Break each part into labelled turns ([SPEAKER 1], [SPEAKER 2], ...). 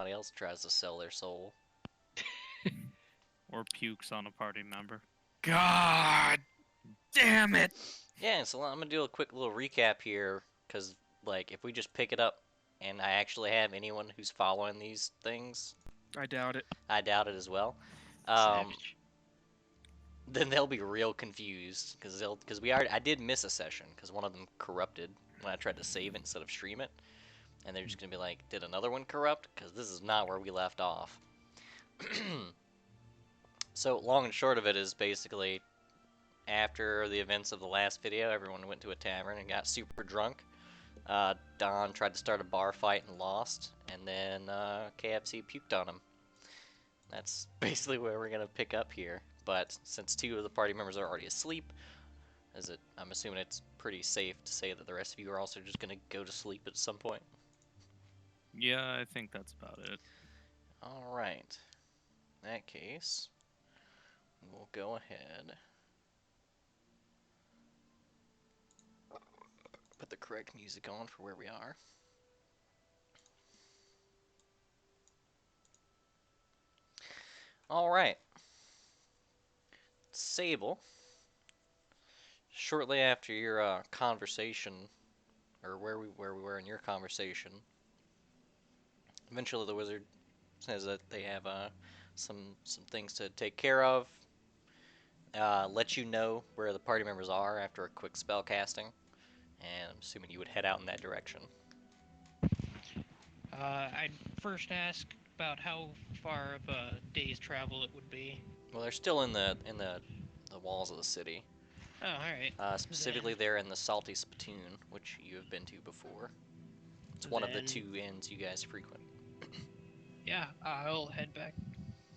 [SPEAKER 1] somebody else tries to sell their soul.
[SPEAKER 2] Or pukes on a party member. God damn it!
[SPEAKER 1] Yeah, so I'm gonna do a quick little recap here, because, like, if we just pick it up and I actually have anyone who's following these things,
[SPEAKER 2] I doubt it.
[SPEAKER 1] I doubt it as well.
[SPEAKER 3] Savage.
[SPEAKER 1] Then they'll be real confused, because I did miss a session because one of them corrupted when I tried to save it instead of stream it, and they're just gonna be like, did another one corrupt? Because this is not where we left off. So long and short of it is basically, after the events of the last video, everyone went to a tavern and got super drunk. Don tried to start a bar fight and lost, and then KFC puked on him. That's basically where we're gonna pick up here. But since 2 of the party members are already asleep, I'm assuming it's pretty safe to say that the rest of you are also just gonna go to sleep at some point.
[SPEAKER 2] Yeah, I think that's about it.
[SPEAKER 1] All right. In that case, we'll go ahead. Put the correct music on for where we are. All right. Sable, shortly after your conversation, or where we were in your conversation, eventually the wizard says that they have some things to take care of. Let you know where the party members are after a quick spell casting, and I'm assuming you would head out in that direction.
[SPEAKER 4] I'd first ask about how far of a day's travel it would be.
[SPEAKER 1] Well, they're still in the walls of the city.
[SPEAKER 4] Oh, alright.
[SPEAKER 1] Specifically, they're in the Salty Spittoon, which you have been to before. It's one of the 2 inns you guys frequent.
[SPEAKER 4] Yeah, I'll head back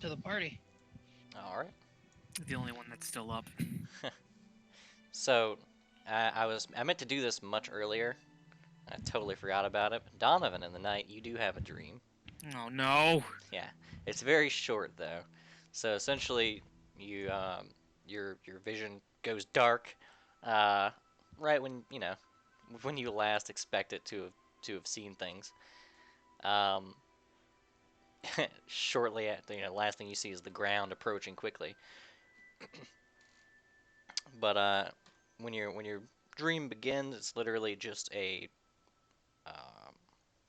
[SPEAKER 4] to the party.
[SPEAKER 1] All right.
[SPEAKER 2] The only one that's still up.
[SPEAKER 1] So, I meant to do this much earlier. I totally forgot about it. Donovan, in the night, you do have a dream.
[SPEAKER 2] Oh no!
[SPEAKER 1] Yeah, it's very short though. So essentially, your vision goes dark, right when you last expect it to have seen things. Shortly after, last thing you see is the ground approaching quickly. But when your dream begins, it's literally just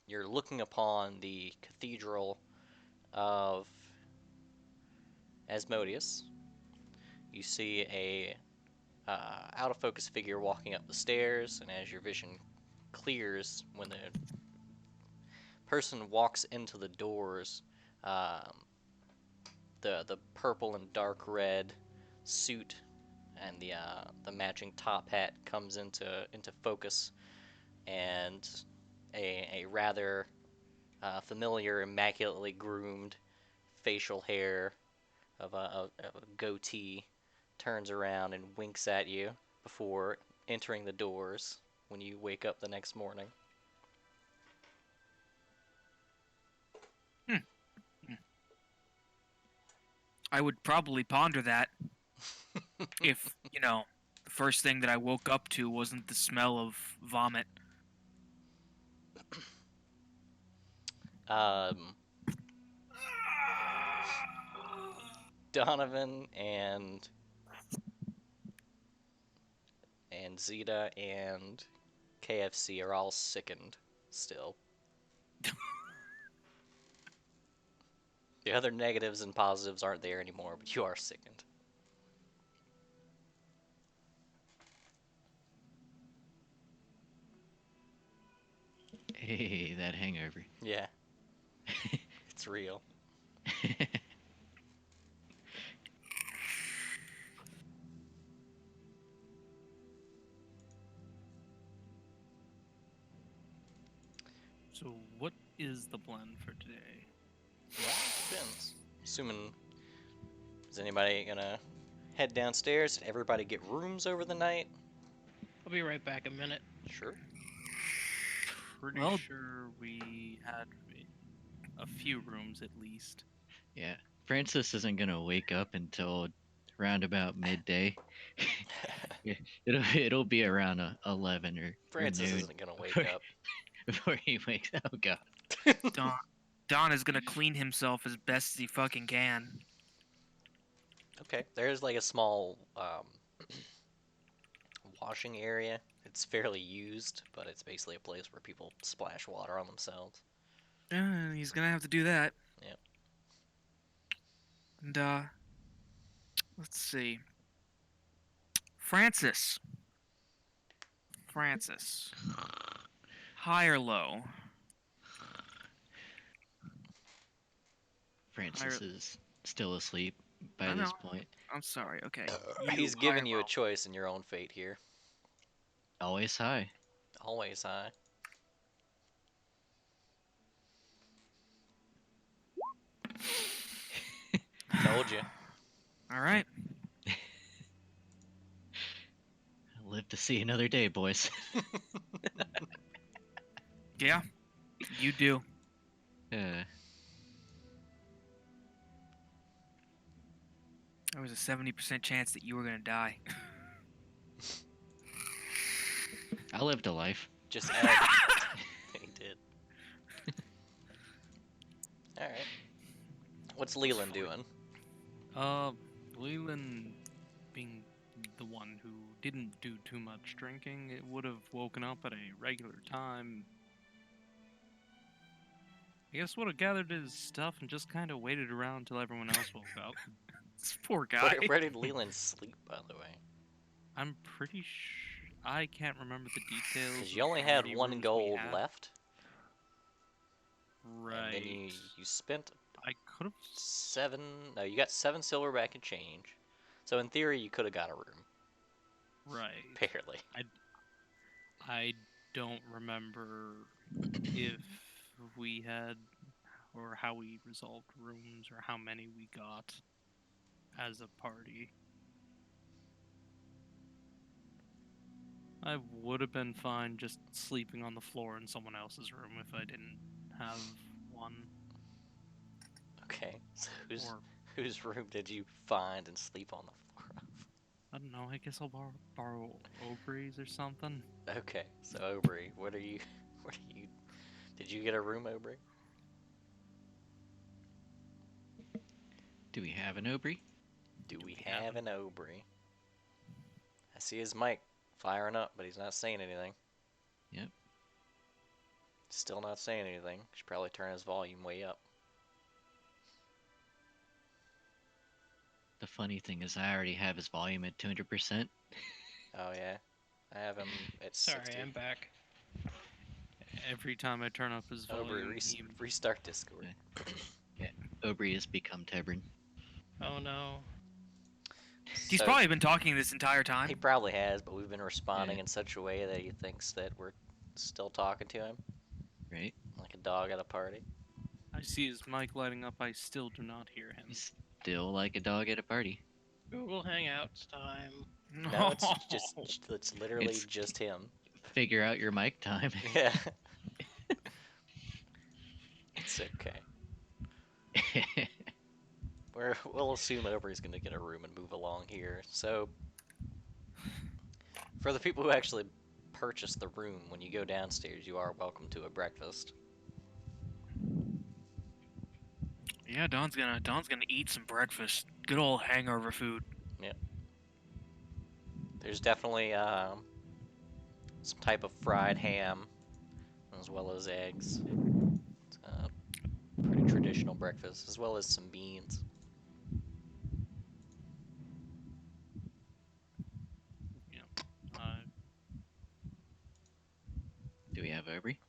[SPEAKER 1] you're looking upon the cathedral of Asmodeus. You see a out of focus figure walking up the stairs, and as your vision clears, when the person walks into the doors, the purple and dark red suit and the matching top hat comes into focus, and a rather familiar, immaculately groomed facial hair of a goatee turns around and winks at you before entering the doors when you wake up the next morning.
[SPEAKER 2] I would probably ponder that if, the first thing that I woke up to wasn't the smell of vomit.
[SPEAKER 1] Donovan and Zeta and KFC are all sickened still. The other negatives and positives aren't there anymore, but you are sickened.
[SPEAKER 3] Hey, that hangover.
[SPEAKER 1] Yeah. It's real.
[SPEAKER 2] So what is the plan for today?
[SPEAKER 1] Well, it depends. Assuming, is anybody gonna head downstairs? Did everybody get rooms over the night?
[SPEAKER 4] I'll be right back a minute.
[SPEAKER 1] Sure.
[SPEAKER 2] Pretty sure we had a few rooms at least.
[SPEAKER 3] Yeah, Francis isn't gonna wake up until around about midday. It'll be around 11 or
[SPEAKER 1] Francis
[SPEAKER 3] noon
[SPEAKER 1] isn't gonna wake up.
[SPEAKER 3] before he wakes up. Oh God.
[SPEAKER 2] Don, Don is gonna clean himself as best as he fucking can.
[SPEAKER 1] Okay, there's like a small washing area. It's fairly used, but it's basically a place where people splash water on themselves.
[SPEAKER 2] Yeah, he's gonna have to do that.
[SPEAKER 1] Yep.
[SPEAKER 2] And let's see. Francis. High or low?
[SPEAKER 3] Francis is still asleep by
[SPEAKER 2] I
[SPEAKER 3] this
[SPEAKER 2] know.
[SPEAKER 3] point.
[SPEAKER 2] I'm sorry. Okay.
[SPEAKER 1] He's
[SPEAKER 2] high
[SPEAKER 1] giving
[SPEAKER 2] or
[SPEAKER 1] you a
[SPEAKER 2] low?
[SPEAKER 1] choice in your own fate here.
[SPEAKER 3] Always high.
[SPEAKER 1] Always high. Told you.
[SPEAKER 2] All right.
[SPEAKER 3] Live to see another day, boys.
[SPEAKER 2] Yeah. You do.
[SPEAKER 3] Uh,
[SPEAKER 2] There was a 70% chance that you were gonna die.
[SPEAKER 3] I lived a life.
[SPEAKER 1] Just add. He did. Alright. What's Leland doing?
[SPEAKER 5] Leland, being the one who didn't do too much drinking, it would have woken up at a regular time. I guess would have gathered his stuff and just kind of waited around until everyone else woke up.
[SPEAKER 2] This poor guy.
[SPEAKER 1] Where did Leland sleep, by the way?
[SPEAKER 5] I'm pretty sure I can't remember the details.
[SPEAKER 1] Because
[SPEAKER 5] of
[SPEAKER 1] you only
[SPEAKER 5] how
[SPEAKER 1] had
[SPEAKER 5] many
[SPEAKER 1] one
[SPEAKER 5] rooms we
[SPEAKER 1] gold
[SPEAKER 5] had.
[SPEAKER 1] left.
[SPEAKER 5] Right.
[SPEAKER 1] And then you spent
[SPEAKER 5] I could have.
[SPEAKER 1] 7. No, you got 7 silverback and change. So in theory, you could have got a room.
[SPEAKER 5] Right.
[SPEAKER 1] Barely.
[SPEAKER 5] I don't remember if we had or how we resolved rooms or how many we got as a party. I would have been fine just sleeping on the floor in someone else's room if I didn't have one.
[SPEAKER 1] Okay. So
[SPEAKER 5] Or
[SPEAKER 1] whose room did you find and sleep on the floor of?
[SPEAKER 5] I don't know. I guess I'll borrow Aubrey's or something.
[SPEAKER 1] Okay. So Aubrey, what are you? Did you get a room, Aubrey?
[SPEAKER 3] Do we have an Aubrey?
[SPEAKER 1] Do we have an Aubrey? I see his mic firing up, but he's not saying anything.
[SPEAKER 3] Yep.
[SPEAKER 1] Still not saying anything. Should probably turn his volume way up.
[SPEAKER 3] The funny thing is, I already have his volume at 200%.
[SPEAKER 1] Oh yeah, I have him at
[SPEAKER 4] Sorry,
[SPEAKER 1] 60.
[SPEAKER 4] I'm back.
[SPEAKER 5] Every time I turn up his
[SPEAKER 1] Aubrey,
[SPEAKER 5] volume,
[SPEAKER 1] restart Discord.
[SPEAKER 3] Aubrey has become Tebrin.
[SPEAKER 4] Oh no.
[SPEAKER 2] He's
[SPEAKER 1] So,
[SPEAKER 2] probably been talking this entire time.
[SPEAKER 1] He probably has, but we've been responding
[SPEAKER 3] Yeah.
[SPEAKER 1] in such a way that he thinks that we're still talking to him,
[SPEAKER 3] Right?
[SPEAKER 1] like a dog at a party.
[SPEAKER 5] I see his mic lighting up. I still do not hear him.
[SPEAKER 3] He's still like a dog at a party.
[SPEAKER 4] Google Hangouts time.
[SPEAKER 1] No, it's literally
[SPEAKER 3] It's-
[SPEAKER 1] just him.
[SPEAKER 3] Figure out your mic time.
[SPEAKER 1] Yeah. It's okay. We'll assume Aubrey's gonna get a room and move along here. So, for the people who actually purchase the room, when you go downstairs, you are welcome to a breakfast.
[SPEAKER 2] Yeah, Don's gonna eat some breakfast. Good old hangover food.
[SPEAKER 1] There's definitely some type of fried ham, as well as eggs. It's a pretty traditional breakfast, as well as some beans.
[SPEAKER 3] Do we have Aubrey?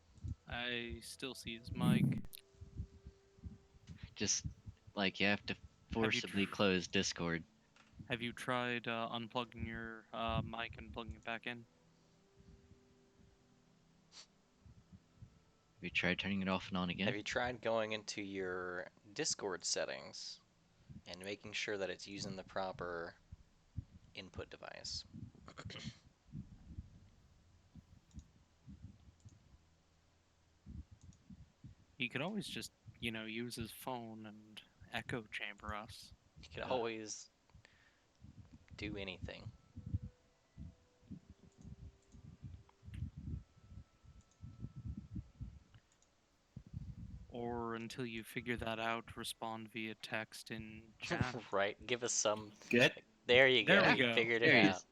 [SPEAKER 5] I still see his mic.
[SPEAKER 3] Just like you have to forcibly close Discord.
[SPEAKER 5] Have you tried unplugging your mic and plugging it back in?
[SPEAKER 3] We tried turning it off and on again.
[SPEAKER 1] Have you tried going into your Discord settings and making sure that it's using the proper input device?
[SPEAKER 5] He could always just, use his phone and echo chamber us.
[SPEAKER 1] You can always do anything.
[SPEAKER 5] or until you figure that out, respond via text in chat.
[SPEAKER 1] Right. Give us some.
[SPEAKER 6] Good.
[SPEAKER 1] There you go.
[SPEAKER 5] There we
[SPEAKER 1] You
[SPEAKER 5] go.
[SPEAKER 1] figured
[SPEAKER 3] There
[SPEAKER 1] it
[SPEAKER 3] he
[SPEAKER 1] out.
[SPEAKER 3] is.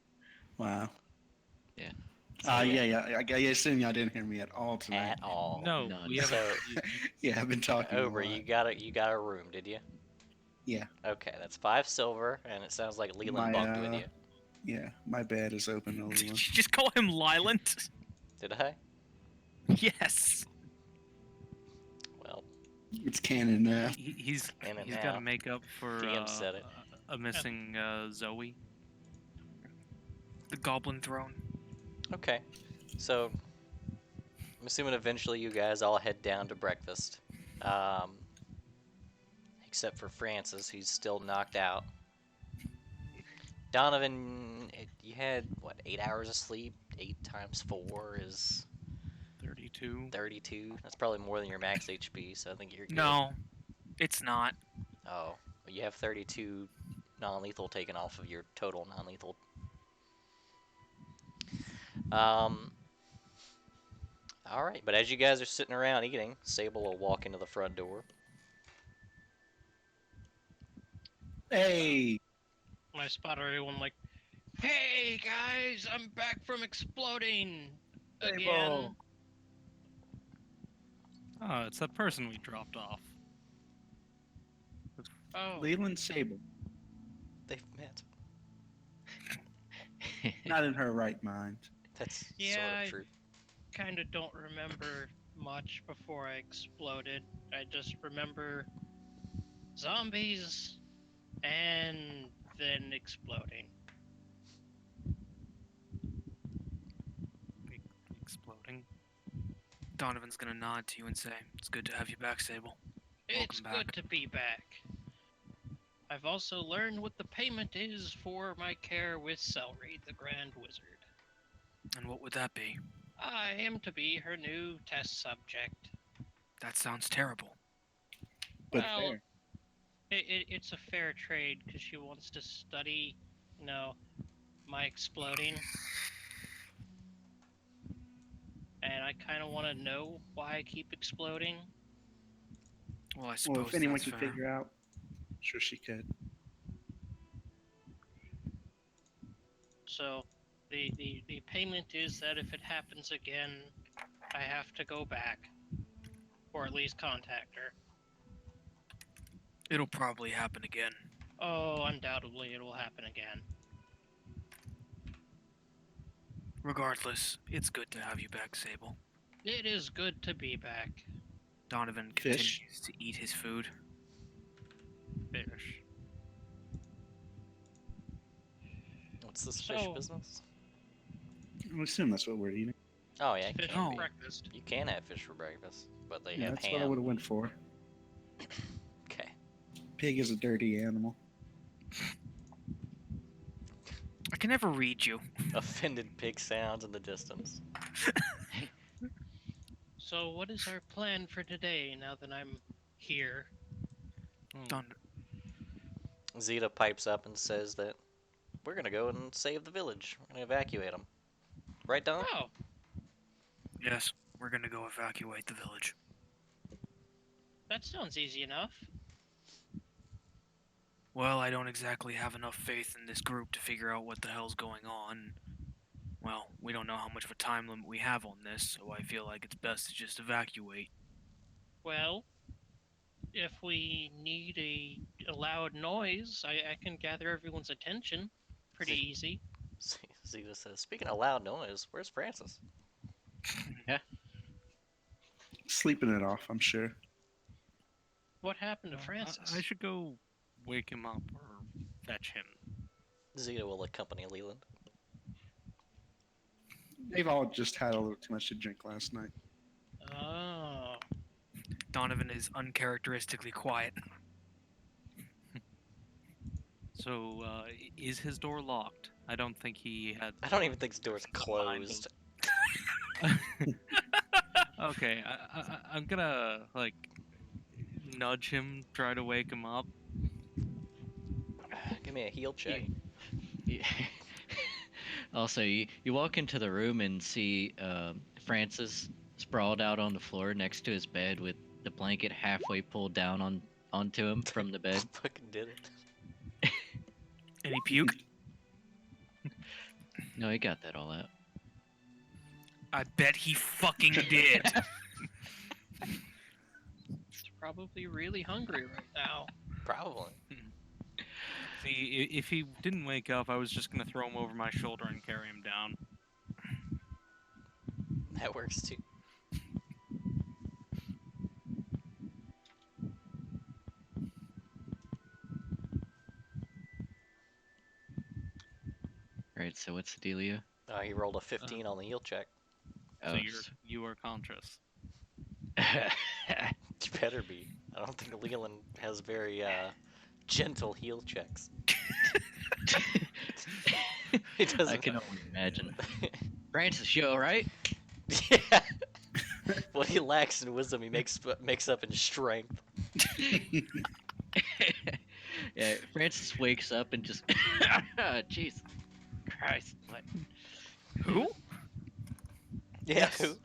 [SPEAKER 6] Wow.
[SPEAKER 3] Yeah.
[SPEAKER 1] So,
[SPEAKER 6] Yeah. I assume y'all didn't hear me at all tonight.
[SPEAKER 1] At all.
[SPEAKER 5] No,
[SPEAKER 3] None.
[SPEAKER 5] we haven't.
[SPEAKER 1] So,
[SPEAKER 6] Yeah, I've been talking a
[SPEAKER 1] Ober,
[SPEAKER 6] lot.
[SPEAKER 1] you got a room, did you?
[SPEAKER 6] Yeah.
[SPEAKER 1] Okay, that's 5 silver, and it sounds like Leland
[SPEAKER 6] My,
[SPEAKER 1] bunked with you.
[SPEAKER 6] Yeah, my bed is open to
[SPEAKER 2] Did you
[SPEAKER 6] Leland.
[SPEAKER 2] just call him Lylant?
[SPEAKER 1] Did I?
[SPEAKER 2] Yes.
[SPEAKER 1] Well,
[SPEAKER 6] It's canon now.
[SPEAKER 5] He's
[SPEAKER 1] In and
[SPEAKER 5] got to
[SPEAKER 1] out.
[SPEAKER 5] make up for
[SPEAKER 1] DM said it.
[SPEAKER 5] a missing Zoe.
[SPEAKER 2] The Goblin Throne.
[SPEAKER 1] okay. So, I'm assuming eventually you guys all head down to breakfast. Except for Francis, who's still knocked out. Donovan, you had, what, 8 hours of sleep? 8 times 4 is
[SPEAKER 5] 32.
[SPEAKER 1] 32. That's probably more than your max HP, so I think you're good.
[SPEAKER 2] No, it's not.
[SPEAKER 1] Oh, well, you have 32 non-lethal taken off of your total non-lethal. Alright, but as you guys are sitting around eating, Sable will walk into the front door.
[SPEAKER 6] Hey,
[SPEAKER 4] I spot everyone like, hey guys, I'm back from exploding again.
[SPEAKER 6] Sable.
[SPEAKER 5] Oh, it's that person we dropped off.
[SPEAKER 4] Oh,
[SPEAKER 6] Leland Sable.
[SPEAKER 1] They've met.
[SPEAKER 6] Not in her right mind.
[SPEAKER 1] That's
[SPEAKER 4] Yeah,
[SPEAKER 1] sort
[SPEAKER 4] I-
[SPEAKER 1] of true.
[SPEAKER 4] kind of don't remember much before I exploded. I just remember zombies and then exploding.
[SPEAKER 5] Exploding.
[SPEAKER 2] Donovan's gonna nod to you and say, "It's good to have you back, Sable."
[SPEAKER 4] It's
[SPEAKER 2] Welcome
[SPEAKER 4] good
[SPEAKER 2] back.
[SPEAKER 4] to be back. I've also learned what the payment is for my care with Celery, the Grand Wizard.
[SPEAKER 2] And what would that be?
[SPEAKER 4] I am to be her new test subject.
[SPEAKER 2] That sounds terrible.
[SPEAKER 6] But
[SPEAKER 4] Well,
[SPEAKER 6] fair.
[SPEAKER 4] It's a fair trade because she wants to study, my exploding. And I kind of want to know why I keep exploding.
[SPEAKER 2] Well, I suppose
[SPEAKER 6] Well, if anyone
[SPEAKER 2] that's
[SPEAKER 6] can
[SPEAKER 2] fair.
[SPEAKER 6] figure out, sure she could.
[SPEAKER 4] So, the payment is that if it happens again, I have to go back. Or at least contact her.
[SPEAKER 2] It'll probably happen again.
[SPEAKER 4] Oh, undoubtedly it will happen again.
[SPEAKER 2] Regardless, it's good to have you back, Sable.
[SPEAKER 4] It is good to be back.
[SPEAKER 2] Donovan
[SPEAKER 6] Fish.
[SPEAKER 2] continues to eat his food.
[SPEAKER 4] Fish.
[SPEAKER 1] What's this fish
[SPEAKER 4] So-
[SPEAKER 1] business?
[SPEAKER 6] I assume that's what we're eating.
[SPEAKER 1] Oh yeah,
[SPEAKER 4] Fish
[SPEAKER 2] Oh.
[SPEAKER 4] for breakfast.
[SPEAKER 1] you can have fish for breakfast, but they
[SPEAKER 6] Yeah,
[SPEAKER 1] have
[SPEAKER 6] that's what I
[SPEAKER 1] ham.
[SPEAKER 6] would have went for.
[SPEAKER 1] Okay.
[SPEAKER 6] Pig is a dirty animal.
[SPEAKER 2] I can never read you.
[SPEAKER 1] Offended pig sounds in the distance.
[SPEAKER 4] So, what is our plan for today now that I'm here?
[SPEAKER 2] Don-
[SPEAKER 1] Zeta pipes up and says that we're gonna go and save the village. We're gonna evacuate them. Right, Don?
[SPEAKER 4] Oh,
[SPEAKER 2] Yes, we're gonna go evacuate the village.
[SPEAKER 4] that sounds easy enough.
[SPEAKER 2] Well, I don't exactly have enough faith in this group to figure out what the hell's going on. Well, we don't know how much of a time limit we have on this, so I feel like it's best to just evacuate.
[SPEAKER 4] Well, if we need a loud noise, I can gather everyone's attention. Pretty easy.
[SPEAKER 1] Zeta says, speaking of loud noise, where's Francis?
[SPEAKER 6] Sleeping it off, I'm sure.
[SPEAKER 4] What happened to
[SPEAKER 5] I
[SPEAKER 4] Francis?
[SPEAKER 5] should go wake him up or fetch him.
[SPEAKER 1] Zeta will accompany Leland.
[SPEAKER 6] They've all just had a little too much to drink last night.
[SPEAKER 4] Oh.
[SPEAKER 2] Donovan is uncharacteristically quiet.
[SPEAKER 5] So, is his door locked? I don't think he had.
[SPEAKER 1] I don't even think the door's closed.
[SPEAKER 5] Okay, I'm gonna like nudge him, try to wake him up.
[SPEAKER 1] Give me a heal check.
[SPEAKER 3] You- Also, you walk into the room and see Francis sprawled out on the floor next to his bed with the blanket halfway pulled down onto him from the bed.
[SPEAKER 1] Fucking did it.
[SPEAKER 2] Any puke?
[SPEAKER 3] No, he got that all out.
[SPEAKER 2] I bet he fucking did.
[SPEAKER 4] He's probably really hungry right now.
[SPEAKER 1] Probably.
[SPEAKER 5] See, if he didn't wake up, I was just gonna throw him over my shoulder and carry him down.
[SPEAKER 1] That works too.
[SPEAKER 3] Right, so what's the dealio?
[SPEAKER 1] He rolled a 15 on the heal check.
[SPEAKER 5] So
[SPEAKER 3] Oh,
[SPEAKER 5] you are conscious.
[SPEAKER 1] You better be. I don't think Leland has very gentle heal checks. He doesn't.
[SPEAKER 3] I can only imagine. Francis, you alright?
[SPEAKER 1] Yeah. What he lacks in wisdom, he makes up in strength.
[SPEAKER 3] Yeah, Francis wakes up and just... Jesus Christ. What?
[SPEAKER 2] Who?
[SPEAKER 1] Yeah.
[SPEAKER 2] Yes.
[SPEAKER 1] Who?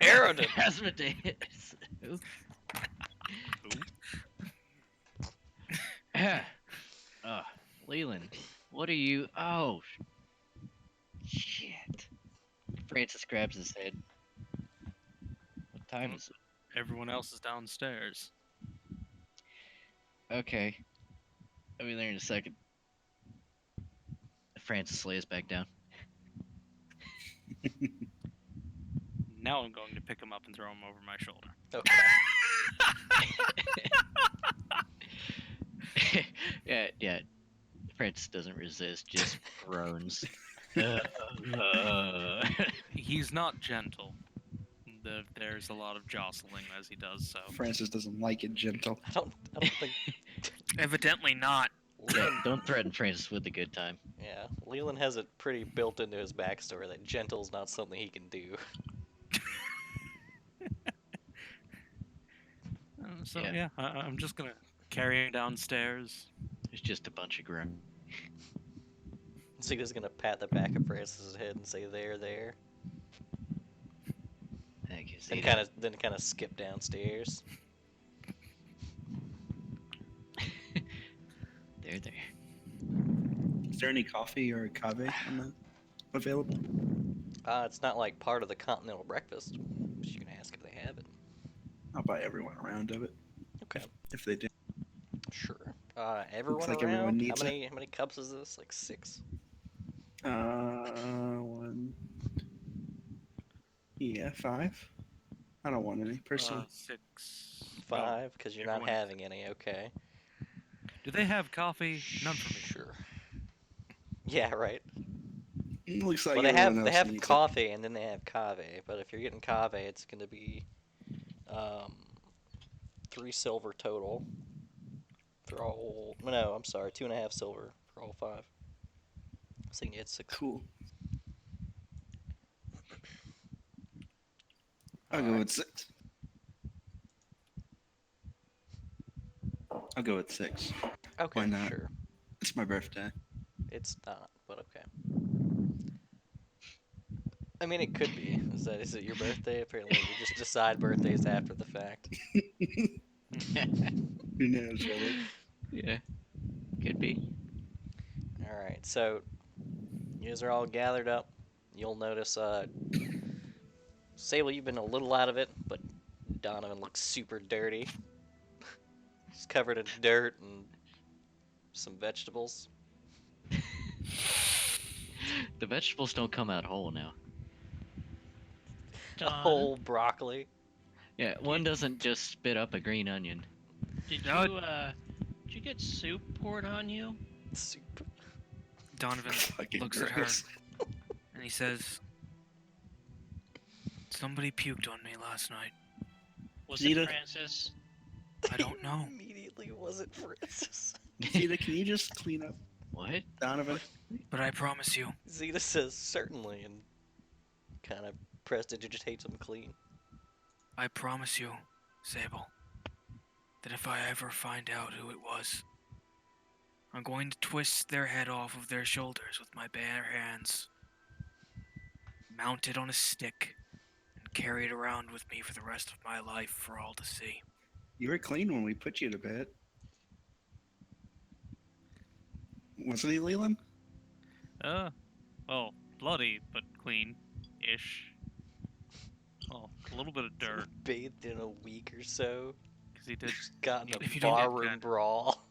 [SPEAKER 1] Aerodin.
[SPEAKER 3] Asmodeus. Who? Oh, Leland, what are you... Oh. Shit. Francis grabs his head. What time is it?
[SPEAKER 5] Everyone else is downstairs.
[SPEAKER 3] Okay. I'll be there in a second. Francis lays back down.
[SPEAKER 5] Now I'm going to pick him up and throw him over my shoulder.
[SPEAKER 1] Okay.
[SPEAKER 3] Yeah. Francis doesn't resist, just groans.
[SPEAKER 5] He's not gentle. There's a lot of jostling as he does so.
[SPEAKER 6] Francis doesn't like it gentle.
[SPEAKER 1] I don't think.
[SPEAKER 2] Evidently not.
[SPEAKER 3] Yeah, don't threaten Francis with a good time.
[SPEAKER 1] Yeah, Leland has it pretty built into his backstory that gentle's not something he can do.
[SPEAKER 5] So
[SPEAKER 3] Yeah.
[SPEAKER 5] yeah, I'm just gonna carry him downstairs.
[SPEAKER 3] It's just a bunch of grunt.
[SPEAKER 1] So he's gonna pat the back of Francis's head and say, "There."
[SPEAKER 3] Thank you.
[SPEAKER 1] And kind of skip downstairs.
[SPEAKER 3] There.
[SPEAKER 6] Is there any coffee or cave on that available?
[SPEAKER 1] It's not like part of the continental breakfast. But you can ask if they have it.
[SPEAKER 6] I'll buy everyone a round of it.
[SPEAKER 1] Okay.
[SPEAKER 6] If they do.
[SPEAKER 1] Sure. Everyone
[SPEAKER 6] like
[SPEAKER 1] around.
[SPEAKER 6] everyone needs
[SPEAKER 1] how many cups is this? Like 6.
[SPEAKER 6] One. Yeah, 5. I don't want any personally.
[SPEAKER 5] 6.
[SPEAKER 1] 5, because you're not
[SPEAKER 5] everyone-
[SPEAKER 1] having any. Okay.
[SPEAKER 5] Do they have coffee? None for me.
[SPEAKER 1] Sure. Yeah. Right.
[SPEAKER 6] Looks like
[SPEAKER 1] Well, they
[SPEAKER 6] everyone else
[SPEAKER 1] have
[SPEAKER 6] needs it.
[SPEAKER 1] coffee and then they have cave. But if you're getting cave, it's going to be 3 silver total for all. No, I'm sorry, 2.5 silver for all 5. So you can get 6.
[SPEAKER 6] Cool. I'll go
[SPEAKER 1] Alright.
[SPEAKER 6] with 6. I'll go with 6.
[SPEAKER 1] Okay,
[SPEAKER 6] Why not?
[SPEAKER 1] sure.
[SPEAKER 6] It's my birthday.
[SPEAKER 1] It's not, but okay. I mean, it could be. Is it your birthday? Apparently, you just decide birthdays after the fact.
[SPEAKER 6] Who knows, really?
[SPEAKER 3] Yeah. Could be.
[SPEAKER 1] Alright, so you guys are all gathered up. You'll notice, Sable, you've been a little out of it, but Donovan looks super dirty. He's covered in dirt and some vegetables.
[SPEAKER 3] The vegetables don't come out whole now.
[SPEAKER 1] A
[SPEAKER 4] Don,
[SPEAKER 1] whole broccoli.
[SPEAKER 3] Yeah, one doesn't just spit up a green onion.
[SPEAKER 4] did
[SPEAKER 2] No.
[SPEAKER 4] did you get soup poured on you?
[SPEAKER 1] Soup.
[SPEAKER 2] Donovan
[SPEAKER 6] Fucking
[SPEAKER 2] looks at her
[SPEAKER 6] gross.
[SPEAKER 2] and he says, "Somebody puked on me last night.
[SPEAKER 4] Was
[SPEAKER 6] Zeta?
[SPEAKER 4] it Francis?
[SPEAKER 2] I don't know."
[SPEAKER 1] Immediately was it Francis.
[SPEAKER 6] Zeta, can you just clean up
[SPEAKER 3] What?
[SPEAKER 6] Donovan?
[SPEAKER 2] But I promise you,
[SPEAKER 1] Zeta says certainly and kind of prestidigitates him clean.
[SPEAKER 2] I promise you, Sable, that if I ever find out who it was, I'm going to twist their head off of their shoulders with my bare hands, mount it on a stick, and carry it around with me for the rest of my life for all to see.
[SPEAKER 6] You were clean when we put you to bed. Wasn't he, Leland?
[SPEAKER 5] Well, bloody, but clean-ish. Well, a little bit of dirt,
[SPEAKER 1] Bathed in a week or so.
[SPEAKER 5] because he did.
[SPEAKER 1] Just got in
[SPEAKER 2] If
[SPEAKER 1] a
[SPEAKER 2] you don't-
[SPEAKER 1] barroom brawl.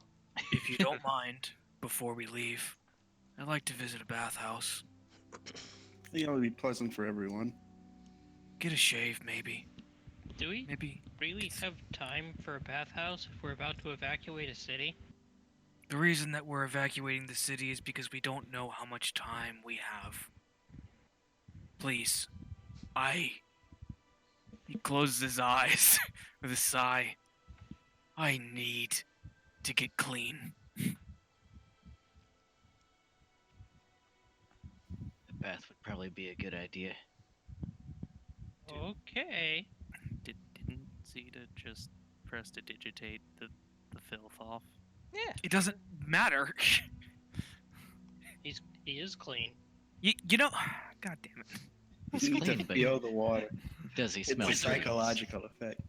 [SPEAKER 2] If you don't mind, before we leave, I'd like to visit a bathhouse.
[SPEAKER 6] You know, it'd be pleasant for everyone.
[SPEAKER 2] Get a shave, maybe.
[SPEAKER 4] Do we
[SPEAKER 2] Maybe.
[SPEAKER 4] really have time for a bathhouse if we're about to evacuate a city?
[SPEAKER 2] The reason that we're evacuating the city is because we don't know how much time we have. Please. He closes his eyes with a sigh. I need to get clean.
[SPEAKER 3] The bath would probably be a good idea.
[SPEAKER 4] Okay.
[SPEAKER 5] Didn't Zeta just prestidigitate the filth off?
[SPEAKER 1] Yeah.
[SPEAKER 2] It doesn't matter.
[SPEAKER 4] He is clean.
[SPEAKER 2] you know, God damn it.
[SPEAKER 3] He's
[SPEAKER 6] You need
[SPEAKER 3] clean,
[SPEAKER 6] to
[SPEAKER 3] but
[SPEAKER 6] feel the water.
[SPEAKER 3] does he
[SPEAKER 6] It's
[SPEAKER 3] smell
[SPEAKER 6] a
[SPEAKER 3] pretty?
[SPEAKER 6] psychological effect.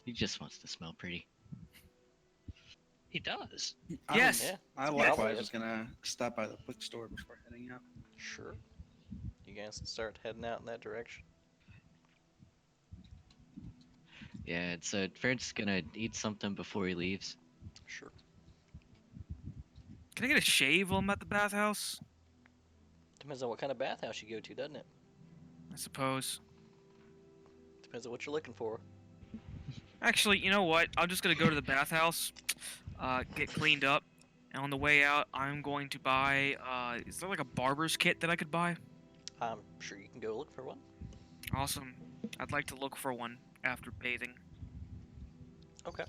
[SPEAKER 3] He just wants to smell pretty.
[SPEAKER 4] He does.
[SPEAKER 2] Yes.
[SPEAKER 1] Yeah.
[SPEAKER 6] I
[SPEAKER 1] Probably
[SPEAKER 6] likewise
[SPEAKER 1] it.
[SPEAKER 6] was gonna stop by the bookstore before heading out.
[SPEAKER 1] Sure. You guys can start heading out in that direction.
[SPEAKER 3] Yeah, so Fred's gonna eat something before he leaves.
[SPEAKER 1] Sure.
[SPEAKER 2] Can I get a shave while I'm at the bathhouse?
[SPEAKER 1] Depends on what kind of bathhouse you go to, doesn't it?
[SPEAKER 2] I suppose.
[SPEAKER 1] Depends on what you're looking for.
[SPEAKER 2] Actually, you know what? I'm just gonna go to the bathhouse, get cleaned up, and on the way out, I'm going to buy. Is there like a barber's kit that I could buy?
[SPEAKER 1] I'm sure you can go look for one.
[SPEAKER 2] Awesome. I'd like to look for one after bathing.
[SPEAKER 1] Okay.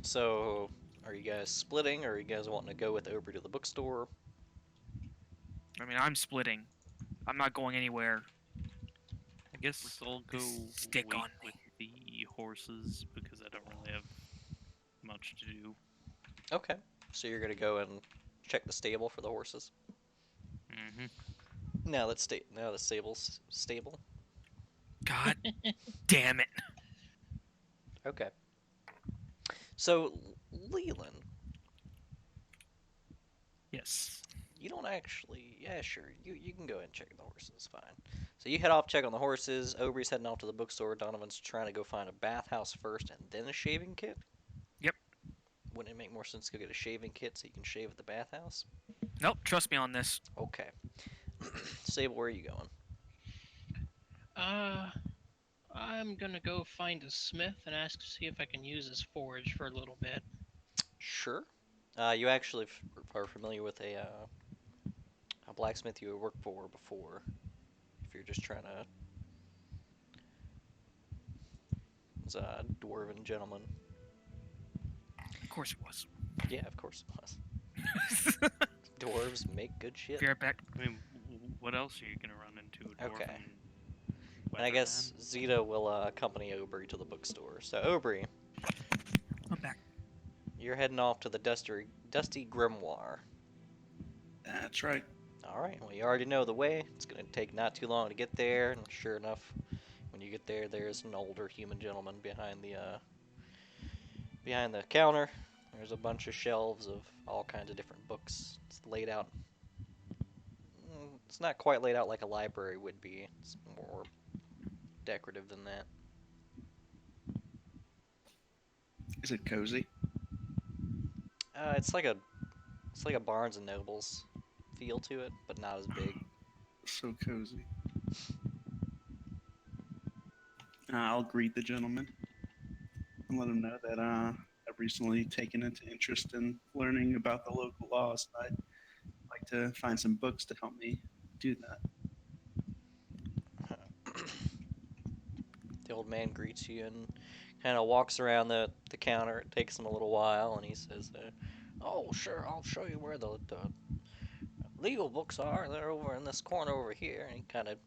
[SPEAKER 1] So, are you guys splitting, or are you guys wanting to go with Oprah to the bookstore?
[SPEAKER 2] I mean, I'm splitting. I'm not going anywhere.
[SPEAKER 5] I guess I'll go
[SPEAKER 2] Stick
[SPEAKER 5] wait
[SPEAKER 2] on me.
[SPEAKER 5] with the horses because I don't really have much to do.
[SPEAKER 1] Okay. So you're gonna go and check the stable for the horses.
[SPEAKER 5] Mm-hmm.
[SPEAKER 1] Now the stable's stable.
[SPEAKER 2] God damn it.
[SPEAKER 1] Okay. So, Leland,
[SPEAKER 5] Yes.
[SPEAKER 1] you don't actually. Yeah, sure. You can go ahead and check the horses. Fine. So you head off, check on the horses. Aubrey's heading off to the bookstore. Donovan's trying to go find a bathhouse first and then a shaving kit.
[SPEAKER 2] Yep.
[SPEAKER 1] Wouldn't it make more sense to go get a shaving kit so you can shave at the bathhouse?
[SPEAKER 2] Nope, trust me on this.
[SPEAKER 1] Okay. Sable, where are you going?
[SPEAKER 4] I'm gonna go find a smith and ask to see if I can use his forge for a little bit.
[SPEAKER 1] Sure. You actually are familiar with a blacksmith you worked for before. If you're just trying to. It's a dwarven gentleman.
[SPEAKER 2] Of course it was.
[SPEAKER 1] Yeah, of course it was. Dwarves make good shit.
[SPEAKER 2] Be right back.
[SPEAKER 5] I mean, what else are you gonna run into? A dwarf
[SPEAKER 1] Okay. And I guess Zeta will accompany Aubrey to the bookstore. So, Aubrey,
[SPEAKER 2] I'm back.
[SPEAKER 1] you're heading off to the Dusty Grimoire.
[SPEAKER 6] That's right.
[SPEAKER 1] Alright, well, you already know the way. It's going to take not too long to get there, and sure enough, when you get there, there's an older human gentleman behind the counter. There's a bunch of shelves of all kinds of different books. It's laid out. It's not quite laid out like a library would be. It's more decorative than that.
[SPEAKER 6] Is it cozy?
[SPEAKER 1] It's like a Barnes and Nobles feel to it, but not as big.
[SPEAKER 6] So cozy. I'll greet the gentleman and let him know that I've recently taken an interest in learning about the local laws. I'd like to find some books to help me do that.
[SPEAKER 1] The old man greets you and kind of walks around the counter. It takes him a little while, and he says, "Oh, sure, I'll show you where the legal books are. They're over in this corner over here." And he kind of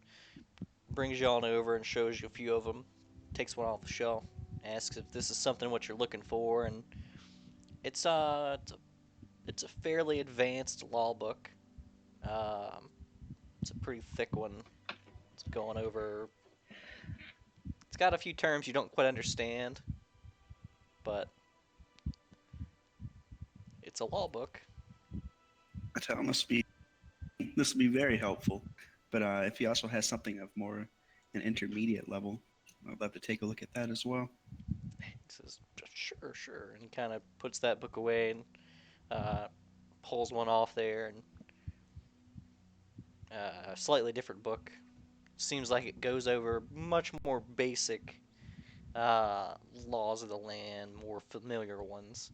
[SPEAKER 1] brings you on over and shows you a few of them. Takes one off the shelf, asks if this is something what you're looking for, and it's a fairly advanced law book. It's a pretty thick one. It's going over It's got a few terms you don't quite understand, but it's a law book.
[SPEAKER 6] I tell him this will be very helpful. But if he also has something of more an intermediate level, I'd love to take a look at that as well.
[SPEAKER 1] He says, sure, sure. And he kind of puts that book away and pulls one off there. And a slightly different book. Seems like it goes over much more basic laws of the land, more familiar ones.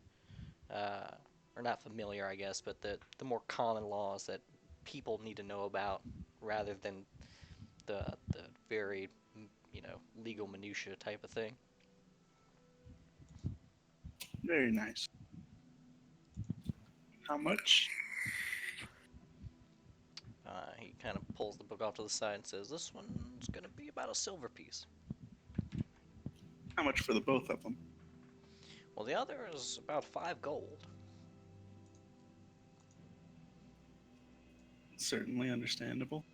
[SPEAKER 1] Or not familiar, I guess, but the more common laws that people need to know about rather than the very, legal minutia type of thing.
[SPEAKER 6] Very nice. How much?
[SPEAKER 1] He kind of pulls the book off to the side and says, "This one's gonna be about a silver piece."
[SPEAKER 6] How much for the both of them?
[SPEAKER 1] Well, the other is about 5 gold.
[SPEAKER 6] Certainly understandable.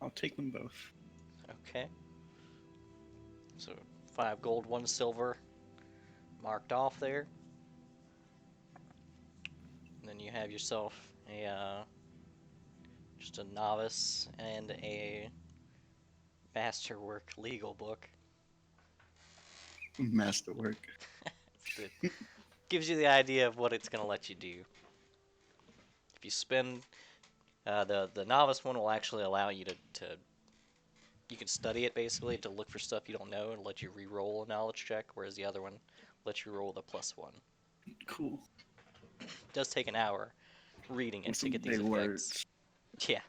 [SPEAKER 6] I'll take them both.
[SPEAKER 1] Okay. So 5 gold, 1 silver, marked off there. And then you have yourself just a novice and a masterwork legal book.
[SPEAKER 6] Masterwork.
[SPEAKER 1] It gives you the idea of what it's going to let you do. If you spend the novice one will actually allow you to you can study it basically to look for stuff you don't know and let you re-roll a knowledge check, whereas the other one lets you roll the +1.
[SPEAKER 6] Cool.
[SPEAKER 1] It does take an hour reading it
[SPEAKER 6] With
[SPEAKER 1] to
[SPEAKER 6] some
[SPEAKER 1] get these
[SPEAKER 6] big
[SPEAKER 1] effects.
[SPEAKER 6] words.
[SPEAKER 1] Yeah.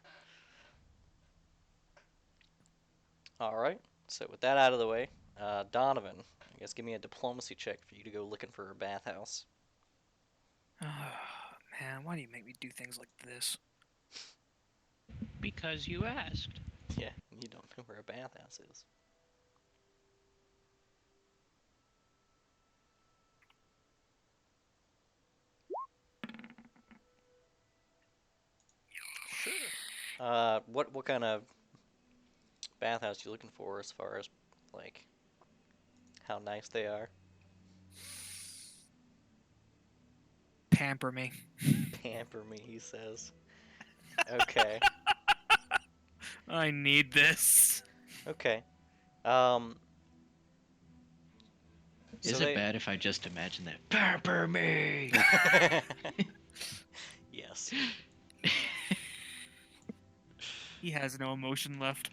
[SPEAKER 1] All right. So with that out of the way, Donovan, I guess give me a diplomacy check for you to go looking for a bathhouse.
[SPEAKER 2] Man, why do you make me do things like this?
[SPEAKER 4] Because you asked.
[SPEAKER 1] Yeah, you don't know where a bathhouse is. Sure. What kind of bathhouse you looking for as far as like how nice they are?
[SPEAKER 2] Pamper me.
[SPEAKER 1] Pamper me, he says. Okay.
[SPEAKER 2] I need this.
[SPEAKER 1] Okay.
[SPEAKER 3] Is
[SPEAKER 1] So
[SPEAKER 3] it bad if I just imagine that? Pamper me!
[SPEAKER 1] Yes.
[SPEAKER 2] He has no emotion left.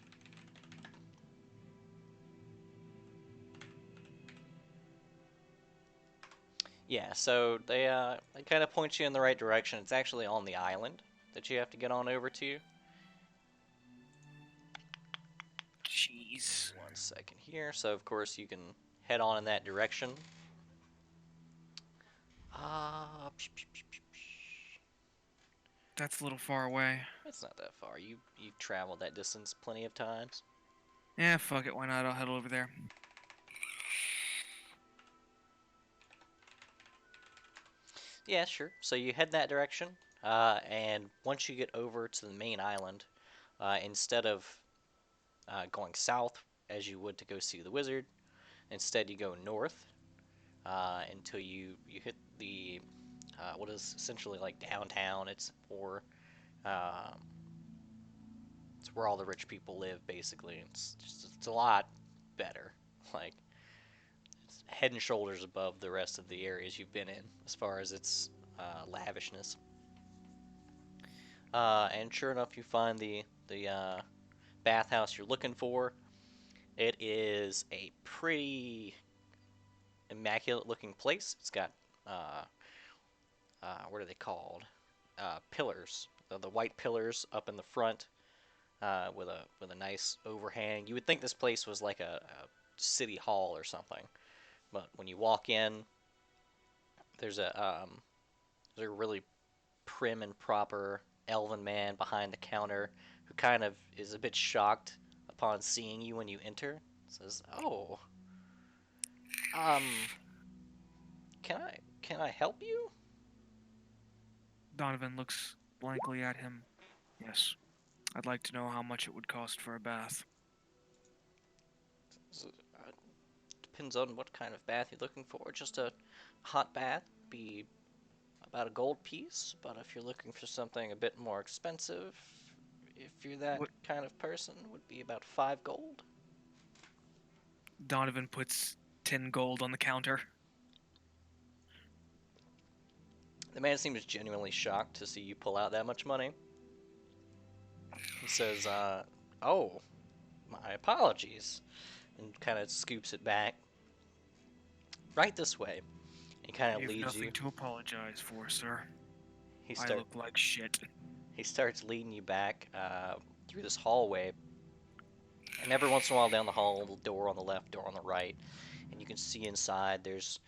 [SPEAKER 1] Yeah, so they kind of point you in the right direction. It's actually on the island that you have to get on over to.
[SPEAKER 2] Jeez.
[SPEAKER 1] 1 second here. So of course you can head on in that direction.
[SPEAKER 2] That's a little far away.
[SPEAKER 1] It's not that far. You've traveled that distance plenty of times.
[SPEAKER 2] Yeah, fuck it. Why not? I'll head over there.
[SPEAKER 1] Yeah, sure. So you head that direction, and once you get over to the main island, instead of going south as you would to go see the wizard, instead you go north until you hit the what is essentially like downtown. It's more it's where all the rich people live basically. It's a lot better. Like it's head and shoulders above the rest of the areas you've been in as far as its lavishness. And sure enough, you find the bathhouse you're looking for. It is a pretty immaculate-looking place. It's got what are they called? Pillars. The white pillars up in the front with a nice overhang. You would think this place was like a city hall or something, but when you walk in, there's a really prim and proper elven man behind the counter who kind of is a bit shocked upon seeing you when you enter. Says, "Oh, um, can I help you?"
[SPEAKER 2] Donovan looks blankly at him. Yes. I'd like to know how much it would cost for a bath.
[SPEAKER 1] depends on what kind of bath you're looking for. Just a hot bath be about a gold piece, but if you're looking for something a bit more expensive, if you're that
[SPEAKER 2] What-
[SPEAKER 1] kind of person, would be about 5 gold.
[SPEAKER 2] Donovan puts 10 gold on the counter.
[SPEAKER 1] The man seems genuinely shocked to see you pull out that much money. He says, oh, my apologies, and kind of scoops it back. Right this way. He kind of
[SPEAKER 2] You have
[SPEAKER 1] leads
[SPEAKER 2] nothing
[SPEAKER 1] you.
[SPEAKER 2] to apologize for, sir.
[SPEAKER 1] He
[SPEAKER 2] I look like shit.
[SPEAKER 1] He starts leading you back through this hallway, and every once in a while down the hall, the door on the left, door on the right, and you can see inside. There's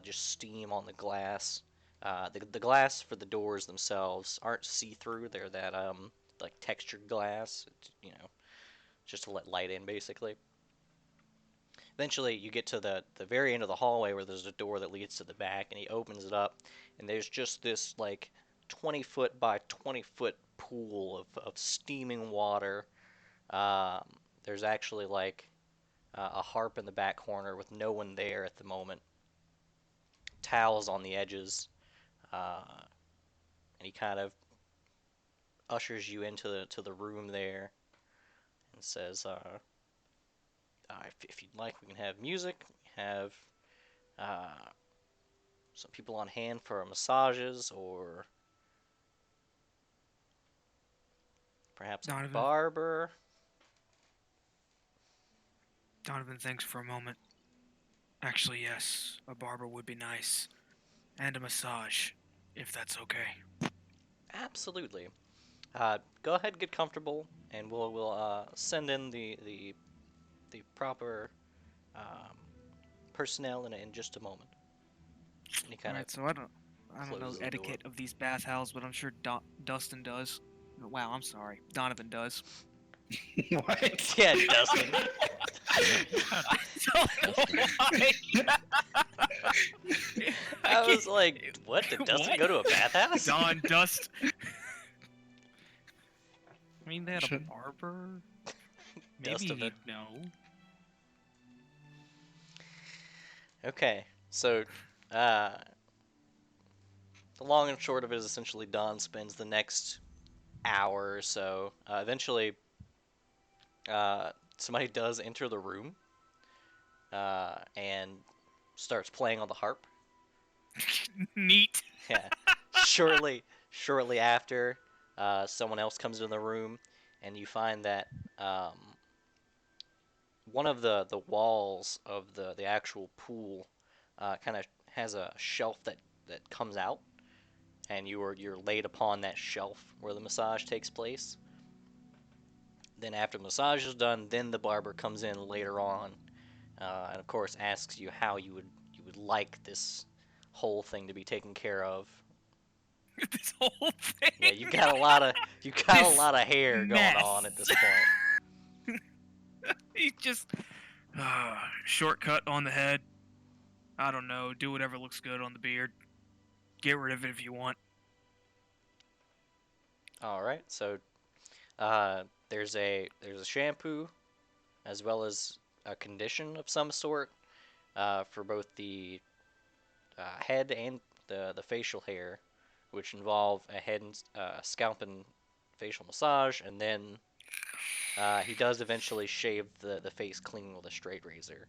[SPEAKER 1] just steam on the glass. The glass for the doors themselves aren't see-through. They're that like textured glass, just to let light in, basically. Eventually, you get to the very end of the hallway where there's a door that leads to the back, and he opens it up, and there's just this like 20-foot by 20-foot pool of steaming water. There's actually like a harp in the back corner with no one there at the moment. Towels on the edges, and he kind of ushers you into the room there and says, if you'd like, we can have music. We have some people on hand for massages, or perhaps a
[SPEAKER 2] Donovan.
[SPEAKER 1] barber.
[SPEAKER 2] Donovan thinks for a moment. Actually, yes, a barber would be nice. And a massage, if that's okay.
[SPEAKER 1] Absolutely. Go ahead, get comfortable, and we'll send in the proper personnel in just a moment. And he kind of
[SPEAKER 2] Alright, so I don't know
[SPEAKER 1] closes the
[SPEAKER 2] etiquette of these bathhouses, but I'm sure Dustin does. Wow, I'm sorry. Donovan does.
[SPEAKER 6] What?
[SPEAKER 1] yeah, Dustin. I was like, what? Did Dustin
[SPEAKER 2] What?
[SPEAKER 1] go to a bathhouse?
[SPEAKER 2] Don Dust.
[SPEAKER 5] I mean, they had a
[SPEAKER 6] Should-
[SPEAKER 5] barber.
[SPEAKER 1] Dust
[SPEAKER 5] Maybe
[SPEAKER 1] of it.
[SPEAKER 5] he'd know.
[SPEAKER 1] Okay, so the long and short of it is essentially Don spends the next hour or so. Eventually, somebody does enter the room and starts playing on the harp.
[SPEAKER 2] Neat.
[SPEAKER 1] Yeah. Shortly after, someone else comes into the room, and you find that one of the walls of the actual pool kind of has a shelf that comes out, and you're laid upon that shelf where the massage takes place. Then after the massage is done, then the barber comes in later on, and of course asks you how you would like this whole thing to be taken care of.
[SPEAKER 2] This whole thing.
[SPEAKER 1] Yeah, you got a lot of hair going
[SPEAKER 2] mess.
[SPEAKER 1] on at this point.
[SPEAKER 2] He's just shortcut on the head. I don't know. Do whatever looks good on the beard. Get rid of it if you want.
[SPEAKER 1] All right, so there's a shampoo, as well as a condition of some sort, for both the head and the facial hair, which involve a head and scalp and facial massage, and then he does eventually shave the face clean with a straight razor.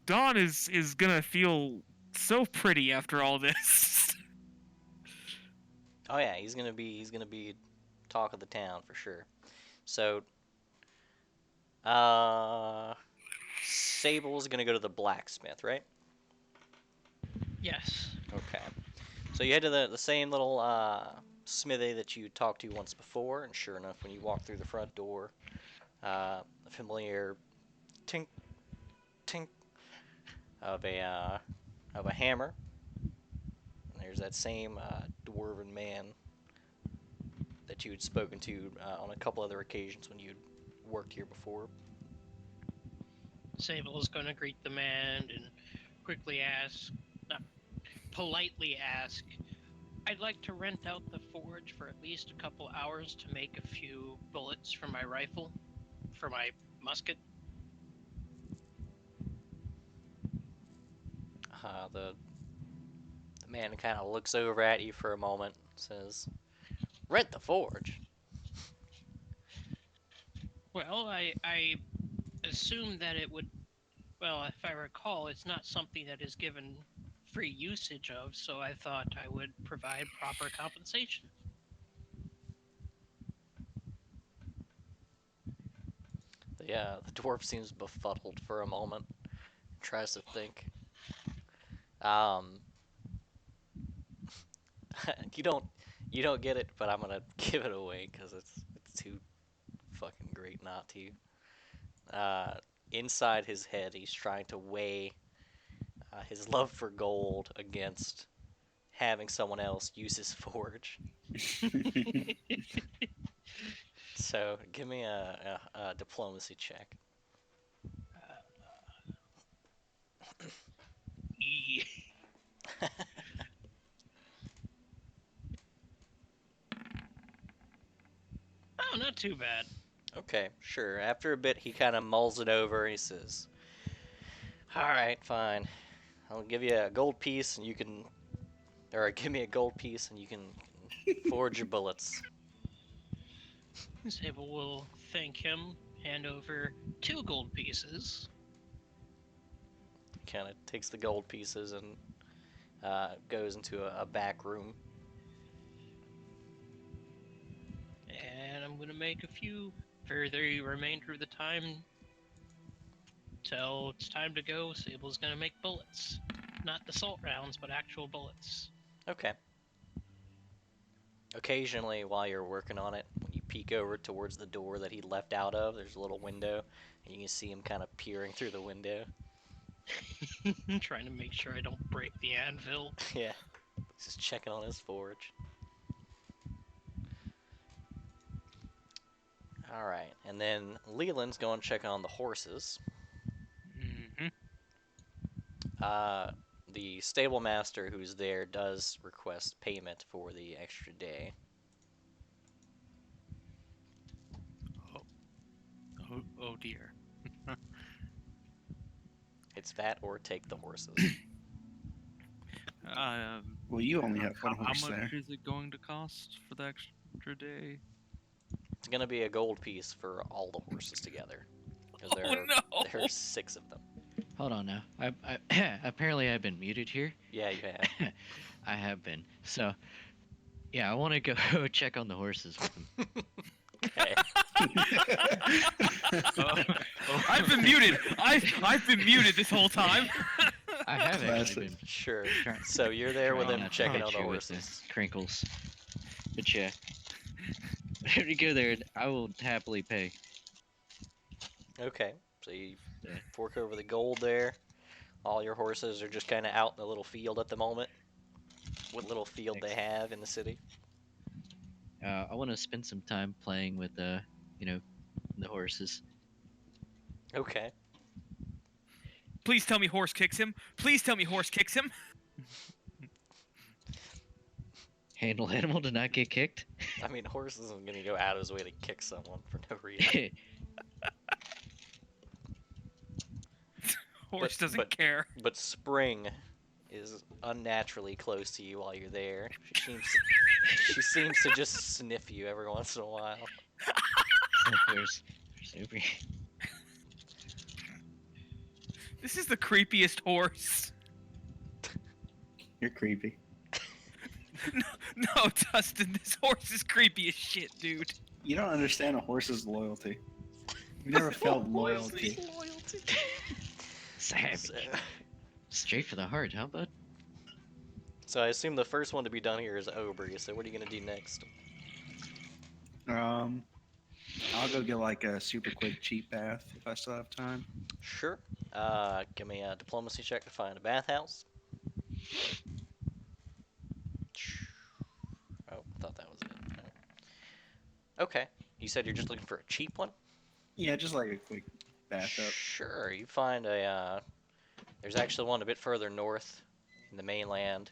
[SPEAKER 2] Dawn is gonna feel so pretty after all this.
[SPEAKER 1] Oh yeah, he's gonna be talk of the town for sure. So, Sable's gonna go to the blacksmith, right?
[SPEAKER 4] Yes.
[SPEAKER 1] Okay. So you head to the same little smithy that you talked to once before, and sure enough, when you walk through the front door, the familiar tink tink of a hammer. And there's that same dwarven man that you had spoken to on a couple other occasions when you'd worked here before.
[SPEAKER 4] Sable is going to greet the man and quickly ask, not politely ask, I'd like to rent out the forge for at least a couple hours to make a few bullets for my rifle, for my musket.
[SPEAKER 1] the man kind of looks over at you for a moment, says, "Rent the forge."
[SPEAKER 4] Well, I assume that it would. Well, if I recall, it's not something that is given free usage of, so I thought I would provide proper compensation.
[SPEAKER 1] The dwarf seems befuddled for a moment, tries to think. Um, you don't get it, but I'm gonna give it away because it's too fucking great not to. Uh, Inside his head, he's trying to weigh his love for gold against having someone else use his forge. So give me a diplomacy check.
[SPEAKER 4] Oh, not too bad.
[SPEAKER 1] Okay, sure. After a bit, he kind of mulls it over and he says, "All right, fine. I'll give you a gold piece and you can, or give me a gold piece and you can forge your bullets."
[SPEAKER 4] Sable will thank him, hand over 2 gold pieces.
[SPEAKER 1] Kind of takes the gold pieces and goes into a back room.
[SPEAKER 4] And I'm gonna make a few for the remainder of the time till it's time to go. Sable's gonna make bullets. Not the salt rounds, but actual bullets.
[SPEAKER 1] Okay. Occasionally, while you're working on it, when you peek over towards the door that he left out of, there's a little window, and you can see him kind of peering through the window.
[SPEAKER 4] Trying to make sure I don't break the anvil.
[SPEAKER 1] Yeah, he's just checking on his forge. All right, and then Leland's going to check on the horses.
[SPEAKER 5] Mm-hmm.
[SPEAKER 1] The stable master who's there does request payment for the extra day.
[SPEAKER 5] Oh dear.
[SPEAKER 1] It's that or take the horses.
[SPEAKER 6] Well, you only have one
[SPEAKER 5] how
[SPEAKER 6] horse
[SPEAKER 5] much
[SPEAKER 6] there.
[SPEAKER 5] is it going to cost for the extra day?
[SPEAKER 1] It's going to be a gold piece for all the horses together. Because there are 6 of them.
[SPEAKER 3] Hold on now. I apparently I've been muted here.
[SPEAKER 1] Yeah, you have.
[SPEAKER 3] I have been. So, yeah, I want to go check on the horses with them.
[SPEAKER 1] Okay.
[SPEAKER 2] I've been muted. I've been muted this whole time.
[SPEAKER 3] I have actually
[SPEAKER 6] Classic.
[SPEAKER 3] been.
[SPEAKER 1] Sure.
[SPEAKER 3] Try-
[SPEAKER 1] So you're there with
[SPEAKER 3] trying
[SPEAKER 1] him
[SPEAKER 3] not to
[SPEAKER 1] checking
[SPEAKER 3] hit
[SPEAKER 1] on the
[SPEAKER 3] you with
[SPEAKER 1] horses.
[SPEAKER 3] crinkles. But yeah, whenever you go there, I will happily pay.
[SPEAKER 1] Okay. So you
[SPEAKER 3] Yeah.
[SPEAKER 1] fork over the gold there. All your horses are just kind of out in the little field at the moment. What little field they have in the city.
[SPEAKER 3] I want to spend some time playing with the horses.
[SPEAKER 1] Okay.
[SPEAKER 2] Please tell me horse kicks him. Please tell me horse kicks him.
[SPEAKER 3] Handle animal to not get kicked.
[SPEAKER 1] I mean, horse isn't going to go out of his way to kick someone for no reason.
[SPEAKER 2] Horse
[SPEAKER 1] But-
[SPEAKER 2] doesn't care.
[SPEAKER 1] But Spring is unnaturally close to you while you're there. She seems to just sniff you every once in a while.
[SPEAKER 3] There's Uber.
[SPEAKER 2] This is the creepiest horse.
[SPEAKER 6] You're creepy.
[SPEAKER 2] No, Dustin, this horse is creepy as shit, dude.
[SPEAKER 6] You don't understand a horse's loyalty. You never felt loyalty.
[SPEAKER 3] Savage.
[SPEAKER 1] So,
[SPEAKER 3] Straight for the heart, huh, bud?
[SPEAKER 1] so I assume the first one to be done here is Aubrey. So what are you going to do next?
[SPEAKER 6] I'll go get like a super quick cheap bath if I still have time.
[SPEAKER 1] Sure. Give me a diplomacy check to find a bathhouse. Oh, I thought that was it. No. Okay. You said you're just looking for a cheap one?
[SPEAKER 6] Yeah, just like a quick bathtub.
[SPEAKER 1] Sure. You find a. There's actually one a bit further north in the mainland.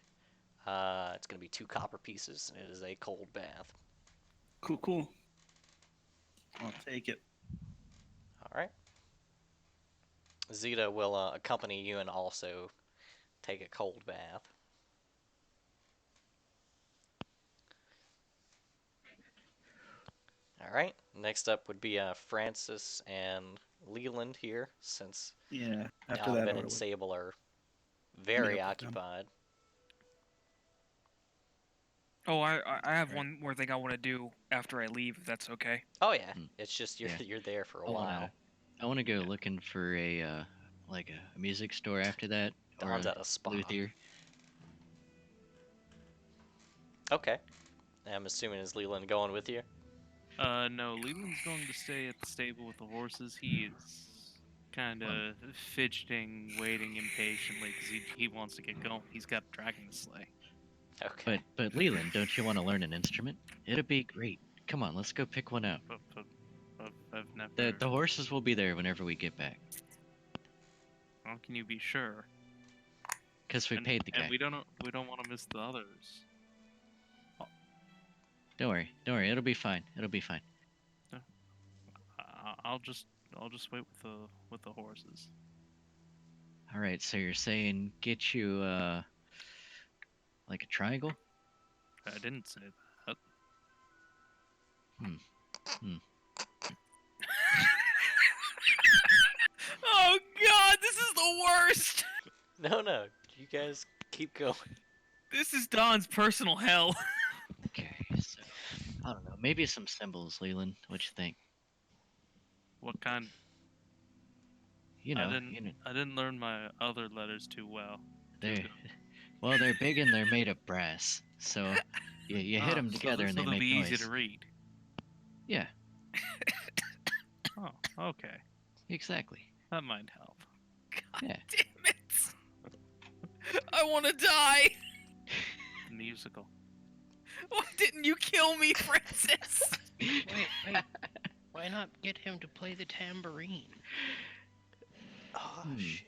[SPEAKER 1] It's going to be 2 copper pieces, and it is a cold bath.
[SPEAKER 6] Cool. I'll take it.
[SPEAKER 1] All right. Zeta will accompany you and also take a cold bath. All right. Next up would be Francis and Leland here, since
[SPEAKER 6] Yeah. After
[SPEAKER 1] Donovan
[SPEAKER 6] that,
[SPEAKER 1] and
[SPEAKER 6] I'll
[SPEAKER 1] Sable are
[SPEAKER 6] meet
[SPEAKER 1] very
[SPEAKER 6] up with them.
[SPEAKER 1] occupied.
[SPEAKER 2] Oh, I have
[SPEAKER 3] Right.
[SPEAKER 2] one more thing I want to do after I leave, if that's okay.
[SPEAKER 1] Oh yeah,
[SPEAKER 3] Hmm.
[SPEAKER 1] it's just you're
[SPEAKER 3] Yeah.
[SPEAKER 1] you're there for a
[SPEAKER 3] I wanna
[SPEAKER 1] while.
[SPEAKER 3] I wanna go looking for a like a music store after that, or
[SPEAKER 1] Don's
[SPEAKER 3] a
[SPEAKER 1] at a spa.
[SPEAKER 3] luthier.
[SPEAKER 1] Okay. I'm assuming is Leland going with you?
[SPEAKER 5] No, Leland's going to stay at the stable with the horses. He is kind of fidgeting, waiting impatiently because he wants to get going. He's got a dragon to slay.
[SPEAKER 1] Okay.
[SPEAKER 3] But Leland, don't you want to learn an instrument? It'll be great. Come on, let's go pick one out.
[SPEAKER 5] But I've never.
[SPEAKER 3] The horses will be there whenever we get back,
[SPEAKER 5] How can you be sure?
[SPEAKER 3] cause we
[SPEAKER 5] and,
[SPEAKER 3] paid the guy.
[SPEAKER 5] and we don't want to miss the others.
[SPEAKER 3] Don't worry, it'll be fine. It'll be fine.
[SPEAKER 5] I'll just wait with the horses.
[SPEAKER 3] All right, so you're saying get you like a triangle?
[SPEAKER 5] I didn't say that.
[SPEAKER 2] Oh God, this is the worst.
[SPEAKER 1] No, you guys keep going.
[SPEAKER 2] This is Don's personal hell.
[SPEAKER 3] Okay, so I don't know, maybe some symbols, Leland. What you think?
[SPEAKER 5] What kind?
[SPEAKER 3] You know, you know,
[SPEAKER 5] I didn't learn my other letters too well.
[SPEAKER 3] they're big and they're made of brass. So you hit them together and
[SPEAKER 5] so
[SPEAKER 3] they
[SPEAKER 5] they'll
[SPEAKER 3] make
[SPEAKER 5] be
[SPEAKER 3] noise.
[SPEAKER 5] easy to read.
[SPEAKER 3] Yeah,
[SPEAKER 5] Oh, okay.
[SPEAKER 3] exactly.
[SPEAKER 5] That might help.
[SPEAKER 3] Yeah.
[SPEAKER 2] Damn it. I want to die.
[SPEAKER 5] Musical.
[SPEAKER 2] Why didn't you kill me, Francis?
[SPEAKER 4] Wait. Why not get him to play the tambourine?
[SPEAKER 1] Oh
[SPEAKER 3] Hmm.
[SPEAKER 1] shit.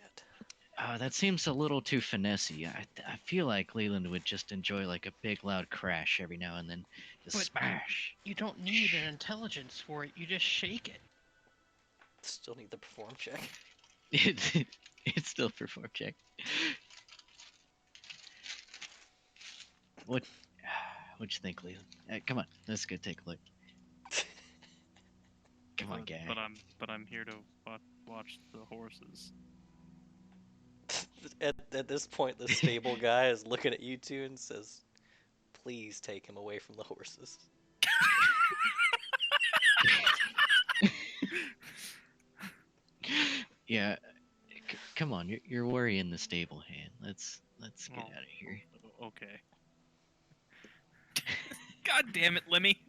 [SPEAKER 3] That seems a little too finessey. I feel like Leland would just enjoy like a big loud crash every now and then. Just
[SPEAKER 4] But
[SPEAKER 3] smash.
[SPEAKER 4] You don't need an intelligence for it. You just shake it.
[SPEAKER 1] Still need the perform check.
[SPEAKER 3] It's still perform check. What you think, Leland? Come on, let's go take a look. Come on, guy.
[SPEAKER 5] But I'm here to watch the horses.
[SPEAKER 1] At this point, the stable guy is looking at you two and says, "Please take him away from the horses."
[SPEAKER 3] Yeah, come on, you're worrying the stable hand. Let's get
[SPEAKER 5] Oh,
[SPEAKER 3] out of here.
[SPEAKER 5] Okay.
[SPEAKER 2] God damn it, Lemmy.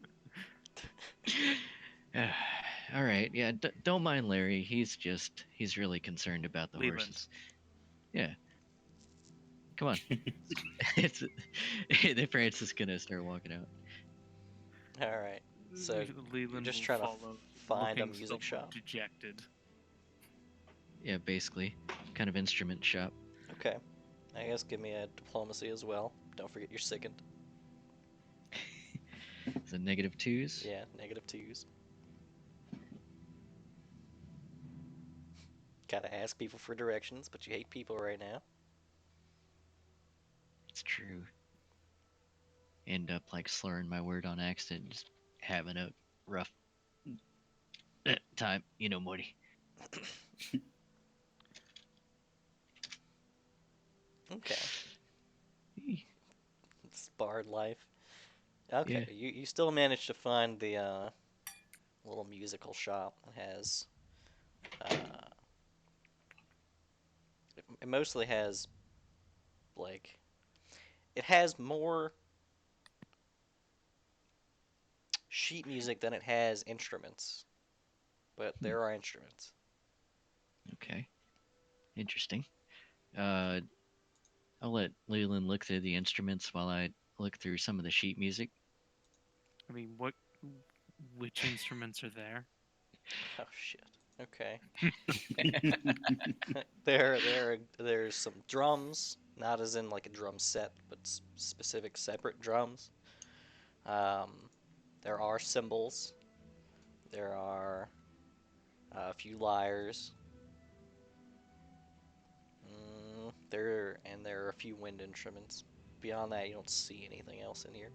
[SPEAKER 3] All right, yeah, don't mind Larry. He's really concerned about the
[SPEAKER 5] Leland.
[SPEAKER 3] horses. Yeah. Come on. It's the Francis gonna start walking out.
[SPEAKER 1] All right. So
[SPEAKER 5] Leland
[SPEAKER 1] just
[SPEAKER 5] will
[SPEAKER 1] trying to
[SPEAKER 5] follow,
[SPEAKER 1] find a
[SPEAKER 5] looking
[SPEAKER 1] music
[SPEAKER 5] somewhat
[SPEAKER 1] shop.
[SPEAKER 5] Dejected.
[SPEAKER 3] Yeah, basically, kind of instrument shop.
[SPEAKER 1] Okay. I guess give me a diplomacy as well. Don't forget you're sickened.
[SPEAKER 3] Is it -2s?
[SPEAKER 1] Yeah, -2s. Gotta ask people for directions, but you hate people right now.
[SPEAKER 3] It's true. End up like slurring my word on accident, just having a rough time, you know, Morty.
[SPEAKER 1] Okay. It's barred life. Okay, you still managed to find the little musical shop that has it mostly has like it has more sheet music than it has instruments, but there are instruments.
[SPEAKER 3] Okay. Interesting. I'll let Leland look through the instruments while I look through some of the sheet music.
[SPEAKER 5] I mean, which instruments are there?
[SPEAKER 1] Oh shit. Okay. There's some drums, not as in like a drum set, but specific separate drums. There are cymbals. There are a few lyres. There are a few wind instruments. Beyond that, you don't see anything else in here.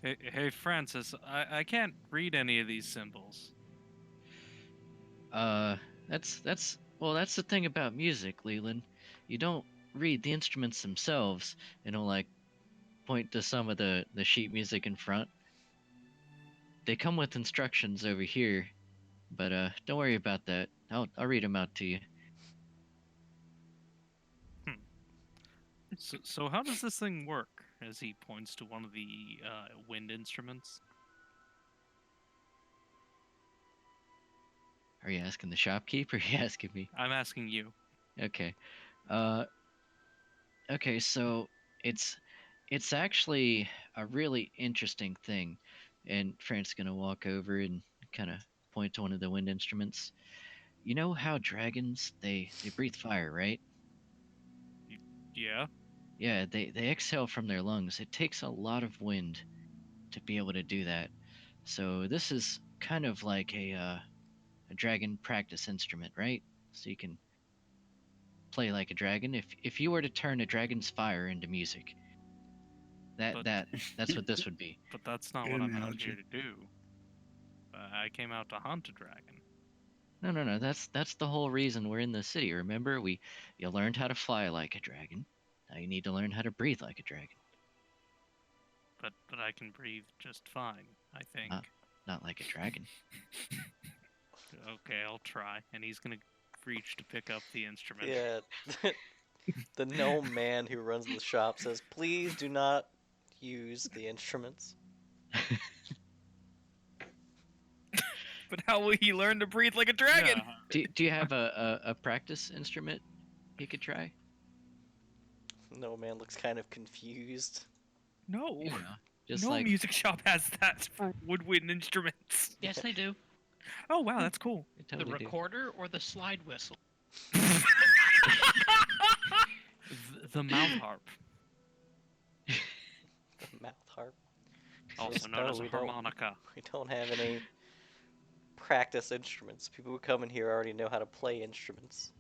[SPEAKER 5] Hey, Francis, I can't read any of these symbols.
[SPEAKER 3] That's well, that's the thing about music, Leland. You don't read the instruments themselves, and don't like point to some of the sheet music in front. They come with instructions over here, but don't worry about that. I'll read them out to you.
[SPEAKER 5] So how does this thing work? As he points to one of the wind instruments.
[SPEAKER 3] Are you asking the shopkeep or are you asking me?
[SPEAKER 5] I'm asking you.
[SPEAKER 3] Okay. Uh, okay, so it's actually a really interesting thing, and Frank's gonna walk over and kind of point to one of the wind instruments. You know how dragons they breathe fire, right?
[SPEAKER 5] Yeah.
[SPEAKER 3] Yeah, they exhale from their lungs. It takes a lot of wind to be able to do that. So this is kind of like a dragon practice instrument, right? So you can play like a dragon. If you were to turn a dragon's fire into music,
[SPEAKER 5] But-
[SPEAKER 3] that's what this would be.
[SPEAKER 5] But that's not
[SPEAKER 6] Good
[SPEAKER 5] what I'm out
[SPEAKER 6] analogy.
[SPEAKER 5] here to do. I came out to hunt a dragon.
[SPEAKER 3] No. That's the whole reason we're in the city. Remember, you learned how to fly like a dragon. Now you need to learn how to breathe like a dragon.
[SPEAKER 5] But I can breathe just fine, I think.
[SPEAKER 3] Not like a dragon.
[SPEAKER 5] Okay, I'll try. And he's gonna reach to pick up the instrument.
[SPEAKER 1] Yeah. The gnome man who runs the shop says, "Please do not use the instruments."
[SPEAKER 2] But how will he learn to breathe like a dragon?
[SPEAKER 5] Yeah,
[SPEAKER 3] Do you have a practice instrument he could try?
[SPEAKER 1] No man looks kind of confused.
[SPEAKER 2] No.
[SPEAKER 3] You know, just
[SPEAKER 2] No
[SPEAKER 3] like
[SPEAKER 2] music shop has that for woodwind instruments.
[SPEAKER 4] Yes, they do.
[SPEAKER 2] Oh wow, that's cool.
[SPEAKER 3] they
[SPEAKER 4] The
[SPEAKER 3] totally do.
[SPEAKER 4] recorder or the slide whistle.
[SPEAKER 5] the mouth harp,
[SPEAKER 1] The mouth harp.
[SPEAKER 5] also
[SPEAKER 1] Just
[SPEAKER 5] known
[SPEAKER 1] no,
[SPEAKER 5] as a
[SPEAKER 1] we don't-
[SPEAKER 5] harmonica.
[SPEAKER 1] We don't have any practice instruments. People who come in here already know how to play instruments.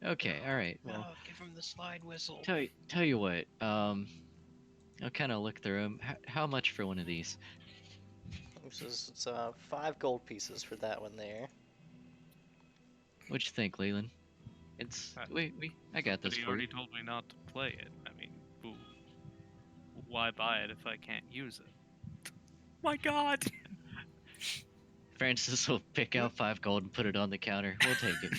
[SPEAKER 3] Okay, all right. Well,
[SPEAKER 4] Oh, give him the slide whistle.
[SPEAKER 3] tell you what. I'll kind of look through them. How much for one of these?
[SPEAKER 1] It's 5 gold pieces for that one there.
[SPEAKER 3] What you think, Leland? It's I got
[SPEAKER 5] But
[SPEAKER 3] this
[SPEAKER 5] he
[SPEAKER 3] for
[SPEAKER 5] already
[SPEAKER 3] you.
[SPEAKER 5] told me not to play it. I mean, why buy it if I can't use it?
[SPEAKER 2] My God.
[SPEAKER 3] Francis will pick out 5 gold and put it on the counter. We'll take it.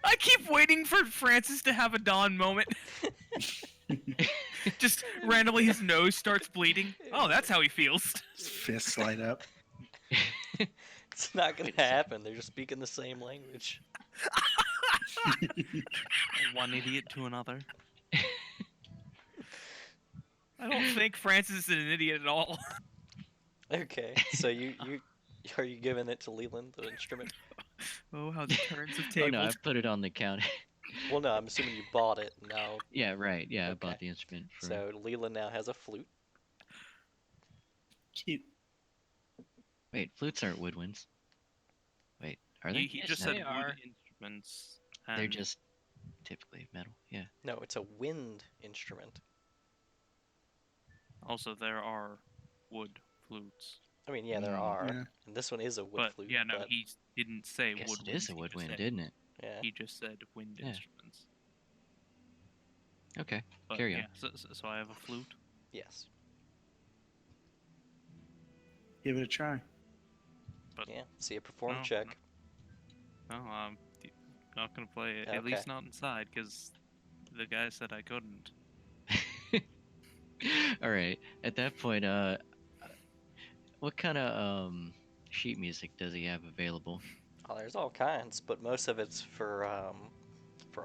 [SPEAKER 2] I keep waiting for Francis to have a Dawn moment. Just randomly his nose starts bleeding. Oh, that's how he feels.
[SPEAKER 6] His fists light up.
[SPEAKER 1] It's not gonna
[SPEAKER 3] Wait a second.
[SPEAKER 1] happen. They're just speaking the same language.
[SPEAKER 5] One idiot to another.
[SPEAKER 2] I don't think Francis is an idiot at all.
[SPEAKER 1] Okay, so you are you giving it to Leland, the instrument?
[SPEAKER 2] Oh, how the turns of
[SPEAKER 3] Oh
[SPEAKER 2] tables.
[SPEAKER 3] no, I put it on the counter.
[SPEAKER 1] Well, no, I'm assuming you bought it. No,
[SPEAKER 3] Yeah, right. Yeah, I
[SPEAKER 1] Okay.
[SPEAKER 3] bought the instrument for.
[SPEAKER 1] so Leland now has a flute.
[SPEAKER 6] Cute.
[SPEAKER 3] Wait, flutes aren't woodwinds. Wait, are they?
[SPEAKER 5] He
[SPEAKER 4] Yes,
[SPEAKER 5] just
[SPEAKER 3] No,
[SPEAKER 5] said
[SPEAKER 4] they
[SPEAKER 5] wood
[SPEAKER 4] are.
[SPEAKER 5] instruments.
[SPEAKER 3] they're
[SPEAKER 5] And
[SPEAKER 3] just typically metal. Yeah.
[SPEAKER 1] No, it's a wind instrument.
[SPEAKER 5] also there are wood flutes.
[SPEAKER 1] I mean, yeah, there are,
[SPEAKER 6] Yeah.
[SPEAKER 1] and this one is a wood
[SPEAKER 5] But
[SPEAKER 1] flute.
[SPEAKER 5] yeah, no,
[SPEAKER 1] but,
[SPEAKER 5] he didn't say
[SPEAKER 3] I guess
[SPEAKER 5] woodwinds.
[SPEAKER 3] it is a
[SPEAKER 5] he just
[SPEAKER 3] woodwind,
[SPEAKER 5] said-
[SPEAKER 3] didn't it?
[SPEAKER 1] yeah.
[SPEAKER 5] He just said wind
[SPEAKER 3] Yeah.
[SPEAKER 5] instruments.
[SPEAKER 3] Okay.
[SPEAKER 5] But
[SPEAKER 3] Carry on.
[SPEAKER 5] yeah, so I have a flute.
[SPEAKER 1] Yes.
[SPEAKER 6] Give it a try.
[SPEAKER 5] But
[SPEAKER 1] Yeah. See a perform
[SPEAKER 5] No,
[SPEAKER 1] check.
[SPEAKER 5] no, not gonna play it. At
[SPEAKER 1] Okay.
[SPEAKER 5] least not inside, because the guy said I couldn't.
[SPEAKER 3] All right. At that point, what kind of sheet music does he have available?
[SPEAKER 1] Oh, there's all kinds, but most of it's for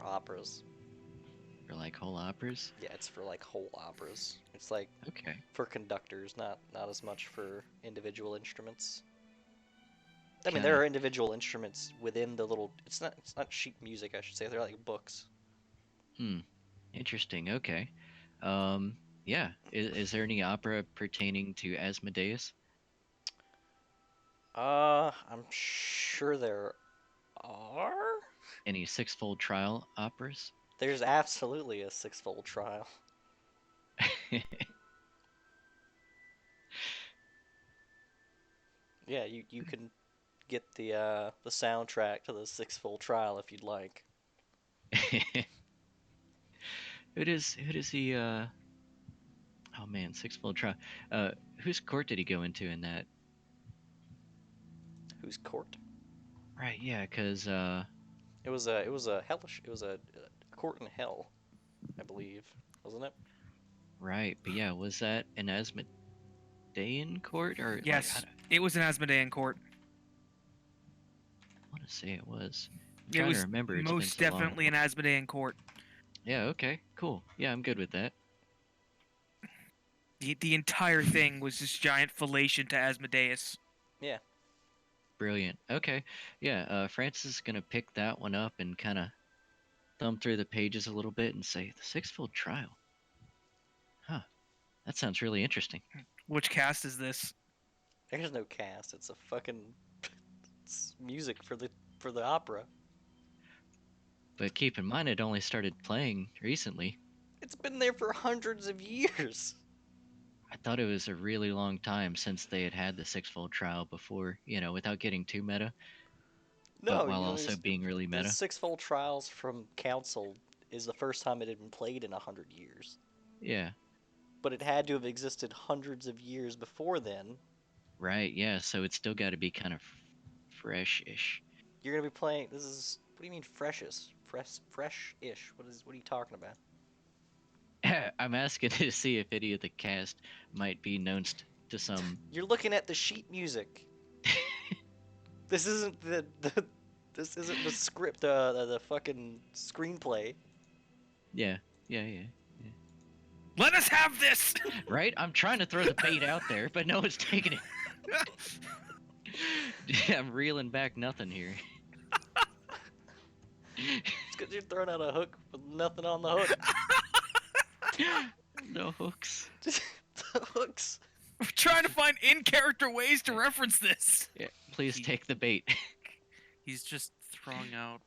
[SPEAKER 1] operas.
[SPEAKER 3] For like whole operas?
[SPEAKER 1] Yeah, it's for like whole operas. It's like
[SPEAKER 3] Okay.
[SPEAKER 1] for conductors, not as much for individual instruments. I mean,
[SPEAKER 3] Kinda.
[SPEAKER 1] there are individual instruments within the little. It's not sheet music, I should say. They're like books.
[SPEAKER 3] Interesting. Okay. Yeah. Is there any opera pertaining to Asmodeus?
[SPEAKER 1] I'm sure there are.
[SPEAKER 3] Any sixfold trial operas?
[SPEAKER 1] There's absolutely a sixfold trial. Yeah, you can get the soundtrack to the sixfold trial if you'd like.
[SPEAKER 3] Who does he oh man, sixfold trial. Whose court did he go into in that?
[SPEAKER 1] Whose court?
[SPEAKER 3] Right, yeah, cause
[SPEAKER 1] It was a hellish. It was a court in hell, I believe, wasn't it?
[SPEAKER 3] right, but yeah, was that an Asmodean court or
[SPEAKER 2] Yes,
[SPEAKER 3] like
[SPEAKER 2] it was an Asmodean court.
[SPEAKER 3] I want to say it was. I'm
[SPEAKER 2] It
[SPEAKER 3] trying
[SPEAKER 2] was
[SPEAKER 3] to remember. It's been
[SPEAKER 2] most
[SPEAKER 3] so long.
[SPEAKER 2] definitely an Asmodean court.
[SPEAKER 3] Yeah, okay, cool. Yeah, I'm good with that.
[SPEAKER 2] The entire thing was this giant fellation to Asmodeus.
[SPEAKER 1] Yeah.
[SPEAKER 3] Brilliant. Okay, yeah. Francis is gonna pick that one up and kind of thumb through the pages a little bit and say the sixfold trial. Huh. That sounds really interesting.
[SPEAKER 2] Which cast is this?
[SPEAKER 1] There's no cast. It's a fucking it's music for the opera.
[SPEAKER 3] But keep in mind, it only started playing recently.
[SPEAKER 1] It's been there for hundreds of years.
[SPEAKER 3] I thought it was a really long time since they had the sixfold trial before, without getting too meta,
[SPEAKER 1] No,
[SPEAKER 3] but while also being really
[SPEAKER 1] the
[SPEAKER 3] meta.
[SPEAKER 1] sixfold trials from Council is the first time it had been played in 100 years.
[SPEAKER 3] Yeah,
[SPEAKER 1] But it had to have existed hundreds of years before then.
[SPEAKER 3] right, yeah, so it's still got to be kind of fresh-ish.
[SPEAKER 1] You're gonna be playing. This is. What do you mean fresh-ish? Fresh-ish. What are you talking about?
[SPEAKER 3] I'm asking to see if any of the cast might be known to some.
[SPEAKER 1] You're looking at the sheet music. This isn't this isn't the script. The fucking screenplay.
[SPEAKER 3] Yeah.
[SPEAKER 2] Let us have this!
[SPEAKER 3] Right? I'm trying to throw the bait out there, but no one's taking it. I'm reeling back nothing here.
[SPEAKER 1] It's because you're throwing out a hook with nothing on the hook.
[SPEAKER 3] No hooks.
[SPEAKER 1] The hooks.
[SPEAKER 2] I'm trying to find in-character ways to reference this.
[SPEAKER 3] Yeah, please take the bait.
[SPEAKER 5] He's just throwing out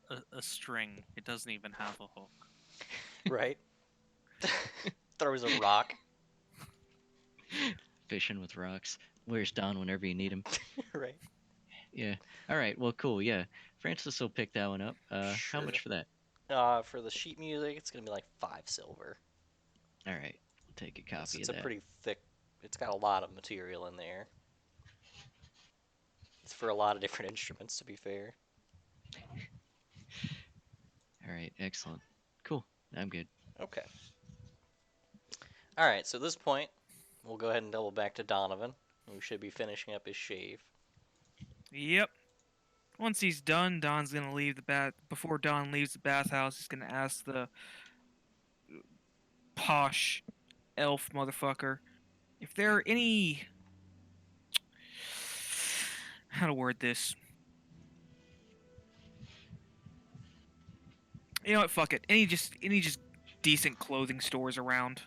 [SPEAKER 5] a string. It doesn't even have a hook.
[SPEAKER 1] Right. Throws a rock.
[SPEAKER 3] Fishing with rocks. Where's Don whenever you need him?
[SPEAKER 1] Right.
[SPEAKER 3] Yeah. All right. Well, cool. Yeah. Francis will pick that one up. How
[SPEAKER 1] Sure.
[SPEAKER 3] much for that?
[SPEAKER 1] For the sheet music, it's gonna be like 5 silver.
[SPEAKER 3] All right. We'll take a copy
[SPEAKER 1] It's
[SPEAKER 3] of
[SPEAKER 1] a
[SPEAKER 3] that.
[SPEAKER 1] pretty thick. It's got a lot of material in there. It's for a lot of different instruments, to be fair.
[SPEAKER 3] All right. Excellent. Cool. I'm good.
[SPEAKER 1] Okay. All right. So at this point, we'll go ahead and double back to Donovan, who should be finishing up his shave.
[SPEAKER 2] Yep. Once he's done, Don's gonna leave the bath. Before Don leaves the bathhouse, he's gonna ask the posh elf motherfucker if there are any. How to word this? You know what? Fuck it. Any just decent clothing stores around.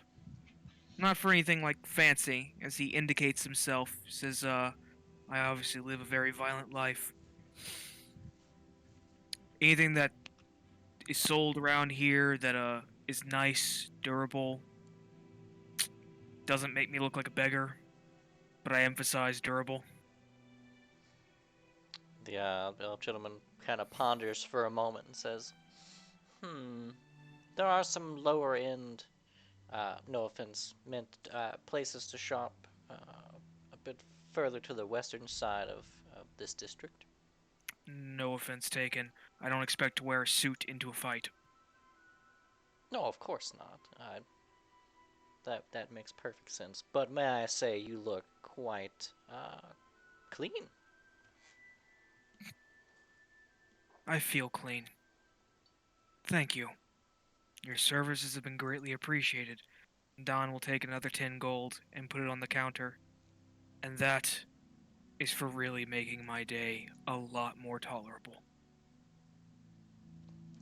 [SPEAKER 2] Not for anything like fancy, as he indicates himself. He says, I obviously live a very violent life. Anything that is sold around here that is nice, durable, doesn't make me look like a beggar, but I emphasize durable.
[SPEAKER 1] The elf gentleman kind of ponders for a moment and says, there are some lower end, no offense meant, places to shop a bit further to the western side of this district.
[SPEAKER 2] No offense taken. I don't expect to wear a suit into a fight.
[SPEAKER 1] No, of course not. That makes perfect sense. But may I say, you look quite clean.
[SPEAKER 2] I feel clean. Thank you. Your services have been greatly appreciated. Don will take another 10 gold and put it on the counter. And that is for really making my day a lot more tolerable.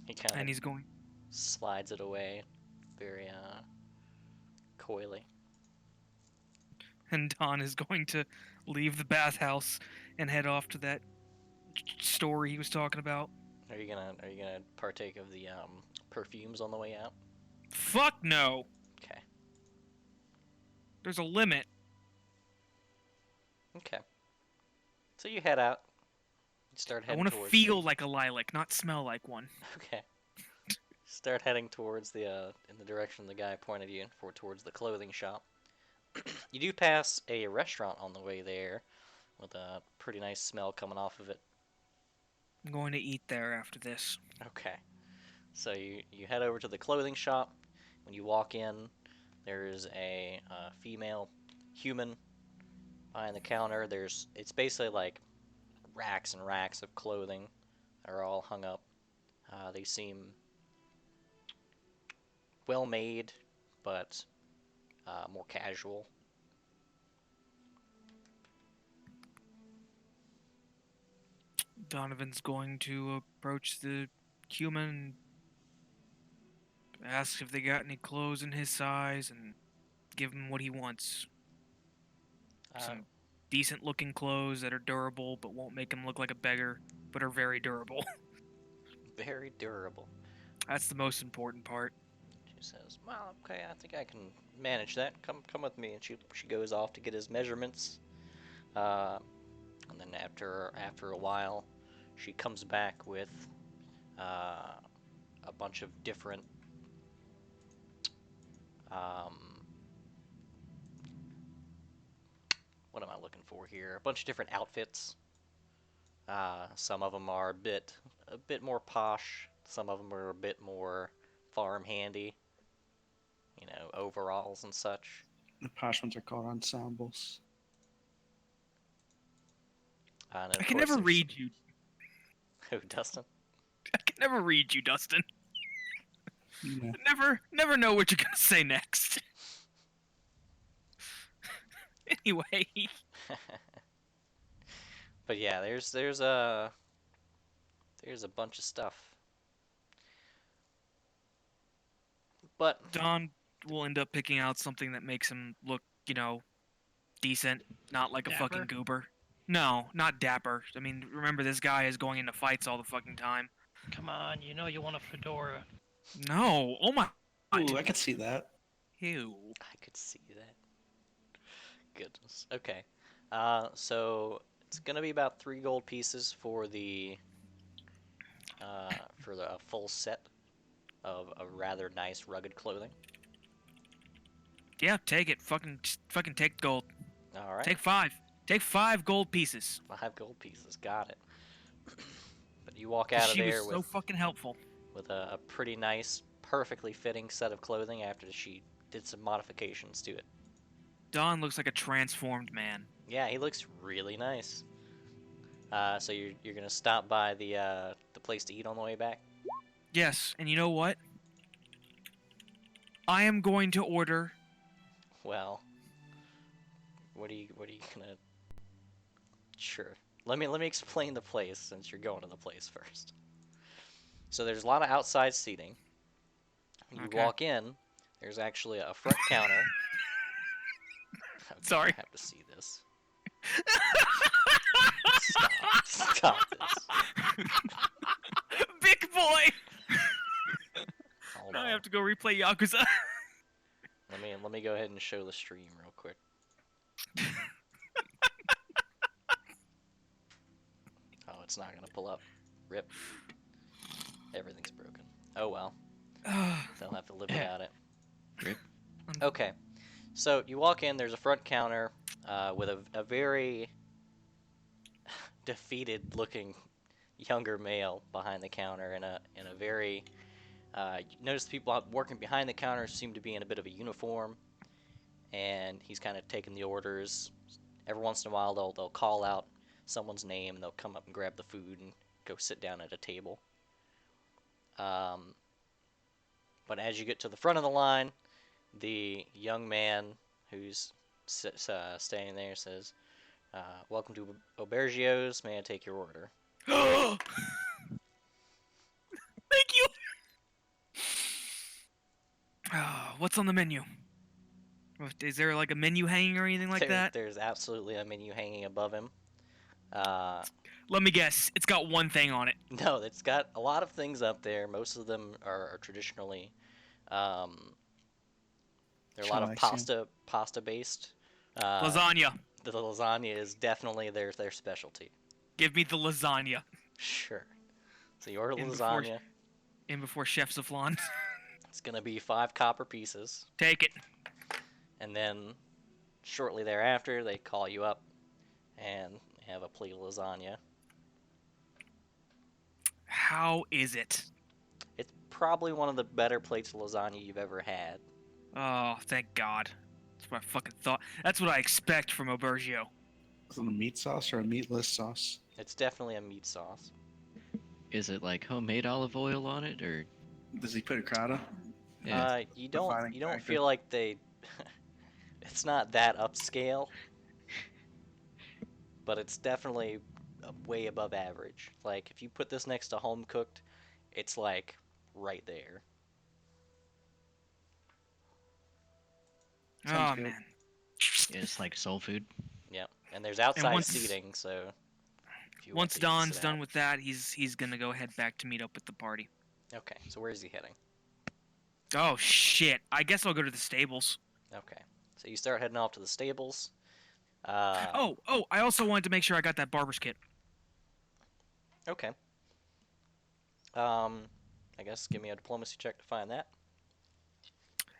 [SPEAKER 1] He kind
[SPEAKER 2] And
[SPEAKER 1] of
[SPEAKER 2] he's going...
[SPEAKER 1] slides it away, very coyly.
[SPEAKER 2] And Don is going to leave the bathhouse and head off to that store he was talking about.
[SPEAKER 1] Are you gonna partake of the perfumes on the way out?
[SPEAKER 2] Fuck no!
[SPEAKER 1] Okay.
[SPEAKER 2] There's a limit.
[SPEAKER 1] Okay. So you head out. You start
[SPEAKER 2] I
[SPEAKER 1] heading
[SPEAKER 2] want to
[SPEAKER 1] towards.
[SPEAKER 2] feel like a lilac, not smell like one.
[SPEAKER 1] Okay. Start heading towards the in the direction the guy pointed you towards the clothing shop. You do pass a restaurant on the way there, with a pretty nice smell coming off of it.
[SPEAKER 2] I'm going to eat there after this.
[SPEAKER 1] Okay. So you head over to the clothing shop. When you walk in, there's a female human behind the counter. It's basically like racks and racks of clothing that are all hung up. They seem well made, but more casual.
[SPEAKER 2] Donovan's going to approach the human, ask if they got any clothes in his size, and give him what he wants. Some decent looking clothes that are durable but won't make him look like a beggar, but are very durable.
[SPEAKER 1] Very durable.
[SPEAKER 2] That's the most important part.
[SPEAKER 1] She says, "Well, okay, I think I can manage that. Come with me." And she goes off to get his measurements. And then after a while, she comes back with a bunch of different what am I looking for here? A bunch of different outfits. Some of them are a bit more posh. Some of them are a bit more farm handy. You know, overalls and such.
[SPEAKER 6] The posh ones are called ensembles.
[SPEAKER 1] And
[SPEAKER 2] I can never read you.
[SPEAKER 1] Who, Dustin?
[SPEAKER 2] I can never read you, Dustin.
[SPEAKER 6] Yeah.
[SPEAKER 2] Never know what you're gonna say next. Anyway.
[SPEAKER 1] But yeah, there's a bunch of stuff. But
[SPEAKER 2] Don will end up picking out something that makes him look, decent, not like a
[SPEAKER 4] Dapper?
[SPEAKER 2] fucking goober. No, not dapper. I mean, remember this guy is going into fights all the fucking time.
[SPEAKER 4] Come on, you know you want a fedora.
[SPEAKER 2] No, oh my.
[SPEAKER 6] Ooh, I could see that.
[SPEAKER 2] Ew.
[SPEAKER 1] I could see that. Goodness. Okay. So it's gonna be about 3 gold pieces for the full set of rather nice rugged clothing.
[SPEAKER 2] Yeah, take it. Fucking take gold.
[SPEAKER 1] All right.
[SPEAKER 2] Take 5. Take 5 gold pieces.
[SPEAKER 1] 5 gold pieces. Got it. But you walk out of
[SPEAKER 2] She
[SPEAKER 1] there
[SPEAKER 2] was so fucking helpful.
[SPEAKER 1] with a pretty nice, perfectly fitting set of clothing after she did some modifications to it.
[SPEAKER 2] Don looks like a transformed man.
[SPEAKER 1] Yeah, he looks really nice. So you're gonna stop by the place to eat on the way back?
[SPEAKER 2] Yes, and you know what? I am going to order.
[SPEAKER 1] Well, what are you gonna? Sure. Let me explain the place since you're going to the place first. So there's a lot of outside seating. You
[SPEAKER 2] Okay.
[SPEAKER 1] walk in. There's actually a front counter. Okay,
[SPEAKER 2] Sorry.
[SPEAKER 1] I have to see this. Stop this.
[SPEAKER 2] Big boy.
[SPEAKER 1] Hold
[SPEAKER 2] Now
[SPEAKER 1] on.
[SPEAKER 2] I have to go replay Yakuza.
[SPEAKER 1] Let me go ahead and show the stream real quick. Oh, it's not gonna pull up. Rip. Everything's broken. Oh well. They'll have to live without it.
[SPEAKER 3] Rip.
[SPEAKER 1] Okay. So you walk in. There's a front counter with a very defeated-looking younger male behind the counter in a very. You notice the people working behind the counter seem to be in a bit of a uniform, and he's kind of taking the orders. Every once in a while, they'll call out someone's name, and they'll come up and grab the food and go sit down at a table. But as you get to the front of the line, the young man who's staying there says, "Welcome to Aubergio's. May I take your order?"
[SPEAKER 2] Thank you. What's on the menu? Is there like a menu hanging or anything like that?
[SPEAKER 1] There's absolutely a menu hanging above him.
[SPEAKER 2] Let me guess. It's got one thing on it.
[SPEAKER 1] No, it's got a lot of things up there. Most of them are traditionally, um, there are a lot
[SPEAKER 6] Shall
[SPEAKER 1] of
[SPEAKER 6] I assume?
[SPEAKER 1] pasta based.
[SPEAKER 2] Lasagna.
[SPEAKER 1] The lasagna is definitely their specialty.
[SPEAKER 2] Give me the lasagna.
[SPEAKER 1] Sure. So you order
[SPEAKER 2] And before-
[SPEAKER 1] lasagna.
[SPEAKER 2] In before Chef Zaflan.
[SPEAKER 1] It's gonna be 5 copper pieces,
[SPEAKER 2] Take it.
[SPEAKER 1] and then shortly thereafter they call you up and have a plate of lasagna.
[SPEAKER 2] How is it?
[SPEAKER 1] It's probably one of the better plates of lasagna you've ever had.
[SPEAKER 2] Oh, thank God. That's what I fucking thought. That's what I expect from Aubergio.
[SPEAKER 6] Is it a meat sauce or a meatless sauce?
[SPEAKER 1] It's definitely a meat sauce.
[SPEAKER 3] Is it like homemade olive oil on it, or
[SPEAKER 6] Does he put a crowd?
[SPEAKER 3] yeah?
[SPEAKER 1] You
[SPEAKER 6] Defining
[SPEAKER 1] don't
[SPEAKER 6] factor.
[SPEAKER 1] feel like they. It's not that upscale, but it's definitely way above average. Like if you put this next to home cooked, it's like right there.
[SPEAKER 6] Sounds
[SPEAKER 2] Oh
[SPEAKER 6] good.
[SPEAKER 2] man.
[SPEAKER 3] It's like soul food.
[SPEAKER 1] Yep. And there's outside
[SPEAKER 2] once-
[SPEAKER 1] seating, so if you want
[SPEAKER 2] Once
[SPEAKER 1] to, you can
[SPEAKER 2] Don's
[SPEAKER 1] sit
[SPEAKER 2] done
[SPEAKER 1] out.
[SPEAKER 2] with that, he's gonna go head back to meet up with the party.
[SPEAKER 1] Okay, so where is he heading?
[SPEAKER 2] Oh shit! I guess I'll go to the stables.
[SPEAKER 1] Okay, so you start heading off to the stables.
[SPEAKER 2] Oh, I also wanted to make sure I got that barber's kit.
[SPEAKER 1] Okay. I guess give me a diplomacy check to find that.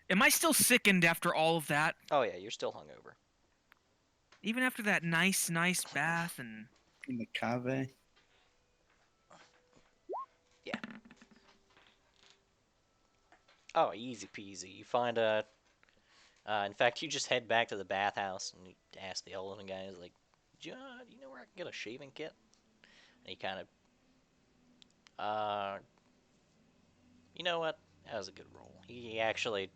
[SPEAKER 2] Am I still sickened after all of that?
[SPEAKER 1] Oh yeah, you're still hungover.
[SPEAKER 2] Even after that nice bath and
[SPEAKER 6] In the cave.
[SPEAKER 1] Oh, easy peasy. You find a. In fact, you just head back to the bathhouse and you ask the older guy, like, do you know where I can get a shaving kit? And he kind of. You know what? That was a good roll. He actually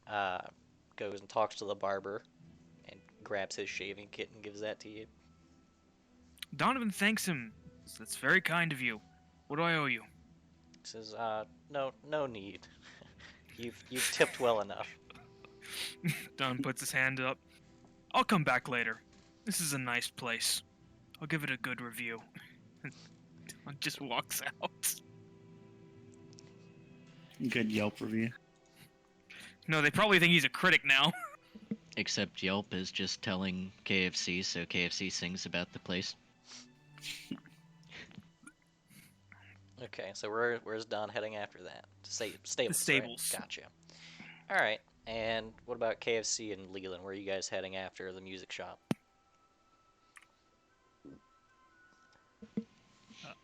[SPEAKER 1] goes and talks to the barber and grabs his shaving kit and gives that to you.
[SPEAKER 2] Donovan thanks him. That's very kind of you. What do I owe you?
[SPEAKER 1] He says, no need. You've tipped well enough.
[SPEAKER 2] Don puts his hand up. I'll come back later. This is a nice place. I'll give it a good review. Don just walks out.
[SPEAKER 6] Good Yelp review.
[SPEAKER 2] No, they probably think he's a critic now.
[SPEAKER 3] Except Yelp is just telling KFC, so KFC sings about the place.
[SPEAKER 1] Okay, so where's Don heading after that? To stables.
[SPEAKER 2] The
[SPEAKER 1] right?
[SPEAKER 2] stables.
[SPEAKER 1] Gotcha. All right. And what about KFC and Leland? Where are you guys heading after the music shop?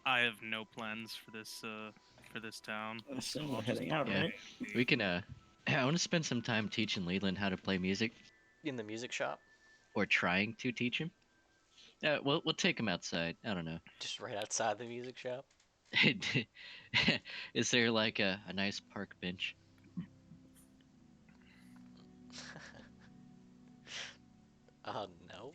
[SPEAKER 5] I have no plans for this town.
[SPEAKER 6] So
[SPEAKER 5] I'll
[SPEAKER 6] we're
[SPEAKER 5] just
[SPEAKER 6] heading out,
[SPEAKER 3] Yeah.
[SPEAKER 6] right?
[SPEAKER 3] We can I want to spend some time teaching Leland how to play music,
[SPEAKER 1] In the music shop?
[SPEAKER 3] or trying to teach him. We'll take him outside. I don't know.
[SPEAKER 1] Just right outside the music shop?
[SPEAKER 3] Is there like a nice park bench?
[SPEAKER 1] No.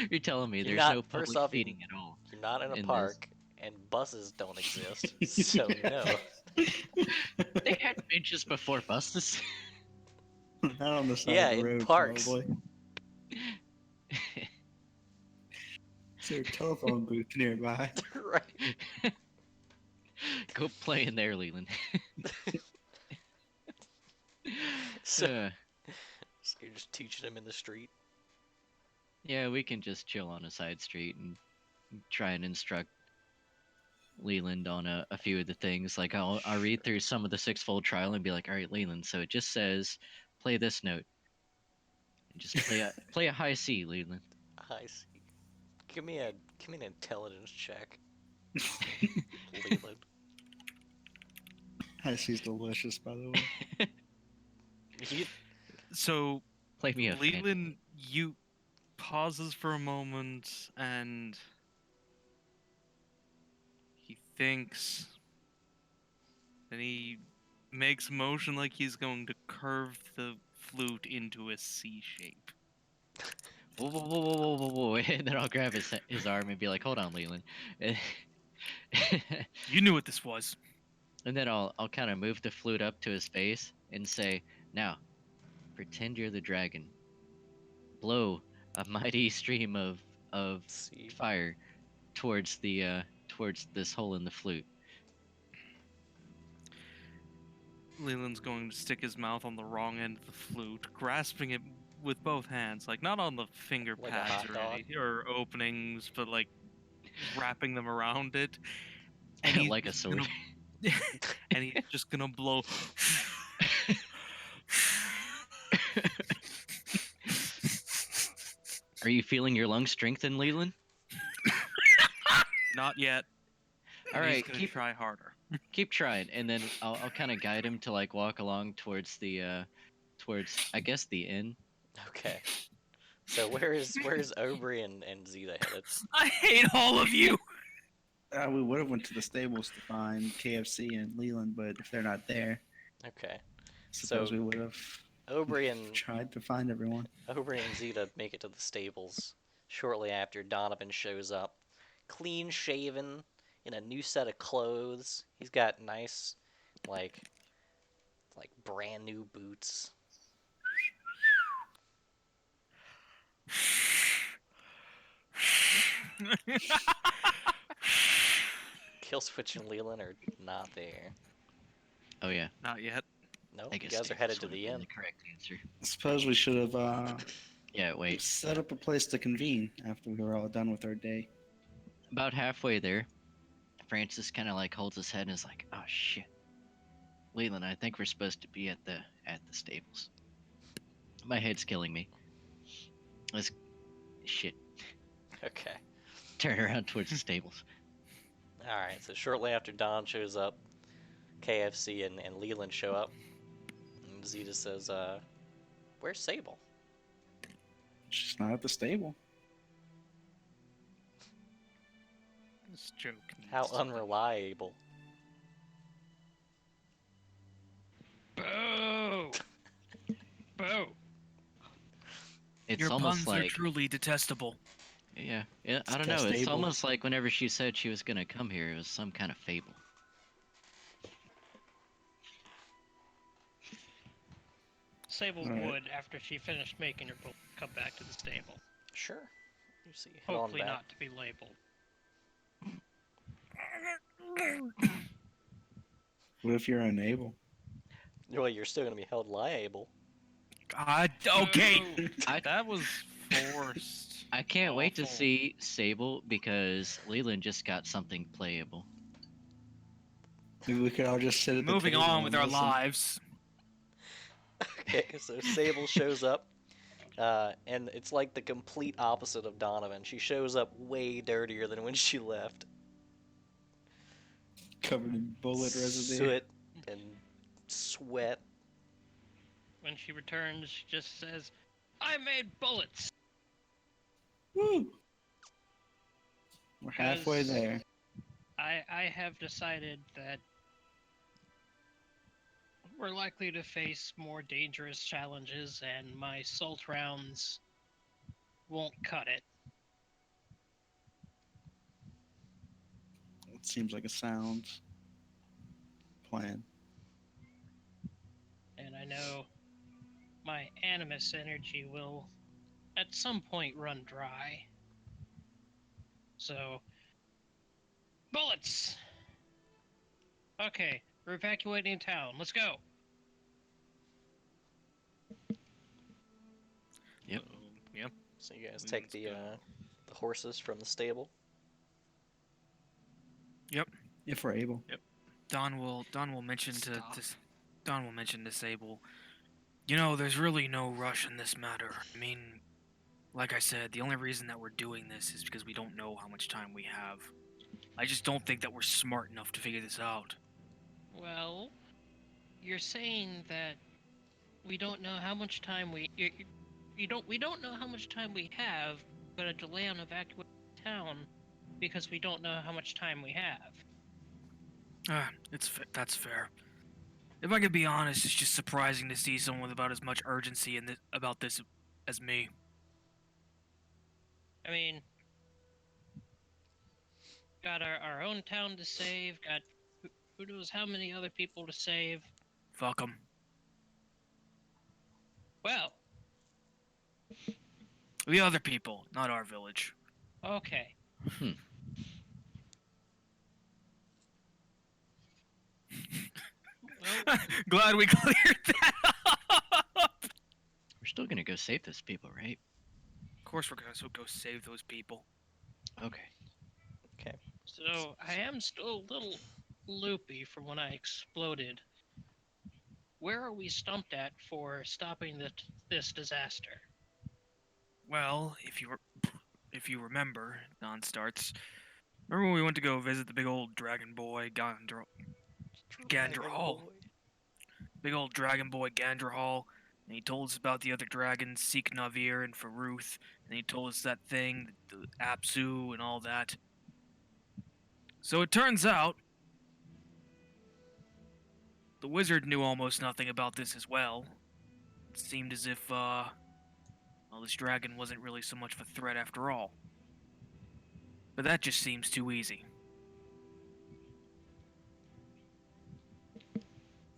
[SPEAKER 3] You're telling me
[SPEAKER 1] You're
[SPEAKER 3] there's
[SPEAKER 1] not-
[SPEAKER 3] no
[SPEAKER 1] first
[SPEAKER 3] public
[SPEAKER 1] off,
[SPEAKER 3] seating at all.
[SPEAKER 1] You're not in a
[SPEAKER 3] In this.
[SPEAKER 1] park, and buses don't exist, so no.
[SPEAKER 3] They had benches before buses.
[SPEAKER 6] Not on the side
[SPEAKER 1] Yeah,
[SPEAKER 6] of the
[SPEAKER 1] in
[SPEAKER 6] road,
[SPEAKER 1] parks.
[SPEAKER 6] probably. Is there a telephone booth nearby?
[SPEAKER 1] Right.
[SPEAKER 3] Go play in there, Leland.
[SPEAKER 1] So,
[SPEAKER 3] Uh,
[SPEAKER 1] so you're just teaching him in the street?
[SPEAKER 3] yeah, we can just chill on a side street and try and instruct Leland on a few of the things. Like I'll read through some of the sixfold trial and be like, all right, Leland, so it just says play this note. And just play a high C, Leland.
[SPEAKER 1] I see. Give me an intelligence check, Leland.
[SPEAKER 6] Icy's delicious, by the way.
[SPEAKER 1] You,
[SPEAKER 2] So,
[SPEAKER 3] Play me a fan.
[SPEAKER 5] Leland, you pauses for a moment and he thinks. Then he makes a motion like he's going to curve the flute into a C shape.
[SPEAKER 3] Whoa, whoa, whoa, whoa, whoa, whoa, whoa. And then I'll grab his arm and be like, hold on, Leland. And
[SPEAKER 2] you knew what this was.
[SPEAKER 3] then I'll kind of move the flute up to his face and say, Now, pretend you're the dragon. Blow a mighty stream of
[SPEAKER 1] See.
[SPEAKER 3] fire towards the towards this hole in the flute.
[SPEAKER 5] Leland's going to stick his mouth on the wrong end of the flute, grasping it with both hands, like not on the finger
[SPEAKER 1] Like a
[SPEAKER 5] pads
[SPEAKER 1] hot dog?
[SPEAKER 5] or openings, but like wrapping them around it. And he's
[SPEAKER 3] Like a
[SPEAKER 5] just
[SPEAKER 3] sword.
[SPEAKER 5] and he's just gonna blow.
[SPEAKER 3] Are you feeling your lung strengthen, Leland?
[SPEAKER 5] Not yet.
[SPEAKER 3] All
[SPEAKER 5] And he's
[SPEAKER 3] right,
[SPEAKER 5] gonna
[SPEAKER 3] keep
[SPEAKER 5] try harder.
[SPEAKER 3] keep trying, and then I'll kind of guide him to like walk along towards the towards I guess the inn.
[SPEAKER 1] Okay. So where's Aubrey and Zeta headed?
[SPEAKER 2] I hate all of you.
[SPEAKER 6] We would have went to the stables to find KFC and Leland, but if they're not there,
[SPEAKER 1] Okay.
[SPEAKER 6] suppose
[SPEAKER 1] So
[SPEAKER 6] we would have
[SPEAKER 1] Aubrey and
[SPEAKER 6] tried to find everyone.
[SPEAKER 1] Zeta make it to the stables shortly after Donovan shows up, clean shaven, in a new set of clothes. He's got nice, like brand new boots. Killswitch and Leland are not there.
[SPEAKER 3] Oh yeah,
[SPEAKER 5] Not yet.
[SPEAKER 1] No,
[SPEAKER 3] I
[SPEAKER 1] you
[SPEAKER 3] guess
[SPEAKER 1] guys are
[SPEAKER 3] Staples
[SPEAKER 1] headed to
[SPEAKER 3] would have
[SPEAKER 1] the
[SPEAKER 3] been
[SPEAKER 1] inn.
[SPEAKER 3] the correct answer.
[SPEAKER 6] I suppose we should have
[SPEAKER 3] Yeah, wait.
[SPEAKER 6] set up a place to convene after we were all done with our day.
[SPEAKER 3] About halfway there, Francis kind of like holds his head and is like, "Oh shit, Leland, I think we're supposed to be at the stables. My head's killing me. Let's shit."
[SPEAKER 1] Okay.
[SPEAKER 3] Turn around towards the stables.
[SPEAKER 1] Alright, so shortly after Don shows up, KFC and Leland show up. And Zeta says, where's Sable?
[SPEAKER 6] She's not at the stable.
[SPEAKER 5] This joke.
[SPEAKER 1] How
[SPEAKER 5] needs to-
[SPEAKER 1] unreliable.
[SPEAKER 4] Boo! Boo!
[SPEAKER 3] It's
[SPEAKER 2] Your
[SPEAKER 3] almost
[SPEAKER 2] puns are
[SPEAKER 3] like
[SPEAKER 2] truly detestable.
[SPEAKER 3] yeah, I don't
[SPEAKER 6] It's
[SPEAKER 3] know. It's
[SPEAKER 6] stable.
[SPEAKER 3] almost like whenever she said she was gonna come here, it was some kind of fable.
[SPEAKER 4] Sable
[SPEAKER 6] Alright.
[SPEAKER 4] would, after she finished making her book, come back to the stable.
[SPEAKER 1] Sure. You see, head on
[SPEAKER 4] Hopefully
[SPEAKER 1] back.
[SPEAKER 4] not to be labeled.
[SPEAKER 6] What if you're unable?
[SPEAKER 1] Well, you're still gonna be held liable.
[SPEAKER 2] Okay.
[SPEAKER 4] Boo!
[SPEAKER 5] That was forced.
[SPEAKER 3] I can't wait to
[SPEAKER 5] Awful.
[SPEAKER 3] see Sable because Leland just got something playable.
[SPEAKER 6] Maybe we could all just sit at the
[SPEAKER 2] Moving
[SPEAKER 6] table
[SPEAKER 2] on
[SPEAKER 6] and
[SPEAKER 2] with our
[SPEAKER 6] listen.
[SPEAKER 2] lives.
[SPEAKER 1] Okay, so Sable shows up, and it's like the complete opposite of Donovan. She shows up way dirtier than when she left.
[SPEAKER 6] Covered in bullet residue.
[SPEAKER 1] Soot and sweat.
[SPEAKER 4] When she returns, she just says, I made bullets!
[SPEAKER 6] Woo! We're halfway
[SPEAKER 4] Yes.
[SPEAKER 6] there.
[SPEAKER 4] I have decided that we're likely to face more dangerous challenges, and my salt rounds won't cut it.
[SPEAKER 6] It seems like a sound plan.
[SPEAKER 4] And I know my animus energy will at some point run dry. So, bullets! Okay, we're evacuating town. Let's go.
[SPEAKER 3] Yep.
[SPEAKER 5] Yep.
[SPEAKER 1] So you guys
[SPEAKER 5] Leland's
[SPEAKER 1] take the horses from the stable.
[SPEAKER 6] If we're able.
[SPEAKER 2] Don will mention
[SPEAKER 5] Stop.
[SPEAKER 2] Don will mention to Sable. You know, there's really no rush in this matter. I mean, like I said, the only reason that we're doing this is because we don't know how much time we have. I just don't think that we're smart enough to figure this out.
[SPEAKER 4] Well, you're saying that we don't know how much time we don't know how much time we have, but a delay on evacuating town because we don't know how much time we have.
[SPEAKER 2] That's fair. If I could be honest, it's just surprising to see someone with about as much urgency about this as me.
[SPEAKER 4] I mean, got our own town to save, got who knows how many other people to save.
[SPEAKER 2] Fuck 'em.
[SPEAKER 4] Well,
[SPEAKER 2] The other people, not our village.
[SPEAKER 4] okay. Well,
[SPEAKER 2] Glad we cleared that up.
[SPEAKER 3] We're still gonna go save those people, right?
[SPEAKER 2] Of course, we're gonna go save those people.
[SPEAKER 3] Okay.
[SPEAKER 1] Okay.
[SPEAKER 4] so I am still a little loopy from when I exploded. Where are we stumped at for stopping this disaster?
[SPEAKER 2] Well, if you remember, Don starts. Remember when we went to go visit the big old dragon boy Gandrahal? Big old dragon boy Gandrahal, and he told us about the other dragons, Seek Navir and Faruth, and he told us that thing, the Apsu and all that. So it turns out the wizard knew almost nothing about this as well. It seemed as if, well, this dragon wasn't really so much of a threat after all. But that just seems too easy.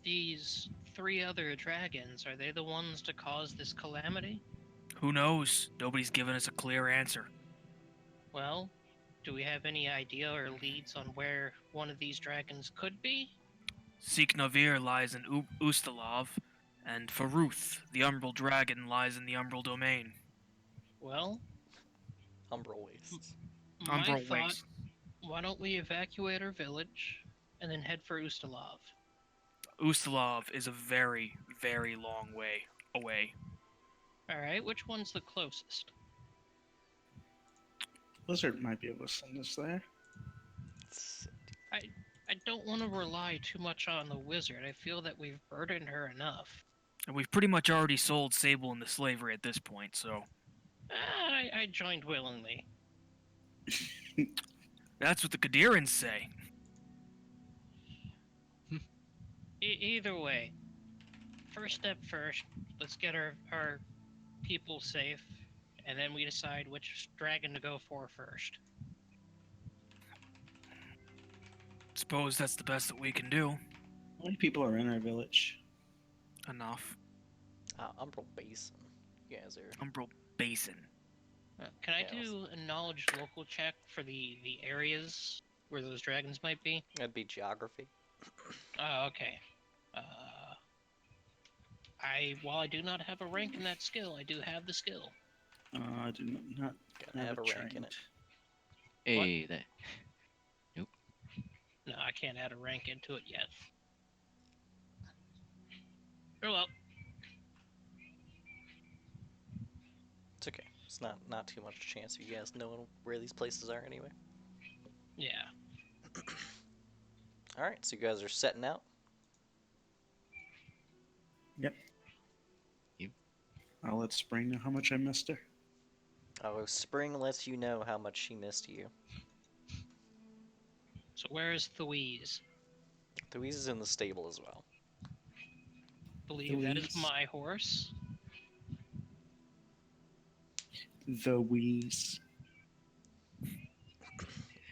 [SPEAKER 4] These three other dragons, are they the ones to cause this calamity?
[SPEAKER 2] Who knows? Nobody's given us a clear answer.
[SPEAKER 4] Well, do we have any idea or leads on where one of these dragons could be?
[SPEAKER 2] Seek Navir lies in Ustalov, and Faruth, the Umbral Dragon, lies in the Umbral Domain.
[SPEAKER 4] Well,
[SPEAKER 1] Umbral Wastes.
[SPEAKER 4] my
[SPEAKER 2] Umbral
[SPEAKER 4] thought,
[SPEAKER 2] Waste.
[SPEAKER 4] why don't we evacuate our village and then head for Ustalov?
[SPEAKER 2] Ustalov is a very, very long way away.
[SPEAKER 4] Alright, which one's the closest?
[SPEAKER 6] Blizzard might be able to send us there.
[SPEAKER 4] I don't want to rely too much on the wizard. I feel that we've burdened her enough.
[SPEAKER 2] And we've pretty much already sold Sable into slavery at this point, so
[SPEAKER 4] I joined willingly.
[SPEAKER 2] that's what the Kadirans say.
[SPEAKER 4] Either way, first step first, let's get our people safe, and then we decide which dragon to go for first.
[SPEAKER 2] Suppose that's the best that we can do.
[SPEAKER 6] How many people are in our village?
[SPEAKER 2] Enough.
[SPEAKER 1] Umbral Basin. You guys are.
[SPEAKER 2] Umbral Basin.
[SPEAKER 4] Can I
[SPEAKER 1] Yeah,
[SPEAKER 4] do a knowledge local check for the areas where those dragons might be?
[SPEAKER 1] That'd be geography.
[SPEAKER 4] Oh, okay. While I do not have a rank in that skill, I do have the skill.
[SPEAKER 6] I do not
[SPEAKER 1] Gotta have a rank in it.
[SPEAKER 3] Hey, that.
[SPEAKER 4] No, I can't add a rank into it yet. Oh well.
[SPEAKER 1] It's okay. It's not too much chance of you guys knowing where these places are anyway.
[SPEAKER 4] Yeah.
[SPEAKER 1] All right, so you guys are setting out.
[SPEAKER 6] Yep. I'll let Spring know how much I missed her.
[SPEAKER 1] Oh, Spring lets you know how much she missed you.
[SPEAKER 4] So where is Louise?
[SPEAKER 1] Louise is in the stable as well.
[SPEAKER 4] Believe that is
[SPEAKER 6] Louise.
[SPEAKER 4] my horse.
[SPEAKER 6] The Wheeze.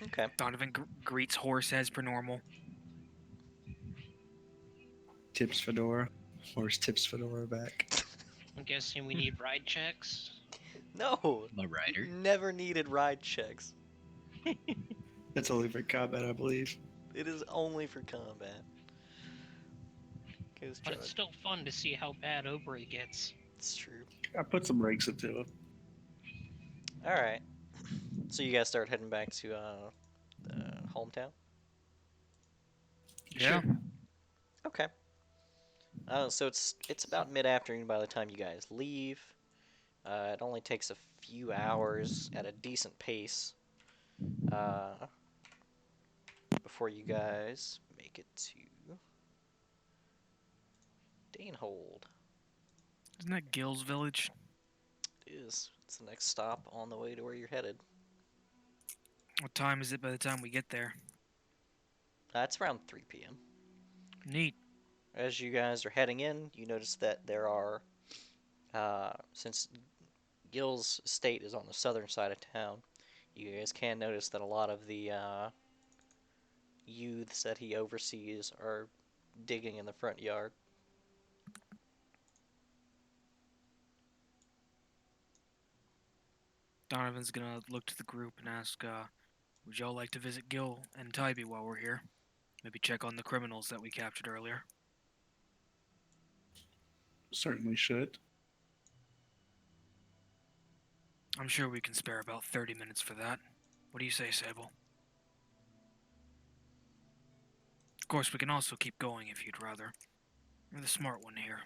[SPEAKER 1] Okay.
[SPEAKER 2] Donovan greets horse as per normal.
[SPEAKER 6] Tips Fedora. Horse tips Fedora back.
[SPEAKER 4] I'm guessing we need ride checks.
[SPEAKER 1] No.
[SPEAKER 3] I'm a rider.
[SPEAKER 1] Never needed ride checks.
[SPEAKER 6] That's only for combat, I believe.
[SPEAKER 1] It is only for combat. Goes
[SPEAKER 4] But it's still fun to see how bad Obri gets.
[SPEAKER 1] It's true.
[SPEAKER 6] I put some ranks into him.
[SPEAKER 1] All right. So you guys start heading back to hometown.
[SPEAKER 2] Yeah.
[SPEAKER 1] Okay. So it's about mid-afternoon by the time you guys leave. It only takes a few hours at a decent pace before you guys make it to Danehold.
[SPEAKER 2] Isn't that Gil's village?
[SPEAKER 1] It is. It's the next stop on the way to where you're headed.
[SPEAKER 2] What time is it by the time we get there?
[SPEAKER 1] It's around 3 p.m.
[SPEAKER 2] Neat.
[SPEAKER 1] As you guys are heading in, you notice that there are, since Gil's estate is on the southern side of town, you guys can notice that a lot of the youths that he oversees are digging in the front yard.
[SPEAKER 2] Donovan's gonna look to the group and ask, would y'all like to visit Gil and Tybee while we're here? Maybe check on the criminals that we captured earlier.
[SPEAKER 6] Certainly should.
[SPEAKER 2] I'm sure we can spare about 30 minutes for that. What do you say, Sable? Of course, we can also keep going if you'd rather. You're the smart one here.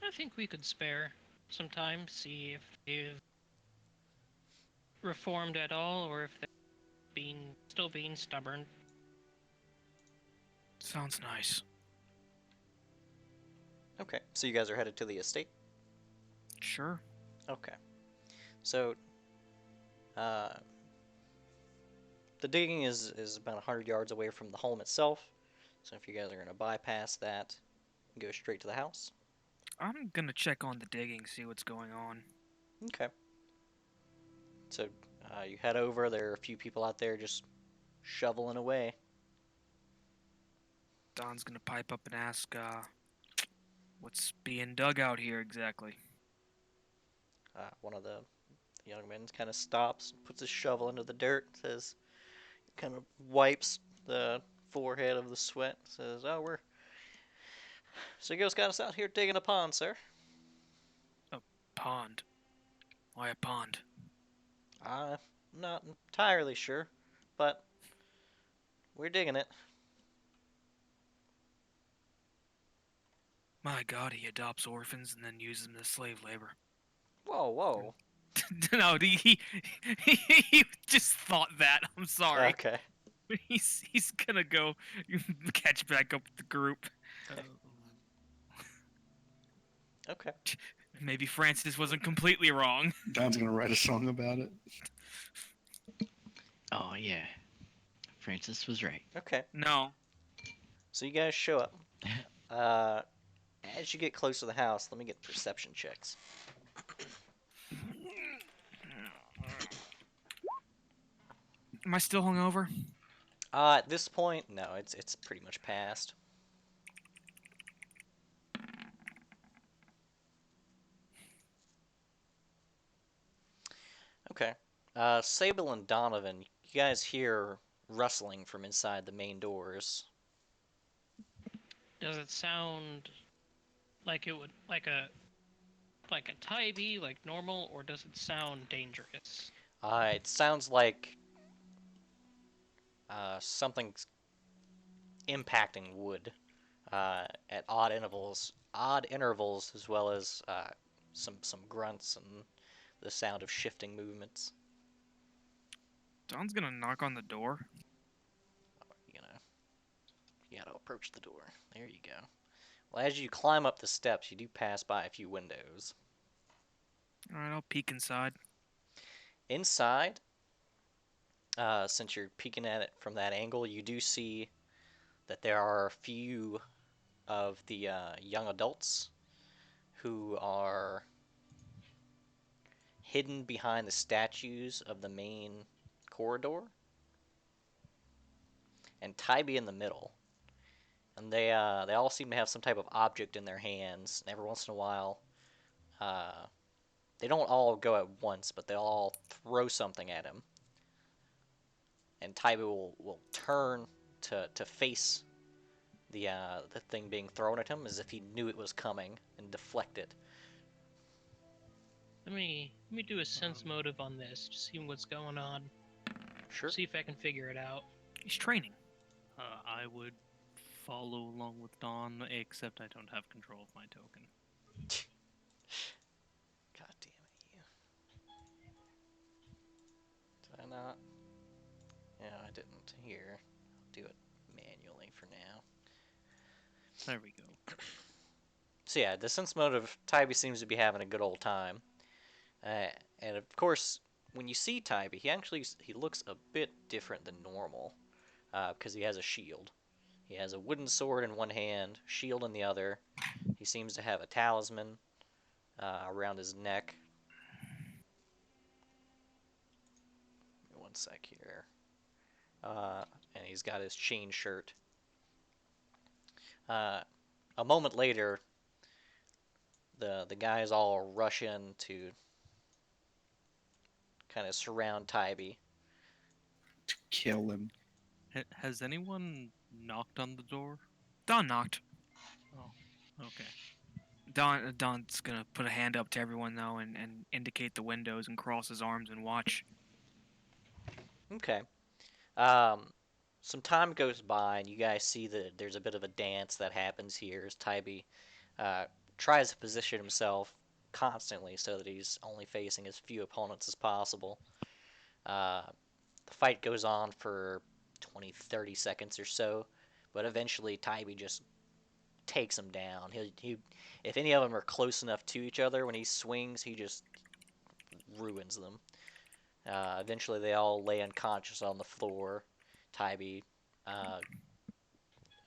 [SPEAKER 4] I think we could spare some time, see if they've reformed at all, or if they're still being stubborn.
[SPEAKER 2] Sounds nice.
[SPEAKER 1] Okay, so you guys are headed to the estate?
[SPEAKER 2] Sure.
[SPEAKER 1] Okay. So, the digging is about 100 yards away from the home itself. So if you guys are going to bypass that and go straight to the house.
[SPEAKER 2] I'm gonna check on the digging, see what's going on.
[SPEAKER 1] Okay. So you head over. There are a few people out there just shoveling away.
[SPEAKER 2] Don's gonna pipe up and ask, what's being dug out here exactly?
[SPEAKER 1] One of the young men kind of stops, puts his shovel into the dirt, says, kind of wipes the forehead of the sweat, says, "Oh, we're Sego's got us out here digging a pond, sir."
[SPEAKER 2] Pond. Why a pond?
[SPEAKER 1] I'm not entirely sure, but we're digging it.
[SPEAKER 2] My god, he adopts orphans and then uses them as slave labor.
[SPEAKER 1] Whoa, whoa.
[SPEAKER 2] No, he just thought that. I'm sorry.
[SPEAKER 1] Okay.
[SPEAKER 2] He's gonna go catch back up with the group.
[SPEAKER 1] Okay.
[SPEAKER 2] Maybe Francis wasn't completely wrong.
[SPEAKER 6] Don's gonna write a song about it.
[SPEAKER 3] Oh yeah, Francis was right.
[SPEAKER 1] Okay.
[SPEAKER 2] No.
[SPEAKER 1] So you guys show up. As you get close to the house, let me get perception checks.
[SPEAKER 2] Am I still hungover?
[SPEAKER 1] At this point, no, it's pretty much past. Okay. Sable and Donovan, you guys hear rustling from inside the main doors.
[SPEAKER 4] Does it sound like it would like a Tybee, like normal, or does it sound dangerous?
[SPEAKER 1] It sounds like something's impacting wood at odd intervals, as well as some grunts and the sound of shifting movements.
[SPEAKER 2] Don's gonna knock on the door.
[SPEAKER 1] You gotta approach the door. There you go. Well, as you climb up the steps, you do pass by a few windows.
[SPEAKER 2] Alright, I'll peek inside.
[SPEAKER 1] Inside, since you're peeking at it from that angle, you do see that there are a few of the young adults who are hidden behind the statues of the main corridor, and Tybee in the middle. And they all seem to have some type of object in their hands. And every once in a while, they don't all go at once, but they'll all throw something at him. And Tybee will turn to face the thing being thrown at him as if he knew it was coming and deflect it.
[SPEAKER 4] Let me do a sense motive on this, just see what's going on.
[SPEAKER 1] Sure.
[SPEAKER 4] See if I can figure it out.
[SPEAKER 2] He's training.
[SPEAKER 5] I would follow along with Dawn, except I don't have control of my token.
[SPEAKER 1] God damn it, you. Did I not? Yeah, I didn't. Here. I'll do it manually for now.
[SPEAKER 5] There we go.
[SPEAKER 1] So yeah, the sense motive, Tybee seems to be having a good old time. And of course, when you see Tybee, he looks a bit different than normal, because he has a shield. He has a wooden sword in one hand, shield in the other. He seems to have a talisman around his neck. One sec here. And he's got his chain shirt. a moment later, the guys all rush in to kind of surround Tybee.
[SPEAKER 6] To kill him.
[SPEAKER 5] Has anyone knocked on the door?
[SPEAKER 2] Don knocked.
[SPEAKER 5] Oh, okay.
[SPEAKER 2] Don's gonna put a hand up to everyone though and indicate the windows and cross his arms and watch.
[SPEAKER 1] Okay. Um, some time goes by, and you guys see that there's a bit of a dance that happens here as Tybee uh, tries to position himself constantly so that he's only facing as few opponents as possible. Uh, the fight goes on for 20, 30 seconds or so, but eventually Tybee just takes him down. If any of them are close enough to each other when he swings, he just ruins them. Eventually, they all lay unconscious on the floor. Tybee, uh,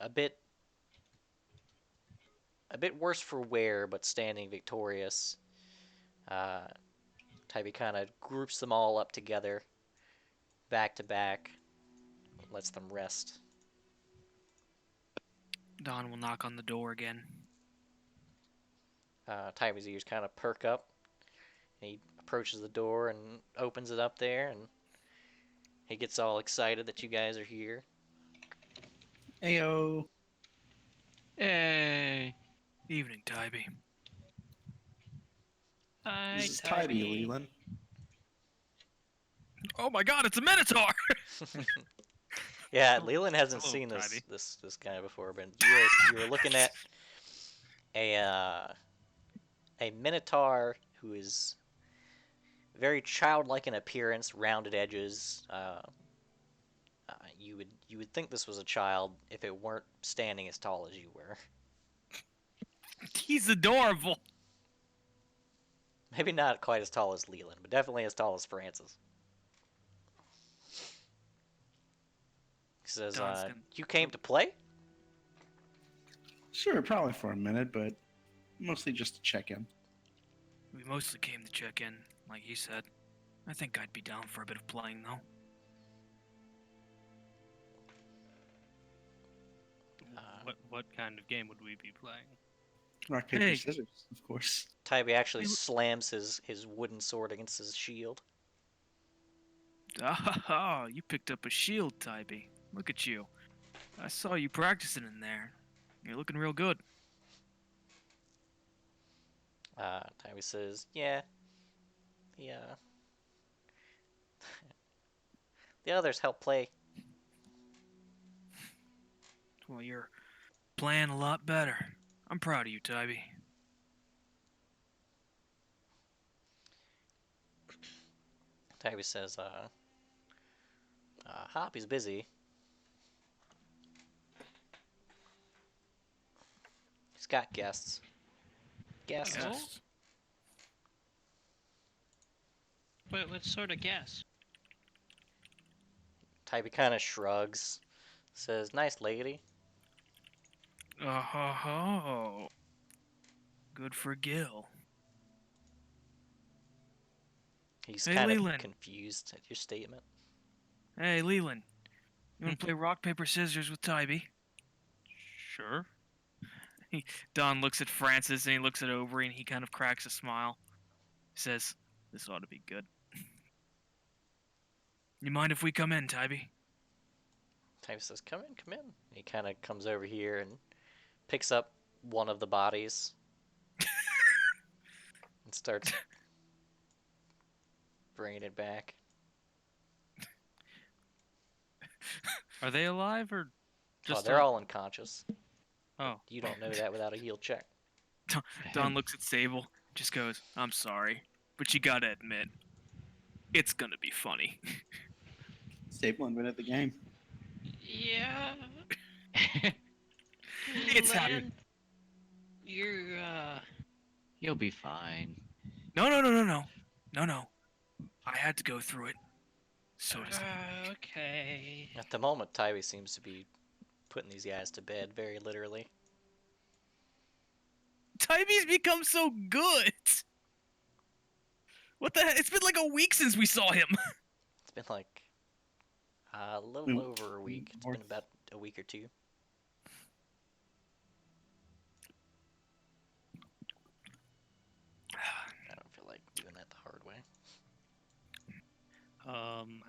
[SPEAKER 1] a bit worse for wear, but standing victorious. Uh, Tybee kind of groups them all up together, back to back, lets them rest.
[SPEAKER 2] Don will knock on the door again.
[SPEAKER 1] Tybee's ears kind of perk up. He approaches the door and opens it up there, and he gets all excited that you guys are here.
[SPEAKER 6] Ayo.
[SPEAKER 3] Hey.
[SPEAKER 2] Evening, Tybee.
[SPEAKER 4] Hi,
[SPEAKER 6] This is Tybee,
[SPEAKER 4] Tybee.
[SPEAKER 6] Leland.
[SPEAKER 2] Oh my God, it's a Minotaur!
[SPEAKER 1] Yeah, Leland hasn't
[SPEAKER 5] Hello,
[SPEAKER 1] seen
[SPEAKER 5] Tybee.
[SPEAKER 1] this guy before, but you were looking at a minotaur who is very childlike in appearance, rounded edges. You would think this was a child if it weren't standing as tall as you were.
[SPEAKER 2] He's adorable.
[SPEAKER 1] Maybe not quite as tall as Leland, but definitely as tall as Francis. He says,
[SPEAKER 2] Don's gonna-
[SPEAKER 1] "You came to play?"
[SPEAKER 6] Sure, probably for a minute, but mostly just to check in.
[SPEAKER 2] We mostly came to check in, like you said. I think I'd be down for a bit of playing though.
[SPEAKER 5] What kind of game would we be playing?
[SPEAKER 6] Rock, paper,
[SPEAKER 2] Hey.
[SPEAKER 6] scissors, of course.
[SPEAKER 1] Tybee actually
[SPEAKER 2] You-
[SPEAKER 1] slams his wooden sword against his shield.
[SPEAKER 2] Ah, you picked up a shield, Tybee. Look at you. I saw you practicing in there. You're looking real good.
[SPEAKER 1] Tybee says, "Yeah, yeah." The others help play.
[SPEAKER 2] Well, you're playing a lot better. I'm proud of you, Tybee.
[SPEAKER 1] Tybee says, Hoppy's busy. He's got guests. Guests?
[SPEAKER 4] Oh.
[SPEAKER 2] Yes.
[SPEAKER 4] But what sort of guess?
[SPEAKER 1] Tybee kind of shrugs. Says, "Nice lady."
[SPEAKER 2] Oh. Good for Gil.
[SPEAKER 1] He's
[SPEAKER 2] Hey,
[SPEAKER 1] kind of
[SPEAKER 2] Leland.
[SPEAKER 1] confused at your statement.
[SPEAKER 2] Hey, Leland. You want to play rock, paper, scissors with Tybee?
[SPEAKER 5] Sure.
[SPEAKER 2] Don looks at Francis and he looks at Overy and he kind of cracks a smile. Says, "This ought to be good." You mind if we come in, Tybee?
[SPEAKER 1] Tybee says, "Come in, come in." He kind of comes over here and picks up one of the bodies and starts bringing it back.
[SPEAKER 5] Are they alive or just?
[SPEAKER 1] They're all unconscious.
[SPEAKER 5] Oh,
[SPEAKER 1] You don't know that without a heal check.
[SPEAKER 2] Don looks at Sable, just goes, "I'm sorry, but you gotta admit, it's gonna be funny."
[SPEAKER 6] Stable invented the game.
[SPEAKER 4] Yeah.
[SPEAKER 2] It's happening.
[SPEAKER 4] Leland, you're,
[SPEAKER 3] You'll be fine.
[SPEAKER 2] No. I had to go through it. So does he.
[SPEAKER 4] okay.
[SPEAKER 1] At the moment, Tybee seems to be putting these guys to bed, very literally.
[SPEAKER 2] Tybee's become so good. What the heck? It's been like a week since we saw him.
[SPEAKER 1] It's been like a little
[SPEAKER 6] We-
[SPEAKER 1] over a week. It's
[SPEAKER 6] more-
[SPEAKER 1] been about a week or two.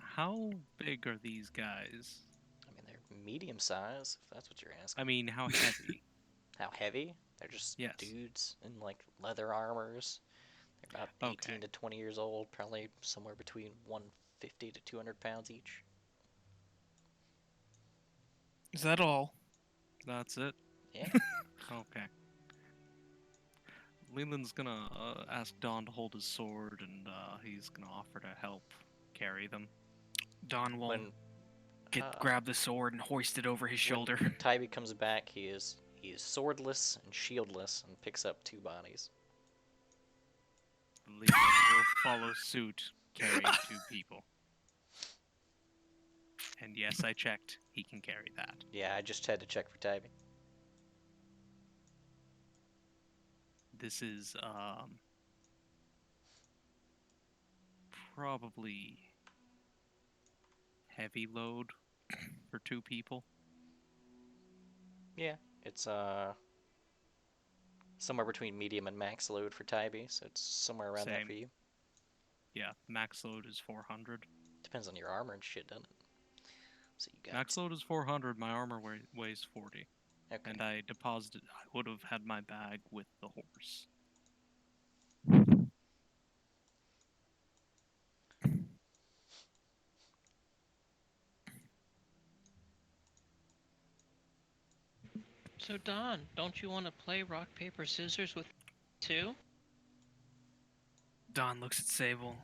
[SPEAKER 5] How big are these guys?
[SPEAKER 1] I mean, they're medium size, if that's what you're asking.
[SPEAKER 5] I mean, how heavy?
[SPEAKER 1] How heavy? They're just
[SPEAKER 5] Yes.
[SPEAKER 1] dudes in like leather armors. They're about 18
[SPEAKER 5] Okay.
[SPEAKER 1] to 20 years old, probably somewhere between 150 to 200 pounds each.
[SPEAKER 2] Is that all?
[SPEAKER 5] That's it?
[SPEAKER 1] Yeah.
[SPEAKER 5] Okay. Leland's gonna ask Don to hold his sword, and he's gonna offer to help carry them.
[SPEAKER 2] Don will
[SPEAKER 1] When
[SPEAKER 2] grab the sword and hoist it over his shoulder.
[SPEAKER 1] when Tybee comes back, he is swordless and shieldless and picks up 2 bodies.
[SPEAKER 5] Leland will follow suit, carrying 2 people. And yes, I checked. He can carry that.
[SPEAKER 1] Yeah, I just had to check for Tybee.
[SPEAKER 5] This is probably heavy load for 2 people.
[SPEAKER 1] Yeah, it's somewhere between medium and max load for Tybee, so it's somewhere around that
[SPEAKER 5] Same.
[SPEAKER 1] for you.
[SPEAKER 5] Yeah, max load is 400.
[SPEAKER 1] Depends on your armor and shit, doesn't it? So you got
[SPEAKER 5] Max load is 400. My armor weighs 40.
[SPEAKER 1] Okay.
[SPEAKER 5] And I deposited. I would have had my bag with the horse.
[SPEAKER 4] So Don, don't you want to play rock paper scissors with too?
[SPEAKER 2] Don looks at Sable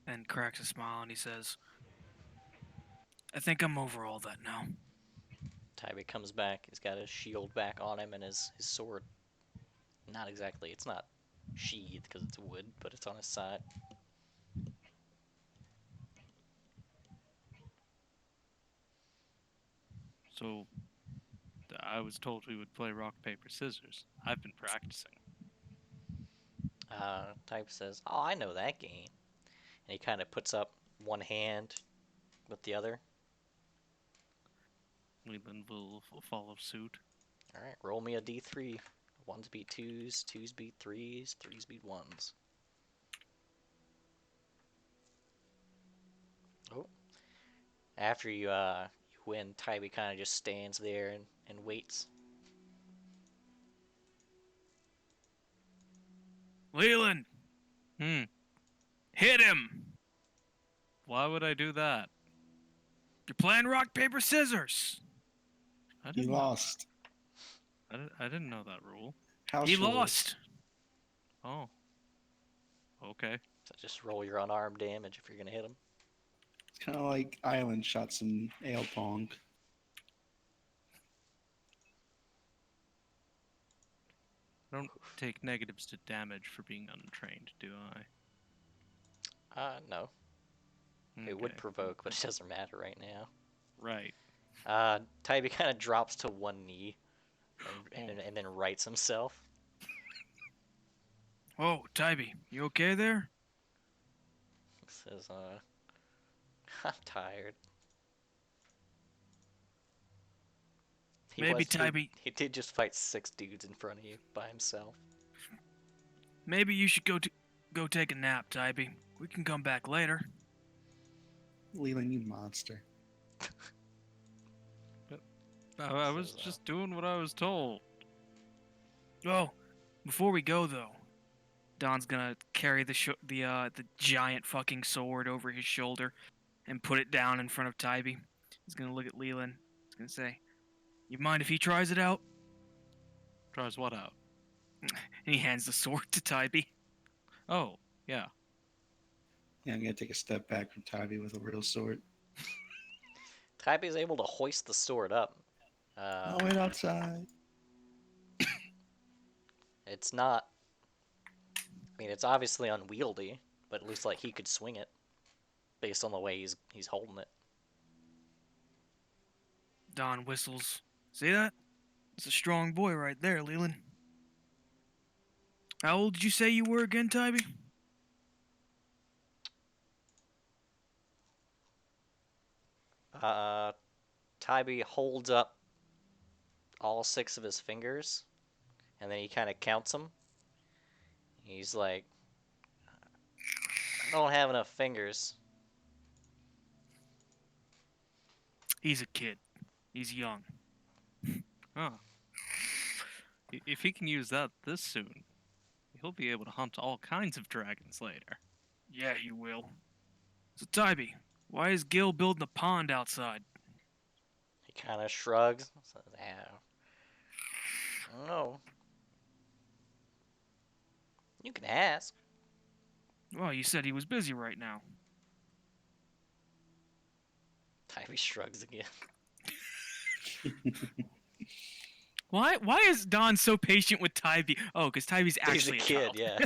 [SPEAKER 2] and cracks a smile and he says, I think I'm over all that now.
[SPEAKER 1] Tybee comes back. He's got his shield back on him and his sword. Not exactly. It's not sheathed because it's wood, but it's on his side.
[SPEAKER 5] So I was told we would play rock, paper, scissors. I've been practicing.
[SPEAKER 1] Tybee says, "Oh, I know that game," and he kind of puts up one hand with the other.
[SPEAKER 5] Leland will follow suit.
[SPEAKER 1] All right, roll me a d3. Ones beat twos, twos beat threes, threes beat ones. Oh. After you win, Tybee kind of just stands there and waits.
[SPEAKER 2] Leland,
[SPEAKER 5] Hmm.
[SPEAKER 2] hit him!
[SPEAKER 5] Why would I do that?
[SPEAKER 2] You're playing rock, paper, scissors!
[SPEAKER 5] I
[SPEAKER 6] You
[SPEAKER 5] didn't.
[SPEAKER 6] lost.
[SPEAKER 5] I didn't know that rule.
[SPEAKER 6] House
[SPEAKER 2] He
[SPEAKER 6] rules.
[SPEAKER 2] lost!
[SPEAKER 5] Oh. Okay.
[SPEAKER 1] So just roll your unarmed damage if you're gonna hit him.
[SPEAKER 6] It's kind of like island shots in ale pong.
[SPEAKER 5] I don't take negatives to damage for being untrained, do I?
[SPEAKER 1] No. It would
[SPEAKER 5] Okay.
[SPEAKER 1] provoke, but it doesn't matter right now.
[SPEAKER 5] Right.
[SPEAKER 1] Tybee kind of drops to one knee and then rights himself.
[SPEAKER 2] Oh, Tybee, you okay there?
[SPEAKER 1] He says, I'm tired.
[SPEAKER 2] Maybe Tybee,
[SPEAKER 1] He did just fight 6 dudes in front of you by himself.
[SPEAKER 2] maybe you should go take a nap, Tybee. We can come back later.
[SPEAKER 6] Leland, you monster.
[SPEAKER 5] I was
[SPEAKER 1] So,
[SPEAKER 5] just doing what I was told.
[SPEAKER 2] Oh, before we go though, Don's gonna carry the giant fucking sword over his shoulder and put it down in front of Tybee. He's gonna look at Leland. He's gonna say, "You mind if he tries it out?"
[SPEAKER 5] Tries what out?
[SPEAKER 2] And he hands the sword to Tybee.
[SPEAKER 5] Oh, yeah.
[SPEAKER 6] Yeah, I'm gonna take a step back from Tybee with a real sword.
[SPEAKER 1] Tybee's able to hoist the sword up.
[SPEAKER 6] I'll wait outside.
[SPEAKER 1] It's not. I mean, it's obviously unwieldy, but it looks like he could swing it, based on the way he's holding it.
[SPEAKER 2] Don whistles. See that? It's a strong boy right there, Leland. How old did you say you were again, Tybee?
[SPEAKER 1] Tybee holds up all 6 of his fingers, and then he kind of counts them. He's like, I don't have enough fingers.
[SPEAKER 2] He's a kid. He's young.
[SPEAKER 5] Huh. If he can use that this soon, he'll be able to hunt all kinds of dragons later.
[SPEAKER 2] Yeah, he will. So, Tybee, why is Gil building a pond outside?
[SPEAKER 1] He kind of shrugs. Says, "Yeah, I don't know. You can ask."
[SPEAKER 2] Well, you said he was busy right now.
[SPEAKER 1] Tybee shrugs again.
[SPEAKER 2] Why is Don so patient with Tybee? Oh, because Tybee's
[SPEAKER 1] He's a
[SPEAKER 2] actually
[SPEAKER 1] kid,
[SPEAKER 2] child.
[SPEAKER 1] yeah.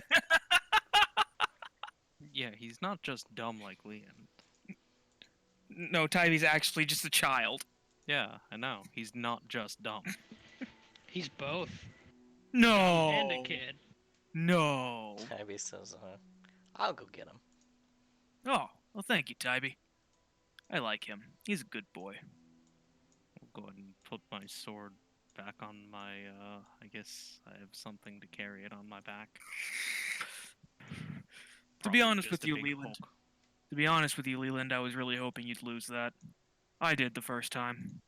[SPEAKER 5] Yeah, he's not just dumb like Liam.
[SPEAKER 2] No, Tybee's actually just a child.
[SPEAKER 5] Yeah, I know. He's not just dumb.
[SPEAKER 4] He's both.
[SPEAKER 2] No.
[SPEAKER 4] And a kid.
[SPEAKER 2] No.
[SPEAKER 1] Tybee says, "I'll go get him."
[SPEAKER 2] Oh, well, thank you, Tybee. I like him. He's a good boy.
[SPEAKER 5] I'll go ahead and put my sword back on my, I guess I have something to carry it on my back.
[SPEAKER 2] To be
[SPEAKER 5] Probably
[SPEAKER 2] honest
[SPEAKER 5] just
[SPEAKER 2] with
[SPEAKER 5] a
[SPEAKER 2] you,
[SPEAKER 5] big
[SPEAKER 2] Leland.
[SPEAKER 5] hook.
[SPEAKER 2] To be honest with you, Leland, I was really hoping you'd lose that. I did the first time.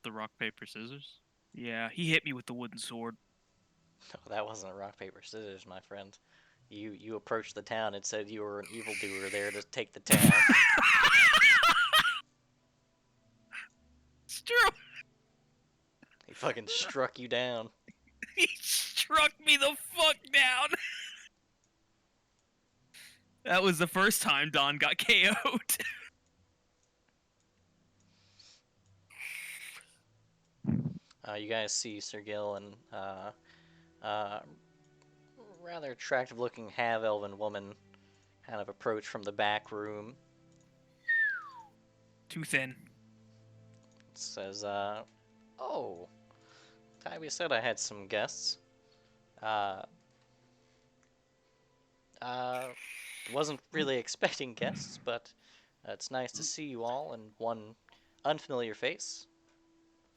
[SPEAKER 5] The rock, paper, scissors?
[SPEAKER 2] Yeah, he hit me with the wooden sword.
[SPEAKER 1] No, that wasn't a rock, paper, scissors, my friend. You approached the town and said you were an evildoer there to take the town.
[SPEAKER 2] It's true.
[SPEAKER 1] He fucking struck you down.
[SPEAKER 2] He struck me the fuck down. That was the first time Don got KO'd.
[SPEAKER 1] You guys see Sir Gil and rather attractive-looking half-elven woman kind of approach from the back room.
[SPEAKER 2] Too thin.
[SPEAKER 1] Says, "Oh, Tybee said I had some guests. Uh, wasn't really expecting guests, but it's nice to see you all and one unfamiliar face."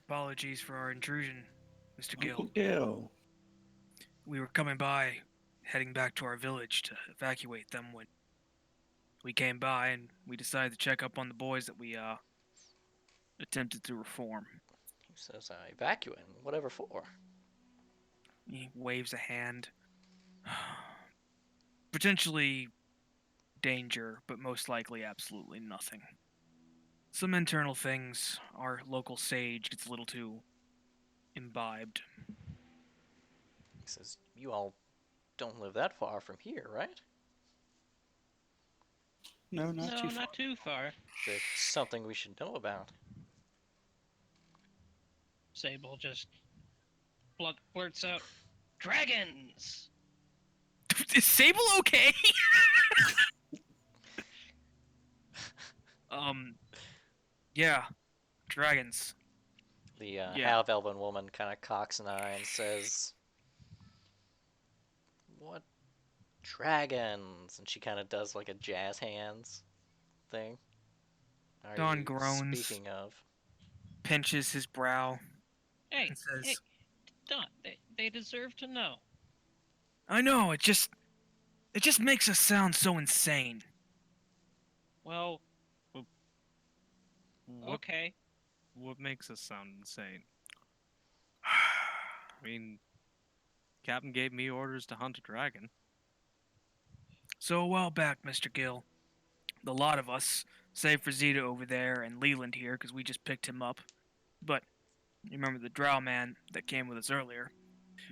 [SPEAKER 2] Apologies for our intrusion, Mr. Gill.
[SPEAKER 6] Uncle Gil.
[SPEAKER 2] We were coming by, heading back to our village to evacuate them when we came by, and we decided to check up on the boys that we attempted to reform.
[SPEAKER 1] He says, "Evacuate? Whatever for?"
[SPEAKER 2] He waves a hand. Potentially danger, but most likely absolutely nothing. Some internal things. Our local sage gets a little too imbibed.
[SPEAKER 1] He says, "You all don't live that far from here, right?
[SPEAKER 6] No, not
[SPEAKER 4] No,
[SPEAKER 6] too far.
[SPEAKER 4] not too far.
[SPEAKER 1] Is there something we should know about?"
[SPEAKER 4] Sable just blurts out, "Dragons!"
[SPEAKER 2] Is Sable okay? Yeah, dragons.
[SPEAKER 1] The
[SPEAKER 2] Yeah.
[SPEAKER 1] half-elven woman kind of cocks an eye and says, "What dragons?" And she kind of does like a jazz hands thing. Are
[SPEAKER 2] Don
[SPEAKER 1] you
[SPEAKER 2] groans.
[SPEAKER 1] speaking of?
[SPEAKER 2] Pinches his brow
[SPEAKER 4] Hey,
[SPEAKER 2] and says,
[SPEAKER 4] hey, Don, they deserve to know.
[SPEAKER 2] I know, it just makes us sound so insane.
[SPEAKER 4] Well,
[SPEAKER 5] What,
[SPEAKER 4] okay.
[SPEAKER 5] what makes us sound insane? I mean, Captain gave me orders to hunt a dragon.
[SPEAKER 2] So a while back, Mr. Gill, the lot of us, save for Zeta over there and Leland here, because we just picked him up. But you remember the drow man that came with us earlier?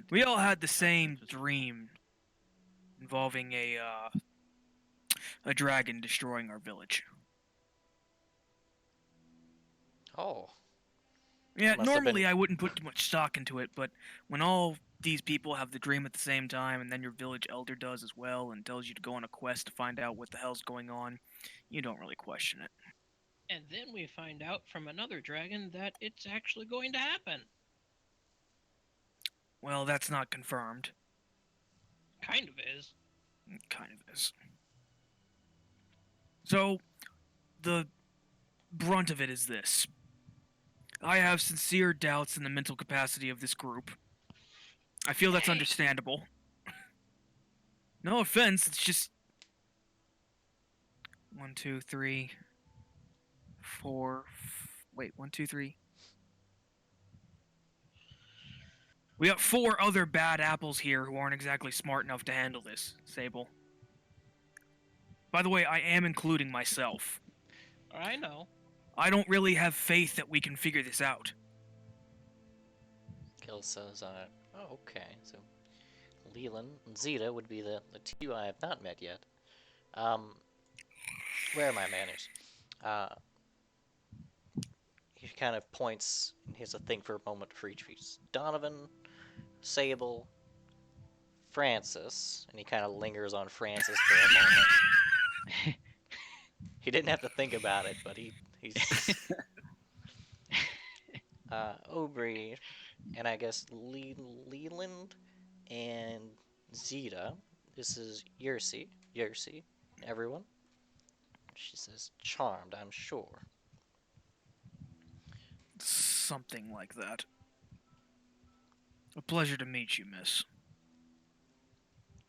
[SPEAKER 2] We all had the same dream involving a dragon destroying our village.
[SPEAKER 1] Oh,
[SPEAKER 2] Yeah,
[SPEAKER 1] Must have
[SPEAKER 2] normally
[SPEAKER 1] been-
[SPEAKER 2] I wouldn't put too much stock into it, but when all these people have the dream at the same time, and then your village elder does as well, and tells you to go on a quest to find out what the hell's going on, you don't really question it.
[SPEAKER 4] And then we find out from another dragon that it's actually going to happen.
[SPEAKER 2] Well, that's not confirmed.
[SPEAKER 4] Kind of is.
[SPEAKER 2] It kind of is. So, the brunt of it is this. I have sincere doubts in the mental capacity of this group. I feel that's
[SPEAKER 4] Hey.
[SPEAKER 2] understandable. No offense, it's just 1, 2, 3, 4. Wait, 1, 2, 3. We got 4 other bad apples here who aren't exactly smart enough to handle this, Sable. By the way, I am including myself.
[SPEAKER 4] I know.
[SPEAKER 2] I don't really have faith that we can figure this out.
[SPEAKER 1] Gil says, oh, okay, so Leland and Zeta would be the two I have not met yet. Where are my manners? He kind of points, and he has to think for a moment for each of these. Donovan, Sable, Francis, and he kind of lingers on Francis for a moment. He didn't have to think about it, but he's Aubrey, and I guess Leland and Zeta. This is Yersi, everyone. She says, charmed, I'm sure.
[SPEAKER 2] Something like that. A pleasure to meet you, miss.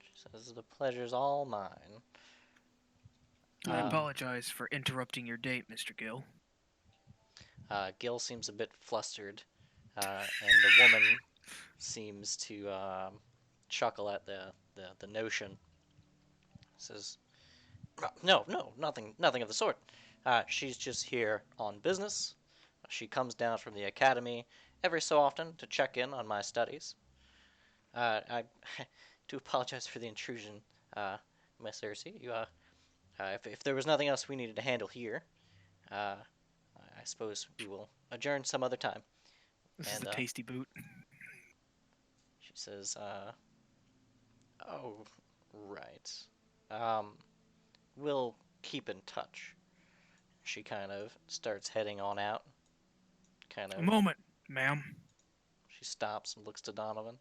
[SPEAKER 1] She says, the pleasure's all mine.
[SPEAKER 2] I apologize for interrupting your date, Mr. Gill.
[SPEAKER 1] Gil seems a bit flustered, and the woman seems to chuckle at the notion. Says, no, nothing of the sort. She's just here on business. She comes down from the academy every so often to check in on my studies. I do apologize for the intrusion, Miss Cersei. If there was nothing else we needed to handle here, I suppose we will adjourn some other time.
[SPEAKER 2] This is the tasty boot.
[SPEAKER 1] She says, oh, right. We'll keep in touch. She kind of starts heading on out.
[SPEAKER 2] A moment, ma'am.
[SPEAKER 1] She stops and looks to Donovan.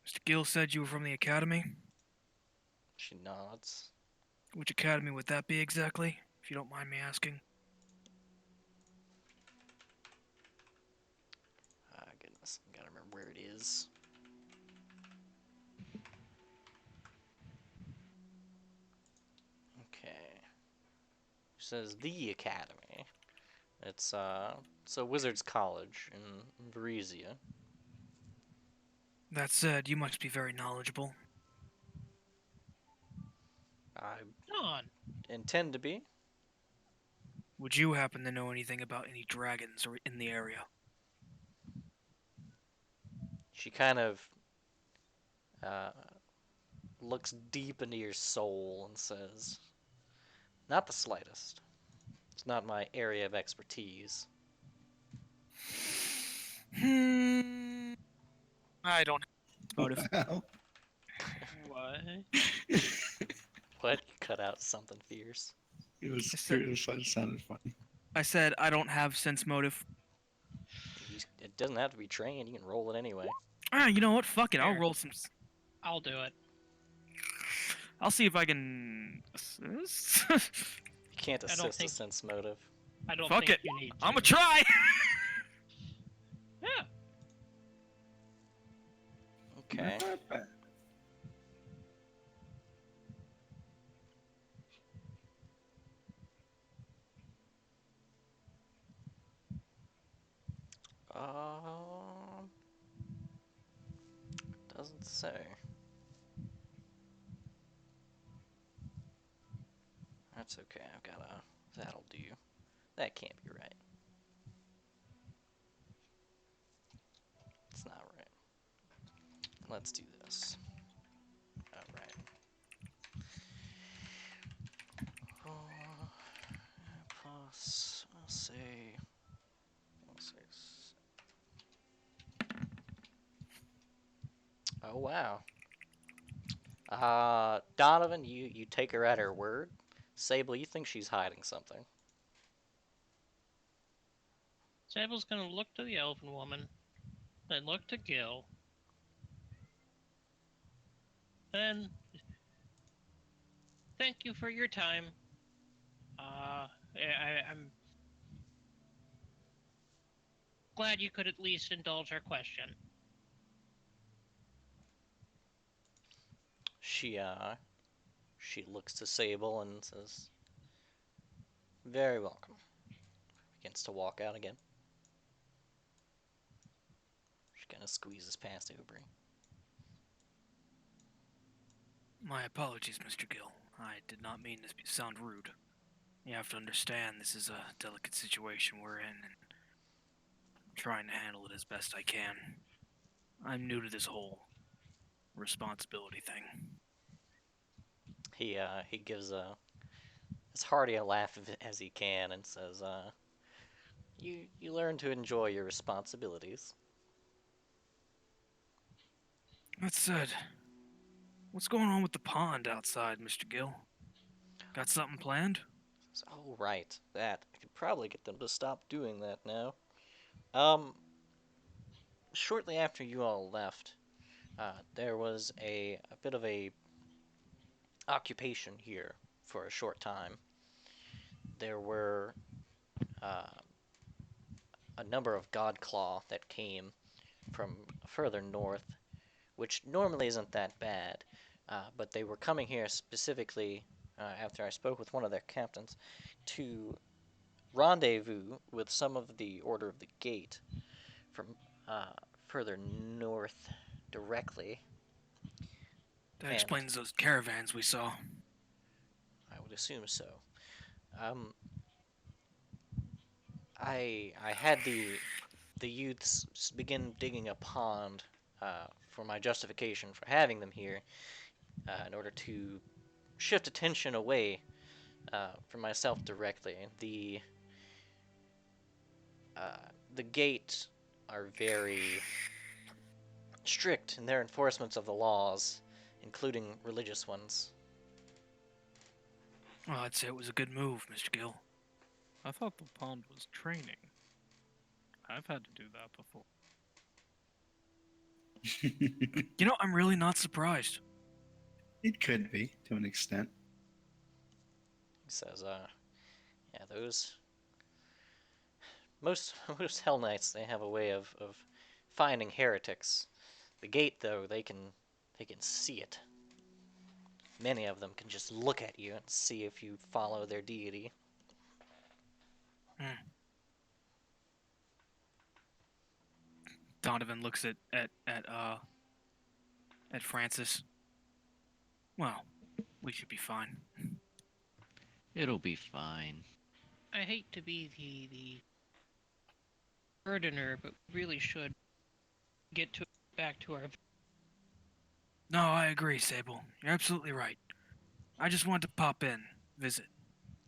[SPEAKER 2] Mr. Gill said you were from the academy?
[SPEAKER 1] She nods.
[SPEAKER 2] Which academy would that be exactly, if you don't mind me asking?
[SPEAKER 1] Goodness, I gotta remember where it is. Okay. She says the academy. It's a wizard's college in Varisia.
[SPEAKER 2] That said, you must be very knowledgeable.
[SPEAKER 1] I
[SPEAKER 4] Don.
[SPEAKER 1] intend to be.
[SPEAKER 2] Would you happen to know anything about any dragons or in the area?
[SPEAKER 1] She kind of looks deep into your soul and says, not the slightest. It's not my area of expertise.
[SPEAKER 2] I don't have motive.
[SPEAKER 6] Wow.
[SPEAKER 4] What?
[SPEAKER 1] What? You cut out something fierce.
[SPEAKER 6] It was curious. It sounded funny.
[SPEAKER 2] I said I don't have sense motive.
[SPEAKER 1] It doesn't have to be trained. You can roll it anyway.
[SPEAKER 2] You know what? Fuck it. I'll
[SPEAKER 4] Here.
[SPEAKER 2] roll some.
[SPEAKER 4] I'll do it.
[SPEAKER 2] I'll see if I can assist.
[SPEAKER 1] You can't
[SPEAKER 4] I don't
[SPEAKER 1] assist a
[SPEAKER 4] think-
[SPEAKER 1] sense motive.
[SPEAKER 4] I don't
[SPEAKER 2] Fuck
[SPEAKER 4] think
[SPEAKER 2] it.
[SPEAKER 4] you need to.
[SPEAKER 2] I'm gonna try.
[SPEAKER 4] Yeah.
[SPEAKER 1] Okay.
[SPEAKER 6] Not bad.
[SPEAKER 1] Doesn't say. That's okay. I've got a. That'll do. That can't be right. It's not right. Let's do this. Alright. Plus, I'll say. Oh, wow. Donovan, you take her at her word. Sable, you think she's hiding something.
[SPEAKER 4] Sable's gonna look to the elven woman, then look to Gil. Then, thank you for your time. I'm glad you could at least indulge our question.
[SPEAKER 1] She looks to Sable and says, Very welcome. Begins to walk out again. Just kind of squeezes past Ubri.
[SPEAKER 2] My apologies, Mr. Gill. I did not mean to sound rude. You have to understand this is a delicate situation we're in, and I'm trying to handle it as best I can. I'm new to this whole responsibility thing.
[SPEAKER 1] He gives as hearty a laugh as he can and says, you learn to enjoy your responsibilities.
[SPEAKER 2] That said, what's going on with the pond outside, Mr. Gill? Got something planned?
[SPEAKER 1] Oh, right, that. I could probably get them to stop doing that now. Shortly after you all left, there was a bit of a occupation here for a short time. There were uh, a number of Godclaw that came from further north, which normally isn't that bad, but they were coming here specifically after I spoke with one of their captains to rendezvous with some of the Order of the Gate from uh, further north directly,
[SPEAKER 2] That
[SPEAKER 1] and
[SPEAKER 2] explains those caravans we saw.
[SPEAKER 1] I would assume so. Um, I had the youths begin digging a pond for my justification for having them here, in order to shift attention away from myself directly. Uh, the gate are very strict in their enforcement of the laws, including religious ones.
[SPEAKER 2] Well, I'd say it was a good move, Mr. Gill.
[SPEAKER 5] I thought the pond was training. I've had to do that before.
[SPEAKER 2] You know, I'm really not surprised.
[SPEAKER 6] It could be, to an extent.
[SPEAKER 1] He says, yeah, those most most Hell Knights, they have a way of finding heretics. The gate, though, they can see it. Many of them can just look at you and see if you follow their deity.
[SPEAKER 2] Donovan looks at Francis. Well, we should be fine.
[SPEAKER 3] It'll be fine.
[SPEAKER 4] I hate to be the burdener, but we really should get to back to our.
[SPEAKER 2] No, I agree, Sable. You're absolutely right. I just wanted to pop in, visit.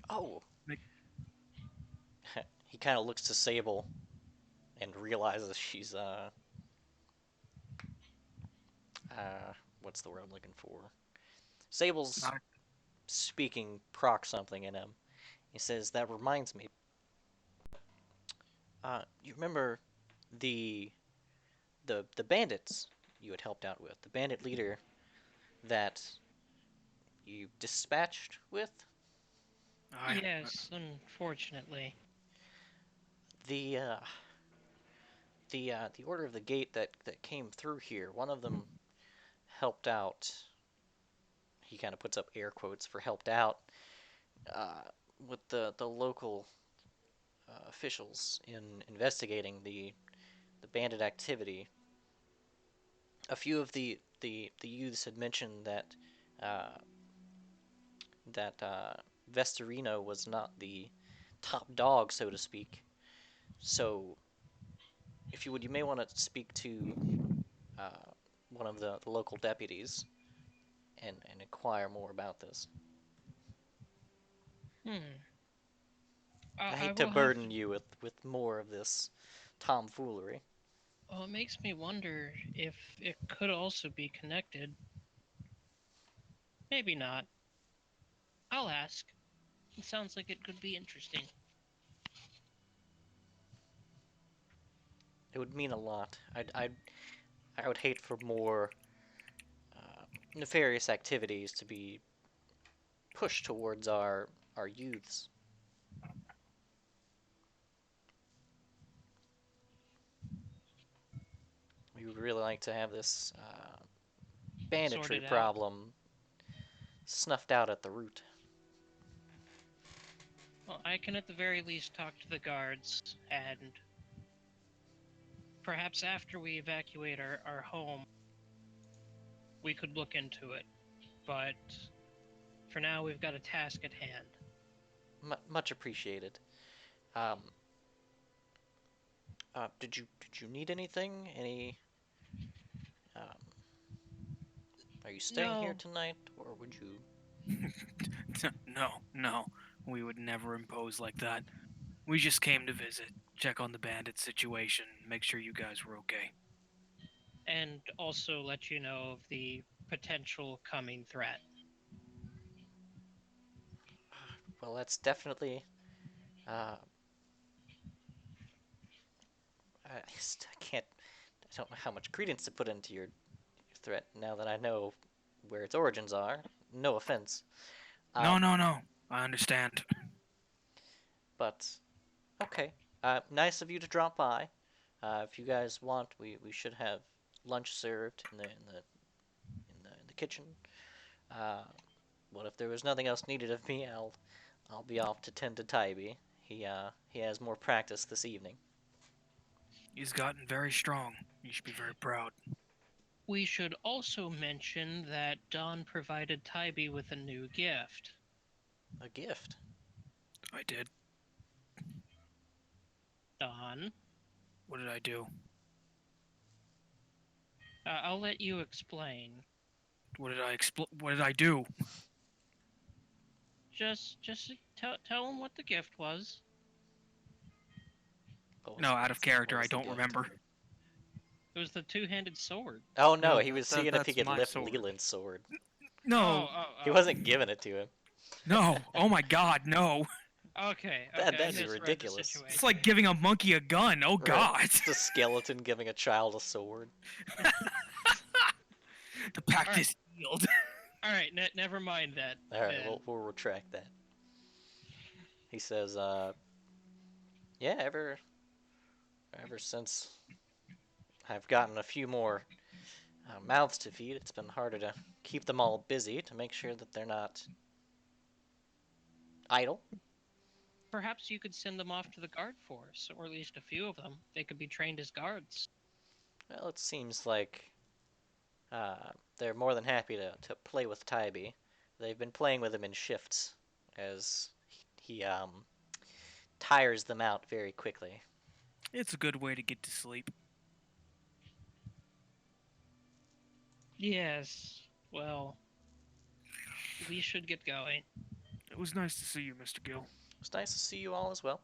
[SPEAKER 1] Oh!
[SPEAKER 2] Make-
[SPEAKER 1] He kind of looks to Sable and realizes she's, what's the word I'm looking for? Sable's
[SPEAKER 2] I-
[SPEAKER 1] speaking proc something in him. He says, that reminds me. You remember the the bandits you had helped out with? The bandit leader that you dispatched with?
[SPEAKER 4] Yes, unfortunately.
[SPEAKER 1] The the Order of the Gate that came through here, one of them helped out. He kind of puts up air quotes for helped out uh, with the local officials in investigating the bandit activity. A few of the youths had mentioned uh, that Vestorino was not the top dog, so to speak. So, if you would, you may want to speak to uh, one of the local deputies and inquire more about this.
[SPEAKER 4] Hmm.
[SPEAKER 1] I
[SPEAKER 4] I
[SPEAKER 1] hate to
[SPEAKER 4] will have
[SPEAKER 1] burden
[SPEAKER 4] to.
[SPEAKER 1] you with more of this tomfoolery.
[SPEAKER 4] Well, it makes me wonder if it could also be connected. Maybe not. I'll ask. It sounds like it could be interesting.
[SPEAKER 1] It would mean a lot. I would hate for more nefarious activities to be pushed towards our youths. We would really like to have this banditry
[SPEAKER 4] Sorted out.
[SPEAKER 1] problem snuffed out at the root.
[SPEAKER 4] Well, I can at the very least talk to the guards, and perhaps after we evacuate our home, we could look into it. But for now, we've got a task at hand.
[SPEAKER 1] Much appreciated. Um, did you need anything? Um, are you staying here
[SPEAKER 4] No,
[SPEAKER 1] tonight, or would you?
[SPEAKER 2] No. We would never impose like that. We just came to visit, check on the bandit situation, make sure you guys were okay.
[SPEAKER 4] and also let you know of the potential coming threat.
[SPEAKER 1] Well, that's definitely. Uh, I can't. I don't know how much credence to put into your threat now that I know where its origins are. No offense. Um,
[SPEAKER 2] No. I understand.
[SPEAKER 1] but okay. Nice of you to drop by. If you guys want, we should have lunch served in the kitchen. Uh, Well, if there was nothing else needed of me, I'll be off to tend to Tybee. He has more practice this evening.
[SPEAKER 2] He's gotten very strong. You should be very proud.
[SPEAKER 4] We should also mention that Don provided Tybee with a new gift.
[SPEAKER 1] A gift.
[SPEAKER 2] I did.
[SPEAKER 4] Don,
[SPEAKER 2] What did I do?
[SPEAKER 4] I'll let you explain.
[SPEAKER 2] What did I do?
[SPEAKER 4] Just tell him what the gift was.
[SPEAKER 2] No, out of
[SPEAKER 1] What
[SPEAKER 2] character,
[SPEAKER 1] was
[SPEAKER 2] I
[SPEAKER 1] the
[SPEAKER 2] don't
[SPEAKER 1] gift?
[SPEAKER 2] remember.
[SPEAKER 4] It was the two-handed sword.
[SPEAKER 1] Oh no,
[SPEAKER 5] No,
[SPEAKER 1] he was seeing if he
[SPEAKER 5] that's
[SPEAKER 1] could
[SPEAKER 5] my
[SPEAKER 1] lift
[SPEAKER 5] sword.
[SPEAKER 1] Leland's sword.
[SPEAKER 2] No,
[SPEAKER 1] He wasn't giving it to him.
[SPEAKER 2] no. Oh my God, no.
[SPEAKER 4] Okay,
[SPEAKER 1] That'd
[SPEAKER 4] I
[SPEAKER 1] be
[SPEAKER 4] misread the
[SPEAKER 1] ridiculous.
[SPEAKER 4] situation.
[SPEAKER 2] It's like giving a monkey a gun. Oh
[SPEAKER 1] Right.
[SPEAKER 2] God.
[SPEAKER 1] It's a skeleton giving a child a sword.
[SPEAKER 2] The pact
[SPEAKER 4] Alright.
[SPEAKER 2] is sealed.
[SPEAKER 4] All right, never mind that.
[SPEAKER 1] All right,
[SPEAKER 4] then.
[SPEAKER 1] we'll retract that. He says, yeah, ever since I've gotten a few more mouths to feed, it's been harder to keep them all busy to make sure that they're not idle.
[SPEAKER 4] Perhaps you could send them off to the guard force, or at least a few of them. They could be trained as guards.
[SPEAKER 1] Well, it seems like they're more than happy to play with Tybee. They've been playing with him in shifts, as he tires them out very quickly.
[SPEAKER 2] It's a good way to get to sleep.
[SPEAKER 4] Yes. Well, we should get going.
[SPEAKER 2] It was nice to see you, Mr. Gill.
[SPEAKER 1] It's nice to see you all as well.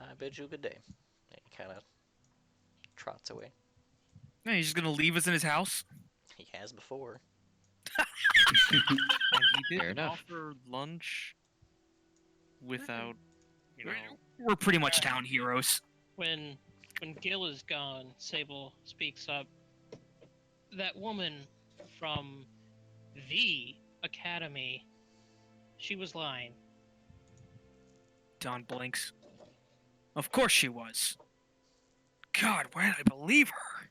[SPEAKER 1] I bid you a good day. And he kind of trots away.
[SPEAKER 2] Hey, he's just gonna leave us in his house?
[SPEAKER 1] He has before.
[SPEAKER 5] And he
[SPEAKER 3] Fair
[SPEAKER 5] didn't
[SPEAKER 3] enough.
[SPEAKER 5] offer lunch without, you know.
[SPEAKER 2] We're pretty much town heroes.
[SPEAKER 4] When Gil is gone, Sable speaks up. That woman from the academy, she was lying.
[SPEAKER 2] Don blinks. Of course she was. God, why did I believe her?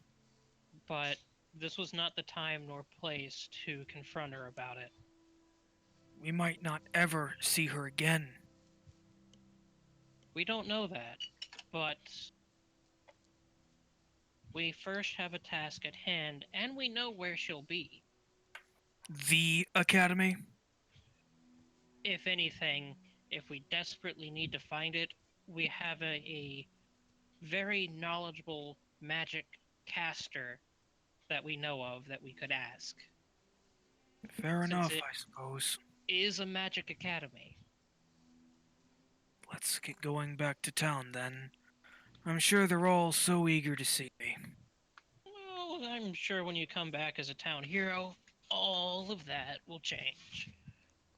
[SPEAKER 4] But this was not the time nor place to confront her about it.
[SPEAKER 2] We might not ever see her again.
[SPEAKER 4] We don't know that, but we first have a task at hand, and we know where she'll be.
[SPEAKER 2] The Academy?
[SPEAKER 4] If anything, if we desperately need to find it, we have a very knowledgeable magic caster that we know of that we could ask.
[SPEAKER 2] Fair
[SPEAKER 4] Since
[SPEAKER 2] enough,
[SPEAKER 4] it-
[SPEAKER 2] I suppose.
[SPEAKER 4] Is a magic academy.
[SPEAKER 2] Let's get going back to town then. I'm sure they're all so eager to see me.
[SPEAKER 4] Well, I'm sure when you come back as a town hero, all of that will change.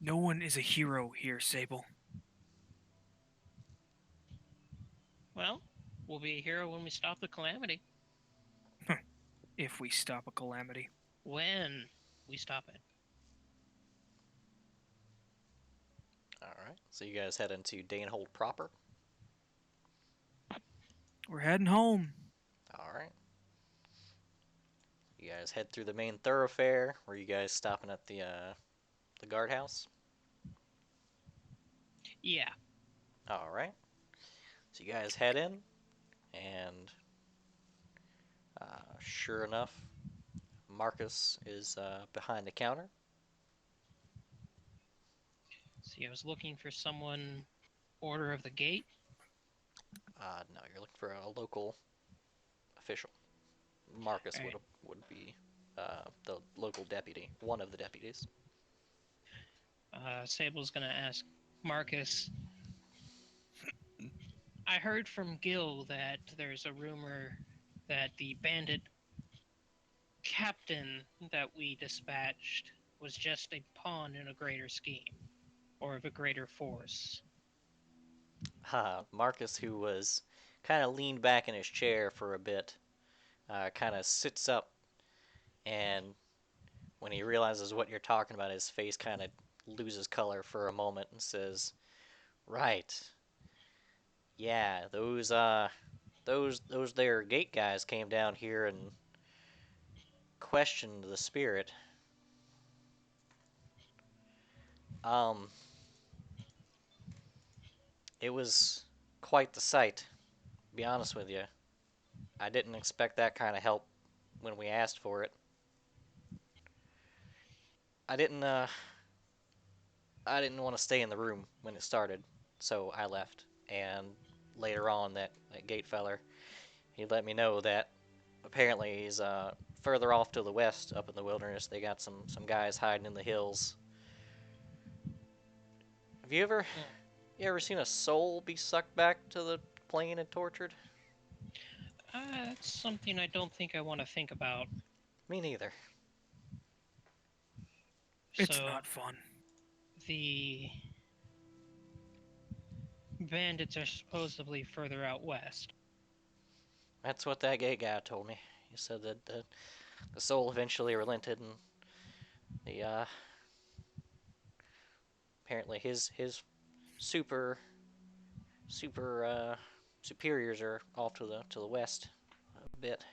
[SPEAKER 2] No one is a hero here, Sable.
[SPEAKER 4] Well, we'll be a hero when we stop the calamity.
[SPEAKER 2] If we stop a calamity.
[SPEAKER 4] When we stop it.
[SPEAKER 1] Alright, so you guys head into Danehold proper.
[SPEAKER 2] We're heading home.
[SPEAKER 1] Alright. You guys head through the main thoroughfare. Were you guys stopping at the guardhouse?
[SPEAKER 4] Yeah.
[SPEAKER 1] All right. So you guys head in, and sure enough, Marcus is behind the counter.
[SPEAKER 4] See, I was looking for someone order of the gate.
[SPEAKER 1] No, you're looking for a local official. Marcus
[SPEAKER 4] All right.
[SPEAKER 1] would be the local deputy, one of the deputies.
[SPEAKER 4] Sable's gonna ask Marcus. I heard from Gil that there's a rumor that the bandit captain that we dispatched was just a pawn in a greater scheme, or of a greater force.
[SPEAKER 1] Marcus, who was kind of leaned back in his chair for a bit, kind of sits up, and when he realizes what you're talking about, his face kind of loses color for a moment and says, "Right, yeah, those there gate guys came down here and questioned the spirit. Um, it was quite the sight, to be honest with you. I didn't expect that kind of help when we asked for it. I didn't uh I didn't want to stay in the room when it started, so I left. And later on, that gate feller, he let me know that apparently he's further off to the west, up in the wilderness. They got some guys hiding in the hills. Have you ever seen a soul be sucked back to the plane and tortured?
[SPEAKER 4] That's something I don't think I want to think about.
[SPEAKER 1] Me neither.
[SPEAKER 2] It's
[SPEAKER 4] So
[SPEAKER 2] not fun.
[SPEAKER 4] the bandits are supposedly further out west.
[SPEAKER 1] That's what that gate guy told me. He said that the soul eventually relented, and the apparently his super superiors are off to the west a bit.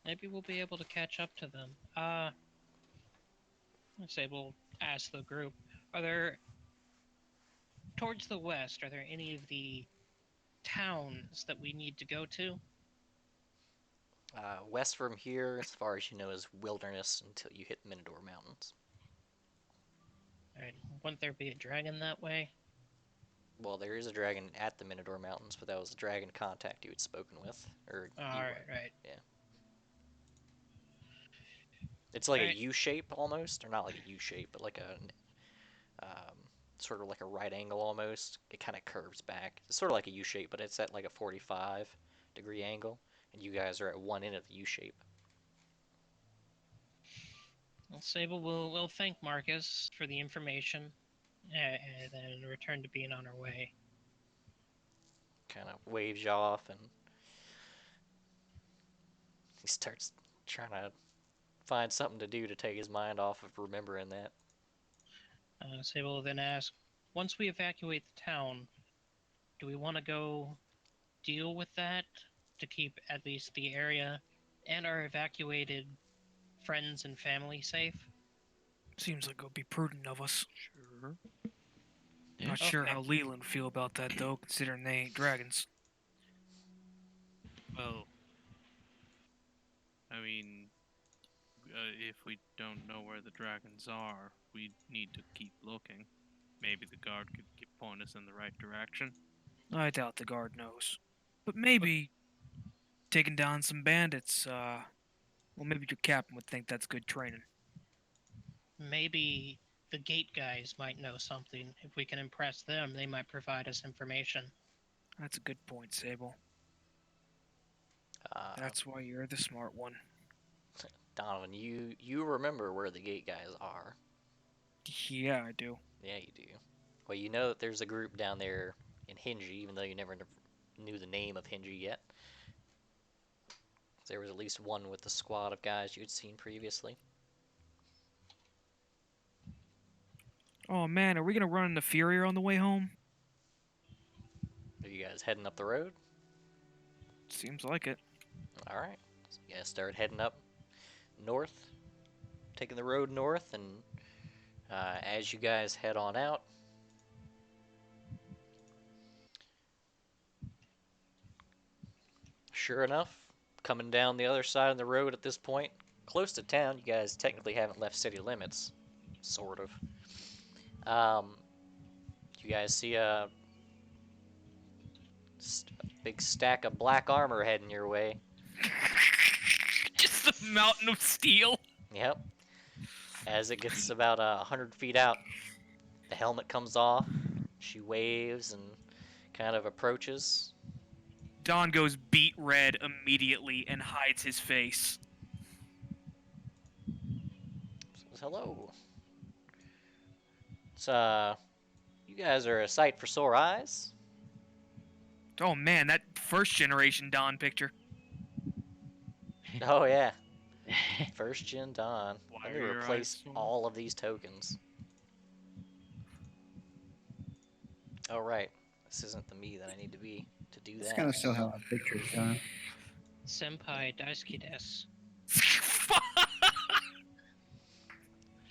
[SPEAKER 4] Maybe we'll be able to catch up to them. Let's say we'll ask the group. Are there towards the west? Are there any of the towns that we need to go to?
[SPEAKER 1] West from here, as far as you know, is wilderness until you hit Minotaur Mountains.
[SPEAKER 4] Alright, wouldn't there be a dragon that way?
[SPEAKER 1] Well, there is a dragon at the Minotaur Mountains, but that was a dragon contact you had spoken with, or
[SPEAKER 4] Alright, right.
[SPEAKER 1] it's like a
[SPEAKER 4] Alright.
[SPEAKER 1] U shape almost, or not like a U shape, but like sort of like a right angle almost. It kind of curves back. It's sort of like a U shape, but it's at like a 45-degree angle, and you guys are at one end of the U shape.
[SPEAKER 4] Well, Sable will thank Marcus for the information, and then return to being on our way.
[SPEAKER 1] Kind of waves you off, and he starts trying to find something to do to take his mind off of remembering that.
[SPEAKER 4] Sable will then ask, once we evacuate the town, do we want to go deal with that to keep at least the area and our evacuated friends and family safe?
[SPEAKER 2] Seems like it would be prudent of us.
[SPEAKER 5] Sure.
[SPEAKER 3] Yeah.
[SPEAKER 2] Not sure
[SPEAKER 4] Okay.
[SPEAKER 2] how Leland would feel about that though, considering they ain't dragons.
[SPEAKER 5] Well, I mean, if we don't know where the dragons are, we need to keep looking. Maybe the guard could point us in the right direction.
[SPEAKER 2] I doubt the guard knows. But maybe taking down some bandits, well, maybe your captain would think that's good training.
[SPEAKER 4] Maybe the gate guys might know something. If we can impress them, they might provide us information.
[SPEAKER 2] That's a good point, Sable.
[SPEAKER 1] Uh,
[SPEAKER 2] That's why you're the smart one.
[SPEAKER 1] Donovan, you remember where the gate guys are.
[SPEAKER 2] Yeah, I do.
[SPEAKER 1] Yeah, you do. Well, you know that there's a group down there in Hingy, even though you never knew the name of Hingy yet. There was at least one with the squad of guys you'd seen previously.
[SPEAKER 2] Oh man, are we gonna run into Fury on the way home?
[SPEAKER 1] Are you guys heading up the road?
[SPEAKER 2] Seems like it.
[SPEAKER 1] Alright. So you guys start heading up north, taking the road north, and as you guys head on out, Sure enough, coming down the other side of the road at this point, close to town, you guys technically haven't left city limits, sort of. You guys see a big stack of black armor heading your way.
[SPEAKER 2] Just a mountain of steel.
[SPEAKER 1] Yep. As it gets about 100 feet out, the helmet comes off. She waves and kind of approaches.
[SPEAKER 2] Don goes beet red immediately and hides his face.
[SPEAKER 1] Says, hello. It's, you guys are a sight for sore eyes.
[SPEAKER 2] Oh man, that first generation Don picture.
[SPEAKER 1] Oh, yeah. First gen Dawn.
[SPEAKER 5] Why
[SPEAKER 1] Let me
[SPEAKER 5] are your
[SPEAKER 1] replace
[SPEAKER 5] eyes so-
[SPEAKER 1] all of these tokens. Oh, right. This isn't the me that I need to be to do
[SPEAKER 6] It's
[SPEAKER 1] that.
[SPEAKER 6] kind of still how I picture it, John.
[SPEAKER 4] Senpai daisuki desu.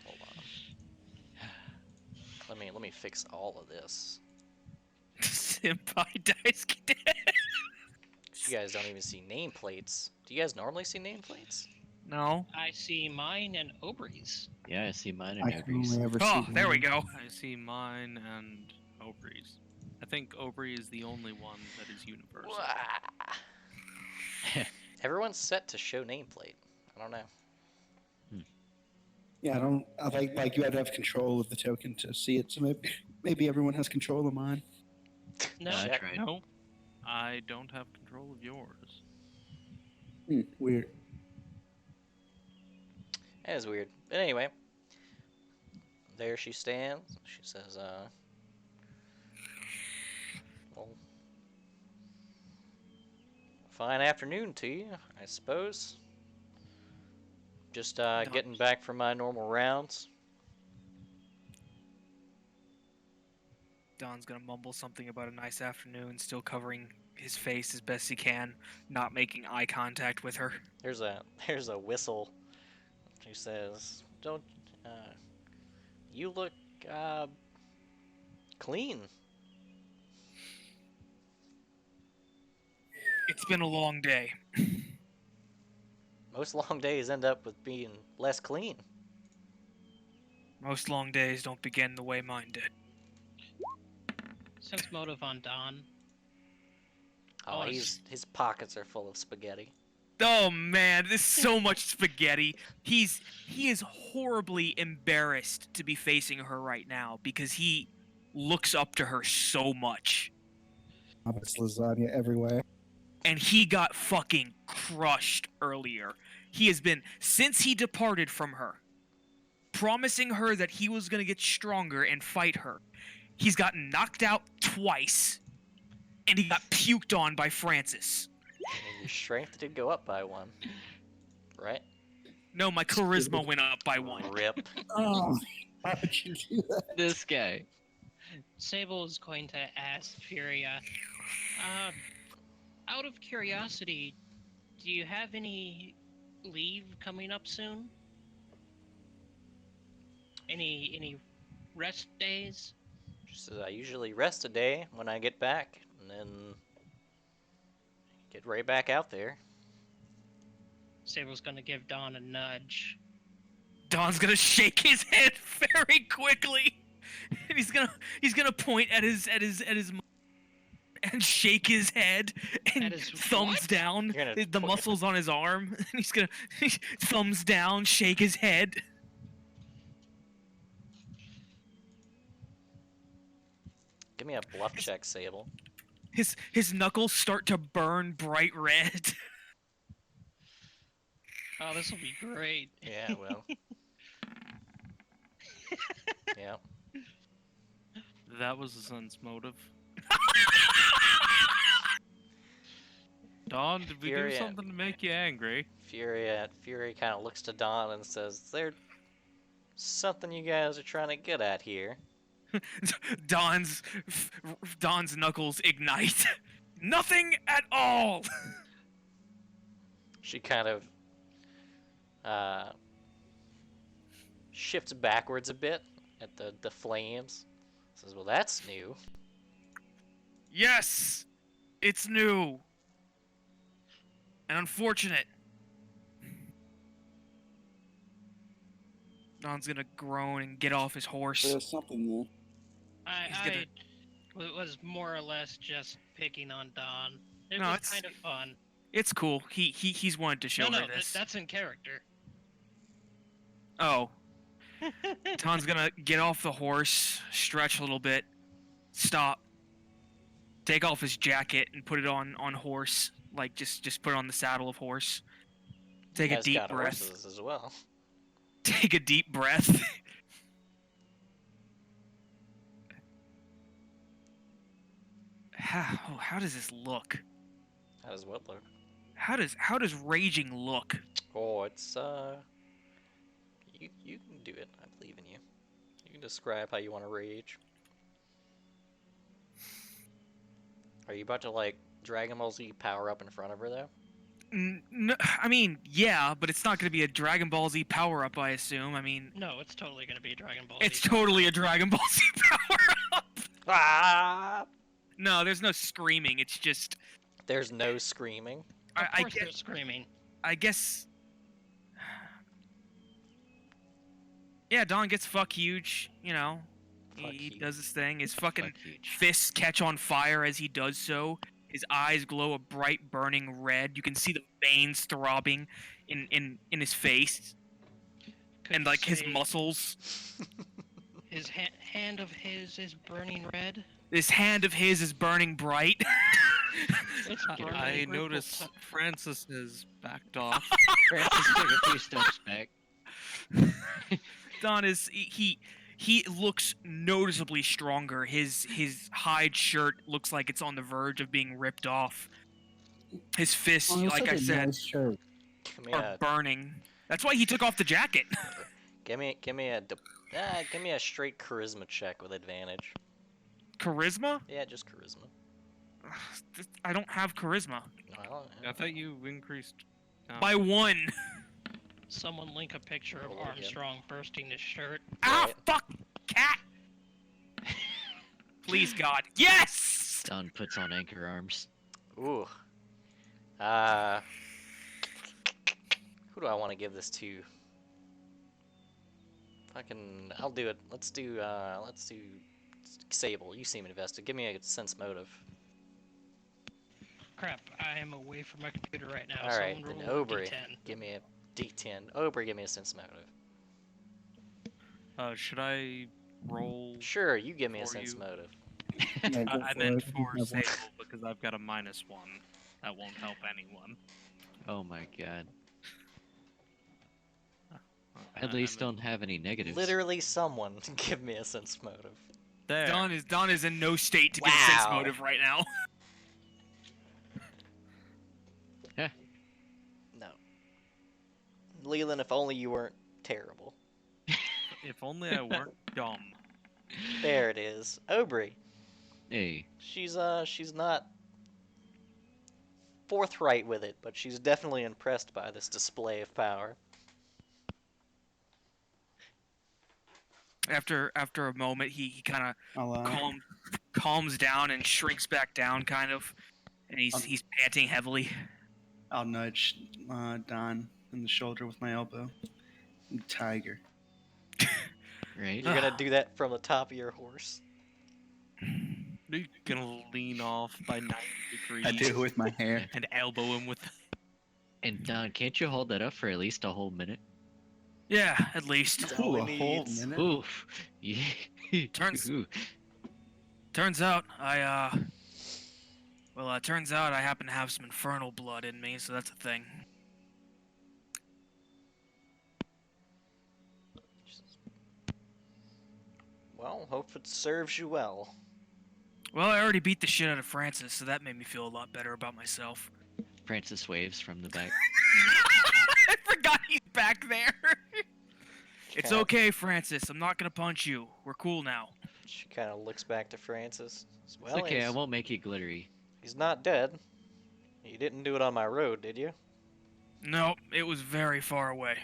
[SPEAKER 1] Hold on. Let me fix all of this.
[SPEAKER 2] Senpai Daisuke.
[SPEAKER 1] You guys don't even see nameplates. Do you guys normally see nameplates?
[SPEAKER 2] No.
[SPEAKER 4] I see mine and Aubrey's.
[SPEAKER 3] Yeah, I see mine
[SPEAKER 6] I
[SPEAKER 3] in
[SPEAKER 6] can
[SPEAKER 3] Ogres.
[SPEAKER 6] only ever
[SPEAKER 2] Oh,
[SPEAKER 6] see
[SPEAKER 2] there we
[SPEAKER 6] one.
[SPEAKER 2] go.
[SPEAKER 5] I see mine and Aubrey's. I think Aubrey is the only one that is universal.
[SPEAKER 1] Everyone's set to show nameplate. I don't know.
[SPEAKER 6] Yeah, I like you have to have control of the token to see it. So maybe everyone has control of mine.
[SPEAKER 4] No,
[SPEAKER 3] That's
[SPEAKER 1] Check.
[SPEAKER 3] right.
[SPEAKER 5] No, I don't have control of yours.
[SPEAKER 6] Weird.
[SPEAKER 1] That is weird. But anyway, there she stands. She says, well, fine afternoon to you, I suppose. Just getting back from my normal rounds.
[SPEAKER 2] Don's gonna mumble something about a nice afternoon, still covering his face as best he can, not making eye contact with her.
[SPEAKER 1] There's a whistle. She says, "Don't you look clean?"
[SPEAKER 2] It's been a long day.
[SPEAKER 1] Most long days end up with being less clean.
[SPEAKER 2] Most long days don't begin the way mine did.
[SPEAKER 4] sense motive on Don.
[SPEAKER 1] Oh,
[SPEAKER 4] Oh,
[SPEAKER 1] his pockets are full of spaghetti.
[SPEAKER 2] Oh man, there's so much spaghetti. He is horribly embarrassed to be facing her right now because he looks up to her so much.
[SPEAKER 6] It's lasagna everywhere.
[SPEAKER 2] And he got fucking crushed earlier. He has been, since he departed from her, promising her that he was gonna get stronger and fight her. He's gotten knocked out twice, and he got puked on by Francis.
[SPEAKER 1] I mean, your strength did go up by 1, right?
[SPEAKER 2] No, my charisma went up by 1.
[SPEAKER 1] Rip.
[SPEAKER 6] Oh, how did you do that?
[SPEAKER 3] This guy.
[SPEAKER 4] Sable is going to ask Furia, out of curiosity, do you have any leave coming up soon? Any rest days?
[SPEAKER 1] She says, I usually rest a day when I get back, and then get right back out there.
[SPEAKER 4] Sable's gonna give Don a nudge.
[SPEAKER 2] Don's gonna shake his head very quickly, and he's gonna point at his and shake his head and
[SPEAKER 4] At his
[SPEAKER 2] thumbs
[SPEAKER 4] what?
[SPEAKER 2] down
[SPEAKER 1] You're gonna
[SPEAKER 2] the
[SPEAKER 1] point-
[SPEAKER 2] muscles on his arm. And he's gonna thumbs down, shake his head.
[SPEAKER 1] Give me a bluff check, Sable.
[SPEAKER 2] His knuckles start to burn bright red.
[SPEAKER 4] Oh, this will be great.
[SPEAKER 1] Yeah, well. Yeah.
[SPEAKER 5] That was a sense motive. Don, did we
[SPEAKER 1] Fury
[SPEAKER 5] do
[SPEAKER 1] at-
[SPEAKER 5] something to make you angry?
[SPEAKER 1] Fury kind of looks to Don and says, "Is there something you guys are trying to get at here?"
[SPEAKER 2] Don's knuckles ignite. Nothing at all.
[SPEAKER 1] She kind of shifts backwards a bit at the flames. Says, "Well, that's new."
[SPEAKER 2] Yes, it's new. and unfortunate. Don's gonna groan and get off his horse.
[SPEAKER 7] There's something there.
[SPEAKER 2] He's gonna-
[SPEAKER 4] I was more or less just picking on Don. It
[SPEAKER 2] No,
[SPEAKER 4] was
[SPEAKER 2] it's-
[SPEAKER 4] kind of fun.
[SPEAKER 2] It's cool. He's wanted to show
[SPEAKER 4] No,
[SPEAKER 2] her this.
[SPEAKER 4] that's in character.
[SPEAKER 2] Oh. Don's gonna get off the horse, stretch a little bit, stop, take off his jacket and put it on horse, like just put it on the saddle of horse. Take
[SPEAKER 1] You
[SPEAKER 2] a
[SPEAKER 1] guys
[SPEAKER 2] deep
[SPEAKER 1] got
[SPEAKER 2] breath.
[SPEAKER 1] horses as well.
[SPEAKER 2] Take a deep breath. How does this look?
[SPEAKER 1] How does what look?
[SPEAKER 2] How does raging look?
[SPEAKER 1] Oh, it's you can do it. I believe in you. You can describe how you want to rage. Are you about to like Dragon Ball Z power up in front of her though?
[SPEAKER 2] No, I mean, yeah, but it's not going to be a Dragon Ball Z power up, I assume. I mean,
[SPEAKER 4] No, it's totally going to be a Dragon Ball
[SPEAKER 2] it's
[SPEAKER 4] Z.
[SPEAKER 2] totally a Dragon Ball Z power up.
[SPEAKER 1] Ah!
[SPEAKER 2] No, there's no screaming. It's just
[SPEAKER 1] There's no screaming.
[SPEAKER 4] Of
[SPEAKER 2] I
[SPEAKER 4] course they're
[SPEAKER 2] guess
[SPEAKER 4] screaming.
[SPEAKER 2] I guess. Yeah, Don gets fuck huge. You know,
[SPEAKER 1] Fuck
[SPEAKER 2] he
[SPEAKER 1] huge.
[SPEAKER 2] does his thing. His fucking
[SPEAKER 3] Fuck huge.
[SPEAKER 2] fists catch on fire as he does so. His eyes glow a bright burning red. You can see the veins throbbing in his face
[SPEAKER 4] Could
[SPEAKER 2] and
[SPEAKER 4] you
[SPEAKER 2] like his
[SPEAKER 4] say
[SPEAKER 2] muscles.
[SPEAKER 4] His hand of his is burning red.
[SPEAKER 2] This hand of his is burning bright.
[SPEAKER 4] It's burning
[SPEAKER 5] I
[SPEAKER 4] purple.
[SPEAKER 5] notice Francis has backed off.
[SPEAKER 3] Francis took a few steps back.
[SPEAKER 2] Don is he looks noticeably stronger. His hide shirt looks like it's on the verge of being ripped off. His fists,
[SPEAKER 7] Oh, it's
[SPEAKER 2] like I
[SPEAKER 7] a
[SPEAKER 2] said,
[SPEAKER 7] nice shirt.
[SPEAKER 1] Give me
[SPEAKER 2] are
[SPEAKER 1] a
[SPEAKER 2] burning. That's why he took off the jacket.
[SPEAKER 1] give me a straight charisma check with advantage.
[SPEAKER 2] Charisma?
[SPEAKER 1] Yeah, just charisma.
[SPEAKER 2] I don't have charisma.
[SPEAKER 1] No, I don't.
[SPEAKER 5] I thought you increased.
[SPEAKER 2] By 1.
[SPEAKER 4] Someone link a picture of
[SPEAKER 1] Roll again.
[SPEAKER 4] Armstrong bursting his shirt.
[SPEAKER 2] Ah,
[SPEAKER 1] Right.
[SPEAKER 2] fuck, cat. Please, God. Yes!
[SPEAKER 3] Don puts on anchor arms.
[SPEAKER 1] Ooh. Who do I want to give this to? I'll do it. Let's do Sable. You seem invested. Give me a sense motive.
[SPEAKER 4] Crap, I am away from my computer right now.
[SPEAKER 1] All right,
[SPEAKER 4] Someone
[SPEAKER 1] then
[SPEAKER 4] roll a
[SPEAKER 1] Aubrey,
[SPEAKER 4] D10.
[SPEAKER 1] give me a D10. Aubrey, give me a sense motive.
[SPEAKER 5] Should I roll?
[SPEAKER 1] Sure, you give me a
[SPEAKER 5] For
[SPEAKER 1] sense
[SPEAKER 5] you.
[SPEAKER 1] motive.
[SPEAKER 7] Yeah, go
[SPEAKER 5] I
[SPEAKER 7] for
[SPEAKER 5] meant
[SPEAKER 7] it.
[SPEAKER 5] for
[SPEAKER 7] Have one.
[SPEAKER 5] Sable because I've got a -1. That won't help anyone.
[SPEAKER 3] Oh my god.
[SPEAKER 5] And
[SPEAKER 3] At least
[SPEAKER 5] then-
[SPEAKER 3] don't have any negatives.
[SPEAKER 1] Literally someone give me a sense motive.
[SPEAKER 5] There.
[SPEAKER 2] Don is in no state to get a sense
[SPEAKER 1] Wow.
[SPEAKER 2] motive right now.
[SPEAKER 1] No. Leland, if only you weren't terrible.
[SPEAKER 5] If only I weren't dumb.
[SPEAKER 1] There it is. Aubrey.
[SPEAKER 3] Hey,
[SPEAKER 1] She's not forthright with it, but she's definitely impressed by this display of power.
[SPEAKER 2] After a moment, he kind
[SPEAKER 6] I'll,
[SPEAKER 2] of calms down and shrinks back down, kind of, and he's panting heavily.
[SPEAKER 6] I'll nudge Don in the shoulder with my elbow. Tiger.
[SPEAKER 3] right?
[SPEAKER 1] You're gonna do that from the top of your horse.
[SPEAKER 5] You're gonna lean off by 90 degrees
[SPEAKER 6] I do it with my hair.
[SPEAKER 5] and elbow him with.
[SPEAKER 3] And Don, can't you hold that up for at least a whole minute?
[SPEAKER 2] Yeah, at least.
[SPEAKER 1] all
[SPEAKER 6] Ooh,
[SPEAKER 1] he
[SPEAKER 6] a whole
[SPEAKER 1] needs.
[SPEAKER 6] minute.
[SPEAKER 3] Oof. Yeah.
[SPEAKER 2] Turns-
[SPEAKER 3] Ooh.
[SPEAKER 2] Turns out turns out I happen to have some infernal blood in me, so that's a thing.
[SPEAKER 1] Well, hope it serves you well.
[SPEAKER 2] Well, I already beat the shit out of Francis, so that made me feel a lot better about myself.
[SPEAKER 3] Francis waves from the back.
[SPEAKER 2] I forgot he's back there. It's
[SPEAKER 1] Kinda-
[SPEAKER 2] okay, Francis. I'm not gonna punch you. We're cool now.
[SPEAKER 1] She kind of looks back to Francis. Well,
[SPEAKER 3] It's okay, I
[SPEAKER 1] he's,
[SPEAKER 3] won't make it glittery.
[SPEAKER 1] he's not dead. You didn't do it on my road, did you?
[SPEAKER 2] Nope, it was very far away.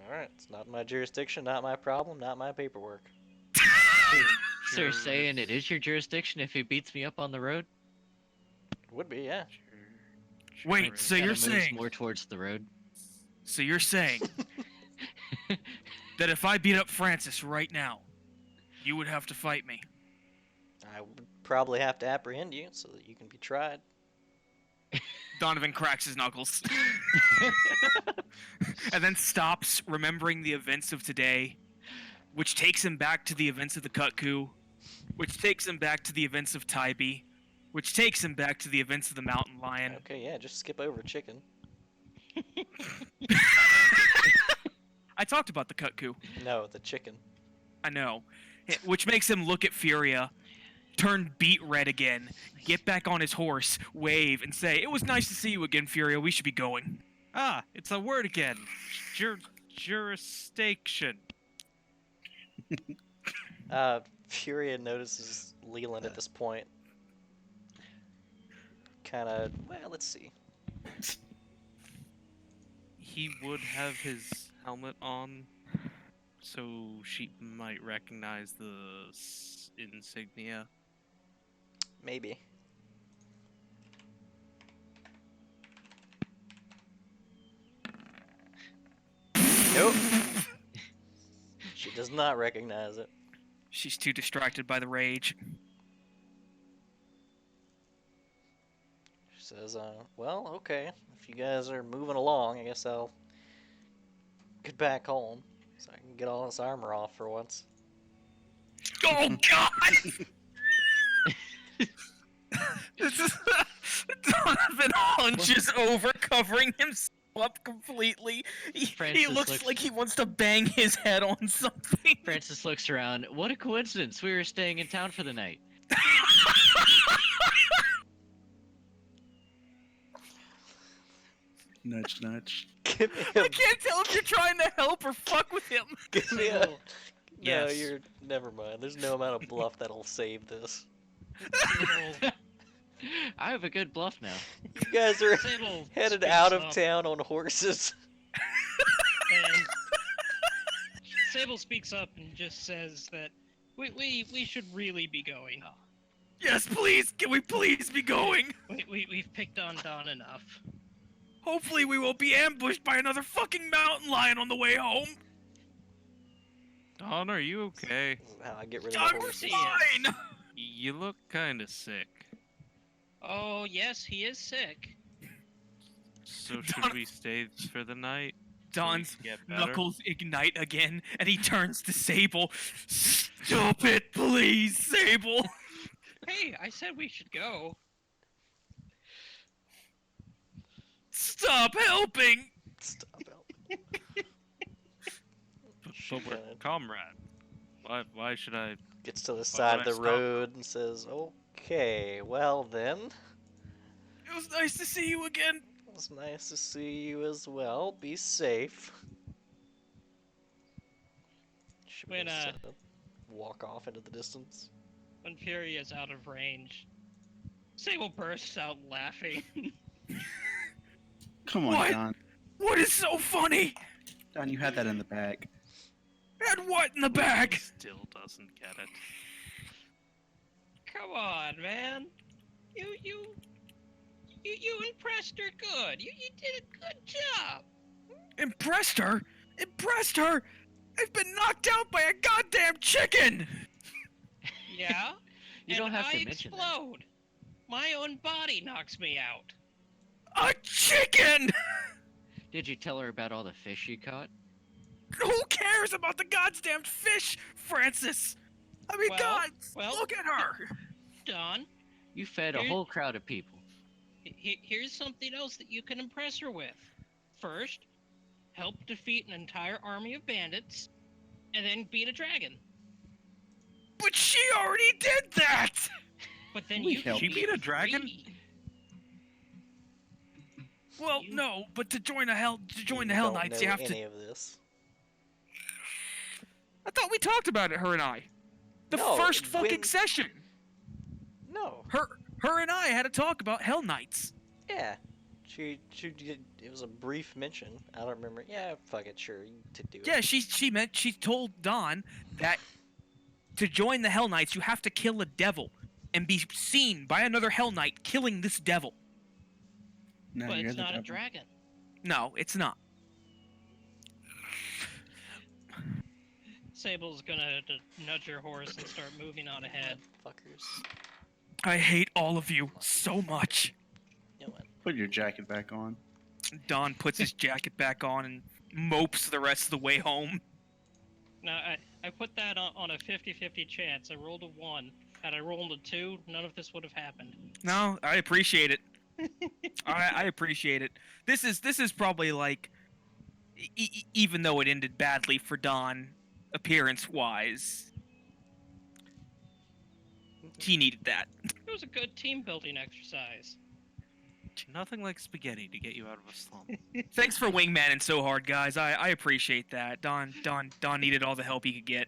[SPEAKER 1] Alright, it's not my jurisdiction, not my problem, not my paperwork.
[SPEAKER 3] So you're saying it is your jurisdiction if he beats me up on the road?
[SPEAKER 1] It would be, yeah.
[SPEAKER 2] Wait,
[SPEAKER 5] Right.
[SPEAKER 2] so
[SPEAKER 3] Kinda
[SPEAKER 2] you're
[SPEAKER 3] moves
[SPEAKER 2] saying
[SPEAKER 3] more towards the road.
[SPEAKER 2] so you're saying that if I beat up Francis right now, you would have to fight me?
[SPEAKER 1] I would probably have to apprehend you so that you can be tried.
[SPEAKER 2] Donovan cracks his knuckles. And then stops, remembering the events of today, which takes him back to the events of the Kutku, which takes him back to the events of Tybee, which takes him back to the events of the Mountain Lion.
[SPEAKER 1] Okay, yeah, just skip over chicken.
[SPEAKER 2] I talked about the Kutku.
[SPEAKER 1] No, the chicken.
[SPEAKER 2] I know. Which makes him look at Furia, turn beet red again, get back on his horse, wave, and say, "It was nice to see you again, Furia. We should be going."
[SPEAKER 5] Ah, it's a word again. Jurisdiction.
[SPEAKER 1] Furia notices Leland at this point. Kind of, well, let's see.
[SPEAKER 5] He would have his helmet on, so she might recognize the insignia.
[SPEAKER 1] Maybe. Nope. She does not recognize it.
[SPEAKER 2] She's too distracted by the rage.
[SPEAKER 1] She says, well, okay. If you guys are moving along, I guess I'll get back home so I can get all this armor off for once.
[SPEAKER 2] Oh, God! Donovan hunches over, covering himself up completely. He
[SPEAKER 3] Francis
[SPEAKER 2] looks
[SPEAKER 3] looks-
[SPEAKER 2] like he wants to bang his head on something.
[SPEAKER 3] Francis looks around. What a coincidence! We were staying in town for the night.
[SPEAKER 6] Nudge, nudge.
[SPEAKER 1] Give me
[SPEAKER 2] I
[SPEAKER 1] a,
[SPEAKER 2] can't tell if you're trying to help or fuck with him.
[SPEAKER 1] give me a.
[SPEAKER 4] Sable,
[SPEAKER 1] No,
[SPEAKER 5] Yes.
[SPEAKER 1] you're. Never mind. There's no amount of bluff that'll save this.
[SPEAKER 4] Sable,
[SPEAKER 3] I have a good bluff now.
[SPEAKER 1] You guys are
[SPEAKER 4] Sable
[SPEAKER 1] headed
[SPEAKER 4] speaks
[SPEAKER 1] out of
[SPEAKER 4] up,
[SPEAKER 1] town on horses.
[SPEAKER 4] and Sable speaks up and just says that we should really be going.
[SPEAKER 2] Yes, please. Can we please be going?
[SPEAKER 4] We've picked on Don enough.
[SPEAKER 2] Hopefully we won't be ambushed by another fucking mountain lion on the way home.
[SPEAKER 5] Don, are you okay?
[SPEAKER 1] This is how I get rid of the
[SPEAKER 2] I'm
[SPEAKER 1] horses.
[SPEAKER 2] fine.
[SPEAKER 5] You look kind of sick.
[SPEAKER 4] Oh yes, he is sick.
[SPEAKER 5] So should
[SPEAKER 2] Don-
[SPEAKER 5] we stay for the night? so we
[SPEAKER 2] Don's
[SPEAKER 5] can get better?
[SPEAKER 2] knuckles ignite again, and he turns to Sable. Stop it, please, Sable.
[SPEAKER 4] Hey, I said we should go.
[SPEAKER 2] Stop helping.
[SPEAKER 1] Stop helping.
[SPEAKER 5] But we're
[SPEAKER 1] Kinda
[SPEAKER 5] comrade. Why should I?
[SPEAKER 1] gets to the
[SPEAKER 5] Why
[SPEAKER 1] side of
[SPEAKER 5] would I
[SPEAKER 1] the
[SPEAKER 5] stop?
[SPEAKER 1] road and says, "Okay, well then,
[SPEAKER 2] It was nice to see you again.
[SPEAKER 1] it was nice to see you as well. Be safe." She
[SPEAKER 4] When,
[SPEAKER 1] begins to walk off into the distance.
[SPEAKER 4] When Fury is out of range, Sable bursts out laughing.
[SPEAKER 6] Come on,
[SPEAKER 2] What?
[SPEAKER 6] Don.
[SPEAKER 2] What is so funny?
[SPEAKER 6] Don, you had that in the bag.
[SPEAKER 2] And what in the bag?
[SPEAKER 5] Still doesn't get it.
[SPEAKER 4] Come on, man. You impressed her good. You did a good job.
[SPEAKER 2] Impressed her? Impressed her? I've been knocked out by a goddamn chicken!
[SPEAKER 4] Yeah?
[SPEAKER 3] You
[SPEAKER 4] and
[SPEAKER 3] don't have
[SPEAKER 4] I
[SPEAKER 3] to mention that.
[SPEAKER 4] explode. My own body knocks me out.
[SPEAKER 2] A chicken!
[SPEAKER 3] Did you tell her about all the fish you caught?
[SPEAKER 2] Who cares about the goddamn fish, Francis? I mean,
[SPEAKER 4] Well,
[SPEAKER 2] God,
[SPEAKER 4] well-
[SPEAKER 2] look at her!
[SPEAKER 4] Don,
[SPEAKER 3] You fed a
[SPEAKER 4] Here-
[SPEAKER 3] whole crowd of people.
[SPEAKER 4] here's something else that you can impress her with. First, help defeat an entire army of bandits, and then beat a dragon.
[SPEAKER 2] But she already did that!
[SPEAKER 4] But then
[SPEAKER 6] We
[SPEAKER 4] you can
[SPEAKER 6] helped.
[SPEAKER 5] She beat a dragon?
[SPEAKER 4] free.
[SPEAKER 2] Well,
[SPEAKER 4] You-
[SPEAKER 2] no, but to join the Hell
[SPEAKER 1] You
[SPEAKER 2] Hell
[SPEAKER 1] don't
[SPEAKER 2] Knights,
[SPEAKER 1] know
[SPEAKER 2] you have
[SPEAKER 1] any
[SPEAKER 2] to.
[SPEAKER 1] of this.
[SPEAKER 2] I thought we talked about it, her and I. The
[SPEAKER 1] No,
[SPEAKER 2] first fucking
[SPEAKER 1] when-
[SPEAKER 2] session.
[SPEAKER 1] No.
[SPEAKER 2] Her and I had a talk about Hell Knights.
[SPEAKER 1] Yeah. She did. It was a brief mention. I don't remember. Yeah, fuck it. Sure, to do it.
[SPEAKER 2] Yeah, she told Don that to join the Hell Knights, you have to kill a devil and be seen by another Hell Knight killing this devil.
[SPEAKER 6] No,
[SPEAKER 4] But
[SPEAKER 6] you're
[SPEAKER 4] it's
[SPEAKER 6] the
[SPEAKER 4] not a
[SPEAKER 6] devil.
[SPEAKER 4] dragon.
[SPEAKER 2] No, it's not.
[SPEAKER 4] Sable's gonna nudge her horse and start moving on ahead.
[SPEAKER 1] Fuckers.
[SPEAKER 2] I hate all of you so much.
[SPEAKER 1] You know what?
[SPEAKER 6] Put your jacket back on.
[SPEAKER 2] Don puts his jacket back on and mopes the rest of the way home.
[SPEAKER 4] Now, I put that on a 50-50 chance. I rolled a 1. Had I rolled a 2, none of this would have happened.
[SPEAKER 2] No, I appreciate it. I appreciate it. This is probably like, even though it ended badly for Don, appearance-wise, he needed that.
[SPEAKER 4] It was a good team-building exercise.
[SPEAKER 5] Nothing like spaghetti to get you out of a slump.
[SPEAKER 2] Thanks for wingmanning so hard, guys. I appreciate that. Don needed all the help he could get.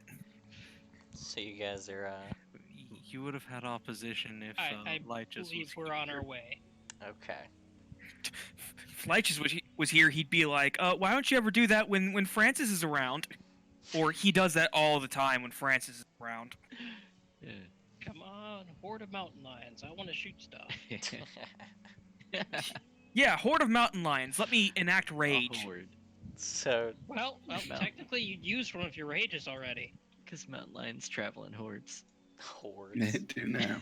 [SPEAKER 1] So you guys are,
[SPEAKER 5] You would have had opposition if
[SPEAKER 4] I
[SPEAKER 5] Lychus
[SPEAKER 4] believe
[SPEAKER 5] was
[SPEAKER 4] we're on our
[SPEAKER 5] here.
[SPEAKER 4] way.
[SPEAKER 1] okay.
[SPEAKER 2] If Lychus was here, he'd be like, why don't you ever do that when Francis is around? Or he does that all the time when Francis is around.
[SPEAKER 3] Yeah.
[SPEAKER 4] Come on, horde of mountain lions. I want to shoot stuff.
[SPEAKER 2] Yeah, horde of mountain lions. Let me enact
[SPEAKER 3] A
[SPEAKER 2] rage.
[SPEAKER 3] horde.
[SPEAKER 1] So,
[SPEAKER 4] Well,
[SPEAKER 3] Mountain.
[SPEAKER 4] technically you'd used one of your rages already.
[SPEAKER 3] Because mountain lions travel in hordes.
[SPEAKER 1] hordes.
[SPEAKER 6] They do now.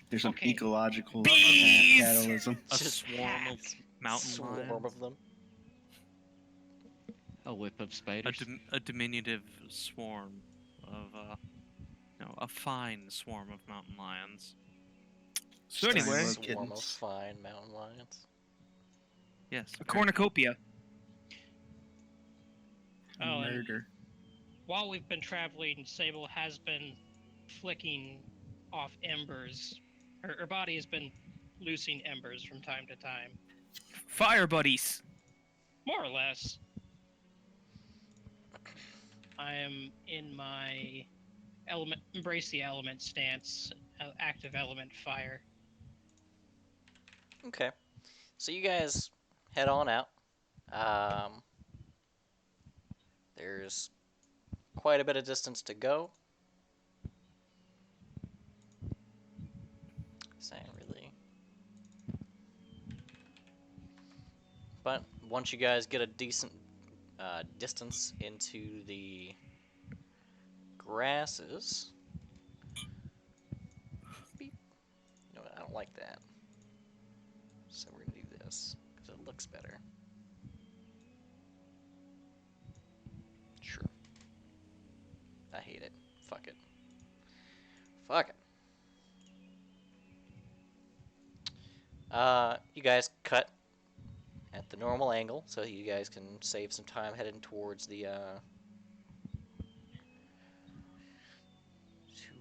[SPEAKER 6] There's some
[SPEAKER 4] Okay.
[SPEAKER 6] ecological
[SPEAKER 2] Bees!
[SPEAKER 6] catalysm.
[SPEAKER 5] A
[SPEAKER 1] Just
[SPEAKER 5] swarm of mountain
[SPEAKER 1] Swarm
[SPEAKER 5] lions.
[SPEAKER 1] of them.
[SPEAKER 3] A whip of
[SPEAKER 5] A,
[SPEAKER 3] spiders.
[SPEAKER 5] a diminutive swarm of, a fine swarm of mountain lions.
[SPEAKER 2] So anyway,
[SPEAKER 6] Tiny little
[SPEAKER 1] Swarm of
[SPEAKER 6] kittens.
[SPEAKER 1] fine mountain lions.
[SPEAKER 5] Yes.
[SPEAKER 2] a
[SPEAKER 5] very-
[SPEAKER 2] cornucopia.
[SPEAKER 4] Oh, and
[SPEAKER 6] Murder.
[SPEAKER 4] while we've been traveling, Sable has been flicking off embers. Her body has been loosing embers from time to time.
[SPEAKER 2] Fire buddies.
[SPEAKER 4] More or less. I am in my embrace the element stance, active element fire.
[SPEAKER 1] Okay. So you guys head on out. There's quite a bit of distance to go. Saying really. But once you guys get a decent distance into the grasses. Beep. No, I don't like that. So we're gonna do this because it looks better. Sure. I hate it. Fuck it. Fuck it. You guys cut at the normal angle, so you guys can save some time heading towards the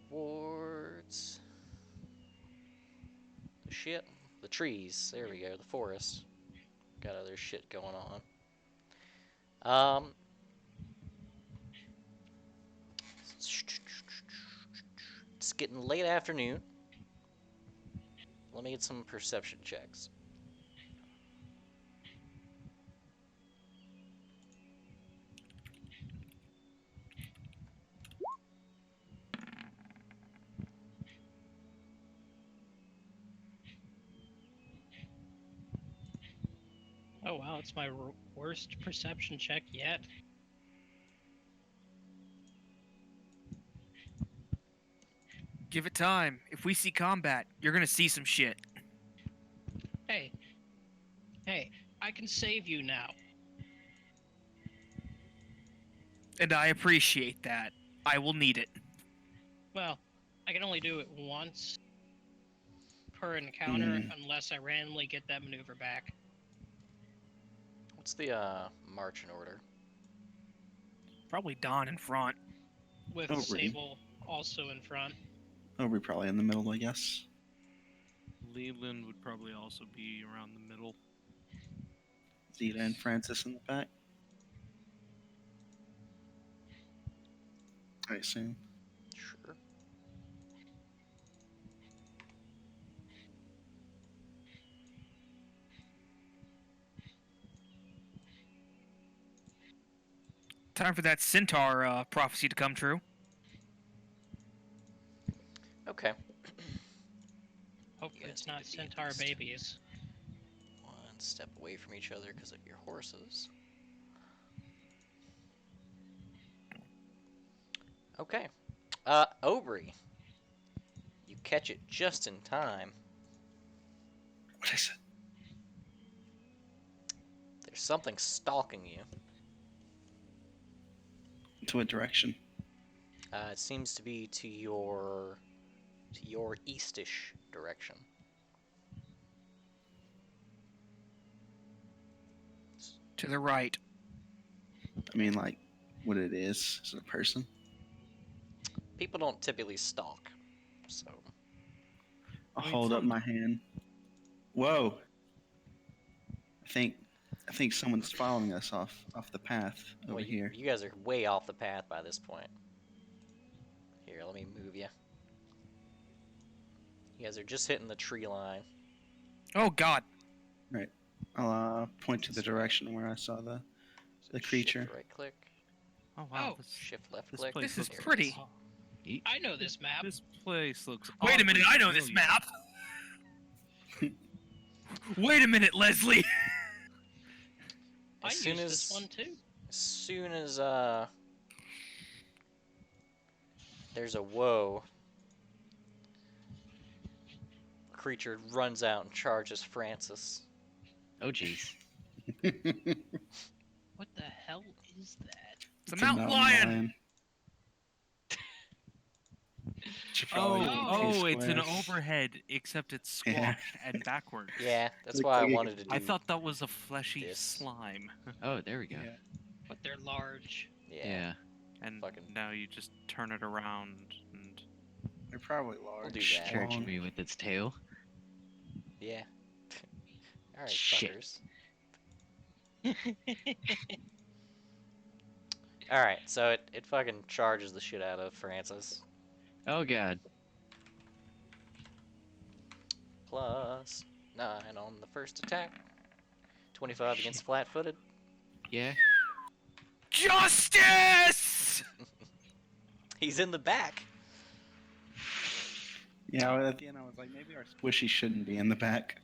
[SPEAKER 1] towards the trees. There we go, the forest. Got other shit going on. It's getting late afternoon. Let me get some perception checks.
[SPEAKER 4] Oh wow, it's my worst perception check yet.
[SPEAKER 2] Give it time. If we see combat, you're gonna see some shit.
[SPEAKER 4] Hey, I can save you now.
[SPEAKER 2] And I appreciate that. I will need it.
[SPEAKER 4] Well, I can only do it once per encounter unless I randomly get that maneuver back.
[SPEAKER 1] What's the march in order?
[SPEAKER 2] Probably Don in front.
[SPEAKER 4] With
[SPEAKER 6] Oh, really?
[SPEAKER 4] Sable also in front.
[SPEAKER 6] Oh, we're probably in the middle, I guess.
[SPEAKER 5] Leland would probably also be around the middle.
[SPEAKER 6] Zeta and Francis in the back. I assume.
[SPEAKER 1] Sure.
[SPEAKER 2] Time for that centaur prophecy to come true.
[SPEAKER 1] Okay.
[SPEAKER 4] Hopefully
[SPEAKER 1] guys
[SPEAKER 4] it's
[SPEAKER 1] need
[SPEAKER 4] not
[SPEAKER 1] to be
[SPEAKER 4] centaur
[SPEAKER 1] at least-
[SPEAKER 4] babies.
[SPEAKER 1] step away from each other because of your horses. Okay. Aubrey. You catch it just in time.
[SPEAKER 6] What is it?
[SPEAKER 1] There's something stalking you.
[SPEAKER 6] To what direction?
[SPEAKER 1] It seems to be to your eastish direction.
[SPEAKER 2] To the right.
[SPEAKER 6] I mean, like, what it is? Is it a person?
[SPEAKER 1] People don't typically stalk, so
[SPEAKER 6] I'll
[SPEAKER 5] Wait,
[SPEAKER 6] hold up
[SPEAKER 5] some-
[SPEAKER 6] my hand. Whoa! I think someone's following us off the path over
[SPEAKER 1] well,
[SPEAKER 6] here.
[SPEAKER 1] you guys are way off the path by this point. Here, let me move you. You guys are just hitting the tree line.
[SPEAKER 2] Oh God.
[SPEAKER 6] I'll point to the direction where I saw the
[SPEAKER 1] So
[SPEAKER 6] creature.
[SPEAKER 1] Shift right click,
[SPEAKER 5] Oh wow,
[SPEAKER 4] Oh,
[SPEAKER 1] shift left
[SPEAKER 5] this
[SPEAKER 1] click.
[SPEAKER 5] place
[SPEAKER 2] This is
[SPEAKER 5] looks
[SPEAKER 2] pretty.
[SPEAKER 5] aw-
[SPEAKER 4] I know this map.
[SPEAKER 5] This place looks.
[SPEAKER 2] Wait a minute,
[SPEAKER 5] oddly
[SPEAKER 2] I know this
[SPEAKER 5] familiar.
[SPEAKER 2] map. Wait a minute, Leslie.
[SPEAKER 4] I
[SPEAKER 1] As soon
[SPEAKER 4] used
[SPEAKER 1] as
[SPEAKER 4] this one too.
[SPEAKER 1] as soon as there's a whoa, a creature runs out and charges Francis.
[SPEAKER 3] Oh jeez.
[SPEAKER 4] What the hell is that?
[SPEAKER 2] It's a mountain lion.
[SPEAKER 6] Should
[SPEAKER 5] Oh,
[SPEAKER 6] probably do
[SPEAKER 5] oh, it's an
[SPEAKER 6] squares.
[SPEAKER 5] overhead, except it's squashed
[SPEAKER 6] Yeah.
[SPEAKER 5] and backwards.
[SPEAKER 1] Yeah, that's
[SPEAKER 6] Like-
[SPEAKER 1] why I
[SPEAKER 6] like it
[SPEAKER 1] wanted to do.
[SPEAKER 5] I thought that was a fleshy
[SPEAKER 1] this.
[SPEAKER 5] slime.
[SPEAKER 3] Oh, there we go.
[SPEAKER 6] Yeah.
[SPEAKER 4] But they're large.
[SPEAKER 1] Yeah,
[SPEAKER 5] And
[SPEAKER 1] Fucking-
[SPEAKER 5] now you just turn it around and
[SPEAKER 6] They're probably large.
[SPEAKER 1] do that.
[SPEAKER 3] Charging
[SPEAKER 6] long.
[SPEAKER 3] me with its tail.
[SPEAKER 1] yeah. All right,
[SPEAKER 3] Shit.
[SPEAKER 1] fuckers. All right, so it fucking charges the shit out of Francis.
[SPEAKER 3] Oh god.
[SPEAKER 1] Plus 9 on the first attack. 25 against flat-footed.
[SPEAKER 3] Yeah.
[SPEAKER 2] Justice.
[SPEAKER 1] He's in the back.
[SPEAKER 6] Yeah, well, at the end I was like, maybe our squishy shouldn't be in the back.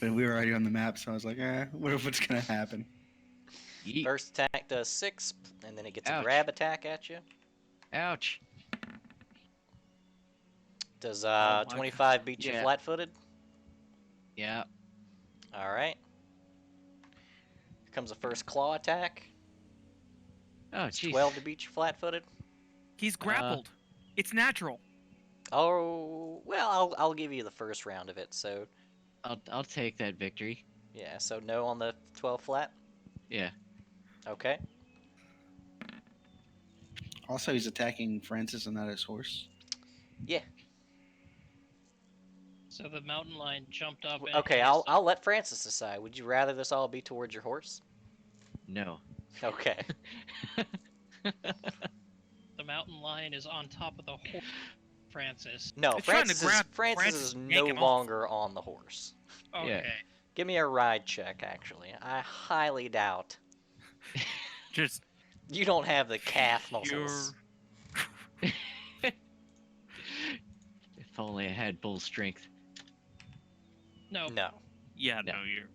[SPEAKER 6] But we were already on the map, so I was like, what if it's gonna happen?
[SPEAKER 3] Yeet.
[SPEAKER 1] First attack does 6, and then it gets a
[SPEAKER 3] Ouch.
[SPEAKER 1] grab attack at you.
[SPEAKER 3] Ouch.
[SPEAKER 1] Does
[SPEAKER 5] my
[SPEAKER 1] 25 beat you
[SPEAKER 3] Yeah.
[SPEAKER 1] flat-footed?
[SPEAKER 3] Yeah.
[SPEAKER 1] All right. Here comes the first claw attack.
[SPEAKER 3] Oh
[SPEAKER 1] It's
[SPEAKER 3] jeez.
[SPEAKER 1] 12 to beat you flat-footed.
[SPEAKER 2] He's grappled. It's natural.
[SPEAKER 1] Oh, well, I'll give you the first round of it. So,
[SPEAKER 3] I'll take that victory.
[SPEAKER 1] yeah, so no on the 12 flat.
[SPEAKER 3] Yeah.
[SPEAKER 1] Okay.
[SPEAKER 6] Also, he's attacking Francis and not his horse.
[SPEAKER 1] Yeah.
[SPEAKER 4] So the mountain lion jumped up. And
[SPEAKER 1] Okay,
[SPEAKER 4] cast
[SPEAKER 1] I'll let Francis decide. Would you rather this all be towards your horse?
[SPEAKER 3] No.
[SPEAKER 1] Okay.
[SPEAKER 4] The mountain lion is on top of the horse. Francis.
[SPEAKER 1] No,
[SPEAKER 2] It's trying to grab
[SPEAKER 1] Francis
[SPEAKER 2] Francis
[SPEAKER 1] is
[SPEAKER 2] and
[SPEAKER 1] no
[SPEAKER 2] yank him off.
[SPEAKER 1] longer on the horse.
[SPEAKER 4] Okay.
[SPEAKER 1] Give me a ride check, actually. I highly doubt
[SPEAKER 5] just
[SPEAKER 1] you don't have the calf muscles.
[SPEAKER 5] pure.
[SPEAKER 3] If only I had bull strength.
[SPEAKER 4] No.
[SPEAKER 1] No.
[SPEAKER 5] Yeah,
[SPEAKER 3] No.
[SPEAKER 5] no, you're.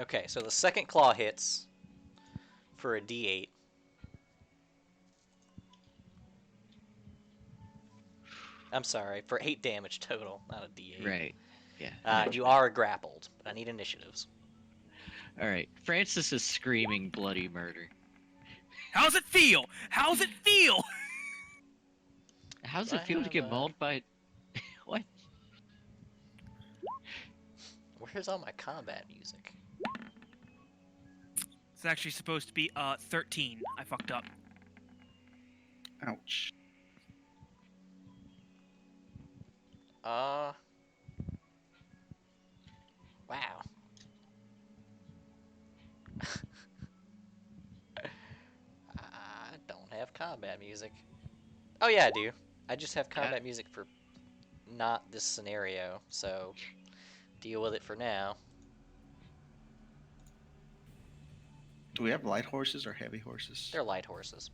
[SPEAKER 1] Okay, so the second claw hits for a D8. I'm sorry, for 8 damage total, not a D8.
[SPEAKER 3] Right. Yeah.
[SPEAKER 1] You are grappled, but I need initiatives.
[SPEAKER 3] All right. Francis is screaming bloody murder.
[SPEAKER 2] How's it feel? How's it feel?
[SPEAKER 3] How's
[SPEAKER 1] Do
[SPEAKER 3] it
[SPEAKER 1] I
[SPEAKER 3] feel to
[SPEAKER 1] have
[SPEAKER 3] get
[SPEAKER 1] a-
[SPEAKER 3] mauled by? What?
[SPEAKER 1] Where's all my combat music?
[SPEAKER 2] It's actually supposed to be 13. I fucked up.
[SPEAKER 6] Ouch.
[SPEAKER 1] Wow. I don't have combat music. Oh yeah, I do. I just have combat music for not this scenario, so deal with it for now.
[SPEAKER 6] Do we have light horses or heavy horses?
[SPEAKER 1] They're light horses.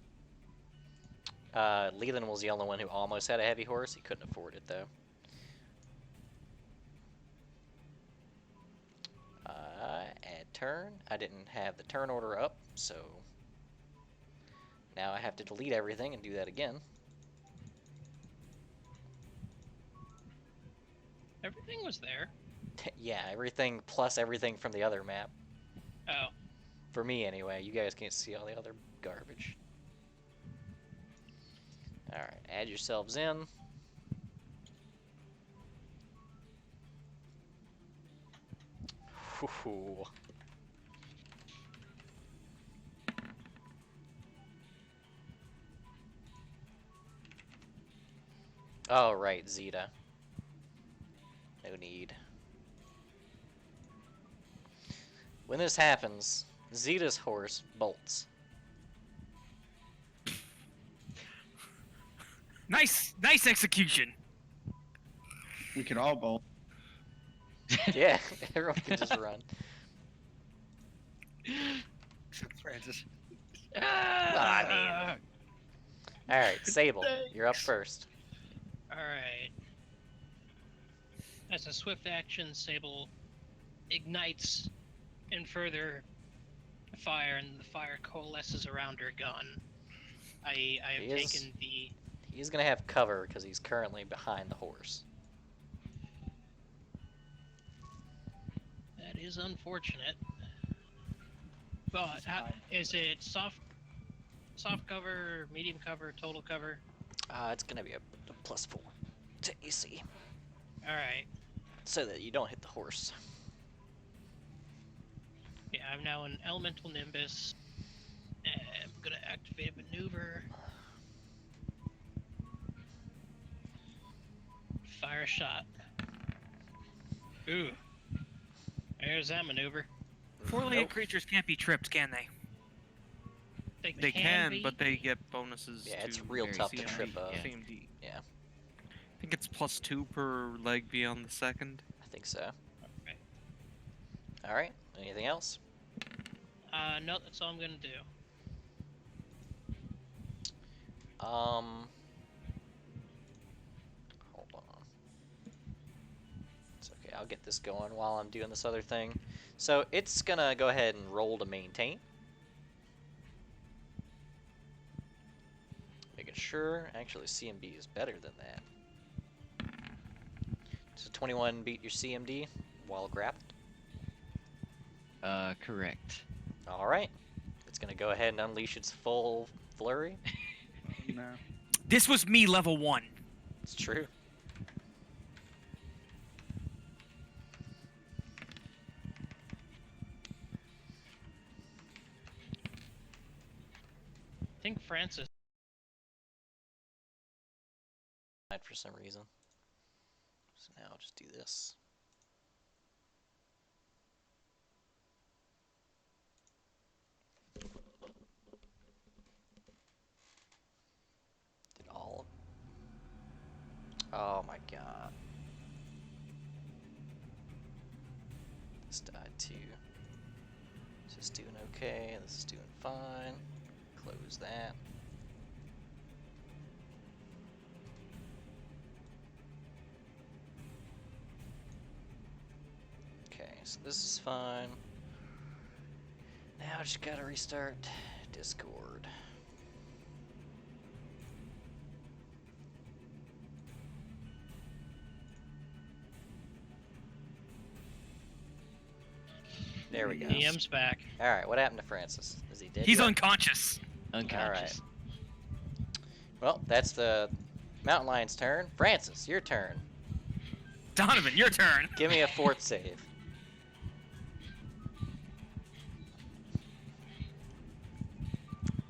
[SPEAKER 1] Leland was the only one who almost had a heavy horse. He couldn't afford it though. turn. I didn't have the turn order up, so now I have to delete everything and do that again.
[SPEAKER 4] Everything was there.
[SPEAKER 1] Yeah, everything plus everything from the other map.
[SPEAKER 4] Oh.
[SPEAKER 1] For me, anyway. You guys can't see all the other garbage. Alright, add yourselves in. Whew. Oh, right, Zeta. No need. When this happens, Zeta's horse bolts.
[SPEAKER 2] Nice execution.
[SPEAKER 6] We could all bolt.
[SPEAKER 1] Yeah, everyone can just run.
[SPEAKER 8] Except Francis.
[SPEAKER 1] I Alright, Sable, you're up first.
[SPEAKER 4] Alright. As a swift action, Sable ignites in further fire, and the fire coalesces around her gun. I have taken the...
[SPEAKER 1] He's gonna have cover because he's currently behind the horse.
[SPEAKER 4] That is unfortunate. But is it soft cover, medium cover, total cover?
[SPEAKER 1] It's gonna be a +4 to AC,
[SPEAKER 4] Alright.
[SPEAKER 1] so that you don't hit the horse.
[SPEAKER 4] Yeah, I'm now in Elemental Nimbus. And I'm gonna activate a maneuver. Fire a shot. Ooh. There's that maneuver.
[SPEAKER 2] Four-legged creatures can't be tripped, can they?
[SPEAKER 5] They can,
[SPEAKER 4] be.
[SPEAKER 5] but they get bonuses.
[SPEAKER 1] Yeah, it's
[SPEAKER 5] to
[SPEAKER 1] real
[SPEAKER 5] their
[SPEAKER 1] tough to
[SPEAKER 5] CMD.
[SPEAKER 1] trip a-
[SPEAKER 5] CMD.
[SPEAKER 1] Yeah.
[SPEAKER 5] I think it's +2 per leg beyond the second.
[SPEAKER 1] I think so.
[SPEAKER 4] Okay.
[SPEAKER 1] Alright, anything else?
[SPEAKER 4] No, that's all I'm gonna do.
[SPEAKER 1] Hold on. It's okay, I'll get this going while I'm doing this other thing. So it's gonna go ahead and roll to maintain. Making sure, actually CMD is better than that. So 21 beat your CMD while grappled.
[SPEAKER 3] Correct.
[SPEAKER 1] Alright. It's gonna go ahead and unleash its full flurry.
[SPEAKER 6] No.
[SPEAKER 2] This was me level 1.
[SPEAKER 1] It's true.
[SPEAKER 4] I think Francis.
[SPEAKER 1] For some reason. So now I'll just do this. Did all. Oh my god. This died too. This is doing okay. This is doing fine. Close that. So this is fine. Now I just gotta restart Discord. There we go.
[SPEAKER 4] EM's back.
[SPEAKER 1] Alright, what happened to Francis? Is he dead?
[SPEAKER 2] He's
[SPEAKER 1] yet?
[SPEAKER 2] unconscious.
[SPEAKER 3] Unconscious.
[SPEAKER 1] Well, that's the Mountain Lion's turn. Francis, your turn.
[SPEAKER 2] Donovan, your turn.
[SPEAKER 1] Give me a fort save.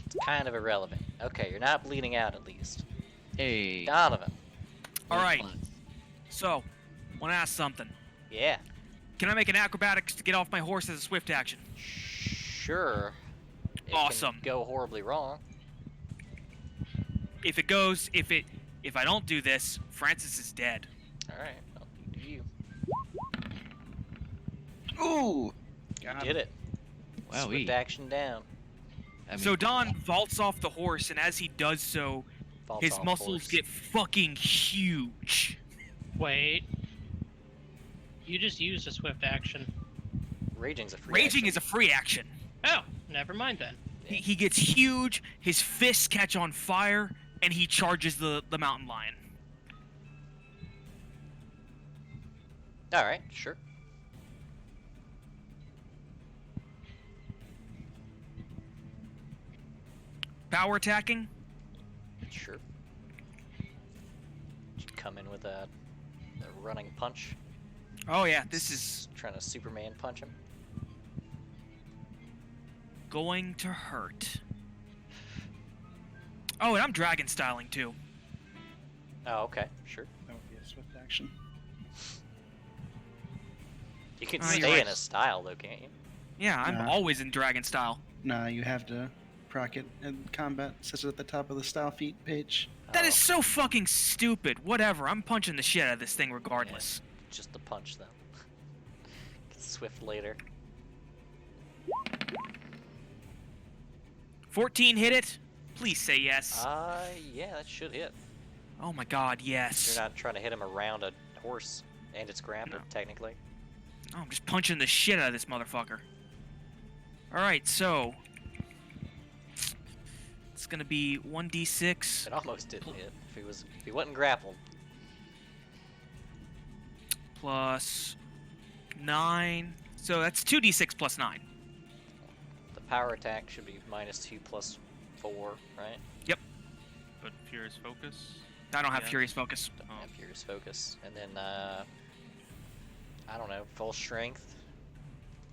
[SPEAKER 1] It's kind of irrelevant. Okay, you're not bleeding out at least.
[SPEAKER 3] Hey.
[SPEAKER 1] Donovan.
[SPEAKER 2] All right.
[SPEAKER 3] Fun.
[SPEAKER 2] So, want to ask something.
[SPEAKER 1] Yeah.
[SPEAKER 2] Can I make an acrobatics to get off my horse as a swift action?
[SPEAKER 1] Sure. It can
[SPEAKER 2] Awesome.
[SPEAKER 1] go horribly wrong.
[SPEAKER 2] If I don't do this, Francis is dead.
[SPEAKER 1] Alright, well, you do you.
[SPEAKER 8] Ooh!
[SPEAKER 1] You did it.
[SPEAKER 3] Wow,
[SPEAKER 1] Swift action down.
[SPEAKER 3] I mean,
[SPEAKER 2] So Don vaults off the horse, and as he does so,
[SPEAKER 1] Falls
[SPEAKER 2] his
[SPEAKER 1] off
[SPEAKER 2] muscles
[SPEAKER 1] horse.
[SPEAKER 2] get fucking huge.
[SPEAKER 4] Wait. You just used a swift action.
[SPEAKER 1] Raging's a free
[SPEAKER 2] Raging
[SPEAKER 1] action.
[SPEAKER 2] is a free action.
[SPEAKER 4] Oh, never mind then.
[SPEAKER 2] He gets huge, his fists catch on fire, and he charges the mountain lion.
[SPEAKER 1] Alright, sure.
[SPEAKER 2] Power attacking.
[SPEAKER 1] Sure. Should come in with a running punch.
[SPEAKER 2] Oh yeah, this is
[SPEAKER 1] Trying to Superman punch him.
[SPEAKER 2] going to hurt. Oh, and I'm dragon styling too.
[SPEAKER 1] Oh, okay, sure.
[SPEAKER 6] That would be a swift action.
[SPEAKER 1] You can
[SPEAKER 2] Oh, you're
[SPEAKER 1] stay
[SPEAKER 2] right.
[SPEAKER 1] in a style though, can't you?
[SPEAKER 2] Yeah, I'm
[SPEAKER 6] Nah.
[SPEAKER 2] always in dragon style.
[SPEAKER 6] Nah, you have to proc it in combat. It says it at the top of the style feat page.
[SPEAKER 2] That
[SPEAKER 1] Oh,
[SPEAKER 2] is so fucking stupid. Whatever, I'm punching the shit out of this thing regardless.
[SPEAKER 1] just the punch though. Get swift later.
[SPEAKER 2] 14 hit it? Please say yes.
[SPEAKER 1] Yeah, that should hit.
[SPEAKER 2] Oh my god, yes.
[SPEAKER 1] You're not trying to hit him around a horse, and it's grappled, technically.
[SPEAKER 2] Oh, I'm just punching the shit out of this motherfucker. Alright, so... It's gonna be 1d6
[SPEAKER 1] It almost didn't hit. If he wasn't grappled.
[SPEAKER 2] plus 9. So that's 2d6 plus 9.
[SPEAKER 1] The power attack should be -2 plus 4, right?
[SPEAKER 5] But Furious Focus.
[SPEAKER 2] I don't have
[SPEAKER 5] Yeah.
[SPEAKER 2] Furious Focus.
[SPEAKER 1] Don't
[SPEAKER 5] Oh.
[SPEAKER 1] have Furious Focus. And then, I don't know, full strength.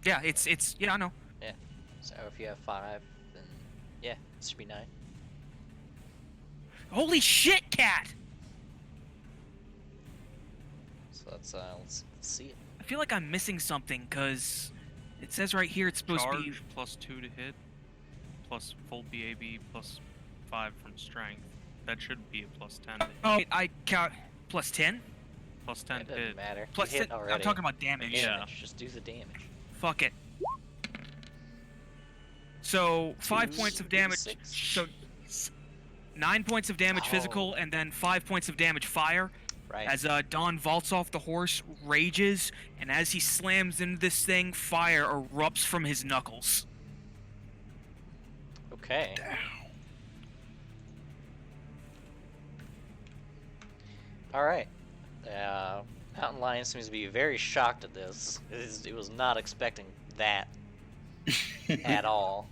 [SPEAKER 2] Yeah, it's yeah, I know.
[SPEAKER 1] So if you have 5, then yeah, it should be 9.
[SPEAKER 2] Holy shit, cat!
[SPEAKER 1] So let's see it.
[SPEAKER 2] I feel like I'm missing something, because it says right here it's supposed to be...
[SPEAKER 5] Charge plus 2 to hit, plus full BAB plus 5 from strength. That should be a plus 10 to hit.
[SPEAKER 2] Oh, I count plus 10?
[SPEAKER 5] Plus 10
[SPEAKER 1] It
[SPEAKER 5] to
[SPEAKER 1] doesn't
[SPEAKER 5] hit.
[SPEAKER 1] matter.
[SPEAKER 2] Plus
[SPEAKER 1] you hit
[SPEAKER 2] 10,
[SPEAKER 1] already.
[SPEAKER 2] I'm talking about
[SPEAKER 1] The
[SPEAKER 2] damage.
[SPEAKER 5] Yeah.
[SPEAKER 1] damage. Just do the damage.
[SPEAKER 2] Fuck it. So, 5 points of damage.
[SPEAKER 1] 2d6.
[SPEAKER 2] So, 9 points of damage physical, and then 5 points of damage fire.
[SPEAKER 1] Right.
[SPEAKER 2] As Don vaults off the horse, rages, and as he slams into this thing, fire erupts from his knuckles.
[SPEAKER 1] Okay. Alright. Mountain Lion seems to be very shocked at this. It was not expecting that at all.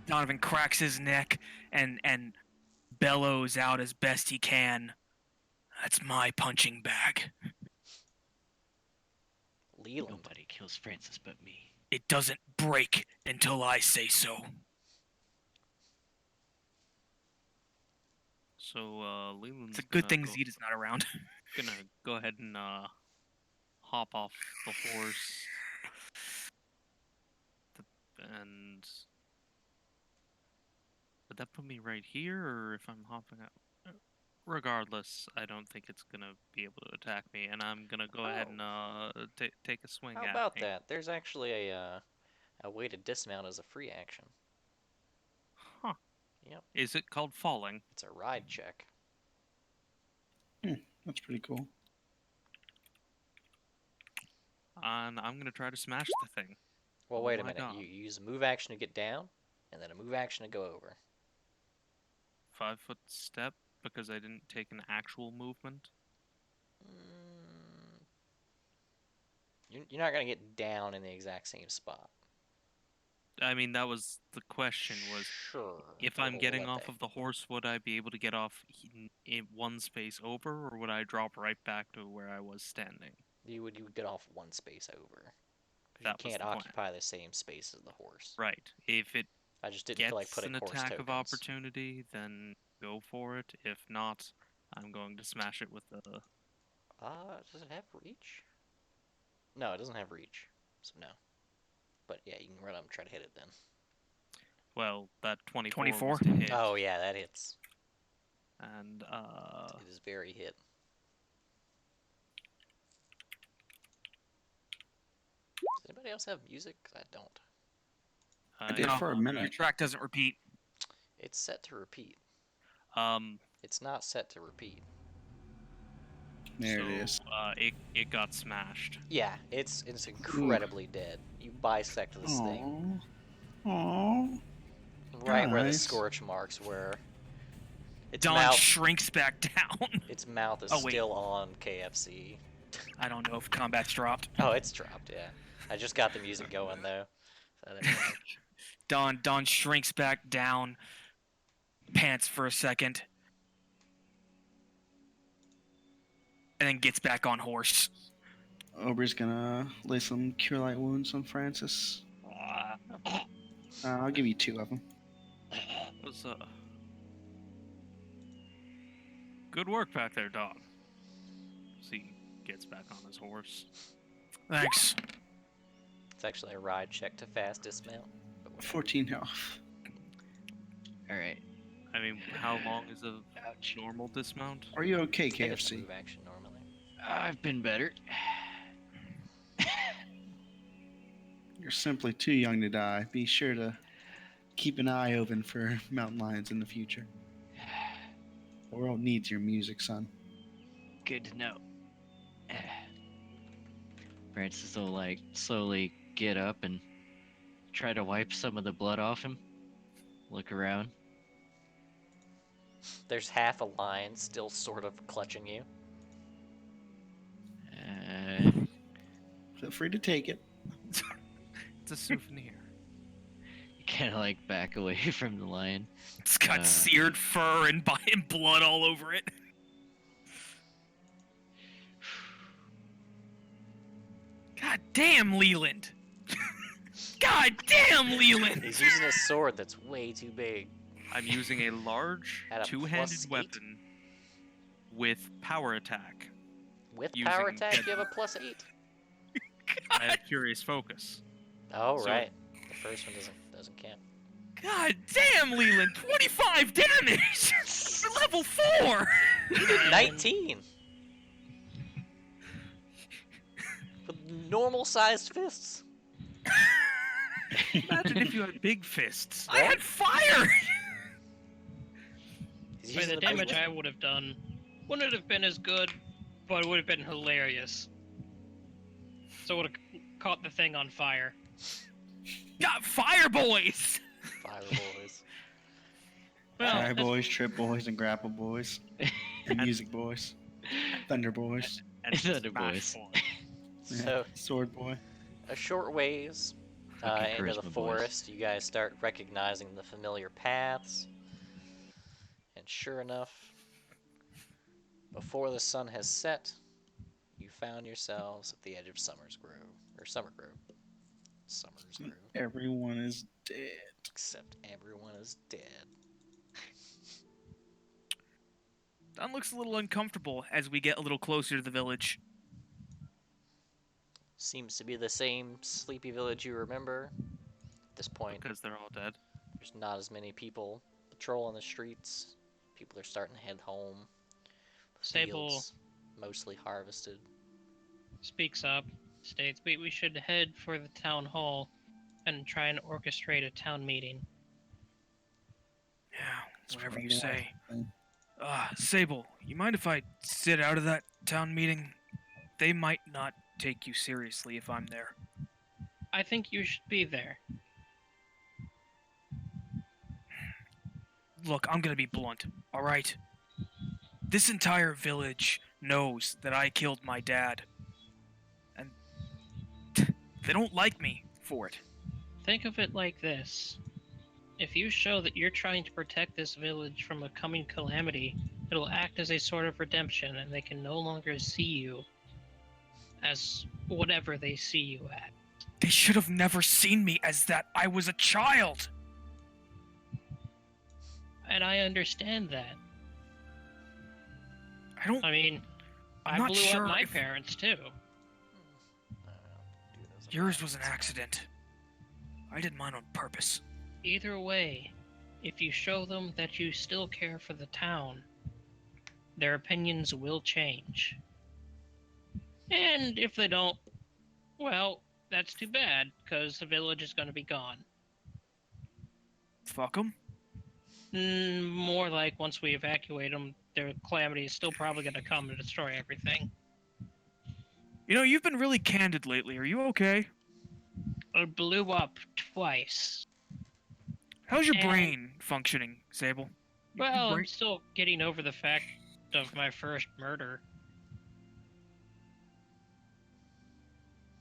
[SPEAKER 2] Donovan cracks his neck and bellows out as best he can. That's my punching bag.
[SPEAKER 1] Leland.
[SPEAKER 3] Nobody kills Francis but me.
[SPEAKER 2] It doesn't break until I say so.
[SPEAKER 5] So, Leland's
[SPEAKER 2] It's a good
[SPEAKER 5] gonna
[SPEAKER 2] thing
[SPEAKER 5] go,
[SPEAKER 2] Zeta's not around.
[SPEAKER 5] gonna go ahead and hop off the horse. And would that put me right here, or if I'm hopping out? Regardless, I don't think it's gonna be able to attack me, and I'm gonna go ahead and take a swing
[SPEAKER 1] How
[SPEAKER 5] at
[SPEAKER 1] about
[SPEAKER 5] me.
[SPEAKER 1] that? There's actually a way to dismount as a free action.
[SPEAKER 5] Huh.
[SPEAKER 1] Yep.
[SPEAKER 5] Is it called falling?
[SPEAKER 1] It's a ride check.
[SPEAKER 6] That's pretty cool.
[SPEAKER 5] And I'm gonna try to smash the thing.
[SPEAKER 1] Well,
[SPEAKER 5] Oh
[SPEAKER 1] wait a
[SPEAKER 5] my
[SPEAKER 1] minute.
[SPEAKER 5] God.
[SPEAKER 1] You use a move action to get down, and then a move action to go over.
[SPEAKER 5] 5-foot step because I didn't take an actual movement.
[SPEAKER 1] Mm, you're not gonna get down in the exact same spot.
[SPEAKER 5] I mean, that was the question. Was
[SPEAKER 1] Sure.
[SPEAKER 5] if
[SPEAKER 1] but
[SPEAKER 5] I'm
[SPEAKER 1] we'll
[SPEAKER 5] getting
[SPEAKER 1] let
[SPEAKER 5] off
[SPEAKER 1] that-
[SPEAKER 5] of the horse, would I be able to get off in one space over, or would I drop right back to where I was standing?
[SPEAKER 1] you would get off one space over. 'Cause
[SPEAKER 5] That
[SPEAKER 1] you
[SPEAKER 5] was
[SPEAKER 1] can't
[SPEAKER 5] the plan.
[SPEAKER 1] occupy the same space as the horse.
[SPEAKER 5] Right. If it
[SPEAKER 1] I just didn't feel like
[SPEAKER 5] gets
[SPEAKER 1] putting
[SPEAKER 5] an
[SPEAKER 1] horse
[SPEAKER 5] attack of
[SPEAKER 1] tokens.
[SPEAKER 5] opportunity, then go for it. If not, I'm going to smash it with the.
[SPEAKER 1] Does it have reach? No, it doesn't have reach. So no. But yeah, you can run up and try to hit it then.
[SPEAKER 5] Well, that 24
[SPEAKER 2] 24?
[SPEAKER 5] was to hit.
[SPEAKER 1] Oh yeah, that hits.
[SPEAKER 5] And
[SPEAKER 1] It is very hit. Does anybody else have music? 'Cause I don't.
[SPEAKER 6] I did
[SPEAKER 2] No.
[SPEAKER 6] for a
[SPEAKER 2] Your
[SPEAKER 6] minute.
[SPEAKER 2] track doesn't repeat.
[SPEAKER 1] It's set to repeat.
[SPEAKER 5] Um,
[SPEAKER 1] It's not set to repeat.
[SPEAKER 6] There
[SPEAKER 5] so,
[SPEAKER 6] it is.
[SPEAKER 5] it got smashed.
[SPEAKER 1] Yeah, it's incredibly dead. You bisect this thing
[SPEAKER 6] Aww. Aww.
[SPEAKER 1] right where the
[SPEAKER 6] Guys.
[SPEAKER 1] scorch marks were. Its
[SPEAKER 2] Don
[SPEAKER 1] mouth,
[SPEAKER 2] shrinks back down.
[SPEAKER 1] its mouth is
[SPEAKER 2] Oh, wait.
[SPEAKER 1] still on KFC.
[SPEAKER 2] I don't know if combat's dropped.
[SPEAKER 1] Oh, it's dropped. Yeah, I just got the music going though. So that
[SPEAKER 2] Don shrinks back down, pants for a second, and then gets back on horse.
[SPEAKER 6] Ober's gonna lay some cure light wounds on Francis. I'll give you 2 of them.
[SPEAKER 5] Was good work back there, dog. He gets back on his horse.
[SPEAKER 2] Thanks.
[SPEAKER 1] it's actually a ride check to fast dismount. But whatever.
[SPEAKER 6] 14 health.
[SPEAKER 3] All right.
[SPEAKER 5] I mean, how long is a
[SPEAKER 3] Ouch.
[SPEAKER 5] normal dismount?
[SPEAKER 6] Are you okay,
[SPEAKER 1] I think it's a
[SPEAKER 6] KFC?
[SPEAKER 1] move action normally.
[SPEAKER 3] I've been better.
[SPEAKER 6] You're simply too young to die. Be sure to keep an eye open for mountain lions in the future. The world needs your music, son.
[SPEAKER 3] Good to know. Francis will like slowly get up and try to wipe some of the blood off him. Look around.
[SPEAKER 1] There's half a lion still sort of clutching you.
[SPEAKER 6] Feel free to take it.
[SPEAKER 5] It's a souvenir.
[SPEAKER 3] Kind of like back away from the lion.
[SPEAKER 2] It's got seared fur and blood all over it. God damn, Leland! God damn, Leland!
[SPEAKER 1] He's using a sword that's way too big.
[SPEAKER 5] I'm using a large
[SPEAKER 1] At a
[SPEAKER 5] two-handed
[SPEAKER 1] +8?
[SPEAKER 5] weapon with power attack.
[SPEAKER 1] With
[SPEAKER 5] Using
[SPEAKER 1] power attack,
[SPEAKER 5] dead-
[SPEAKER 1] you have a +8.
[SPEAKER 5] I have curious focus.
[SPEAKER 1] Oh,
[SPEAKER 5] So-
[SPEAKER 1] right. The first one doesn't count.
[SPEAKER 2] God damn, Leland! 25 damage! For level 4!
[SPEAKER 1] You did 19! With normal-sized fists.
[SPEAKER 2] Imagine if you had big fists. I
[SPEAKER 1] What?
[SPEAKER 2] had fire!
[SPEAKER 1] He's
[SPEAKER 4] By
[SPEAKER 1] using
[SPEAKER 4] the
[SPEAKER 1] big
[SPEAKER 4] damage
[SPEAKER 1] one.
[SPEAKER 4] I would have done, wouldn't have been as good, but it would have been hilarious. So would have caught the thing on fire.
[SPEAKER 2] Got fire, boys!
[SPEAKER 1] Fire boys.
[SPEAKER 4] Well,
[SPEAKER 6] Fire
[SPEAKER 4] that's-
[SPEAKER 6] boys, trip boys, and grapple boys. And music boys. Thunder boys.
[SPEAKER 5] And
[SPEAKER 3] Thunder
[SPEAKER 5] Smash
[SPEAKER 3] Boys.
[SPEAKER 5] Boy.
[SPEAKER 6] Yeah,
[SPEAKER 1] So,
[SPEAKER 6] sword boy.
[SPEAKER 1] a short ways
[SPEAKER 3] Fucking
[SPEAKER 1] into the
[SPEAKER 3] charisma boys.
[SPEAKER 1] forest, you guys start recognizing the familiar paths. And sure enough, before the sun has set, you found yourselves at the edge of Summer's Grove. Or Summer Grove. Summer's Grove.
[SPEAKER 6] Everyone is dead.
[SPEAKER 1] Except everyone is dead.
[SPEAKER 2] Don looks a little uncomfortable as we get a little closer to the village.
[SPEAKER 1] Seems to be the same sleepy village you remember. At this point,
[SPEAKER 5] Because they're all dead.
[SPEAKER 1] there's not as many people patrolling the streets. People are starting to head home. The
[SPEAKER 4] Sable
[SPEAKER 1] fields mostly harvested.
[SPEAKER 4] speaks up, states, we should head for the town hall and try and orchestrate a town meeting.
[SPEAKER 2] Yeah,
[SPEAKER 6] It's
[SPEAKER 2] whatever
[SPEAKER 6] probably
[SPEAKER 2] you
[SPEAKER 6] the
[SPEAKER 2] say.
[SPEAKER 6] last thing.
[SPEAKER 2] Sable, you mind if I sit out of that town meeting? They might not take you seriously if I'm there.
[SPEAKER 4] I think you should be there.
[SPEAKER 2] Look, I'm gonna be blunt, alright? This entire village knows that I killed my dad. And they don't like me for it.
[SPEAKER 4] Think of it like this. If you show that you're trying to protect this village from a coming calamity, it'll act as a sort of redemption, and they can no longer see you as whatever they see you at.
[SPEAKER 2] They should have never seen me as that. I was a child.
[SPEAKER 4] And I understand that.
[SPEAKER 2] I don't.
[SPEAKER 4] I mean,
[SPEAKER 2] I'm
[SPEAKER 4] I
[SPEAKER 2] not
[SPEAKER 4] blew
[SPEAKER 2] sure
[SPEAKER 4] up my
[SPEAKER 2] if
[SPEAKER 4] parents too.
[SPEAKER 2] yours was an accident. I did mine on purpose.
[SPEAKER 4] Either way, if you show them that you still care for the town, their opinions will change. And if they don't, well, that's too bad, because the village is going to be gone.
[SPEAKER 2] Fuck them.
[SPEAKER 4] More like once we evacuate them, the calamity is still probably going to come and destroy everything.
[SPEAKER 2] You know, you've been really candid lately. Are you okay?
[SPEAKER 4] It blew up twice.
[SPEAKER 2] How's your
[SPEAKER 4] And-
[SPEAKER 2] brain functioning, Sable? Your
[SPEAKER 4] Well, I'm
[SPEAKER 2] brain-
[SPEAKER 4] still getting over the fact of my first murder.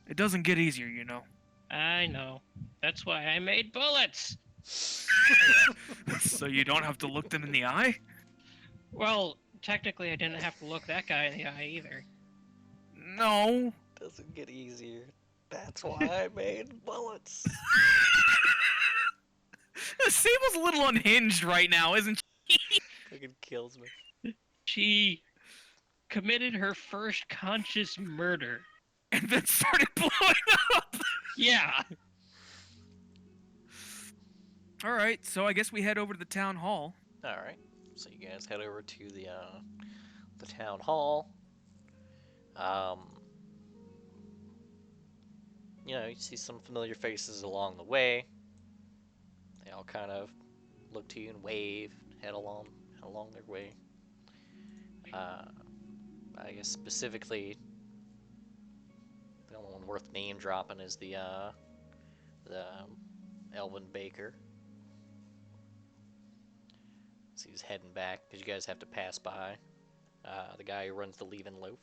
[SPEAKER 2] It doesn't get easier, you know.
[SPEAKER 4] I know. That's why I made bullets!
[SPEAKER 2] So you don't have to look them in the eye?
[SPEAKER 4] Well, technically I didn't have to look that guy in the eye either.
[SPEAKER 2] No.
[SPEAKER 1] Doesn't get easier. That's why I made bullets.
[SPEAKER 2] Sable's a little unhinged right now, isn't she?
[SPEAKER 1] Fucking kills me.
[SPEAKER 4] She committed her first conscious murder.
[SPEAKER 2] And then started blowing up.
[SPEAKER 4] Yeah!
[SPEAKER 2] All right, so I guess we head over to the town hall.
[SPEAKER 1] All right. So you guys head over to the town hall. You know, you see some familiar faces along the way. They all kind of look to you and wave, head along their way. I guess specifically, the only one worth name dropping is the Elvin Baker. So he's heading back because you guys have to pass by the guy who runs the Leaven Loaf.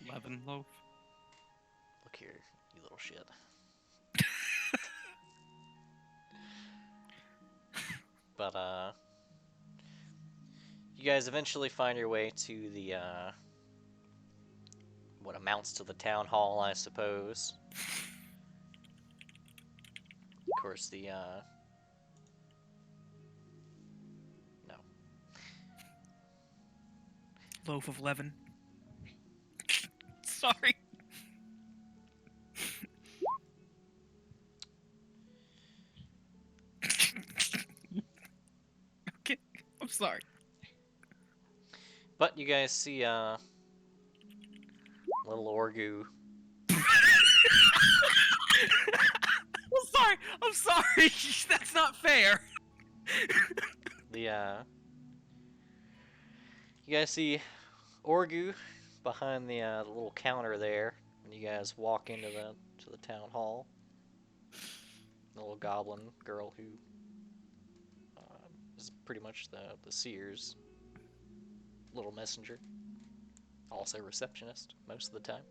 [SPEAKER 5] Leavenloaf.
[SPEAKER 1] Look here, you little shit. But you guys eventually find your way to the what amounts to the town hall, I suppose. Of course, the no.
[SPEAKER 2] Loaf of leaven. Sorry. Okay, I'm sorry.
[SPEAKER 1] But you guys see little Orgu.
[SPEAKER 2] I'm sorry. That's not fair.
[SPEAKER 1] The you guys see Orgu behind the little counter there when you guys walk into the town hall. The little goblin girl who is pretty much the seer's little messenger, also receptionist most of the time.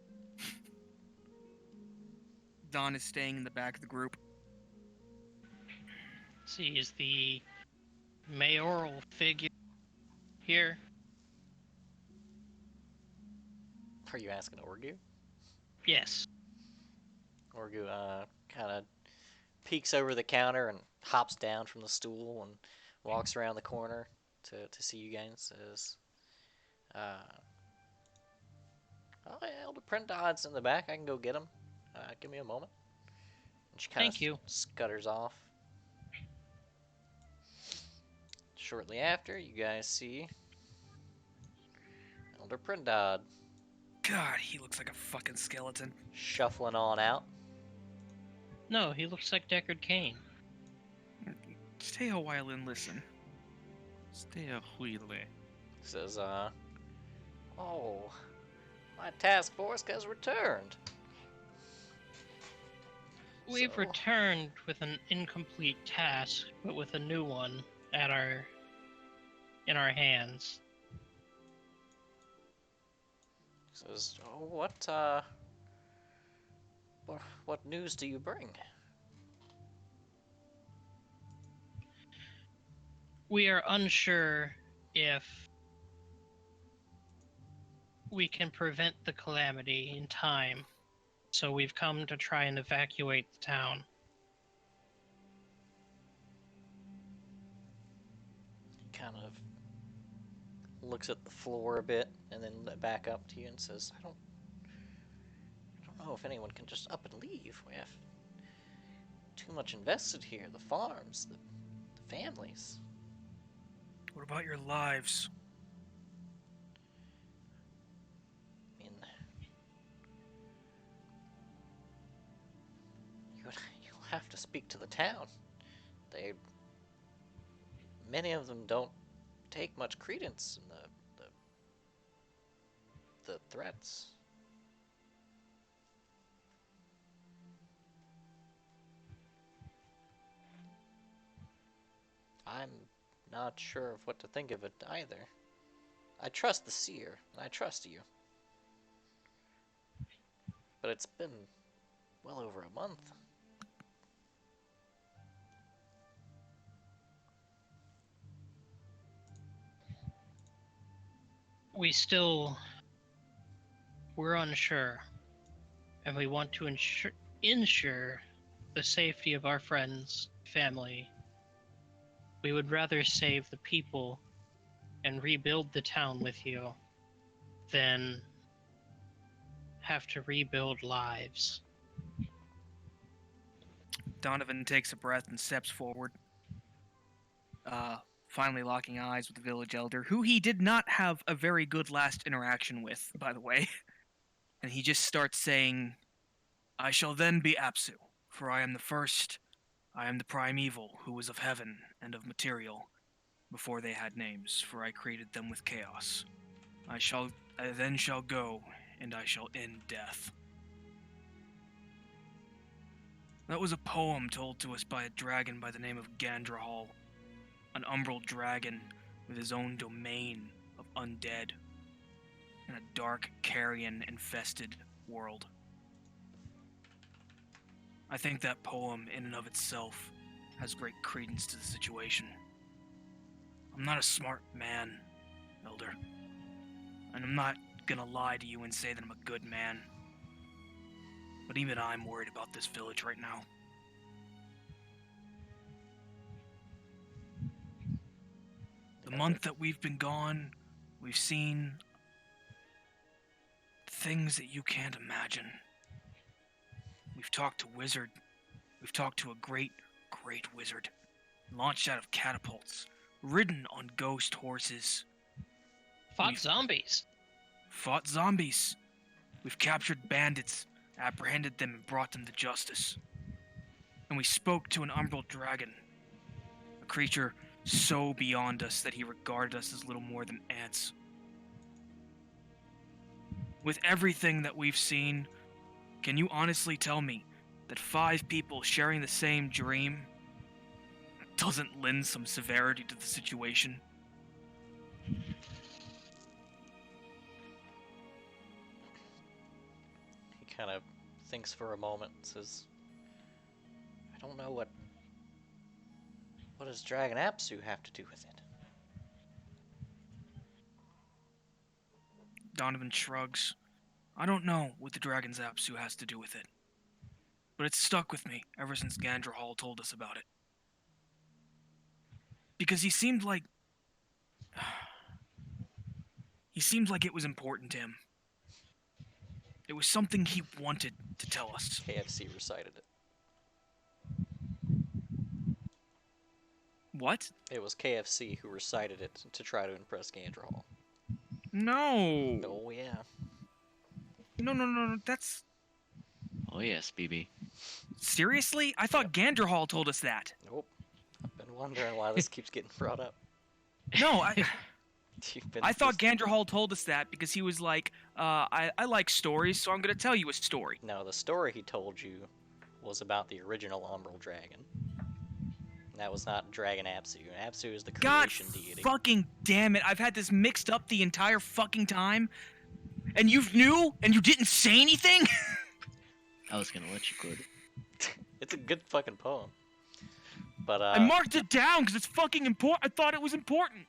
[SPEAKER 2] Don is staying in the back of the group.
[SPEAKER 4] See, is the mayoral figure here?
[SPEAKER 1] Are you asking Orgu?
[SPEAKER 4] Yes.
[SPEAKER 1] Orgu kind of peeks over the counter and hops down from the stool and walks around the corner to see you guys. Says, "Oh yeah, Elder Prendod's in the back. I can go get him. Give me a moment." And she kind
[SPEAKER 4] Thank you.
[SPEAKER 1] of scutters off. Shortly after, you guys see Elder Prendod
[SPEAKER 2] God, he looks like a fucking skeleton.
[SPEAKER 1] shuffling on out.
[SPEAKER 4] No, he looks like Deckard Cain.
[SPEAKER 2] Stay a while and listen.
[SPEAKER 5] Stay a wheelie.
[SPEAKER 1] Says, "Oh, my task force has returned."
[SPEAKER 4] We've
[SPEAKER 1] So-
[SPEAKER 4] returned with an incomplete task, but with a new one in our hands.
[SPEAKER 1] Says, "Oh, what news do you bring?"
[SPEAKER 4] We are unsure if we can prevent the calamity in time, so we've come to try and evacuate the town.
[SPEAKER 1] He kind of looks at the floor a bit and then back up to you and says, I don't know if anyone can just up and leave. We have too much invested here. The farms, the families."
[SPEAKER 2] What about your lives?
[SPEAKER 1] I mean, you'll have to speak to the town. Many of them don't take much credence in the threats. I'm not sure of what to think of it either. I trust the seer, and I trust you. But it's been well over a month.
[SPEAKER 4] We're unsure, and we want to ensure the safety of our friends, family. We would rather save the people and rebuild the town with you than have to rebuild lives.
[SPEAKER 2] Donovan takes a breath and steps forward, finally locking eyes with the village elder, who he did not have a very good last interaction with, by the way. And he just starts saying, I shall then be Apsu, for I am the first, I am the primeval, who was of heaven and of material, before they had names, for I created them with chaos. I then shall go, and I shall end death. That was a poem told to us by a dragon by the name of Gandrahal, an umbral dragon with his own domain of undead in a dark, carrion-infested world. I think that poem, in and of itself, has great credence to the situation. I'm not a smart man, Elder, and I'm not gonna lie to you and say that I'm a good man. But even I'm worried about this village right now. The month that we've been gone, we've seen things that you can't imagine. We've talked to Wizard. We've talked to a great, great wizard. Launched out of catapults. Ridden on ghost horses.
[SPEAKER 4] Fought zombies.
[SPEAKER 2] Fought zombies. We've captured bandits, apprehended them, and brought them to justice. And we spoke to an umbral dragon. A creature so beyond us that he regarded us as little more than ants. With everything that we've seen, can you honestly tell me that 5 people sharing the same dream doesn't lend some severity to the situation?
[SPEAKER 1] He kind of thinks for a moment and says, I don't know what does Dragon Apsu have to do with it?
[SPEAKER 2] Donovan shrugs. I don't know what the Dragon's Apsu has to do with it. But it's stuck with me ever since Gandrahal told us about it. Because he seemed like it was important to him. It was something he wanted to tell us.
[SPEAKER 1] KFC recited it.
[SPEAKER 2] What?
[SPEAKER 1] It was KFC who recited it to try to impress Gandrahal.
[SPEAKER 2] No.
[SPEAKER 1] Oh, yeah.
[SPEAKER 2] No. That's...
[SPEAKER 3] Oh yes, BB.
[SPEAKER 2] Seriously? I thought Gandrahal told us that.
[SPEAKER 1] Nope. I've been wondering why this keeps getting brought up.
[SPEAKER 2] No, I thought
[SPEAKER 1] just...
[SPEAKER 2] Gandrahal told us that because he was like, I like stories, so I'm going to tell you a story.
[SPEAKER 1] No, the story he told you was about the original Umbral Dragon. That was not Dragon Apsu. Apsu is the creation deity.
[SPEAKER 2] God fucking damn it. I've had this mixed up the entire fucking time. And you knew? And you didn't say anything?
[SPEAKER 3] I was gonna let you quote it.
[SPEAKER 1] It's a good fucking poem. But,
[SPEAKER 2] I marked it down because it's fucking important. I thought it was important.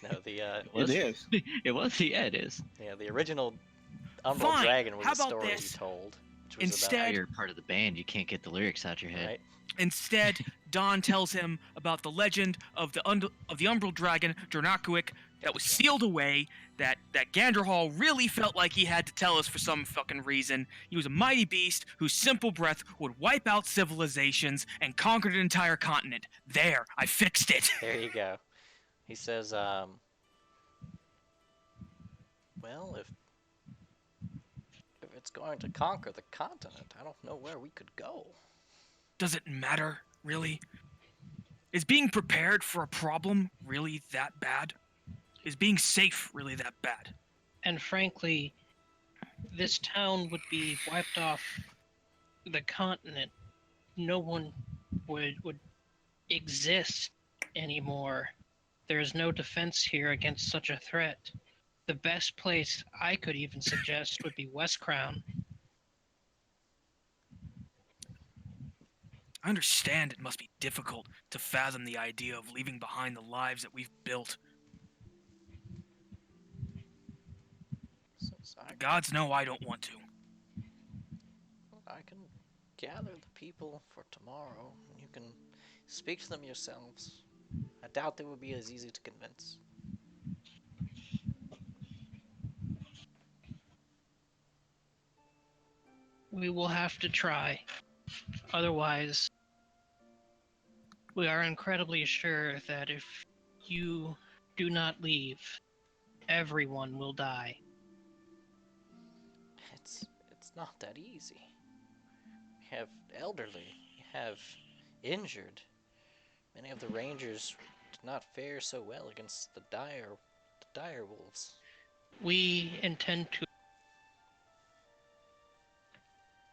[SPEAKER 1] No, the,
[SPEAKER 6] It is.
[SPEAKER 3] It was. Yeah, it is.
[SPEAKER 1] yeah, the original Umbral
[SPEAKER 2] Fine.
[SPEAKER 1] Dragon was
[SPEAKER 2] How
[SPEAKER 1] a
[SPEAKER 2] about
[SPEAKER 1] story
[SPEAKER 2] this?
[SPEAKER 1] he told. Which was
[SPEAKER 3] Now
[SPEAKER 2] Instead,
[SPEAKER 3] you're part of the band. You can't get the lyrics out your head.
[SPEAKER 1] right?
[SPEAKER 2] Instead, Don tells him about the legend of the Umbral Dragon, Dronakuik, that was sealed away, that Gandrahal really felt like he had to tell us for some fucking reason. He was a mighty beast whose simple breath would wipe out civilizations and conquer an entire continent. There, I fixed it.
[SPEAKER 1] There you go. He says, well, if it's going to conquer the continent, I don't know where we could go.
[SPEAKER 2] Does it matter, really? Is being prepared for a problem really that bad? Is being safe really that bad?
[SPEAKER 4] And frankly, this town would be wiped off the continent. No one would exist anymore. There is no defense here against such a threat. The best place I could even suggest would be West Crown.
[SPEAKER 2] I understand it must be difficult to fathom the idea of leaving behind the lives that we've built. The gods know I don't want to.
[SPEAKER 1] I can gather the people for tomorrow, and you can speak to them yourselves. I doubt they would be as easy to convince.
[SPEAKER 4] We will have to try. Otherwise, we are incredibly sure that if you do not leave, everyone will die.
[SPEAKER 1] It's not that easy. You have elderly, you have injured. Many of the rangers did not fare so well against the dire wolves.
[SPEAKER 4] We intend to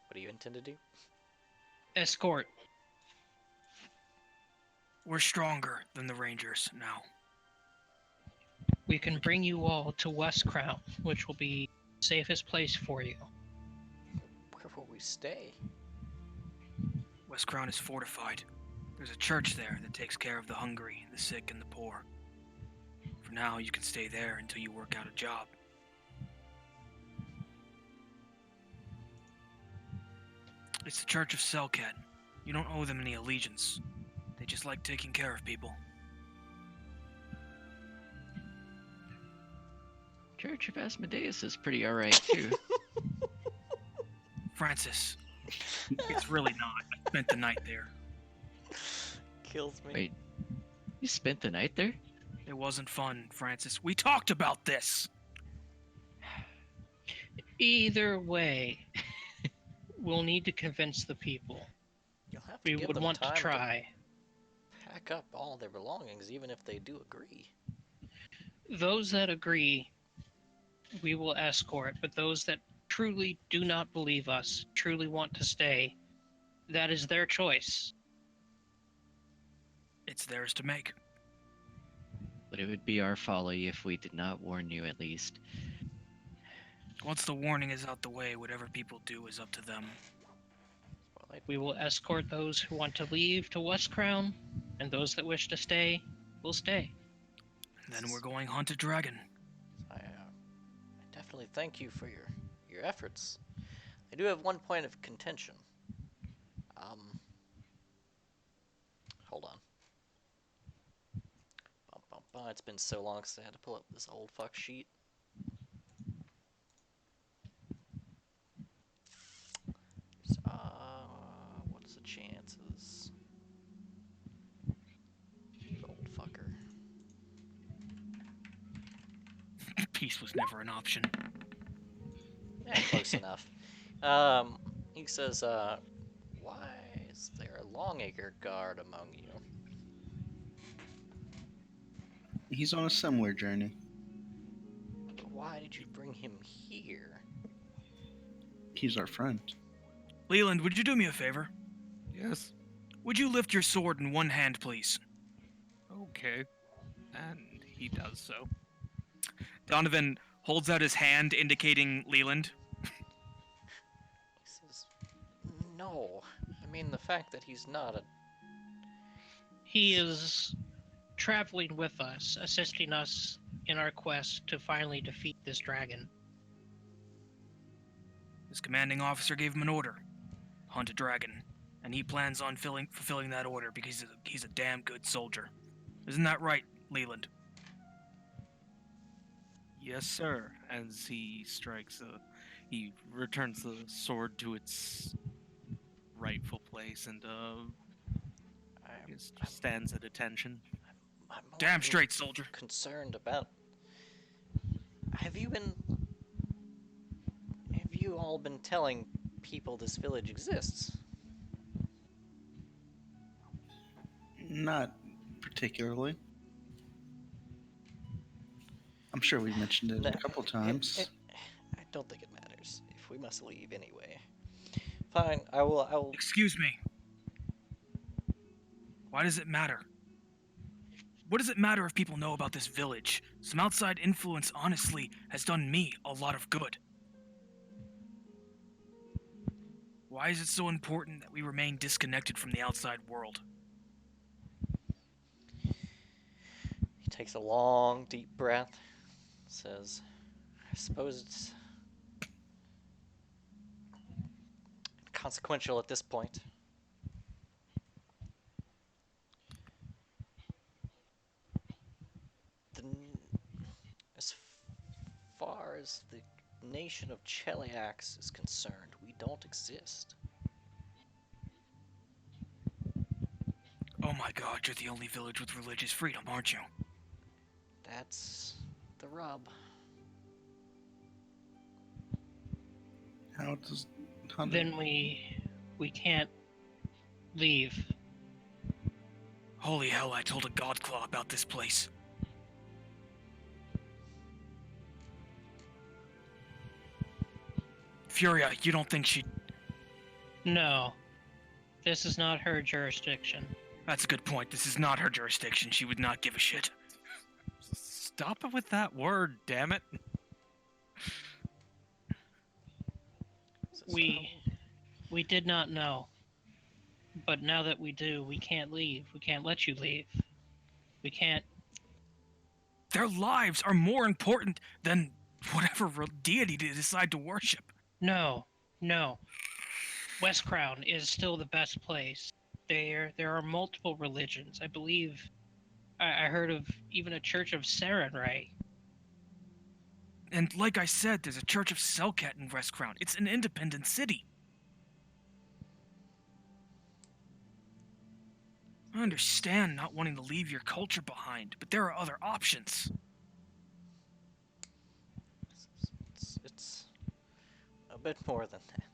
[SPEAKER 1] What do you intend to do?
[SPEAKER 4] escort.
[SPEAKER 2] We're stronger than the Rangers now.
[SPEAKER 4] We can bring you all to West Crown, which will be the safest place for you.
[SPEAKER 1] Where will we stay?
[SPEAKER 2] West Crown is fortified. There's a church there that takes care of the hungry, the sick, and the poor. For now, you can stay there until you work out a job. It's the Church of Selkat. You don't owe them any allegiance. They just like taking care of people.
[SPEAKER 3] Church of Asmodeus is pretty alright too.
[SPEAKER 2] Francis, it's really not. I spent the night there.
[SPEAKER 1] Kills me.
[SPEAKER 3] Wait, you spent the night there?
[SPEAKER 2] It wasn't fun, Francis. We talked about this.
[SPEAKER 4] Either way, we'll need to convince the people.
[SPEAKER 1] You'll have to
[SPEAKER 4] We
[SPEAKER 1] give
[SPEAKER 4] would
[SPEAKER 1] them
[SPEAKER 4] want to
[SPEAKER 1] time
[SPEAKER 4] try.
[SPEAKER 1] pack up all their belongings, even if they do agree.
[SPEAKER 4] Those that agree, we will escort, but those that truly do not believe us, truly want to stay, that is their choice.
[SPEAKER 2] It's theirs to make.
[SPEAKER 3] But it would be our folly if we did not warn you at least.
[SPEAKER 2] Once the warning is out the way, whatever people do is up to them.
[SPEAKER 1] Well,
[SPEAKER 4] We will escort those who want to leave to West Crown, and those that wish to stay will stay.
[SPEAKER 2] And then we're going hunt a dragon.
[SPEAKER 1] I definitely thank you for your efforts. I do have one point of contention. Hold on. It's been so long since I had to pull up this old fuck sheet. What's the chances? Old fucker.
[SPEAKER 2] Peace was never an option.
[SPEAKER 1] Yeah, close enough. He says, why is there a Longacre guard among you?
[SPEAKER 6] He's on a similar journey.
[SPEAKER 1] But why did you bring him here?
[SPEAKER 6] He's our friend.
[SPEAKER 2] Leland, would you do me a favor?
[SPEAKER 5] Yes.
[SPEAKER 2] Would you lift your sword in one hand, please?
[SPEAKER 5] Okay. And he does so.
[SPEAKER 2] Donovan holds out his hand, indicating Leland.
[SPEAKER 1] He says, no. I mean, the fact that he's not a...
[SPEAKER 4] He is traveling with us, assisting us in our quest to finally defeat this dragon.
[SPEAKER 2] His commanding officer gave him an order. Hunt a dragon. And he plans on fulfilling that order because he's a damn good soldier. Isn't that right, Leland?
[SPEAKER 5] Yes, sir. As he he returns the sword to its rightful place and
[SPEAKER 1] I
[SPEAKER 5] just stands at attention.
[SPEAKER 1] I'm more
[SPEAKER 2] Damn straight, soldier.
[SPEAKER 1] concerned about... Have you all been telling people this village exists?
[SPEAKER 6] Not particularly. I'm sure we've mentioned it
[SPEAKER 1] No,
[SPEAKER 6] a couple times.
[SPEAKER 1] I don't think it matters if we must leave anyway. Fine, I will.
[SPEAKER 2] Excuse me. Why does it matter? What does it matter if people know about this village? Some outside influence, honestly, has done me a lot of good. Why is it so important that we remain disconnected from the outside world?
[SPEAKER 1] He takes a long, deep breath. Says, I suppose it's consequential at this point. The, as far as the nation of Cheliax is concerned, we don't exist.
[SPEAKER 2] Oh my god, you're the only village with religious freedom, aren't you?
[SPEAKER 1] That's the rub.
[SPEAKER 6] How does
[SPEAKER 4] Then we can't leave.
[SPEAKER 2] Holy hell, I told a Godclaw about this place. Furia, you don't think she'd...
[SPEAKER 4] No, this is not her jurisdiction.
[SPEAKER 2] That's a good point. This is not her jurisdiction. She would not give a shit.
[SPEAKER 5] Stop it with that word, damn it.
[SPEAKER 4] We did not know. But now that we do, we can't leave. We can't let you leave. We can't.
[SPEAKER 2] Their lives are more important than whatever deity they decide to worship.
[SPEAKER 4] No. West Crown is still the best place. There are multiple religions. I believe I heard of even a church of Sarenrae.
[SPEAKER 2] And like I said, there's a Church of Selkat in West Crown. It's an independent city. I understand not wanting to leave your culture behind, but there are other options.
[SPEAKER 1] It's a bit more than that.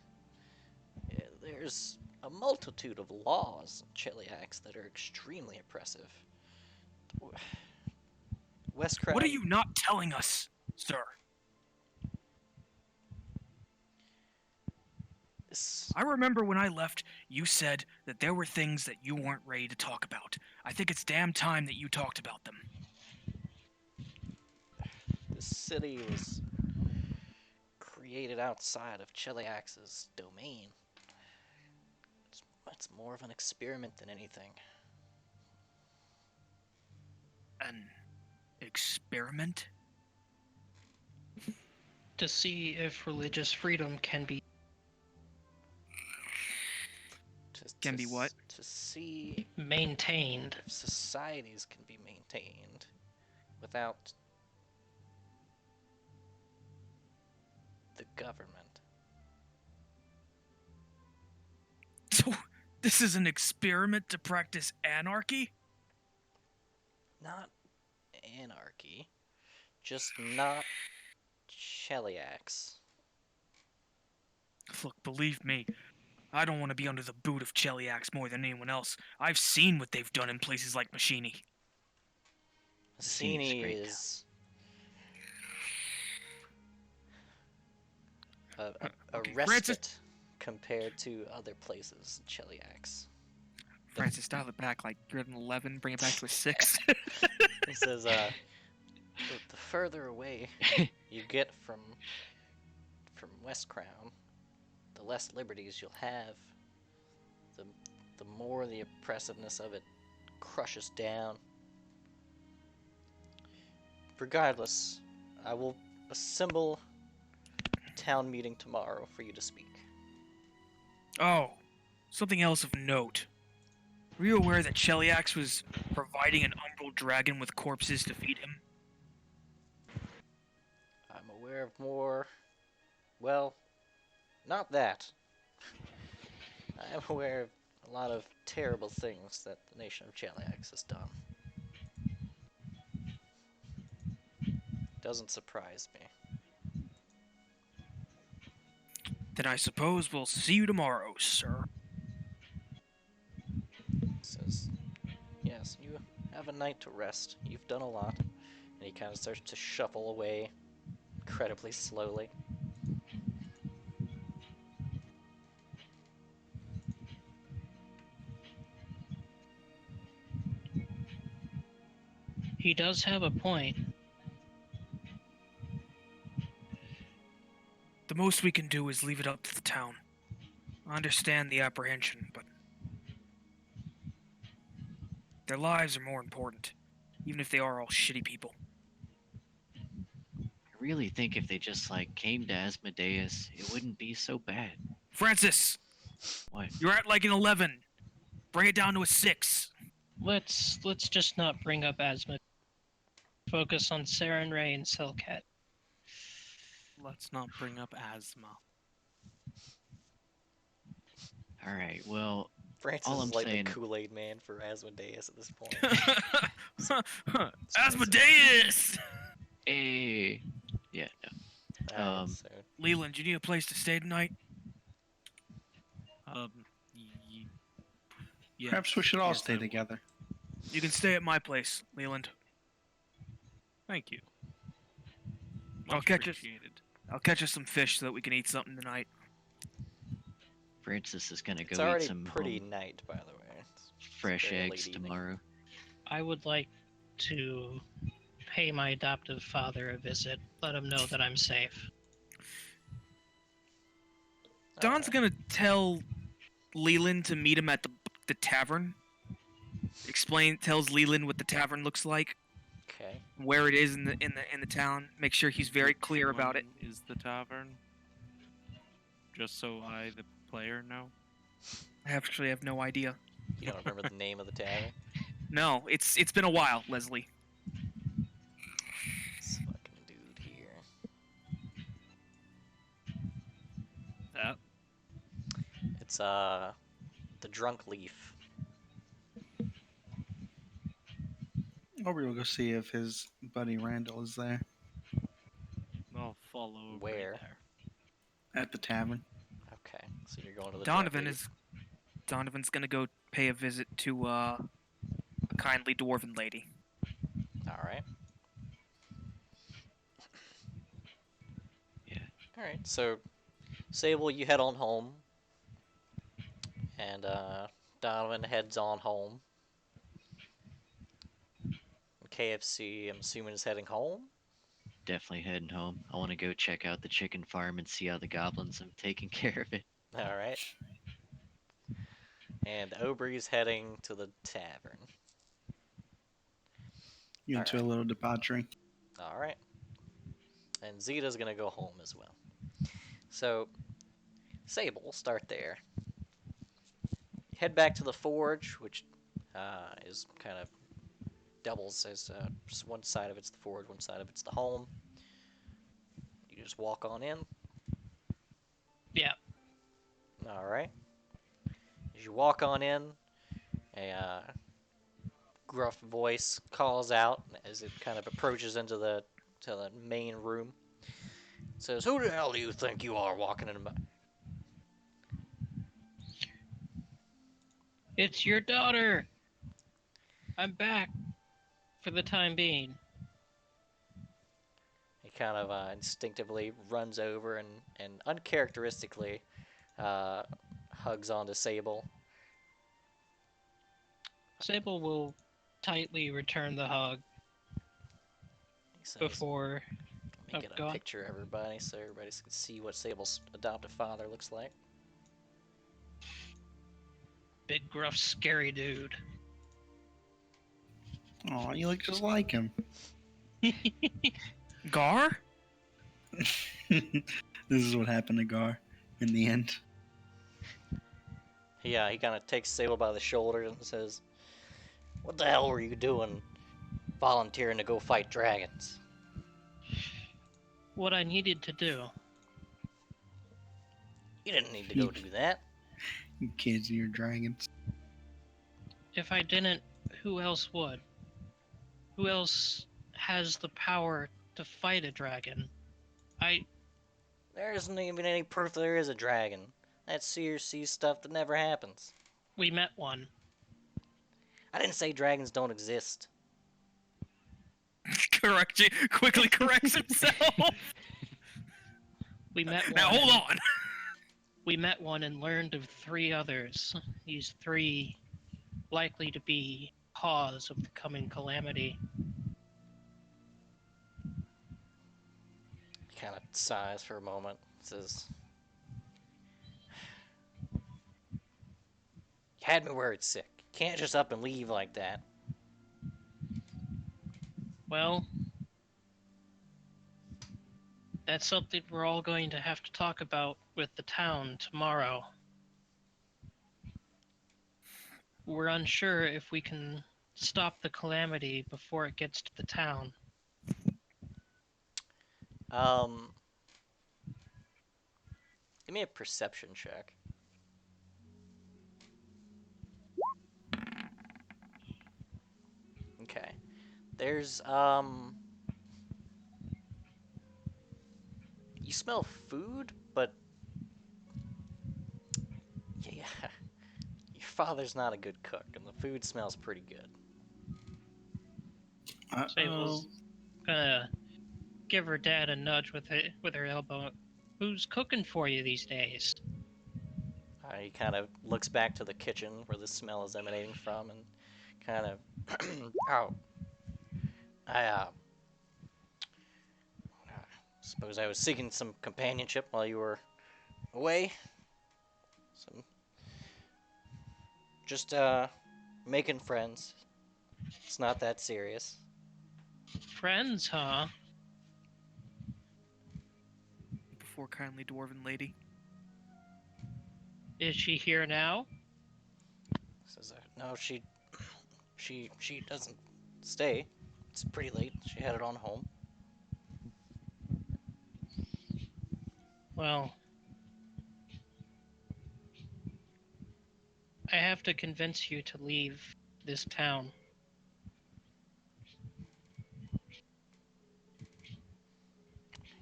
[SPEAKER 1] Yeah, there's a multitude of laws in Cheliax that are extremely oppressive. West Crown.
[SPEAKER 2] What are you not telling us, sir? I remember when I left, you said that there were things that you weren't ready to talk about. I think it's damn time that you talked about them.
[SPEAKER 1] This city was created outside of Cheliax's domain. It's more of an experiment than anything.
[SPEAKER 2] An experiment?
[SPEAKER 4] To see if religious freedom can be
[SPEAKER 2] Can be what?
[SPEAKER 1] To see
[SPEAKER 4] maintained.
[SPEAKER 1] if societies can be maintained without the government.
[SPEAKER 2] So, this is an experiment to practice anarchy?
[SPEAKER 1] Not anarchy, just not Cheliax.
[SPEAKER 2] Look, believe me, I don't want to be under the boot of Cheliax more than anyone else. I've seen what they've done in places like Machini.
[SPEAKER 3] Seems
[SPEAKER 1] Machini
[SPEAKER 3] great.
[SPEAKER 1] is a
[SPEAKER 2] Okay,
[SPEAKER 1] respite
[SPEAKER 2] Francis.
[SPEAKER 1] compared to other places in Cheliax.
[SPEAKER 2] Francis, dial it back like you're at an 11, bring it back to a 6.
[SPEAKER 1] He says, the further away you get from West Crown, the less liberties you'll have, the more the oppressiveness of it crushes down. Regardless, I will assemble a town meeting tomorrow for you to speak.
[SPEAKER 2] Oh, something else of note. Were you aware that Cheliax was providing an umbral dragon with corpses to feed him?
[SPEAKER 1] I'm aware of more. Well, not that. I am aware of a lot of terrible things that the nation of Cheliax has done. Doesn't surprise me.
[SPEAKER 2] Then I suppose we'll see you tomorrow, sir.
[SPEAKER 1] Says, yes, you have a night to rest. You've done a lot. And he kind of starts to shuffle away incredibly slowly.
[SPEAKER 4] He does have a point.
[SPEAKER 2] The most we can do is leave it up to the town. I understand the apprehension, but their lives are more important, even if they are all shitty people.
[SPEAKER 3] I really think if they just like came to Asmodeus, it wouldn't be so bad.
[SPEAKER 2] Francis,
[SPEAKER 3] What?
[SPEAKER 2] you're at like an 11. Bring it down to a 6.
[SPEAKER 4] Let's just not bring up Asthma. Focus on Saren Ray and Selkat.
[SPEAKER 5] Let's not bring up asthma.
[SPEAKER 3] All right. Well,
[SPEAKER 1] Francis
[SPEAKER 3] All
[SPEAKER 1] is
[SPEAKER 3] I'm
[SPEAKER 1] like
[SPEAKER 3] saying-
[SPEAKER 1] the Kool-Aid man for Asmodeus at this point.
[SPEAKER 2] Asmodeus!
[SPEAKER 3] hey. Yeah. No.
[SPEAKER 1] Alright, so
[SPEAKER 2] Leland, you need a place to stay tonight?
[SPEAKER 5] Yes,
[SPEAKER 6] Perhaps we should all
[SPEAKER 5] yes,
[SPEAKER 6] stay
[SPEAKER 5] I will.
[SPEAKER 6] together.
[SPEAKER 2] You can stay at my place, Leland.
[SPEAKER 5] Thank you.
[SPEAKER 2] I'll
[SPEAKER 5] Much
[SPEAKER 2] catch us.
[SPEAKER 5] appreciated.
[SPEAKER 2] I'll catch us some fish so that we can eat something tonight.
[SPEAKER 3] Francis is gonna
[SPEAKER 1] it's
[SPEAKER 3] go eat
[SPEAKER 1] already
[SPEAKER 3] some
[SPEAKER 1] pretty
[SPEAKER 3] home
[SPEAKER 1] night, by the way. It's
[SPEAKER 3] fresh
[SPEAKER 1] very
[SPEAKER 3] eggs
[SPEAKER 1] late evening.
[SPEAKER 3] tomorrow.
[SPEAKER 4] I would like to pay my adoptive father a visit. Let him know that I'm safe.
[SPEAKER 2] Don's
[SPEAKER 1] Alright.
[SPEAKER 2] gonna tell Leland to meet him at the tavern. Tells Leland what the tavern looks like,
[SPEAKER 1] Okay.
[SPEAKER 2] where it is in the town. Make sure he's very clear
[SPEAKER 5] Which
[SPEAKER 2] about it.
[SPEAKER 5] one is the tavern? Just so I, the player, know.
[SPEAKER 2] I actually have no idea.
[SPEAKER 1] You don't remember the name of the tavern?
[SPEAKER 2] No, it's been a while, Leslie.
[SPEAKER 1] This fucking dude here.
[SPEAKER 5] That
[SPEAKER 1] It's the Drunk Leaf.
[SPEAKER 6] Or we'll go see if his buddy Randall is there
[SPEAKER 5] I'll follow. right
[SPEAKER 1] Where?
[SPEAKER 5] there.
[SPEAKER 6] at the tavern.
[SPEAKER 1] Okay, so you're going to the Drunk Leaf.
[SPEAKER 2] Donovan's gonna go pay a visit to a kindly dwarven lady.
[SPEAKER 1] Alright.
[SPEAKER 3] Yeah.
[SPEAKER 1] Alright, so Sable, you head on home. And Donovan heads on home. KFC, I'm assuming, is heading home.
[SPEAKER 3] Definitely heading home. I want to go check out the chicken farm and see how the goblins have taken care of it.
[SPEAKER 1] Alright. And Aubrey's heading to the tavern.
[SPEAKER 6] You into a little debauchery.
[SPEAKER 1] Alright. And Zeta's gonna go home as well. So, Sable, we'll start there. Head back to the forge, which is kind of doubles as just one side of it's the forge, one side of it's the home. You just walk on in.
[SPEAKER 4] Yeah.
[SPEAKER 1] Alright. As you walk on in, a gruff voice calls out as it kind of approaches into the main room. It says, "Who the hell do you think you are walking in my..."
[SPEAKER 4] It's your daughter! I'm back. For the time being.
[SPEAKER 1] He kind of instinctively runs over and uncharacteristically hugs onto Sable.
[SPEAKER 4] Sable will tightly return the hug
[SPEAKER 1] He says,
[SPEAKER 4] before...
[SPEAKER 1] "Let me get
[SPEAKER 4] go
[SPEAKER 1] a
[SPEAKER 4] on.
[SPEAKER 1] picture of everybody so everybody can see what Sable's adoptive father looks like."
[SPEAKER 4] Big, gruff, scary dude.
[SPEAKER 6] Oh, you look just like him.
[SPEAKER 2] Gar?
[SPEAKER 6] This is what happened to Gar in the end.
[SPEAKER 1] Yeah, he kind of takes Sable by the shoulder and says, "What the hell were you doing volunteering to go fight dragons?"
[SPEAKER 4] What I needed to do.
[SPEAKER 1] You didn't need to go do that.
[SPEAKER 6] You kids and your dragons.
[SPEAKER 4] If I didn't, who else would? Who else has the power to fight a dragon?
[SPEAKER 1] There isn't even any proof there is a dragon. That's CRC stuff that never happens.
[SPEAKER 4] We met one.
[SPEAKER 1] I didn't say dragons don't exist.
[SPEAKER 2] Quickly corrects himself.
[SPEAKER 4] We met one.
[SPEAKER 2] Now hold on.
[SPEAKER 4] We met one and learned of 3 others. These 3 likely to be cause of the coming calamity.
[SPEAKER 1] He kind of sighs for a moment. Says, "You had me worried sick. You can't just up and leave like that."
[SPEAKER 4] Well, that's something we're all going to have to talk about with the town tomorrow. We're unsure if we can stop the calamity before it gets to the town.
[SPEAKER 1] Give me a perception check. Okay. There's, you smell food, but yeah, your father's not a good cook, and the food smells pretty good.
[SPEAKER 4] Sable's gonna give her dad a nudge with her elbow. Who's cooking for you these days?
[SPEAKER 1] He kind of looks back to the kitchen where the smell is emanating from, and kind of, oh, I suppose I was seeking some companionship while you were away. Some, just making friends. It's not that serious.
[SPEAKER 4] Friends, huh?
[SPEAKER 2] Before kindly dwarven lady.
[SPEAKER 4] Is she here now?
[SPEAKER 1] Says, no, she doesn't stay. It's pretty late. She headed on home.
[SPEAKER 4] Well, I have to convince you to leave this town.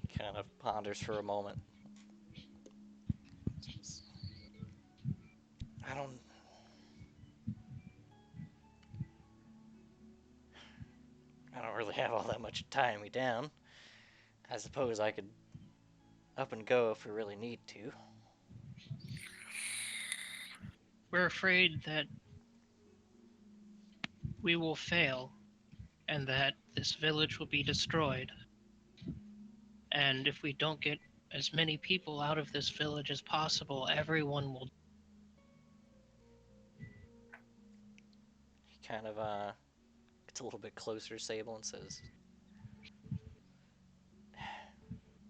[SPEAKER 1] He kind of ponders for a moment. Says, I don't really have all that much to tie me down. I suppose I could up and go if we really need to.
[SPEAKER 4] We're afraid that we will fail and that this village will be destroyed. And if we don't get as many people out of this village as possible, everyone will.
[SPEAKER 1] He kind of gets a little bit closer to Sable and says,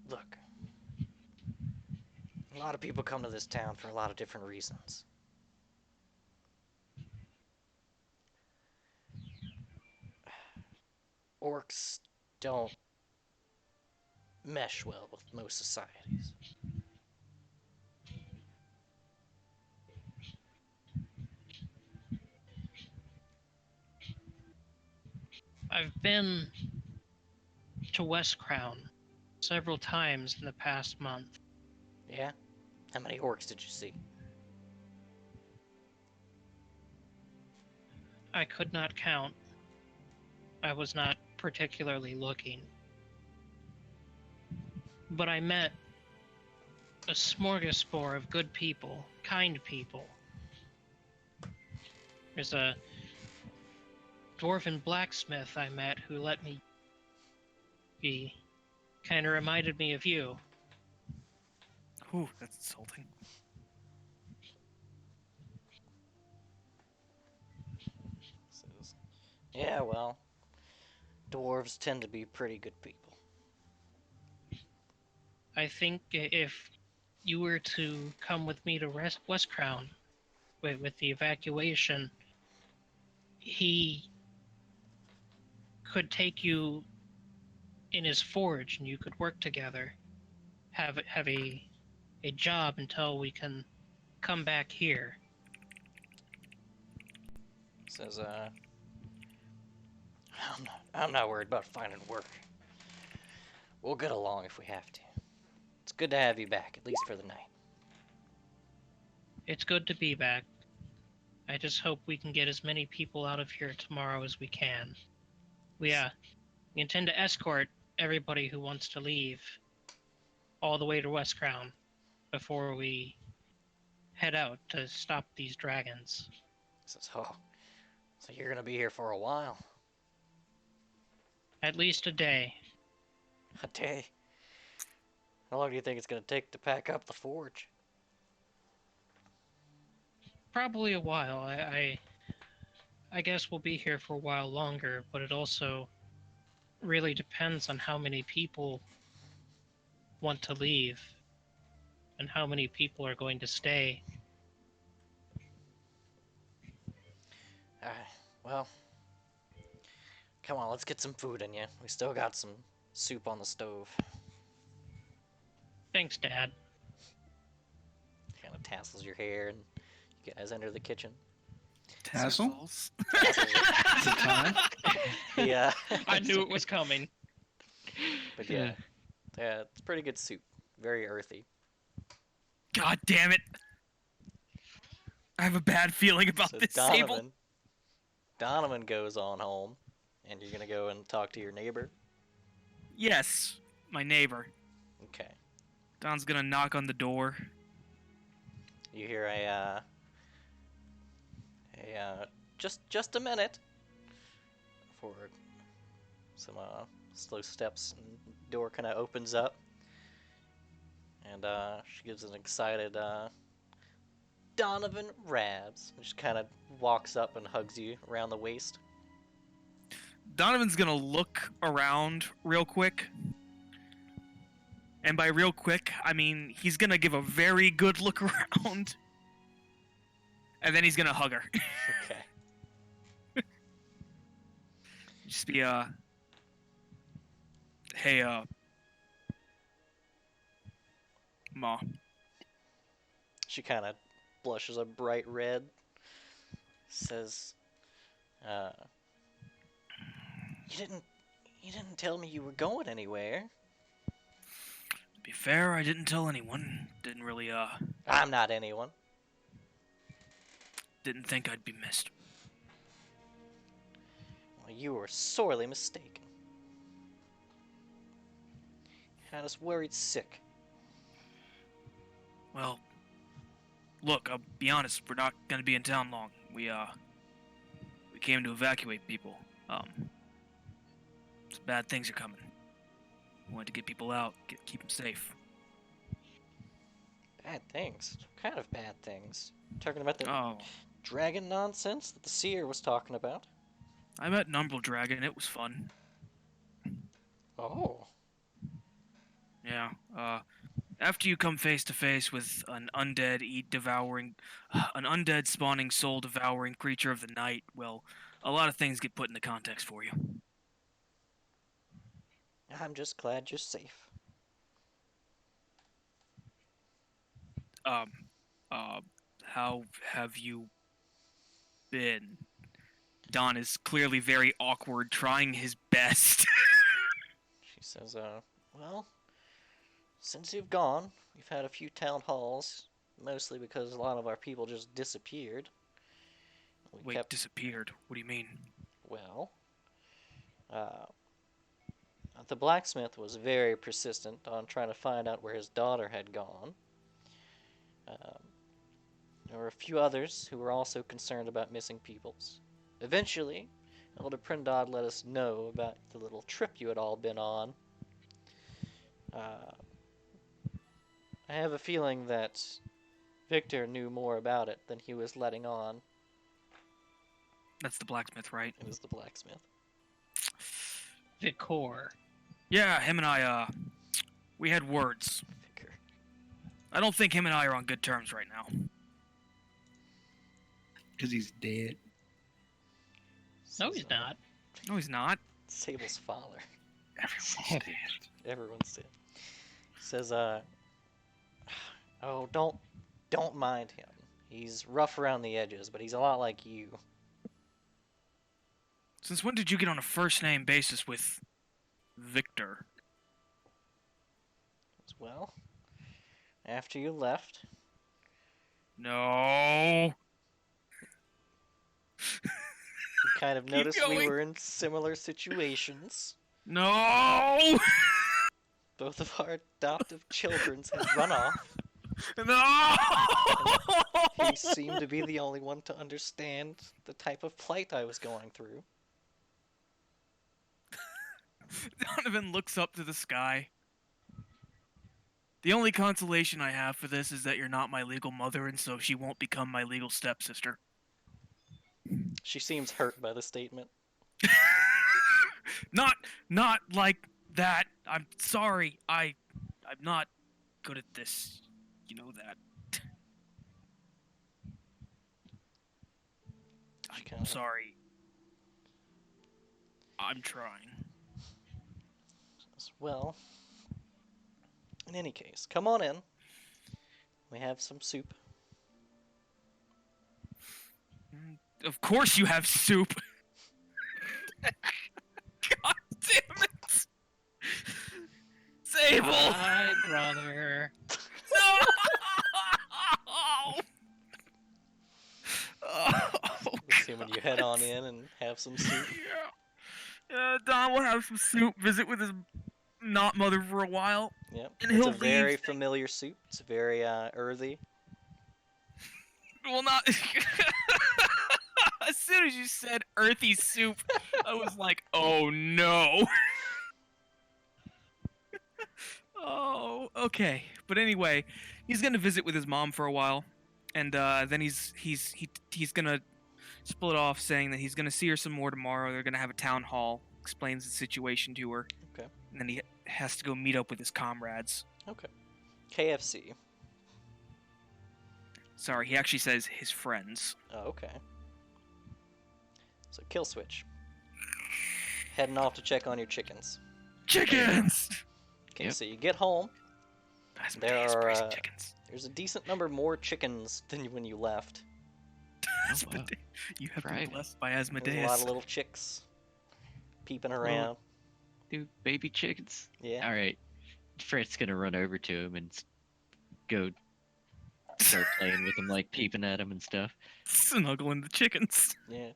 [SPEAKER 1] look, a lot of people come to this town for a lot of different reasons. Orcs don't mesh well with most societies.
[SPEAKER 4] I've been to West Crown several times in the past month.
[SPEAKER 1] Yeah? How many orcs did you see?
[SPEAKER 4] I could not count. I was not particularly looking. But I met a smorgasbord of good people, kind people. There's a dwarven blacksmith I met who let me. He kind of reminded me of you.
[SPEAKER 2] Ooh, that's insulting.
[SPEAKER 1] Says, yeah, well, dwarves tend to be pretty good people.
[SPEAKER 4] I think if you were to come with me to West Crown with the evacuation, he could take you in his forge and you could work together. Have a job until we can come back here.
[SPEAKER 1] Says, I'm not worried about finding work. We'll get along if we have to. It's good to have you back, at least for the night.
[SPEAKER 4] It's good to be back. I just hope we can get as many people out of here tomorrow as we can. We intend to escort everybody who wants to leave all the way to West Crown before we head out to stop these dragons.
[SPEAKER 1] He says, "Oh, so you're gonna be here for a while?
[SPEAKER 4] At least a day.
[SPEAKER 1] A day? How long do you think it's gonna take to pack up the forge?"
[SPEAKER 4] Probably a while. I guess we'll be here for a while longer, but it also really depends on how many people want to leave and how many people are going to stay.
[SPEAKER 1] Alright, well, come on, let's get some food in you. We still got some soup on the stove.
[SPEAKER 4] Thanks, Dad.
[SPEAKER 1] Kind of tassels your hair, and you guys enter the kitchen.
[SPEAKER 6] Tassel?
[SPEAKER 2] Sizzles.
[SPEAKER 6] Is it time?
[SPEAKER 1] Yeah.
[SPEAKER 4] I knew it was coming.
[SPEAKER 1] But yeah, it's pretty good soup. Very earthy.
[SPEAKER 2] God damn it! I have a bad feeling about
[SPEAKER 1] So
[SPEAKER 2] this Sable.
[SPEAKER 1] Donovan goes on home, and you're gonna go and talk to your neighbor.
[SPEAKER 2] Yes, my neighbor.
[SPEAKER 1] Okay.
[SPEAKER 2] Don's gonna knock on the door.
[SPEAKER 1] You hear just a minute for some slow steps, and the door kind of opens up, and she gives an excited Donovan Rabs, and just kind of walks up and hugs you around the waist.
[SPEAKER 2] Donovan's gonna look around real quick. And by real quick, I mean he's gonna give a very good look around. And then he's gonna hug her.
[SPEAKER 1] Okay.
[SPEAKER 2] Just be, hey, Ma.
[SPEAKER 1] She kind of blushes a bright red. Says, you didn't tell me you were going anywhere."
[SPEAKER 2] To be fair, I didn't tell anyone. Didn't really,
[SPEAKER 1] I'm not anyone.
[SPEAKER 2] didn't think I'd be missed.
[SPEAKER 1] Well, you were sorely mistaken. Had us worried sick.
[SPEAKER 2] Well, look, I'll be honest, we're not gonna be in town long. We came to evacuate people. Some bad things are coming. We wanted to get people out, keep them safe.
[SPEAKER 1] Bad things? What kind of bad things? Talking about the
[SPEAKER 2] Oh,
[SPEAKER 1] dragon nonsense that the seer was talking about?
[SPEAKER 2] I met Numble Dragon. It was fun.
[SPEAKER 1] Oh.
[SPEAKER 2] Yeah. After you come face to face with an undead an undead spawning soul devouring creature of the night, well, a lot of things get put into context for you.
[SPEAKER 1] I'm just glad you're safe.
[SPEAKER 2] How have you been? Don is clearly very awkward, trying his best.
[SPEAKER 1] She says, well, since you've gone, we've had a few town halls, mostly because a lot of our people just disappeared.
[SPEAKER 2] Wait, disappeared? What do you mean?
[SPEAKER 1] Well, the blacksmith was very persistent on trying to find out where his daughter had gone. There were a few others who were also concerned about missing peoples. Eventually, Elder Prindod let us know about the little trip you had all been on. I have a feeling that Victor knew more about it than he was letting on.
[SPEAKER 2] That's the blacksmith, right?
[SPEAKER 1] It was the blacksmith.
[SPEAKER 4] Vicor.
[SPEAKER 2] Yeah, him and I, we had words.
[SPEAKER 1] Vicar.
[SPEAKER 2] I don't think him and I are on good terms right now.
[SPEAKER 6] Because he's dead.
[SPEAKER 4] No,
[SPEAKER 1] Says,
[SPEAKER 4] he's not.
[SPEAKER 2] No, he's not.
[SPEAKER 1] Sable's father.
[SPEAKER 6] Everyone's dead.
[SPEAKER 1] Everyone's dead. Says, oh, don't mind him. He's rough around the edges, but he's a lot like you.
[SPEAKER 2] Since when did you get on a first-name basis with Victor?
[SPEAKER 1] Well, after you left,
[SPEAKER 2] No.
[SPEAKER 1] You kind of
[SPEAKER 2] Keep
[SPEAKER 1] noticed we
[SPEAKER 2] going.
[SPEAKER 1] were in similar situations.
[SPEAKER 2] No!
[SPEAKER 1] Both of our adoptive children had run off.
[SPEAKER 2] No!
[SPEAKER 1] He seemed to be the only one to understand the type of plight I was going through.
[SPEAKER 2] Donovan looks up to the sky. The only consolation I have for this is that you're not my legal mother, and so she won't become my legal stepsister.
[SPEAKER 1] She seems hurt by the statement.
[SPEAKER 2] Not like that. I'm sorry. I'm not good at this. You know that.
[SPEAKER 1] She
[SPEAKER 2] I'm
[SPEAKER 1] kinda-
[SPEAKER 2] sorry. I'm trying.
[SPEAKER 1] Well, in any case, come on in. We have some soup.
[SPEAKER 2] Of course you have soup. God damn it. Sable.
[SPEAKER 4] Hi, brother.
[SPEAKER 2] No! Oh,
[SPEAKER 1] Assuming you head on in and have some soup.
[SPEAKER 2] yeah. Don will have some soup, visit with his not mother for a while.
[SPEAKER 1] Yep.
[SPEAKER 2] And
[SPEAKER 1] It's
[SPEAKER 2] he'll
[SPEAKER 1] a very
[SPEAKER 2] leave.
[SPEAKER 1] familiar soup. It's very earthy.
[SPEAKER 2] Well, not. As soon as you said earthy soup, I was like, oh no. Oh, okay. But anyway, he's gonna visit with his mom for a while, and then he's gonna split off, saying that he's gonna see her some more tomorrow. They're gonna have a town hall, explains the situation to her.
[SPEAKER 1] Okay.
[SPEAKER 2] And then he has to go meet up with his comrades.
[SPEAKER 1] Okay. KFC.
[SPEAKER 2] Sorry, he actually says his friends.
[SPEAKER 1] Oh, okay. So kill switch. Heading off to check on your chickens.
[SPEAKER 2] Chickens.
[SPEAKER 1] Okay,
[SPEAKER 3] Yep.
[SPEAKER 1] so you get home.
[SPEAKER 2] That's
[SPEAKER 1] There
[SPEAKER 2] Matthias
[SPEAKER 1] are,
[SPEAKER 2] praising chickens.
[SPEAKER 1] There's a decent number more chickens than when you left.
[SPEAKER 3] Oh, wow.
[SPEAKER 2] You have been
[SPEAKER 3] Private.
[SPEAKER 2] blessed by
[SPEAKER 1] There's a lot
[SPEAKER 2] Asmodeus.
[SPEAKER 1] of little chicks peeping around.
[SPEAKER 3] Dude, baby chickens.
[SPEAKER 1] Yeah.
[SPEAKER 3] All right, Fred's gonna run over to him and go start playing with him, like peeping at him and stuff.
[SPEAKER 2] Snuggling the chickens.
[SPEAKER 1] Yeah.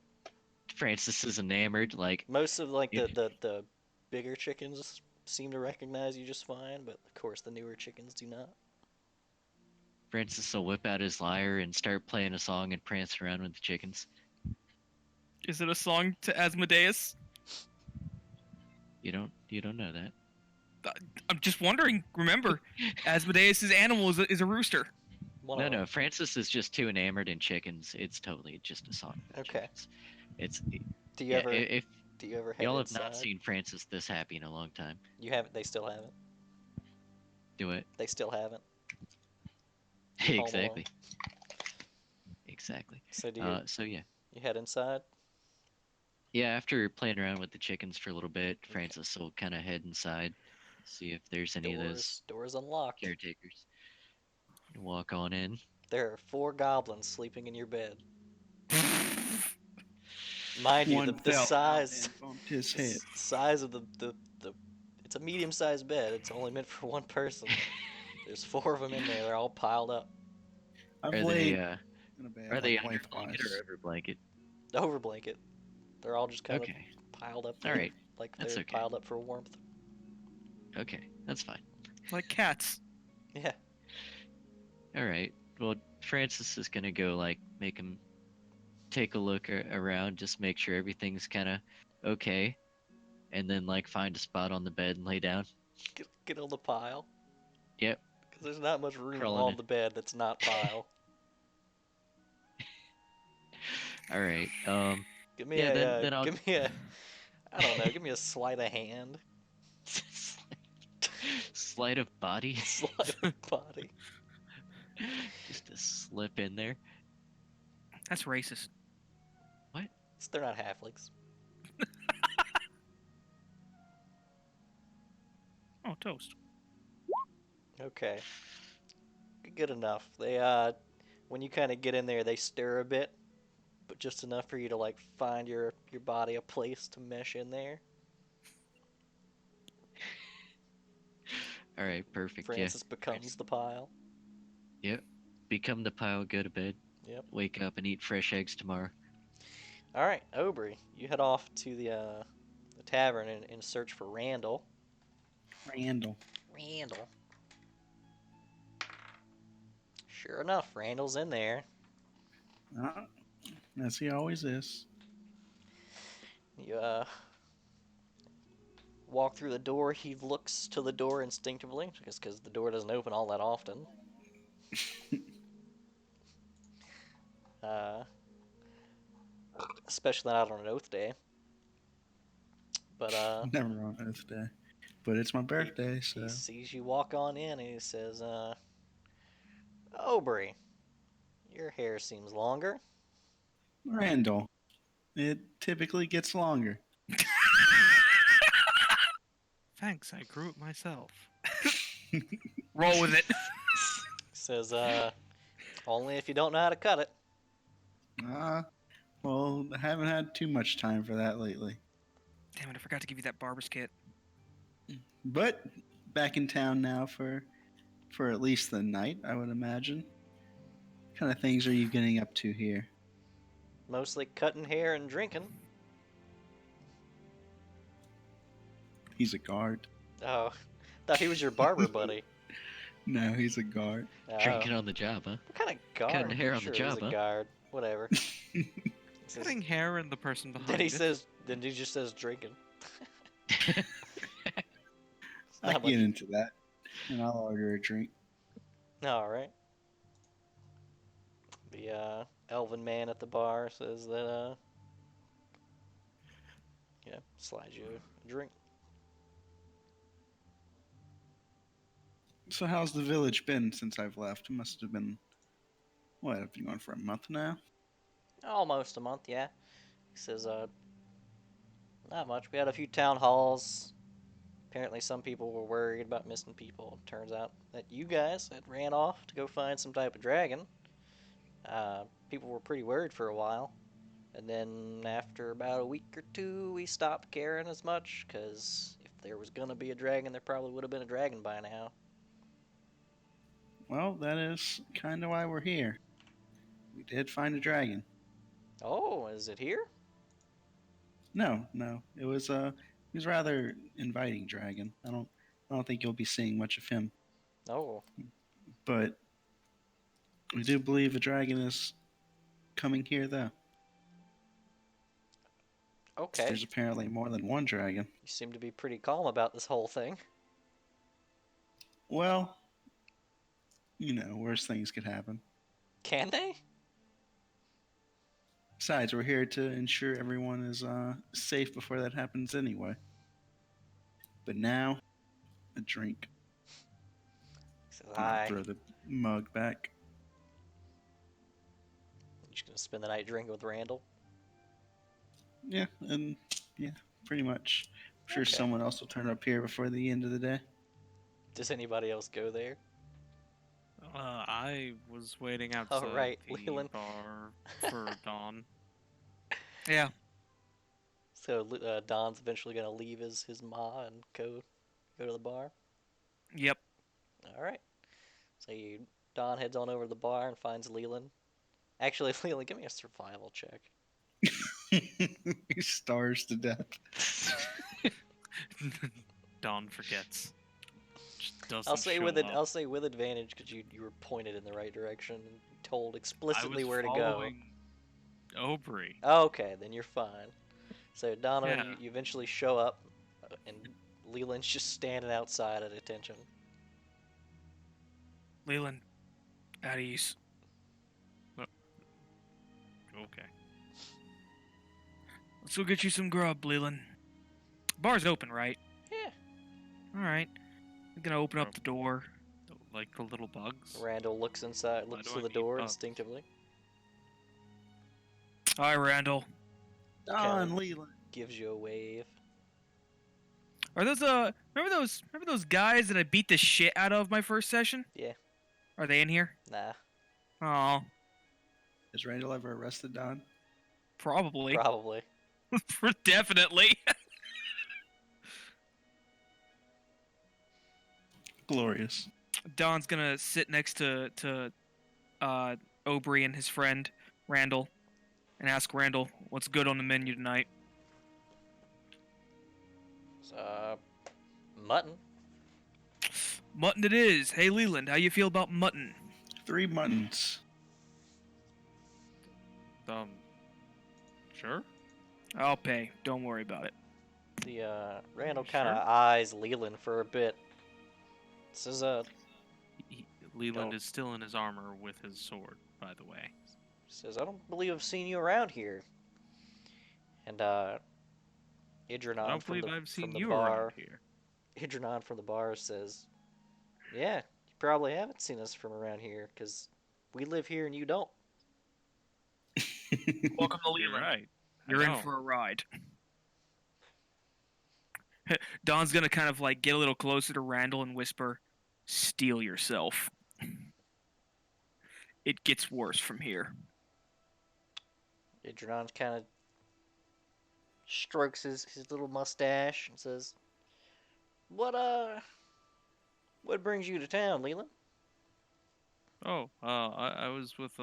[SPEAKER 3] Francis is enamored, like,
[SPEAKER 1] Most of like
[SPEAKER 3] Yeah.
[SPEAKER 1] the bigger chickens seem to recognize you just fine, but of course the newer chickens do not.
[SPEAKER 3] Francis will whip out his lyre and start playing a song and prance around with the chickens.
[SPEAKER 2] Is it a song to Asmodeus?
[SPEAKER 3] You don't know that.
[SPEAKER 2] I'm just wondering. Remember, Asmodeus' animal is a rooster.
[SPEAKER 1] One
[SPEAKER 3] No,
[SPEAKER 1] of them.
[SPEAKER 3] no, Francis is just too enamored in chickens. It's totally just a song. about
[SPEAKER 1] Okay.
[SPEAKER 3] chickens. It's
[SPEAKER 1] Do you
[SPEAKER 3] yeah.
[SPEAKER 1] ever
[SPEAKER 3] If
[SPEAKER 1] do you ever head
[SPEAKER 3] y'all have
[SPEAKER 1] inside?
[SPEAKER 3] not seen Francis this happy in a long time,
[SPEAKER 1] You haven't. They still haven't.
[SPEAKER 3] do it.
[SPEAKER 1] They still haven't. Home Alone.
[SPEAKER 3] Exactly. Exactly.
[SPEAKER 1] So do you
[SPEAKER 3] So yeah.
[SPEAKER 1] you head inside?
[SPEAKER 3] Yeah, after playing around with the chickens for a little bit, Francis will kind of head inside, see if there's any of those
[SPEAKER 1] Doors unlocked.
[SPEAKER 3] caretakers. Walk on in.
[SPEAKER 1] There are 4 goblins sleeping in your bed. Mind you,
[SPEAKER 6] One
[SPEAKER 1] the
[SPEAKER 6] fell out
[SPEAKER 1] size
[SPEAKER 6] and bumped his head.
[SPEAKER 1] size of the it's a medium-sized bed. It's only meant for one person. There's 4 of them in there. They're all piled up.
[SPEAKER 6] I've
[SPEAKER 3] Are
[SPEAKER 6] laid
[SPEAKER 3] they
[SPEAKER 6] in a bed
[SPEAKER 3] are they
[SPEAKER 6] like
[SPEAKER 3] under
[SPEAKER 6] lengthwise.
[SPEAKER 3] blanket or over blanket?
[SPEAKER 1] Over blanket. They're all just kind
[SPEAKER 3] Okay.
[SPEAKER 1] of piled up.
[SPEAKER 3] All right.
[SPEAKER 1] Like
[SPEAKER 3] That's
[SPEAKER 1] they're
[SPEAKER 3] okay.
[SPEAKER 1] piled up for warmth.
[SPEAKER 3] Okay, that's fine.
[SPEAKER 2] Like cats.
[SPEAKER 1] Yeah.
[SPEAKER 3] All right. Well, Francis is gonna go like make him take a look around, just make sure everything's kind of okay, and then like find a spot on the bed and lay down.
[SPEAKER 1] Get on the pile.
[SPEAKER 3] Yep.
[SPEAKER 1] Because there's not much room
[SPEAKER 3] Crawling
[SPEAKER 1] on
[SPEAKER 3] in.
[SPEAKER 1] the bed that's not pile.
[SPEAKER 3] All right.
[SPEAKER 1] Give me
[SPEAKER 3] Yeah,
[SPEAKER 1] a
[SPEAKER 3] then I'll-
[SPEAKER 1] give me a I don't know, give me a sleight of hand.
[SPEAKER 3] Sleight of body.
[SPEAKER 1] Sleight of body.
[SPEAKER 3] Just to slip in there.
[SPEAKER 2] That's racist.
[SPEAKER 1] They're not halflings.
[SPEAKER 2] Oh, toast.
[SPEAKER 1] Okay. Good enough. They when you kind of get in there, they stir a bit, but just enough for you to like find your body a place to mesh in there.
[SPEAKER 3] All right, perfect.
[SPEAKER 1] Francis becomes the pile.
[SPEAKER 3] Yeah. Yep. Become the pile. Go to bed.
[SPEAKER 1] Yep.
[SPEAKER 3] Wake up and eat fresh eggs tomorrow.
[SPEAKER 1] All right, Aubrey, you head off to the tavern in search for Randall.
[SPEAKER 6] Randall.
[SPEAKER 1] Randall. Sure enough, Randall's in there.
[SPEAKER 6] As he always is.
[SPEAKER 1] You walk through the door. He looks to the door instinctively, just because the door doesn't open all that often. Especially not on an oath day. But
[SPEAKER 6] Never on Earth Day. But it's my birthday, so.
[SPEAKER 1] he sees you walk on in and he says, Aubrey, your hair seems longer.
[SPEAKER 6] Randall. It typically gets longer.
[SPEAKER 2] Thanks, I grew it myself. Roll with it.
[SPEAKER 1] Says, only if you don't know how to cut it.
[SPEAKER 6] Well, I haven't had too much time for that lately.
[SPEAKER 2] Damn it, I forgot to give you that barber's kit.
[SPEAKER 6] But back in town now for at least the night, I would imagine. What kind of things are you getting up to here?
[SPEAKER 1] Mostly cutting hair and drinking.
[SPEAKER 6] He's a guard.
[SPEAKER 1] Oh, thought he was your barber buddy.
[SPEAKER 6] No, he's a guard.
[SPEAKER 1] Oh.
[SPEAKER 3] Drinking on the job, huh?
[SPEAKER 1] What kind of guard?
[SPEAKER 3] Cutting hair on
[SPEAKER 1] Sure,
[SPEAKER 3] the
[SPEAKER 1] he's
[SPEAKER 3] job,
[SPEAKER 1] a
[SPEAKER 3] huh?
[SPEAKER 1] guard. Whatever. He says-
[SPEAKER 5] Cutting hair and the person behind
[SPEAKER 1] then he
[SPEAKER 5] it.
[SPEAKER 1] says. Then he just says drinking. It's
[SPEAKER 6] I
[SPEAKER 1] not
[SPEAKER 6] can get
[SPEAKER 1] much-
[SPEAKER 6] into that, and I'll order a drink.
[SPEAKER 1] All right. The elven man at the bar says that slide you a drink.
[SPEAKER 6] So how's the village been since I've left? It must have been, what, I've been gone for a month now?
[SPEAKER 1] Almost a month, yeah. He says, not much. We had a few town halls. Apparently some people were worried about missing people. Turns out that you guys had ran off to go find some type of dragon. People were pretty worried for a while. And then after about a week or two, we stopped caring as much, because if there was going to be a dragon, there probably would have been a dragon by now.
[SPEAKER 6] Well, that is kind of why we're here. We did find a dragon.
[SPEAKER 1] Oh, is it here?
[SPEAKER 6] No. It was rather inviting dragon. I don't think you'll be seeing much of him.
[SPEAKER 1] Oh,
[SPEAKER 6] But we do believe a dragon is coming here, though.
[SPEAKER 1] okay.
[SPEAKER 6] There's apparently more than one dragon.
[SPEAKER 1] You seem to be pretty calm about this whole thing.
[SPEAKER 6] Well, worse things could happen.
[SPEAKER 1] Can they?
[SPEAKER 6] Besides, we're here to ensure everyone is safe before that happens anyway. But now, a drink.
[SPEAKER 1] He says,
[SPEAKER 6] And I
[SPEAKER 1] hi.
[SPEAKER 6] throw the mug back.
[SPEAKER 1] You just gonna spend the night drinking with Randall?
[SPEAKER 6] Yeah, pretty much. I'm sure
[SPEAKER 1] Okay.
[SPEAKER 6] someone else will turn up here before the end of the day.
[SPEAKER 1] Does anybody else go there?
[SPEAKER 5] I was waiting outside
[SPEAKER 1] right,
[SPEAKER 5] the
[SPEAKER 1] Leland.
[SPEAKER 5] bar for Dawn.
[SPEAKER 2] Yeah.
[SPEAKER 1] So Don's eventually gonna leave his ma and go to the bar.
[SPEAKER 2] Yep.
[SPEAKER 1] All right. So Don heads on over to the bar and finds Leland. Actually, Leland, give me a survival check.
[SPEAKER 6] He starves to death.
[SPEAKER 5] Dawn forgets. Just doesn't
[SPEAKER 1] I'll say
[SPEAKER 5] show
[SPEAKER 1] with
[SPEAKER 5] up.
[SPEAKER 1] I'll say with advantage because you were pointed in the right direction and told
[SPEAKER 5] I
[SPEAKER 1] explicitly
[SPEAKER 5] was
[SPEAKER 1] where to go.
[SPEAKER 5] following Aubrey.
[SPEAKER 1] Okay, then you're fine. So Donovan,
[SPEAKER 5] Yeah.
[SPEAKER 1] you eventually show up, and Leland's just standing outside at attention.
[SPEAKER 2] Leland, at ease.
[SPEAKER 5] Okay.
[SPEAKER 2] Let's go get you some grub, Leland. Bar's open, right?
[SPEAKER 1] Yeah.
[SPEAKER 2] Alright. I'm gonna open up the door.
[SPEAKER 5] Like the little bugs.
[SPEAKER 1] Randall looks inside,
[SPEAKER 5] Why
[SPEAKER 1] looks
[SPEAKER 5] do
[SPEAKER 1] to
[SPEAKER 5] I
[SPEAKER 1] the
[SPEAKER 5] need
[SPEAKER 1] door
[SPEAKER 5] bugs?
[SPEAKER 1] instinctively,
[SPEAKER 2] Hi, Randall.
[SPEAKER 6] Don Leland.
[SPEAKER 1] gives you a wave.
[SPEAKER 2] Are those remember those guys that I beat the shit out of my first session?
[SPEAKER 1] Yeah.
[SPEAKER 2] Are they in here?
[SPEAKER 1] Nah,
[SPEAKER 2] Oh,
[SPEAKER 6] Has Randall ever arrested Don?
[SPEAKER 2] probably.
[SPEAKER 1] probably.
[SPEAKER 2] Definitely.
[SPEAKER 6] Glorious.
[SPEAKER 2] Don's gonna sit next to Aubrey and his friend Randall, and ask Randall what's good on the menu tonight.
[SPEAKER 1] Mutton.
[SPEAKER 2] Mutton it is. Hey Leland, how you feel about mutton?
[SPEAKER 6] 3 muttons.
[SPEAKER 5] Sure.
[SPEAKER 2] I'll pay. Don't worry about it.
[SPEAKER 1] The Randall
[SPEAKER 5] Sure.
[SPEAKER 1] kind of eyes Leland for a bit. Says,
[SPEAKER 5] Leland
[SPEAKER 1] Don't-
[SPEAKER 5] is still in his armor with his sword, by the way.
[SPEAKER 1] I don't believe I've seen you around here. And
[SPEAKER 5] I
[SPEAKER 1] Idrinon
[SPEAKER 5] don't
[SPEAKER 1] from
[SPEAKER 5] believe
[SPEAKER 1] the
[SPEAKER 5] I've seen
[SPEAKER 1] from the
[SPEAKER 5] you
[SPEAKER 1] bar.
[SPEAKER 5] around here.
[SPEAKER 1] Idrinon from the bar says, "Yeah, you probably haven't seen us from around here, 'cause we live here and you don't."
[SPEAKER 2] Welcome to
[SPEAKER 5] You're
[SPEAKER 2] Leland.
[SPEAKER 5] right. I
[SPEAKER 2] You're in
[SPEAKER 5] know.
[SPEAKER 2] for a ride. Don's gonna kind of like get a little closer to Randall and whisper, "Steel yourself. It gets worse from here."
[SPEAKER 1] Idrinon kind of strokes his little mustache and says, What brings you to town, Leland?"
[SPEAKER 5] Oh, I was with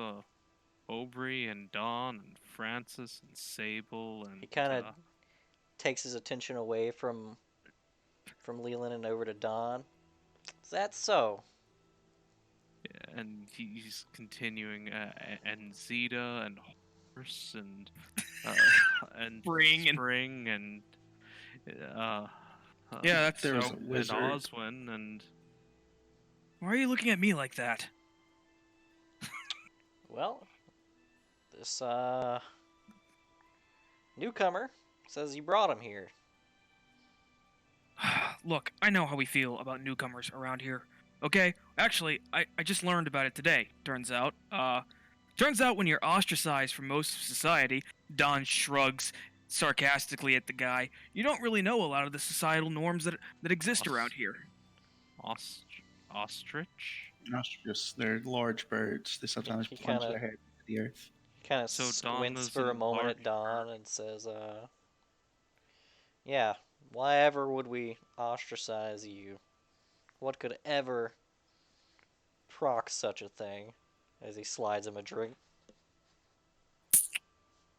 [SPEAKER 5] Aubrey and Dawn and Francis and Sable and
[SPEAKER 1] He kind of takes his attention away from Leland and over to Don. "Is that so?"
[SPEAKER 5] and he's continuing and Zeta and Horse and and
[SPEAKER 2] Spring
[SPEAKER 5] and uh,
[SPEAKER 2] Yeah, that's
[SPEAKER 6] There was
[SPEAKER 2] so.
[SPEAKER 6] a
[SPEAKER 5] and
[SPEAKER 6] wizard.
[SPEAKER 5] Oswin and
[SPEAKER 2] Why are you looking at me like that?
[SPEAKER 1] Well, this newcomer says you brought him here.
[SPEAKER 2] Look, I know how we feel about newcomers around here. Okay? Actually, I just learned about it today, turns out. Turns out when you're ostracized from most of society, Don shrugs sarcastically at the guy, you don't really know a lot of the societal norms that exist around here.
[SPEAKER 5] Ostrich.
[SPEAKER 6] Ostriches, they're large birds. They sometimes
[SPEAKER 1] He
[SPEAKER 6] plunge
[SPEAKER 1] kinda-
[SPEAKER 6] their head into the earth.
[SPEAKER 1] He kind of
[SPEAKER 5] So Don
[SPEAKER 1] squints
[SPEAKER 5] is
[SPEAKER 1] for
[SPEAKER 5] a
[SPEAKER 1] a moment at
[SPEAKER 5] large
[SPEAKER 1] Don
[SPEAKER 5] bird.
[SPEAKER 1] and says, yeah, why ever would we ostracize you? What could ever proc such a thing?" As he slides him a drink.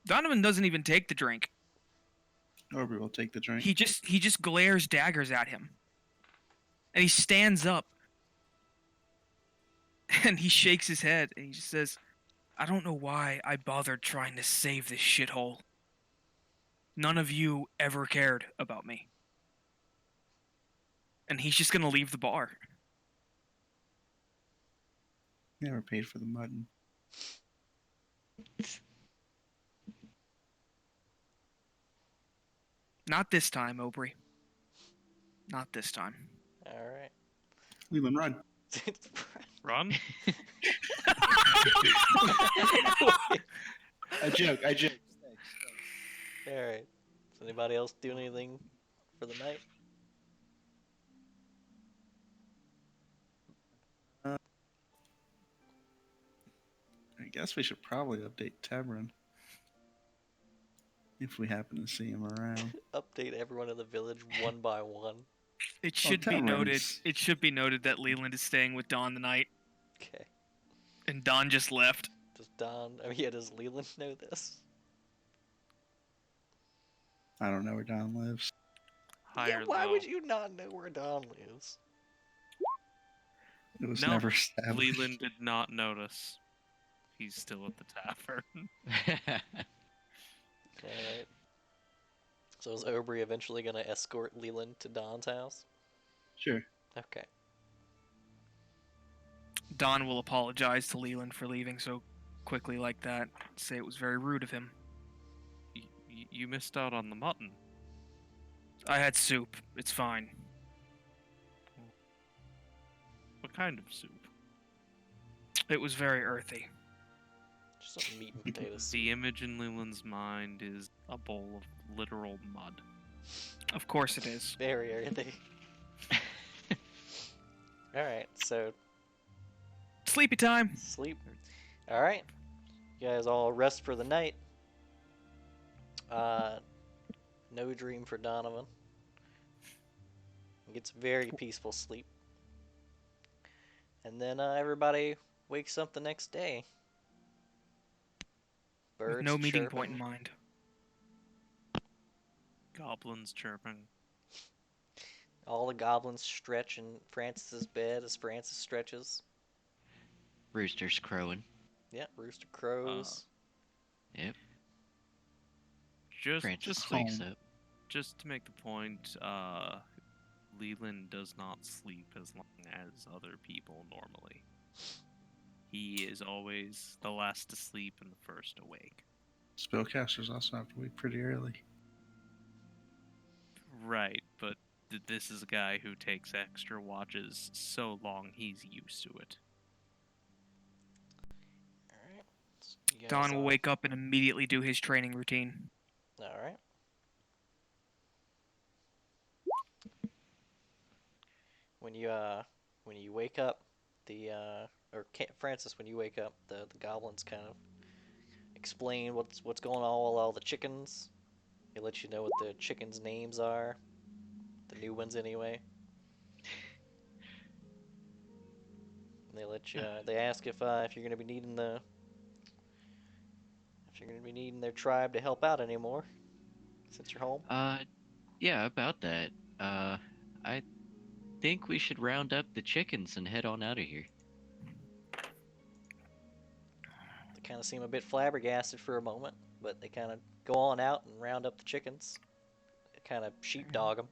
[SPEAKER 2] Donovan doesn't even take the drink.
[SPEAKER 6] Aubrey will take the drink.
[SPEAKER 2] He just glares daggers at him. And he stands up. And he shakes his head and he just says, "I don't know why I bothered trying to save this shithole. None of you ever cared about me." And he's just gonna leave the bar.
[SPEAKER 6] Never paid for the mutton.
[SPEAKER 2] Not this time, Aubrey. Not this time.
[SPEAKER 1] Alright.
[SPEAKER 6] Leland, run.
[SPEAKER 5] Run.
[SPEAKER 6] I joke.
[SPEAKER 1] Alright. Does anybody else do anything for the night?
[SPEAKER 6] I guess we should probably update Tevrin. If we happen to see him around.
[SPEAKER 1] Update everyone in the village one by one.
[SPEAKER 2] It should be
[SPEAKER 6] Tevrin's-
[SPEAKER 2] noted. It should be noted that Leland is staying with Don tonight,
[SPEAKER 1] Okay.
[SPEAKER 2] and Don just left.
[SPEAKER 1] Does Leland know this?
[SPEAKER 6] I don't know where Don lives.
[SPEAKER 5] Higher
[SPEAKER 1] Yeah, why
[SPEAKER 5] low.
[SPEAKER 1] would you not know where Don lives?
[SPEAKER 6] It was
[SPEAKER 5] No,
[SPEAKER 6] never established.
[SPEAKER 5] Leland did not notice. He's still at the tavern.
[SPEAKER 1] Alright. So is Aubrey eventually gonna escort Leland to Don's house?
[SPEAKER 6] Sure.
[SPEAKER 1] Okay.
[SPEAKER 2] Don will apologize to Leland for leaving so quickly like that. Say it was very rude of him.
[SPEAKER 5] You missed out on the mutton.
[SPEAKER 2] I had soup. It's fine.
[SPEAKER 5] What kind of soup?
[SPEAKER 2] It was very earthy.
[SPEAKER 1] Just some meat and potatoes.
[SPEAKER 5] The image in Leland's mind is a bowl of literal mud.
[SPEAKER 2] Of course it is.
[SPEAKER 1] Very earthy. Alright, so
[SPEAKER 2] Sleepy time.
[SPEAKER 1] sleep. Alright. You guys all rest for the night. No dream for Donovan. He gets very peaceful sleep. And then everybody wakes up the next day.
[SPEAKER 2] with
[SPEAKER 1] Birds
[SPEAKER 2] no meeting
[SPEAKER 1] chirping.
[SPEAKER 2] point in mind.
[SPEAKER 5] Goblins chirping.
[SPEAKER 1] All the goblins stretch in Francis's bed as Francis stretches.
[SPEAKER 3] Rooster's crowing.
[SPEAKER 1] Yeah, rooster crows.
[SPEAKER 3] Yep.
[SPEAKER 5] Just
[SPEAKER 3] Francis wakes up.
[SPEAKER 5] just to make the point, Leland does not sleep as long as other people normally. He is always the last to sleep and the first awake.
[SPEAKER 6] Spellcasters also have to wake pretty early.
[SPEAKER 5] Right, but this is a guy who takes extra watches so long he's used to it.
[SPEAKER 1] Alright. So you guys,
[SPEAKER 2] Don will wake up and immediately do his training routine.
[SPEAKER 1] Alright. When you wake up, Francis, when you wake up, the goblins kind of explain what's going on with all the chickens. They let you know what the chickens' names are. The new ones, anyway. And they let you. They ask if you're gonna be needing their tribe to help out anymore, since you're home.
[SPEAKER 3] Yeah, about that. I think we should round up the chickens and head on out of here.
[SPEAKER 1] They kind of seem a bit flabbergasted for a moment, but they kind of go on out and round up the chickens. They kind of sheepdog them.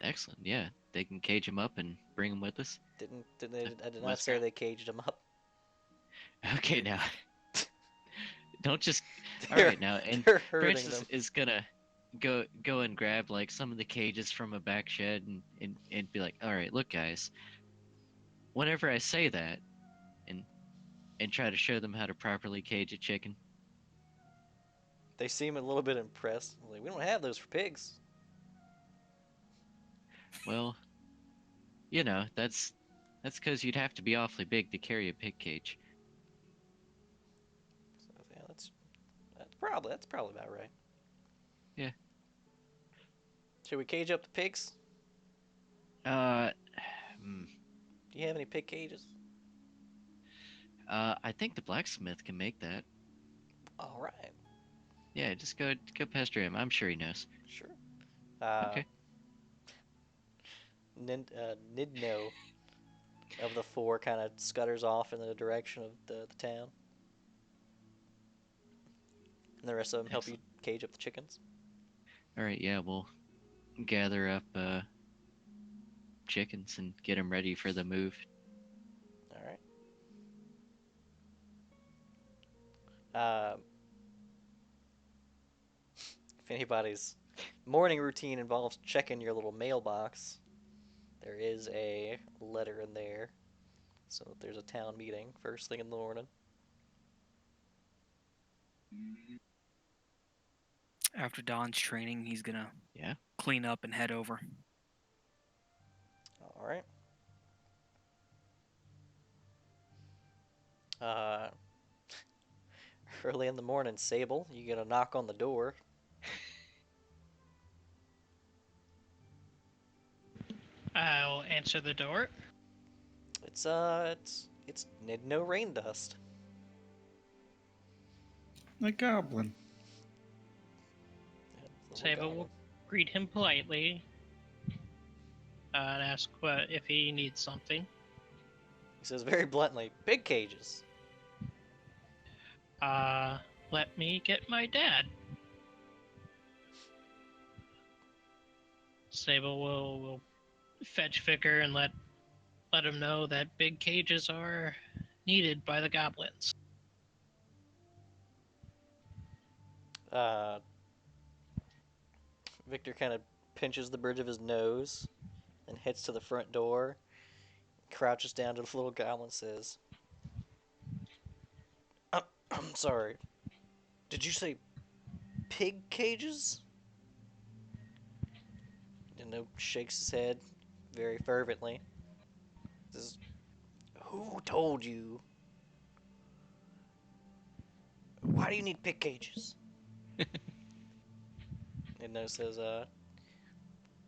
[SPEAKER 3] Excellent. Yeah, they can cage them up and bring them with us.
[SPEAKER 1] I did not
[SPEAKER 3] Let's
[SPEAKER 1] say
[SPEAKER 3] go.
[SPEAKER 1] they caged them up.
[SPEAKER 3] Okay, now. Don't just. All
[SPEAKER 1] They're-
[SPEAKER 3] right, now, and
[SPEAKER 1] they're hurting
[SPEAKER 3] Francis
[SPEAKER 1] them.
[SPEAKER 3] is gonna go and grab like some of the cages from a back shed and be like, all right, look, guys. Whenever I say that, and try to show them how to properly cage a chicken.
[SPEAKER 1] They seem a little bit impressed. Like, we don't have those for pigs.
[SPEAKER 3] Well, you know, that's because you'd have to be awfully big to carry a pig cage.
[SPEAKER 1] So, yeah, that's probably about right.
[SPEAKER 3] Yeah.
[SPEAKER 1] Should we cage up the pigs?
[SPEAKER 3] Hmm.
[SPEAKER 1] Do you have any pig cages?
[SPEAKER 3] I think the blacksmith can make that.
[SPEAKER 1] All right,
[SPEAKER 3] Yeah, just go pester him. I'm sure he knows.
[SPEAKER 1] sure.
[SPEAKER 3] Okay.
[SPEAKER 1] Nidno of the four kind of scutters off in the direction of the town. And the rest of them help you cage up the chickens.
[SPEAKER 3] All right. Yeah, we'll gather up chickens and get them ready for the move.
[SPEAKER 1] All right. If anybody's morning routine involves checking your little mailbox, there is a letter in there. So there's a town meeting first thing in the morning.
[SPEAKER 2] After Don's training, he's gonna
[SPEAKER 3] Yeah.
[SPEAKER 2] clean up and head over.
[SPEAKER 1] All right. Uh, early in the morning, Sable, you get a knock on the door.
[SPEAKER 4] I'll answer the door.
[SPEAKER 1] It's Nidno Rain Dust.
[SPEAKER 6] A goblin.
[SPEAKER 1] Yeah, little
[SPEAKER 4] Sable
[SPEAKER 1] goblin.
[SPEAKER 4] will greet him politely and ask if he needs something.
[SPEAKER 1] He says very bluntly, "Big cages."
[SPEAKER 4] Let me get my dad. Sable will fetch Vicar and let him know that big cages are needed by the goblins.
[SPEAKER 1] Victor kind of pinches the bridge of his nose and heads to the front door, crouches down to the little goblin and says, I'm sorry, did you say pig cages? Nidno shakes his head very fervently. Says, who told you? Why do you need pig cages? Nidno says,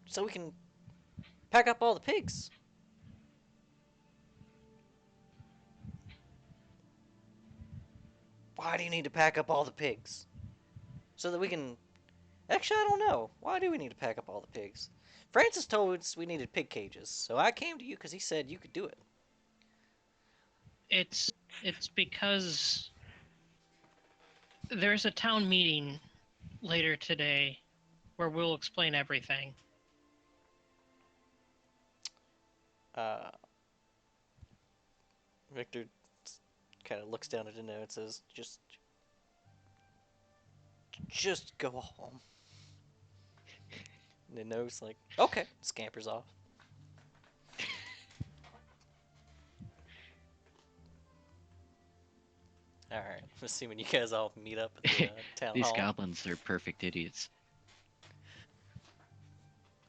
[SPEAKER 1] so we can pack up all the pigs. Why do you need to pack up all the pigs? So that we can... Actually, I don't know. Why do we need to pack up all the pigs? Francis told us we needed pig cages, so I came to you because he said you could do it.
[SPEAKER 4] It's because there's a town meeting later today where we'll explain everything.
[SPEAKER 1] Victor kind of looks down at the note and says, just go home. And the note's like, okay, scampers off. Alright, I'm assuming you guys all meet up at the town
[SPEAKER 3] These
[SPEAKER 1] hall.
[SPEAKER 3] goblins are perfect idiots.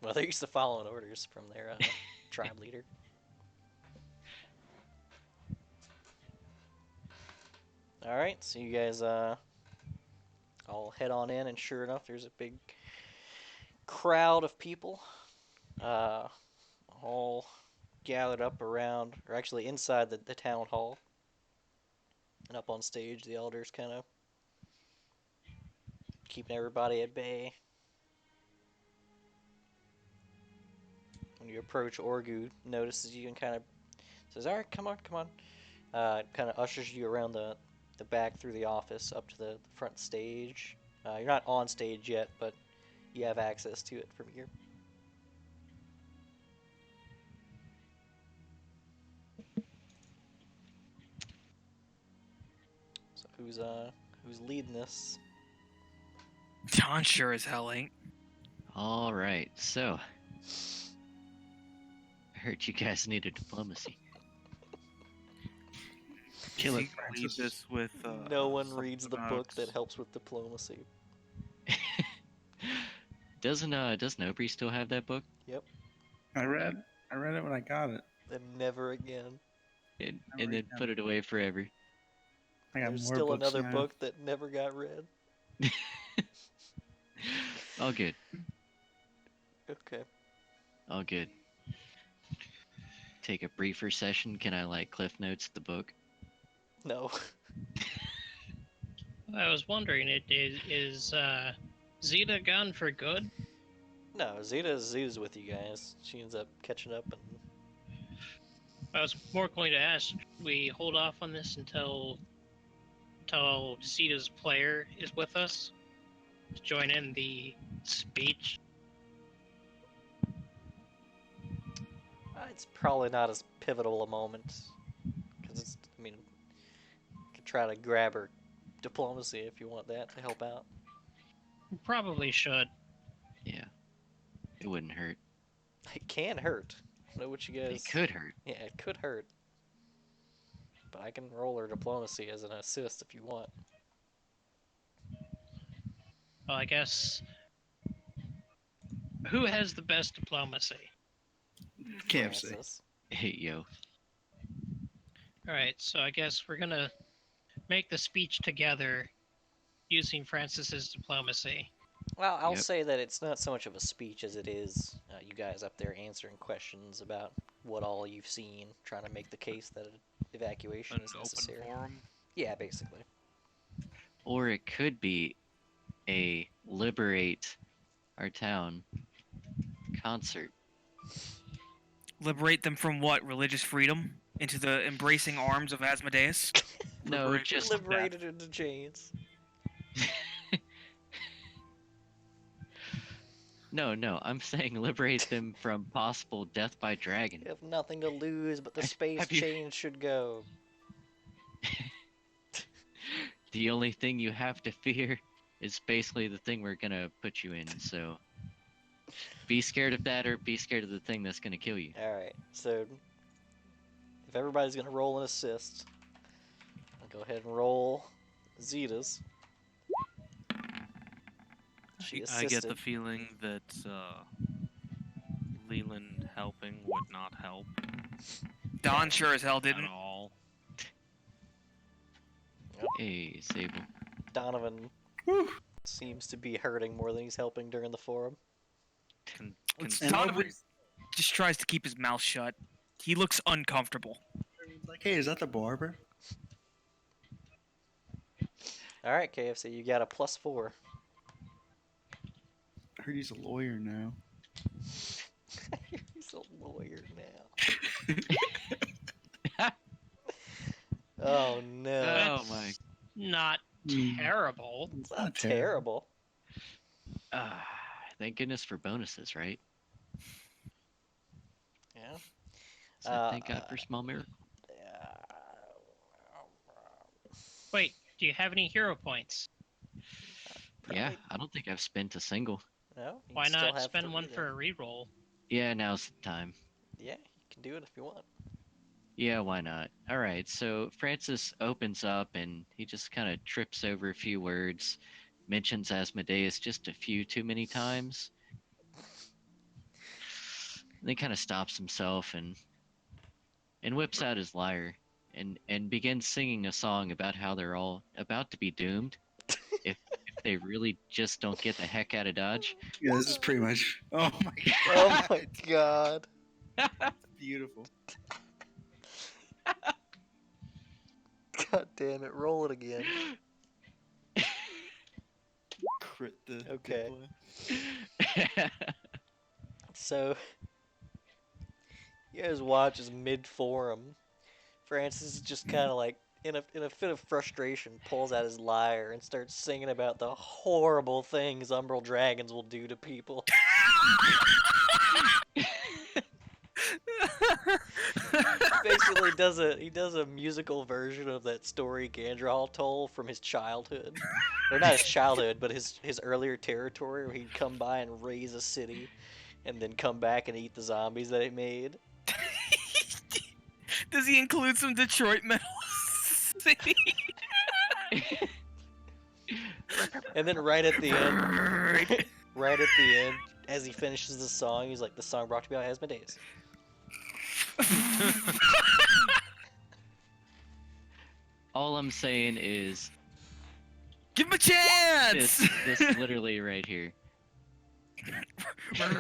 [SPEAKER 1] Well, they're used to following orders from their tribe leader. Alright, so you guys all head on in, and sure enough, there's a big crowd of people all gathered up around, or actually inside the town hall. And up on stage, the elders kind of keeping everybody at bay. When you approach, Orgu notices you and kind of says, alright, come on, come on. Kind of ushers you around the back through the office up to the front stage. You're not on stage yet, but you have access to it from here. So who's leading this?
[SPEAKER 2] Don sure as hell ain't.
[SPEAKER 3] All right, so I heard you guys needed diplomacy.
[SPEAKER 6] Kill it,
[SPEAKER 5] Read
[SPEAKER 6] Francis.
[SPEAKER 5] this with.
[SPEAKER 1] No one
[SPEAKER 5] something
[SPEAKER 1] reads the
[SPEAKER 5] about-
[SPEAKER 1] book that helps with diplomacy.
[SPEAKER 3] Doesn't Aubrey still have that book?
[SPEAKER 6] I read it when I got it.
[SPEAKER 1] And never again.
[SPEAKER 3] And
[SPEAKER 6] Never
[SPEAKER 3] then
[SPEAKER 6] again.
[SPEAKER 3] put it away forever.
[SPEAKER 6] I got
[SPEAKER 1] There's
[SPEAKER 6] more
[SPEAKER 1] still
[SPEAKER 6] books
[SPEAKER 1] another
[SPEAKER 6] now.
[SPEAKER 1] book that never got read.
[SPEAKER 3] All good.
[SPEAKER 1] Okay.
[SPEAKER 3] All good. Take a briefer session. Can I like cliff notes the book?
[SPEAKER 1] No.
[SPEAKER 4] I was wondering, is Zeta gone for good?
[SPEAKER 1] No, Zeta's with you guys. She ends up catching up and...
[SPEAKER 4] I was more going to ask, we hold off on this until Zeta's player is with us to join in the speech.
[SPEAKER 1] It's probably not as pivotal a moment. Because it's, I mean, you could try to grab her diplomacy if you want that to help out.
[SPEAKER 4] Probably should.
[SPEAKER 3] Yeah. It wouldn't hurt.
[SPEAKER 1] It can hurt. I know what you guys...
[SPEAKER 3] It could hurt.
[SPEAKER 1] Yeah, it could hurt. But I can roll her diplomacy as an assist if you want.
[SPEAKER 4] Well, I guess. Who has the best diplomacy?
[SPEAKER 6] KFC.
[SPEAKER 1] Francis.
[SPEAKER 3] Hey, yo.
[SPEAKER 4] Alright, so I guess we're gonna make the speech together using Francis's diplomacy.
[SPEAKER 1] Well, I'll
[SPEAKER 3] Yep.
[SPEAKER 1] say that it's not so much of a speech as it is you guys up there answering questions about what all you've seen, trying to make the case that an evacuation
[SPEAKER 5] An
[SPEAKER 1] is
[SPEAKER 5] open
[SPEAKER 1] necessary.
[SPEAKER 5] forum.
[SPEAKER 1] Yeah, basically.
[SPEAKER 3] Or it could be a liberate our town concert.
[SPEAKER 2] Liberate them from what? Religious freedom? Into the embracing arms of Asmodeus?
[SPEAKER 3] No,
[SPEAKER 5] Liberate-
[SPEAKER 3] just
[SPEAKER 1] Liberated into chains.
[SPEAKER 3] no. I'm saying liberate them from possible death by dragon.
[SPEAKER 1] You have nothing to lose, but the
[SPEAKER 3] Have-
[SPEAKER 1] space
[SPEAKER 3] have you-
[SPEAKER 1] chains should go.
[SPEAKER 3] The only thing you have to fear is basically the thing we're gonna put you in. So be scared of that, or be scared of the thing that's gonna kill you.
[SPEAKER 1] Alright, so if everybody's gonna roll an assist, I'll go ahead and roll Zeta's. She
[SPEAKER 5] I
[SPEAKER 1] assisted.
[SPEAKER 5] get the feeling that Leland helping would not help
[SPEAKER 2] Don sure as hell
[SPEAKER 5] at
[SPEAKER 2] didn't.
[SPEAKER 5] all.
[SPEAKER 3] Hey, Sable.
[SPEAKER 1] Donovan
[SPEAKER 6] Whew.
[SPEAKER 1] seems to be hurting more than he's helping during the forum.
[SPEAKER 2] It's
[SPEAKER 6] And
[SPEAKER 2] Donovan
[SPEAKER 6] Aubrey-
[SPEAKER 2] just tries to keep his mouth shut. He looks uncomfortable.
[SPEAKER 6] Like, hey, is that the barber?
[SPEAKER 1] All right, KFC, you got a +4.
[SPEAKER 6] I heard he's a lawyer now.
[SPEAKER 1] He's a lawyer now. Oh no.
[SPEAKER 3] Oh
[SPEAKER 4] That's
[SPEAKER 3] my.
[SPEAKER 4] not terrible.
[SPEAKER 1] It's not terrible.
[SPEAKER 3] Ah, thank goodness for bonuses, right?
[SPEAKER 1] Yeah.
[SPEAKER 3] So thank God for small miracle.
[SPEAKER 4] Wait, do you have any hero points?
[SPEAKER 3] Yeah,
[SPEAKER 1] Probably-
[SPEAKER 3] I don't think I've spent a single.
[SPEAKER 1] No. You
[SPEAKER 4] Why
[SPEAKER 1] still
[SPEAKER 4] not
[SPEAKER 1] have
[SPEAKER 4] spend
[SPEAKER 1] 3
[SPEAKER 4] one
[SPEAKER 1] then.
[SPEAKER 4] for a reroll?
[SPEAKER 3] Yeah, now's the time.
[SPEAKER 1] Yeah, you can do it if you want.
[SPEAKER 3] Yeah, why not? All right, so Francis opens up and he just kind of trips over a few words, mentions Asmodeus just a few too many times. Then kind of stops himself and whips out his lyre and begins singing a song about how they're all about to be doomed if they really just don't get the heck out of Dodge.
[SPEAKER 6] Yeah, this is pretty much. Oh my god.
[SPEAKER 1] Oh my god.
[SPEAKER 6] Beautiful.
[SPEAKER 1] God damn it, roll it again.
[SPEAKER 6] Crit the
[SPEAKER 1] Okay.
[SPEAKER 6] diplo.
[SPEAKER 1] So, you guys watch as mid-forum, Francis is just kind of like, in a fit of frustration, pulls out his lyre and starts singing about the horrible things umbral dragons will do to people. Basically, he does a musical version of that story Gandral told from his childhood, or not his childhood, but his earlier territory, where he'd come by and raise a city, and then come back and eat the zombies that he made.
[SPEAKER 2] Does he include some Detroit metal? City?
[SPEAKER 1] And then right at the end, right at the end, as he finishes the song, he's like, "The song brought to you by Asmodeus."
[SPEAKER 3] All I'm saying is
[SPEAKER 2] Give him a chance!
[SPEAKER 3] this literally right here.
[SPEAKER 1] What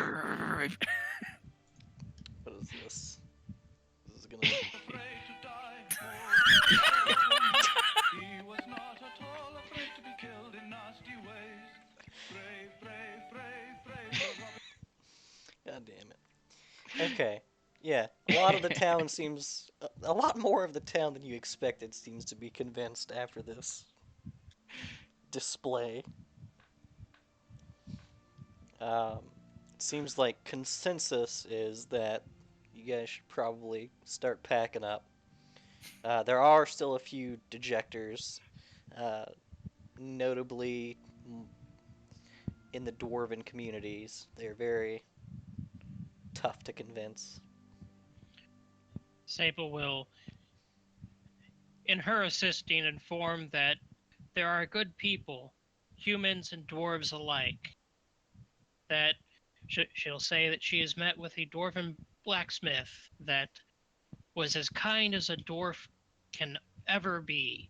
[SPEAKER 1] is this? This is gonna.
[SPEAKER 9] He was not at all afraid to be killed in nasty ways. Brave, brave, brave, brave.
[SPEAKER 1] God damn it. Okay. Yeah, a lot of the town seems. A lot more of the town than you expected seems to be convinced after this display. It seems like consensus is that you guys should probably start packing up. There are still a few dejectors, notably in the dwarven communities. They're very tough to convince.
[SPEAKER 4] Sable will, in her assisting, inform that there are good people, humans and dwarves alike. That she'll say that she has met with a dwarven blacksmith that was as kind as a dwarf can ever be.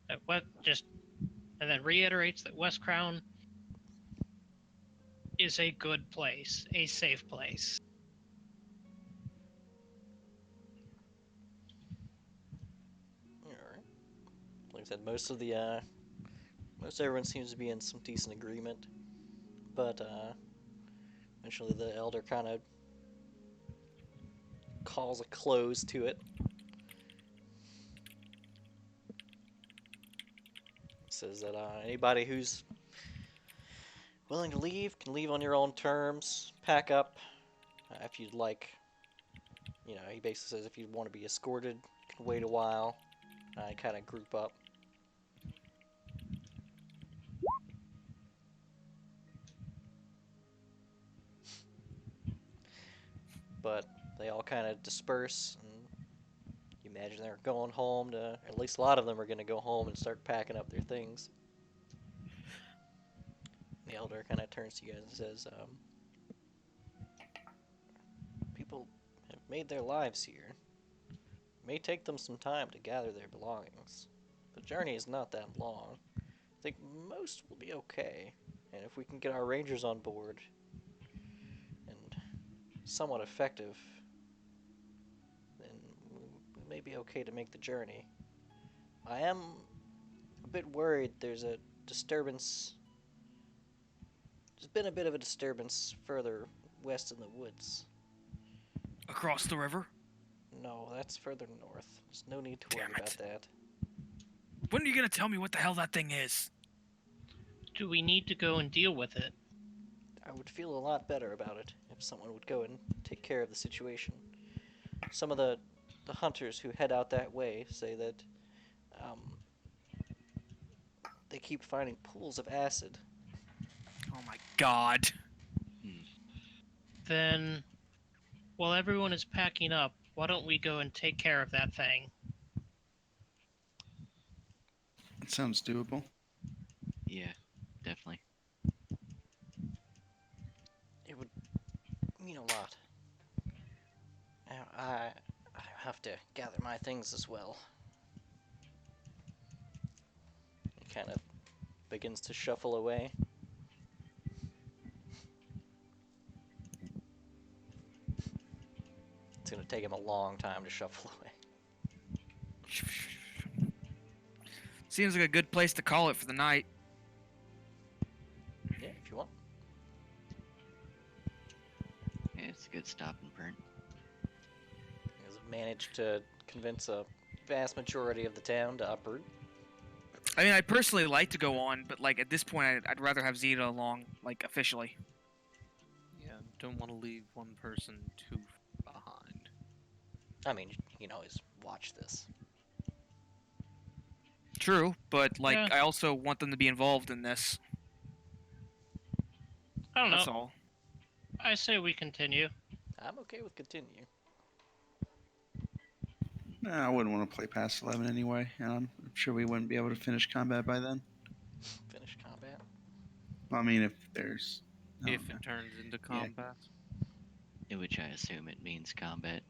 [SPEAKER 4] And then reiterates that West Crown is a good place, a safe place.
[SPEAKER 1] Alright. Like I said, most everyone seems to be in some decent agreement. But eventually the elder kind of calls a close to it. Says that anybody who's willing to leave can leave on your own terms. Pack up if you'd like. You know, he basically says if you want to be escorted, you can wait a while. And kind of group up. But they all kind of disperse, and you imagine they're going home to, at least a lot of them are going to go home and start packing up their things. The elder kind of turns to you guys and says, people have made their lives here. It may take them some time to gather their belongings. The journey is not that long. I think most will be okay, and if we can get our rangers on board and somewhat effective, then it may be okay to make the journey. I am a bit worried there's a disturbance. There's been a bit of a disturbance further west in the woods.
[SPEAKER 2] Across the river?
[SPEAKER 1] No, that's further north. There's no need to worry
[SPEAKER 2] Damn
[SPEAKER 1] about
[SPEAKER 2] it.
[SPEAKER 1] that.
[SPEAKER 2] When are you gonna tell me what the hell that thing is?
[SPEAKER 4] Do we need to go and deal with it?
[SPEAKER 1] I would feel a lot better about it if someone would go and take care of the situation. Some of the hunters who head out that way say that they keep finding pools of acid.
[SPEAKER 2] Oh my god.
[SPEAKER 4] Then, while everyone is packing up, why don't we go and take care of that thing?
[SPEAKER 6] That sounds doable.
[SPEAKER 3] Yeah, definitely.
[SPEAKER 1] It would mean a lot. Now, I have to gather my things as well. He kind of begins to shuffle away. It's going to take him a long time to shuffle away.
[SPEAKER 2] Seems like a good place to call it for the night.
[SPEAKER 1] Yeah, if you want.
[SPEAKER 3] Yeah, it's a good stop and burn.
[SPEAKER 1] He has managed to convince a vast majority of the town to uproot.
[SPEAKER 2] I mean, I'd personally like to go on, but like at this point, I'd rather have Zeta along, like officially.
[SPEAKER 5] Yeah, don't want to leave one person too behind.
[SPEAKER 1] I mean, you can always watch this.
[SPEAKER 2] True, but like
[SPEAKER 4] Yeah.
[SPEAKER 2] I also want them to be involved in this.
[SPEAKER 4] I don't
[SPEAKER 2] That's
[SPEAKER 4] know.
[SPEAKER 2] all.
[SPEAKER 4] I say we continue.
[SPEAKER 1] I'm okay with continue.
[SPEAKER 6] Nah, I wouldn't want to play past 11 anyway. I'm sure we wouldn't be able to finish combat by then.
[SPEAKER 1] Finish combat.
[SPEAKER 6] Well, I mean, if there's... I don't
[SPEAKER 5] If
[SPEAKER 6] know.
[SPEAKER 5] it turns into combat,
[SPEAKER 3] In which I assume it means combat.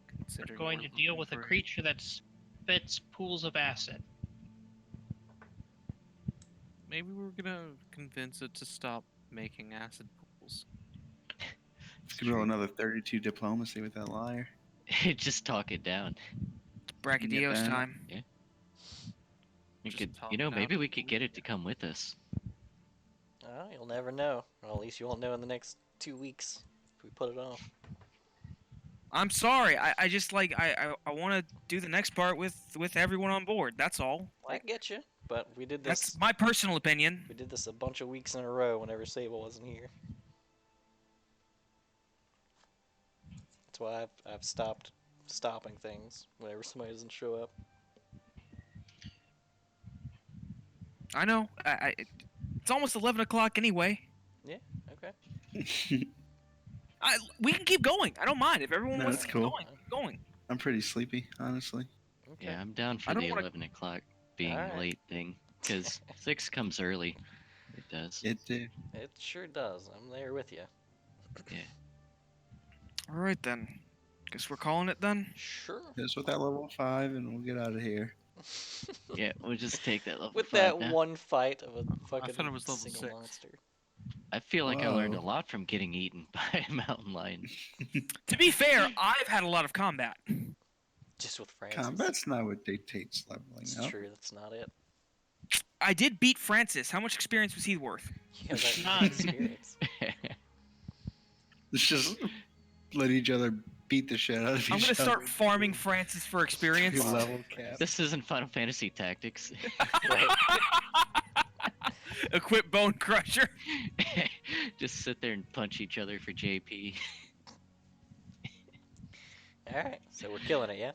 [SPEAKER 4] We're
[SPEAKER 5] considering
[SPEAKER 4] going
[SPEAKER 5] we're
[SPEAKER 4] to deal
[SPEAKER 5] looking
[SPEAKER 4] with a
[SPEAKER 5] for-
[SPEAKER 4] creature that spits pools of acid.
[SPEAKER 5] Maybe we're gonna convince it to stop making acid pools.
[SPEAKER 6] Could roll another 32 diplomacy with that liar.
[SPEAKER 3] Just talk it down.
[SPEAKER 2] Brachydios
[SPEAKER 6] that.
[SPEAKER 2] time.
[SPEAKER 3] We
[SPEAKER 5] Just
[SPEAKER 3] could,
[SPEAKER 5] talk
[SPEAKER 3] you know,
[SPEAKER 5] it out
[SPEAKER 3] maybe we
[SPEAKER 5] and
[SPEAKER 3] could get
[SPEAKER 5] believe
[SPEAKER 3] it to come with us.
[SPEAKER 1] Oh, you'll never know. Well, at least you won't know in the next 2 weeks if we put it off.
[SPEAKER 2] I'm sorry. I just like I want to do the next part with everyone on board. That's all.
[SPEAKER 1] I get you, but we did
[SPEAKER 2] That's
[SPEAKER 1] this.
[SPEAKER 2] my personal opinion.
[SPEAKER 1] We did this a bunch of weeks in a row whenever Sable wasn't here. That's why I've stopped stopping things whenever somebody doesn't show up.
[SPEAKER 2] I know. It's almost 11 o'clock anyway.
[SPEAKER 1] Okay.
[SPEAKER 2] We can keep going. I don't mind if everyone
[SPEAKER 6] No,
[SPEAKER 2] wants
[SPEAKER 6] that's
[SPEAKER 2] to keep
[SPEAKER 6] cool.
[SPEAKER 2] going. Keep going.
[SPEAKER 6] I'm pretty sleepy, honestly.
[SPEAKER 1] Okay.
[SPEAKER 3] Yeah, I'm down for
[SPEAKER 2] I don't
[SPEAKER 3] the
[SPEAKER 2] wanna-
[SPEAKER 3] 11 o'clock being
[SPEAKER 1] Alright.
[SPEAKER 3] late thing. Because 6 comes early. It does.
[SPEAKER 6] It did.
[SPEAKER 1] It sure does. I'm there with you.
[SPEAKER 2] All right then. Guess we're calling it then.
[SPEAKER 1] Sure.
[SPEAKER 6] Just with that level 5, and we'll get out of here.
[SPEAKER 3] Yeah, we'll just take that level
[SPEAKER 1] With
[SPEAKER 3] 5
[SPEAKER 1] that
[SPEAKER 3] now.
[SPEAKER 1] one fight of a fucking
[SPEAKER 5] thought it was level
[SPEAKER 1] single
[SPEAKER 5] 6.
[SPEAKER 1] monster.
[SPEAKER 3] I feel like I learned a
[SPEAKER 6] Whoa.
[SPEAKER 3] lot from getting eaten by a mountain lion.
[SPEAKER 2] To be fair, I've had a lot of combat.
[SPEAKER 1] Just with Francis.
[SPEAKER 6] Combat's not what dictates leveling
[SPEAKER 1] It's
[SPEAKER 6] up.
[SPEAKER 1] true. That's not it.
[SPEAKER 2] I did beat Francis. How much experience was he worth?
[SPEAKER 1] You have that
[SPEAKER 4] None.
[SPEAKER 1] experience.
[SPEAKER 6] Let's just let each other beat the shit out of each
[SPEAKER 2] I'm
[SPEAKER 6] other.
[SPEAKER 2] gonna start farming Francis for experience.
[SPEAKER 6] Two level cap.
[SPEAKER 3] This isn't Final Fantasy Tactics.
[SPEAKER 1] Right.
[SPEAKER 2] Equip Bone Crusher.
[SPEAKER 3] Just sit there and punch each other for JP.
[SPEAKER 1] Alright, so we're killing it, yeah?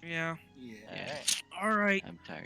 [SPEAKER 2] Yeah.
[SPEAKER 6] Yeah.
[SPEAKER 1] Alright.
[SPEAKER 2] All right.
[SPEAKER 3] I'm tired.